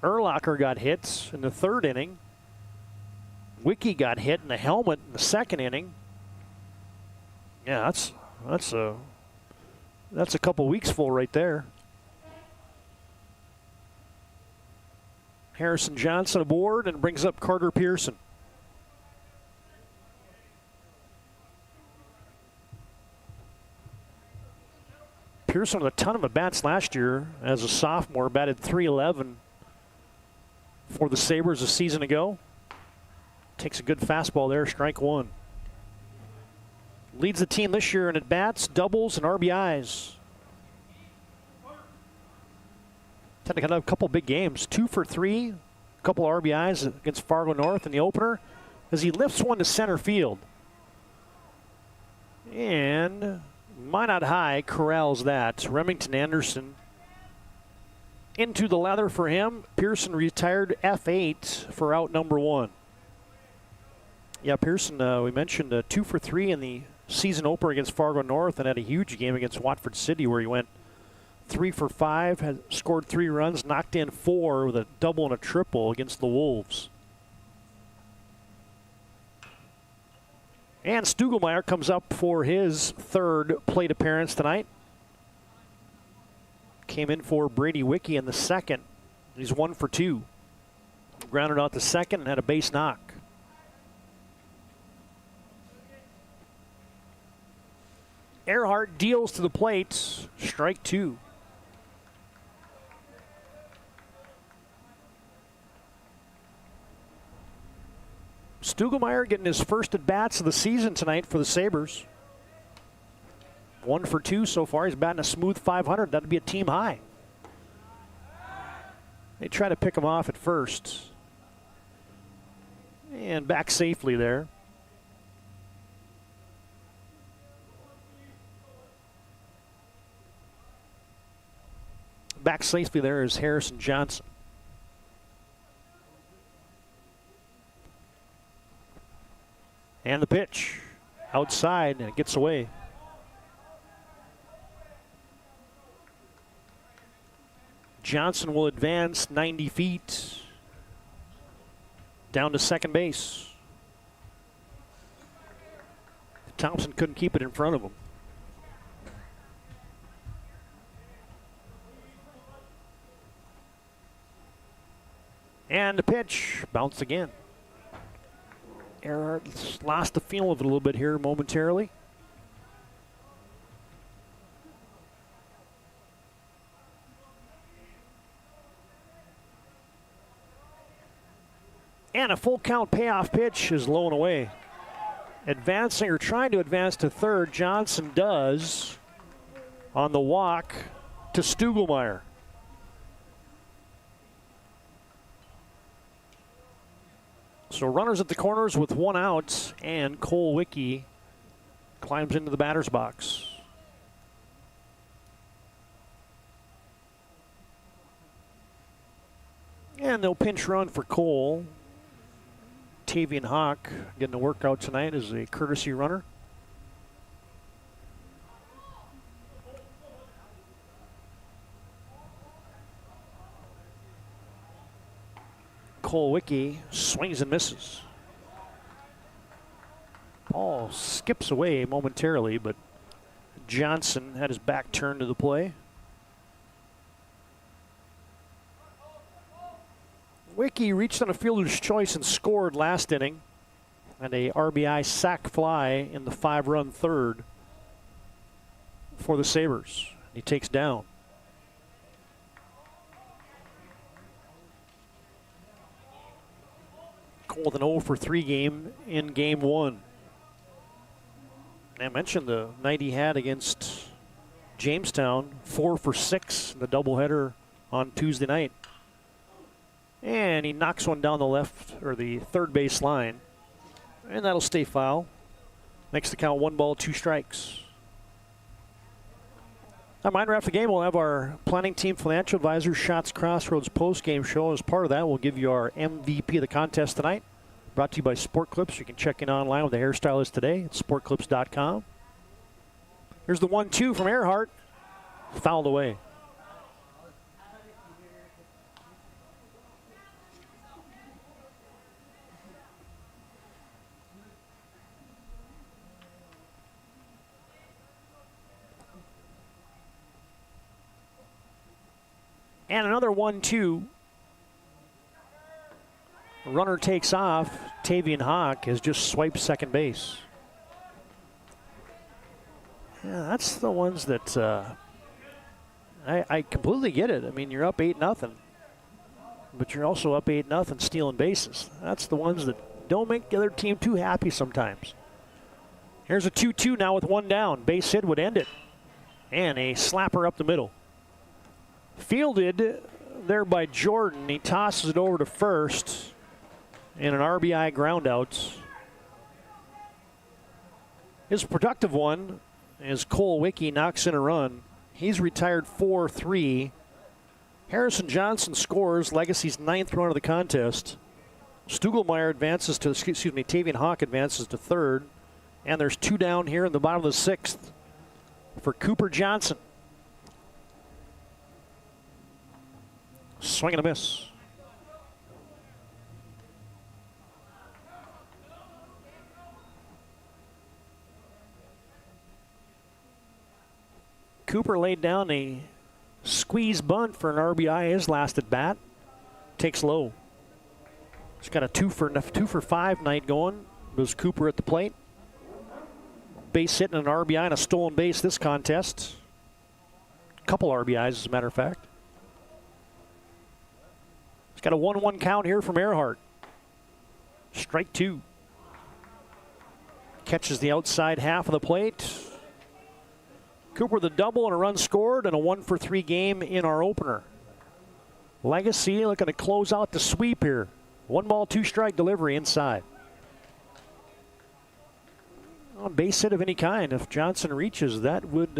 Urlacher got hits in the 3rd inning. Wiki got hit in the helmet in the 2nd inning. Yeah, that's a couple weeks full right there. Harrison Johnson aboard and brings up Carter Pearson. Pearson with a ton of at-bats last year as a sophomore, batted .311 for the Sabres a season ago. Takes a good fastball there, strike 1. Leads the team this year in at-bats, doubles, and RBIs. Had a couple big games, 2 for 3, a couple RBIs against Fargo North in the opener as he lifts one to center field. And Minot High corrals that. Remington Anderson into the leather for him. Pearson retired F8 for out number 1. Yeah, Pearson, we mentioned 2 for 3 in the season opener against Fargo North and had a huge game against Watford City where he went 3 for 5, had scored 3 runs, knocked in 4 with a double and a triple against the Wolves. And Stugelmeyer comes up for his 3rd plate appearance tonight. Came in for Brady Wicke in the 2nd. He's 1 for 2. Grounded out the 2nd and had a base knock. Earhart deals to the plate. Strike 2. Stugelmeyer getting his first at-bats of the season tonight for the Sabres. 1 for 2 so far. He's batting a smooth .500. That'd be a team high. They try to pick him off at first. And back safely there. Back safely there is Harrison Johnson. And the pitch outside, and it gets away. Johnson will advance 90 feet down to second base. Thompson couldn't keep it in front of him. And the pitch bounced again. Earhart lost the feel of it a little bit here momentarily. And a full count payoff pitch is low and away. Advancing or trying to advance to third, Johnson does on the walk to Stugelmeyer. So runners at the corners with 1 out, and Cole Wicke climbs into the batter's box. And they'll pinch run for Cole. Tavian Hawk getting a workout tonight as a courtesy runner. Cole Wicke swings and misses. Ball skips away momentarily, but Johnson had his back turned to the play. Wicke reached on a fielder's choice and scored last inning, and a RBI sac fly in the 5-run third for the Sabres. He takes down. Cole with an 0 for 3 game in game 1. I mentioned the night he had against Jamestown, 4 for 6 in the doubleheader on Tuesday night. And he knocks one down the left or the third base line. And that'll stay foul. Makes the count 1 ball, 2 strikes. A reminder after the game, we'll have our planning team financial advisor Shots Crossroads post-game show. As part of that, we'll give you our MVP of the contest tonight. Brought to you by Sport Clips. You can check in online with the hairstylist today at sportclips.com. Here's the 1-2 from Earhart. Fouled away. And another 1-2. Runner takes off. Tavian Hawk has just swiped second base. Yeah, that's the ones that I completely get it. I mean, you're up 8-0, but you're also up 8-0 stealing bases. That's the ones that don't make the other team too happy sometimes. Here's a 2-2 now with 1 down. Base hit would end it. And a slapper up the middle. Fielded there by Jordan. He tosses it over to first in an RBI groundout. His productive one is Cole Wicke knocks in a run. He's retired 4-3. Harrison Johnson scores Legacy's 9th run of the contest. Stugelmeyer advances to, Tavian Hawk advances to third. And there's 2 down here in the bottom of the 6th for Cooper Johnson. Swing and a miss. Cooper laid down a squeeze bunt for an RBI his last at bat. Takes low. He's got a 2 for 5 night going. There's Cooper at the plate. Base hit and an RBI and a stolen base this contest. Couple RBIs, as a matter of fact. He's got a 1-1 count here from Earhart. Strike 2. Catches the outside half of the plate. Cooper the double and a run scored and a 1-for-3 game in our opener. Legacy looking to close out the sweep here. 1 ball, 2 strike delivery inside. On base hit of any kind, if Johnson reaches, that would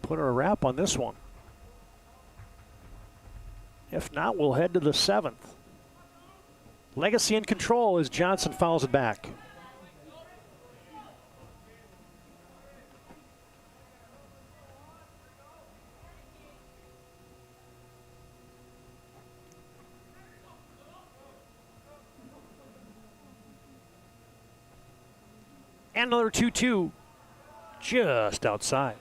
put a wrap on this one. If not, we'll head to the 7th. Legacy in control as Johnson fouls it back. And another 2-2 just outside.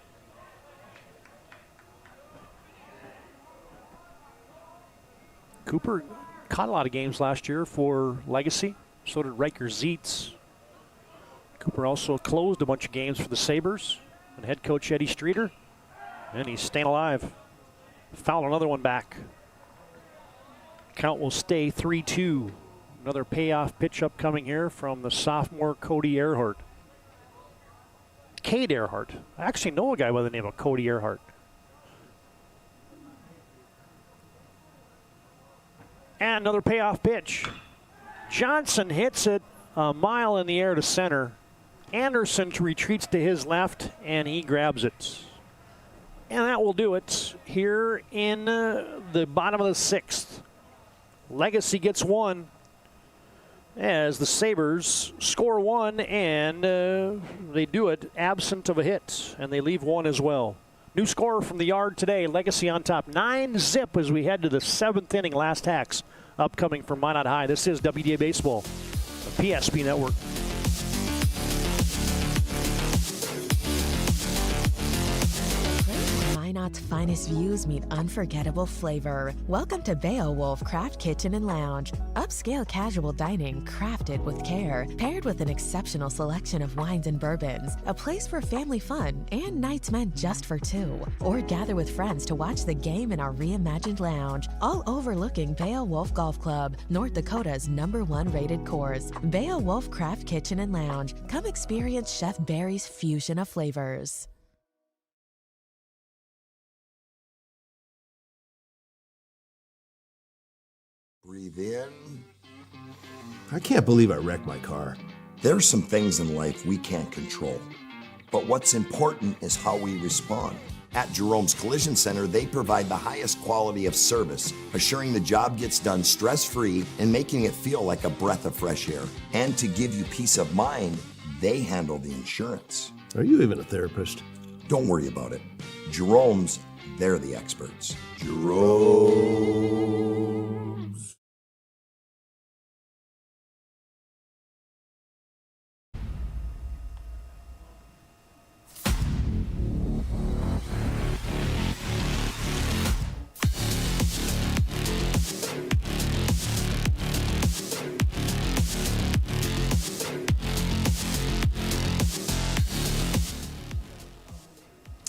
Cooper caught a lot of games last year for Legacy. So did Riker Zietz. Cooper also closed a bunch of games for the Sabres and head coach Eddie Streeter. And he's staying alive. Fouled another one back. Count will stay 3-2. Another payoff pitch upcoming here from the sophomore Cody Earhart. Cade Earhart. I actually know a guy by the name of Cody Earhart. And another payoff pitch. Johnson hits it a mile in the air to center. Anderson retreats to his left, and he grabs it. And that will do it here in the bottom of the 6th. Legacy gets 1 as the Sabres score 1, and they do it absent of a hit, and they leave 1 as well. New scorer from the yard today, Legacy on top. 9-zip as we head to the 7th inning, last hacks upcoming from Minot High. This is WDA Baseball, the PSP Network. Minot's finest views meet unforgettable flavor. Welcome to Beowulf Craft Kitchen and Lounge. Upscale casual dining crafted with care, paired with an exceptional selection of wines and bourbons. A place for family fun and nights meant just for 2. Or gather with friends to watch the game in our reimagined lounge, all overlooking Beowulf Golf Club, North Dakota's #1 rated course. Beowulf Craft Kitchen and Lounge. Come experience Chef Barry's fusion of flavors. Breathe in. I can't believe I wrecked my car. There's some things in life we can't control. But what's important is how we respond. At Jerome's Collision Center, they provide the highest quality of service, assuring the job gets done stress-free and making it feel like a breath of fresh air. And to give you peace of mind, they handle the insurance. Are you even a therapist? Don't worry about it. Jerome's, they're the experts. Jerome's.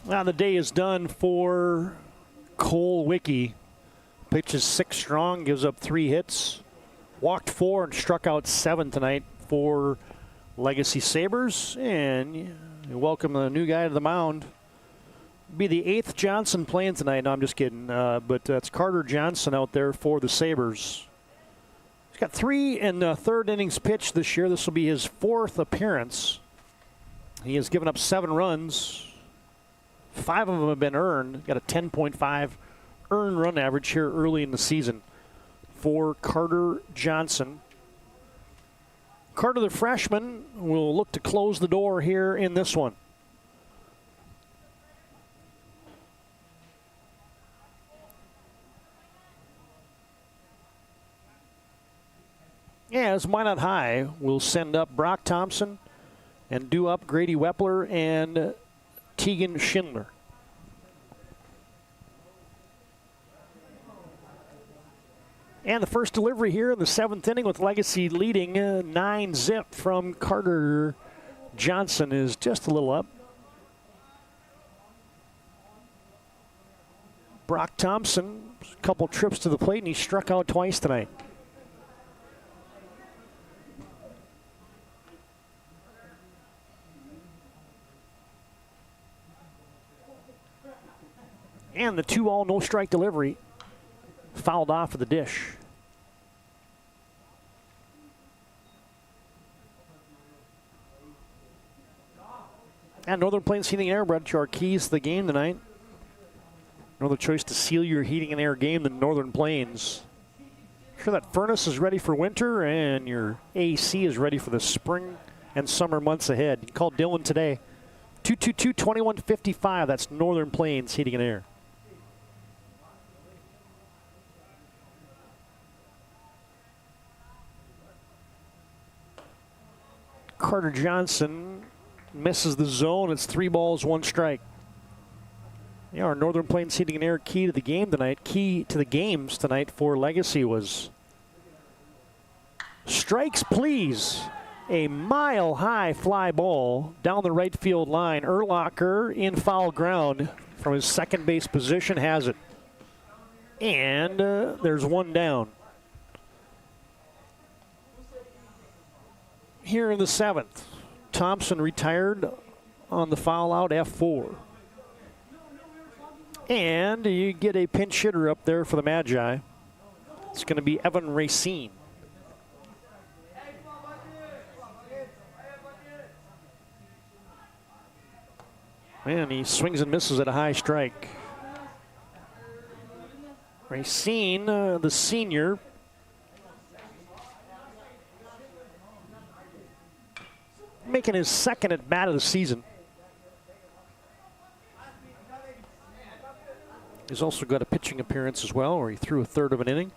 Now the day is done for Cole Wicke. Pitches 6 strong, gives up 3 hits. Walked 4 and struck out 7 tonight for Legacy Sabres. And you welcome the new guy to the mound. Be the 8th Johnson playing tonight. No, I'm just kidding. But that's Carter Johnson out there for the Sabres. He's got 3 in the 3rd innings pitched this year. This will be his 4th appearance. He has given up 7 runs. 5 of them have been earned. Got a 10.5 earned run average here early in the season for Carter Johnson. Carter, the freshman, will look to close the door here in this one. As Minot High will send up Brock Thompson and do up Grady Wepler and Tegan Schindler. And the first delivery here in the 7th inning with Legacy leading 9-0 from Carter Johnson is just a little up. Brock Thompson, a couple trips to the plate, and he struck out twice tonight. And the 2-all no-strike delivery fouled off of the dish. And Northern Plains Heating and Air brought you our keys to the game tonight. No other choice to seal your heating and air game than Northern Plains. Sure that furnace is ready for winter and your AC is ready for the spring and summer months ahead. You can call Dylan today. 222-2155. That's Northern Plains Heating and Air. Carter Johnson misses the zone. It's 3 balls, 1 strike. Yeah, our Northern Plains Heating and Air key to the game tonight, key to the games tonight for Legacy was strikes, please. A mile-high fly ball down the right field line. Urlacher in foul ground from his second base position has it. And there's 1 down. Here in the 7th, Thompson retired on the foul out F4. And you get a pinch hitter up there for the Magi. It's going to be Evan Racine. And he swings and misses at a high strike. Racine, the senior, making his second at bat of the season. He's also got a pitching appearance as well, where he threw a third of an inning.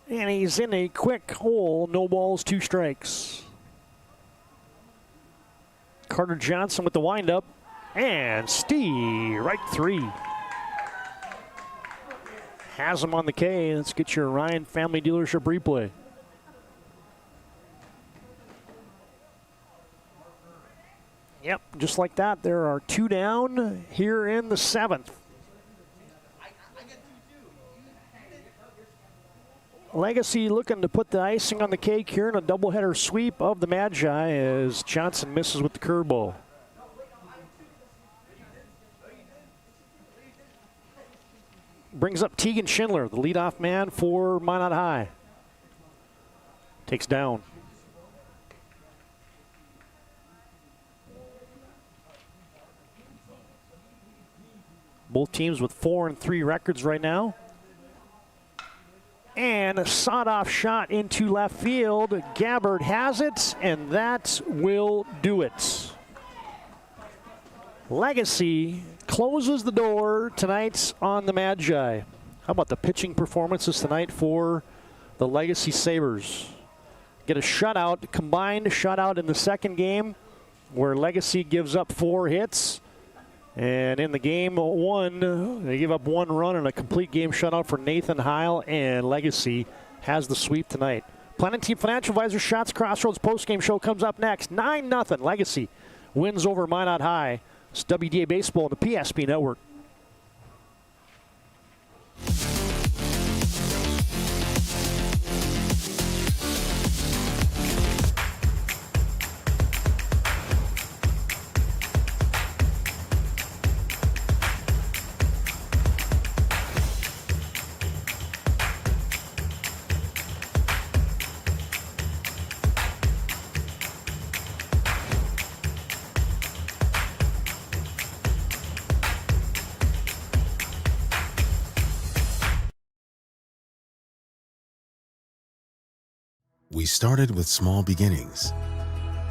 And he's in a quick hole, no balls, 2 strikes. Carter Johnson with the windup, and strike 3. Has him on the K. Let's get your Ryan Family Dealership replay. Yep, just like that, there are 2 down here in the 7th. Legacy looking to put the icing on the cake here in a doubleheader sweep of the Magi as Johnson misses with the curveball. Brings up Tegan Schindler, the leadoff man for Minot High. Takes down. Both teams with 4 and 3 records right now. And a sawed-off shot into left field. Gabbard has it, and that will do it. Legacy closes the door tonight on the Magi. How about the pitching performances tonight for the Legacy Sabres? Get a shutout, combined shutout in the second game, where Legacy gives up 4 hits. And in the game 1, they give up 1 run and a complete game shutout for Nathan Heil, and Legacy has the sweep tonight. Planning Team Financial Advisors Shots Crossroads postgame show comes up next. 9-0. Legacy wins over Minot High. It's WDA Baseball on the PSP Network. We started with small beginnings.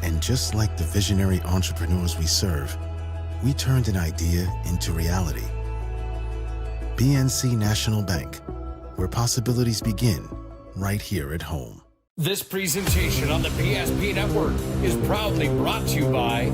And just like the visionary entrepreneurs we serve, we turned an idea into reality. PNC National Bank, where possibilities begin right here at home. This presentation on the PSP Network is proudly brought to you by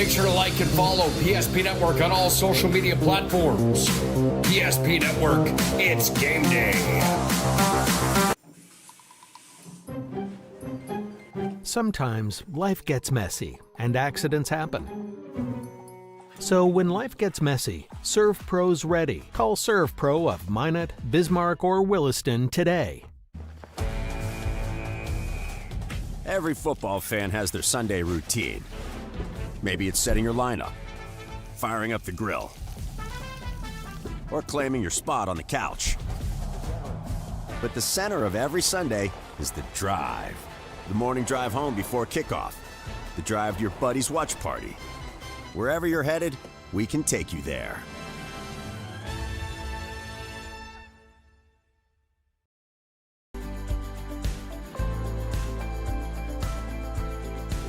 Make sure to like and follow PSP Network on all social media platforms. PSP Network, it's game day. Sometimes life gets messy and accidents happen. So when life gets messy, ServPro's ready. Call ServPro of Minot, Bismarck, or Williston today. Every football fan has their Sunday routine. Maybe it's setting your lineup, firing up the grill, or claiming your spot on the couch. But the center of every Sunday is the drive. The morning drive home before kickoff. The drive to your buddy's watch party. Wherever you're headed, we can take you there.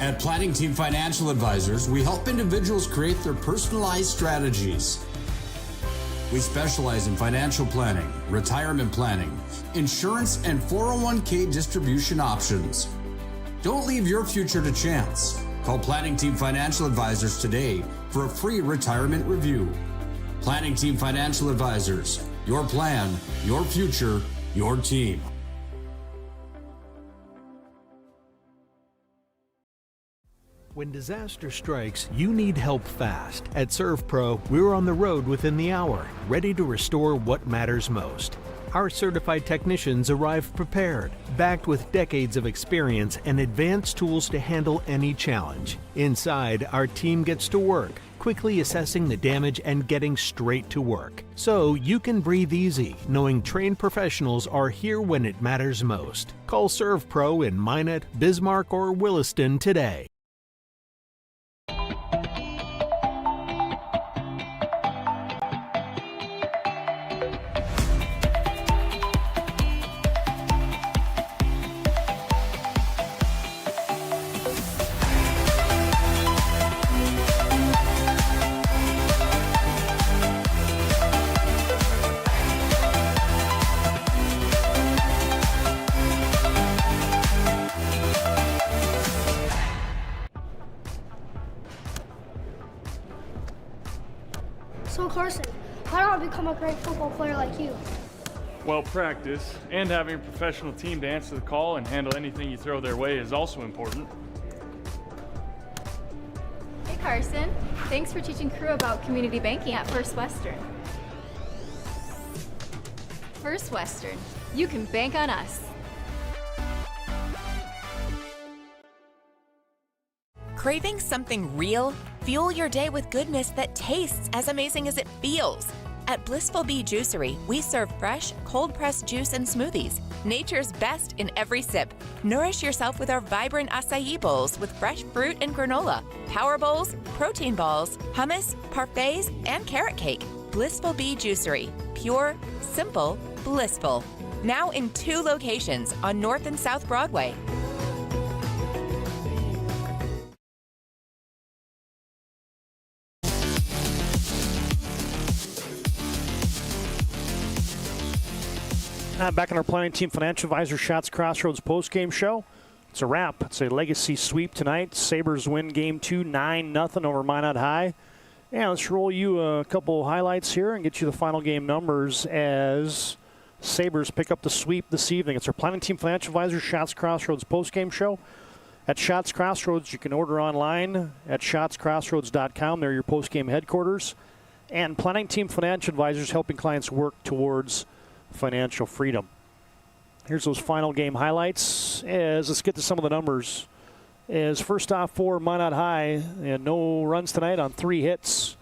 At Planning Team Financial Advisors, we help individuals create their personalized strategies. We specialize in financial planning, retirement planning, insurance, and 401k distribution options. Don't leave your future to chance. Call Planning Team Financial Advisors today for a free retirement review. Planning Team Financial Advisors, your plan, your future, your team. When disaster strikes, you need help fast. At ServPro, we're on the road within the hour, ready to restore what matters most. Our certified technicians arrive prepared, backed with decades of experience and advanced tools to handle any challenge. Inside, our team gets to work, quickly assessing the damage and getting straight to work. So you can breathe easy, knowing trained professionals are here when it matters most. Call ServPro in Minot, Bismarck, or Williston today. So Carson, how do I become a great football player like you? Well, practice and having a professional team to answer the call and handle anything you throw their way is also important. Hey Carson, thanks for teaching crew about community banking at First Western. First Western, you can bank on us. Craving something real? Fuel your day with goodness that tastes as amazing as it feels. At Blissful Bee Juicery, we serve fresh, cold-pressed juice and smoothies. Nature's best in every sip. Nourish yourself with our vibrant acai bowls with fresh fruit and granola, power bowls, protein balls, hummus, parfaits, and carrot cake. Blissful Bee Juicery. Pure, simple, blissful. Now in 2 locations on North and South Broadway. Back in our Planning Team Financial Advisor Shots Crossroads postgame show. It's a wrap. It's a legacy sweep tonight. Sabres win Game 2, 9-0 over Minot High. And let's roll you a couple highlights here and get you the final game numbers as Sabres pick up the sweep this evening. It's our Planning Team Financial Advisor Shots Crossroads postgame show. At Shots Crossroads, you can order online at shotscrossroads.com. They're your postgame headquarters. And Planning Team Financial Advisors helping clients work towards financial freedom. Here's those final game highlights. Let's get to some of the numbers. First off for Minot High, they had no runs tonight on 3 hits.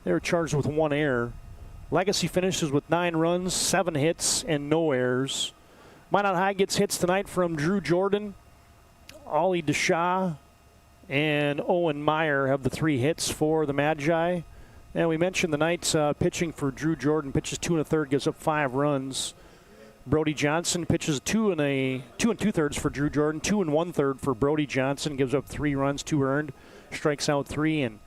They were charged with 1 error. Legacy finishes with 9 runs, 7 hits, and no errors. Minot High gets hits tonight from Drew Jordan, Ollie Deshaw, and Owen Meyer have the 3 hits for the Magi. And we mentioned the night's pitching for Drew Jordan. Pitches 2 1/3, gives up 5 runs. Brody Johnson pitches 2 2/3 for Drew Jordan, 2 1/3 for Brody Johnson, gives up 3 runs, 2 earned, strikes out 3. And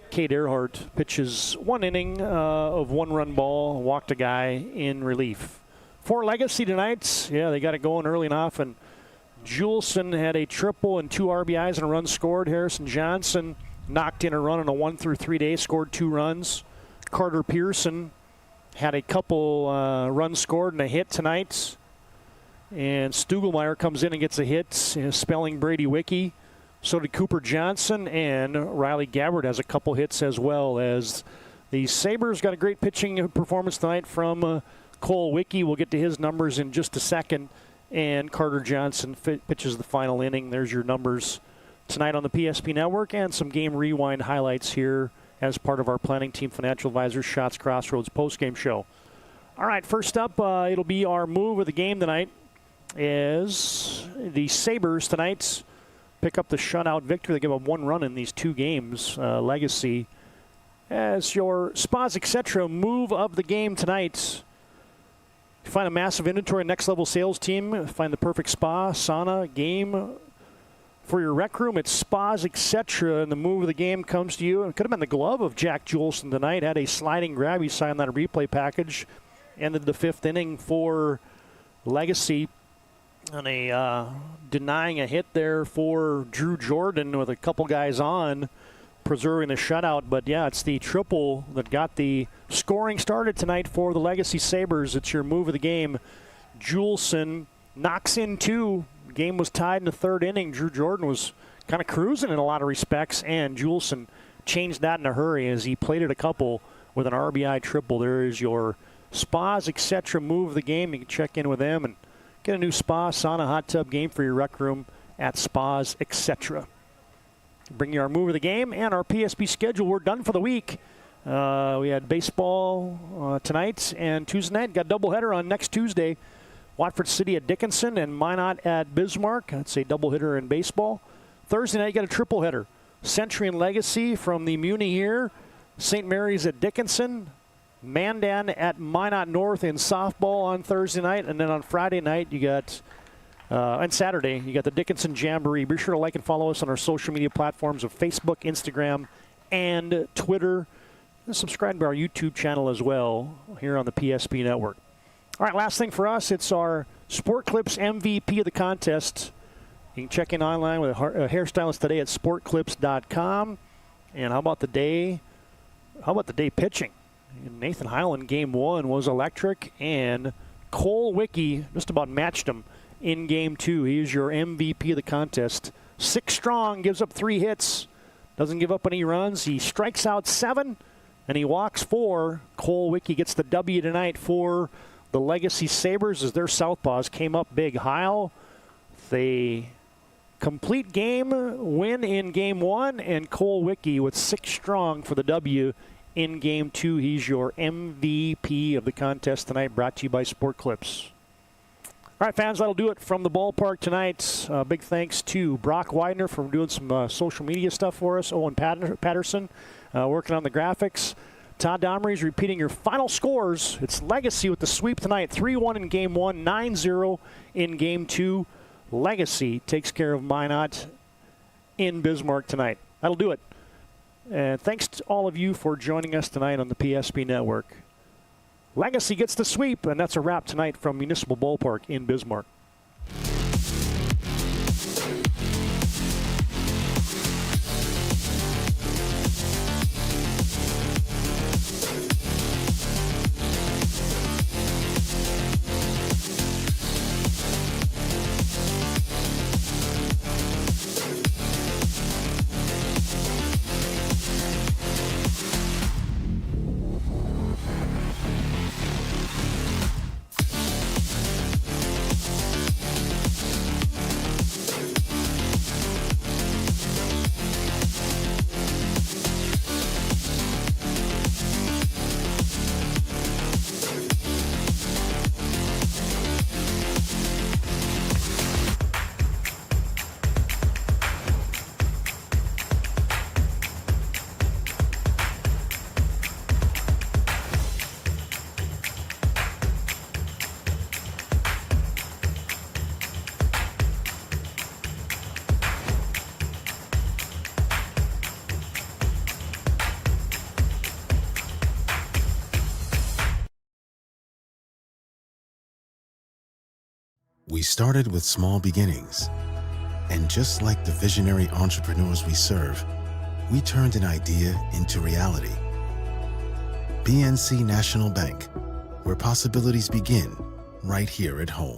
Cade Earhart pitches 1 inning of 1-run ball, walked a guy in relief. For Legacy tonight, they got it going early and often. Juleson had a triple and 2 RBIs and a run scored. Harrison Johnson knocked in a run on a 1 through 3 days, scored 2 runs. Carter Pearson had a couple runs scored and a hit tonight. And Stugelmeyer comes in and gets a hit, spelling Brady Wicke. So did Cooper Johnson, and Riley Gabbard has a couple hits as well. As the Sabres got a great pitching performance tonight from Cole Wicke. We'll get to his numbers in just a second. And Carter Johnson pitches the final inning. There's your numbers tonight on the PSP Network, and some game rewind highlights here as part of our Planning Team Financial Advisors Shots Crossroads postgame show. All right, first up, it'll be our move of the game tonight is the Sabres tonight pick up the shutout victory. They give up 1 run in these 2 games. Legacy as your Spas Etc. move of the game tonight. Find a massive inventory, next level sales team. Find the perfect spa, sauna, game for your rec room. It's Spas Etc. And the move of the game comes to you. It could have been the glove of Jack Juleson tonight. Had a sliding grab. He signed that replay package. Ended the 5th inning for Legacy. And denying a hit there for Drew Jordan with a couple guys on, preserving the shutout. But yeah, it's the triple that got the scoring started tonight for the Legacy Sabres. It's your move of the game. Juleson knocks in 2. Game was tied in the 3rd inning. Drew Jordan was kind of cruising in a lot of respects, and Juleson changed that in a hurry as he plated a couple with an RBI triple. There is your Spas Etc. move of the game. You can check in with them and get a new spa, sauna, hot tub game for your rec room at Spas Etc. Bring you our move of the game and our PSP schedule. We're done for the week. We had baseball tonight and Tuesday night. Got a doubleheader on next Tuesday. Watford City at Dickinson and Minot at Bismarck. That's a doubleheader in baseball. Thursday night, you got a triple header. Century and Legacy from the Muni here. St. Mary's at Dickinson. Mandan at Minot North in softball on Thursday night. And then on Friday night, you got, and Saturday, you got the Dickinson Jamboree. Be sure to like and follow us on our social media platforms of Facebook, Instagram, and Twitter. And subscribe to our YouTube channel as well here on the PSP Network. All right, last thing for us, it's our Sport Clips MVP of the contest. You can check in online with a hairstylist today at sportclips.com. And how about the day pitching? Nathan Highland, game one, was electric, and Cole Wicke just about matched him in game two. He is your MVP of the contest. 6 strong, gives up 3 hits, doesn't give up any runs. He strikes out 7, and he walks 4. Cole Wicke gets the W tonight for the Legacy Sabres as their Southpaws came up big. Heil, they complete game win in game one, and Cole Wicke with 6 strong for the W in game two. He's your MVP of the contest tonight, brought to you by Sport Clips. All right, fans, that'll do it from the ballpark tonight. Big thanks to Brock Widener for doing some social media stuff for us. Owen Patterson working on the graphics. Todd Domery's repeating your final scores. It's Legacy with the sweep tonight. 3-1 in game one, 9-0 in game two. Legacy takes care of Minot in Bismarck tonight. That'll do it. And thanks to all of you for joining us tonight on the PSP Network. Legacy gets the sweep, and that's a wrap tonight from Municipal Ballpark in Bismarck. We started with small beginnings, and just like the visionary entrepreneurs we serve, we turned an idea into reality. PNC National Bank, where possibilities begin right here at home.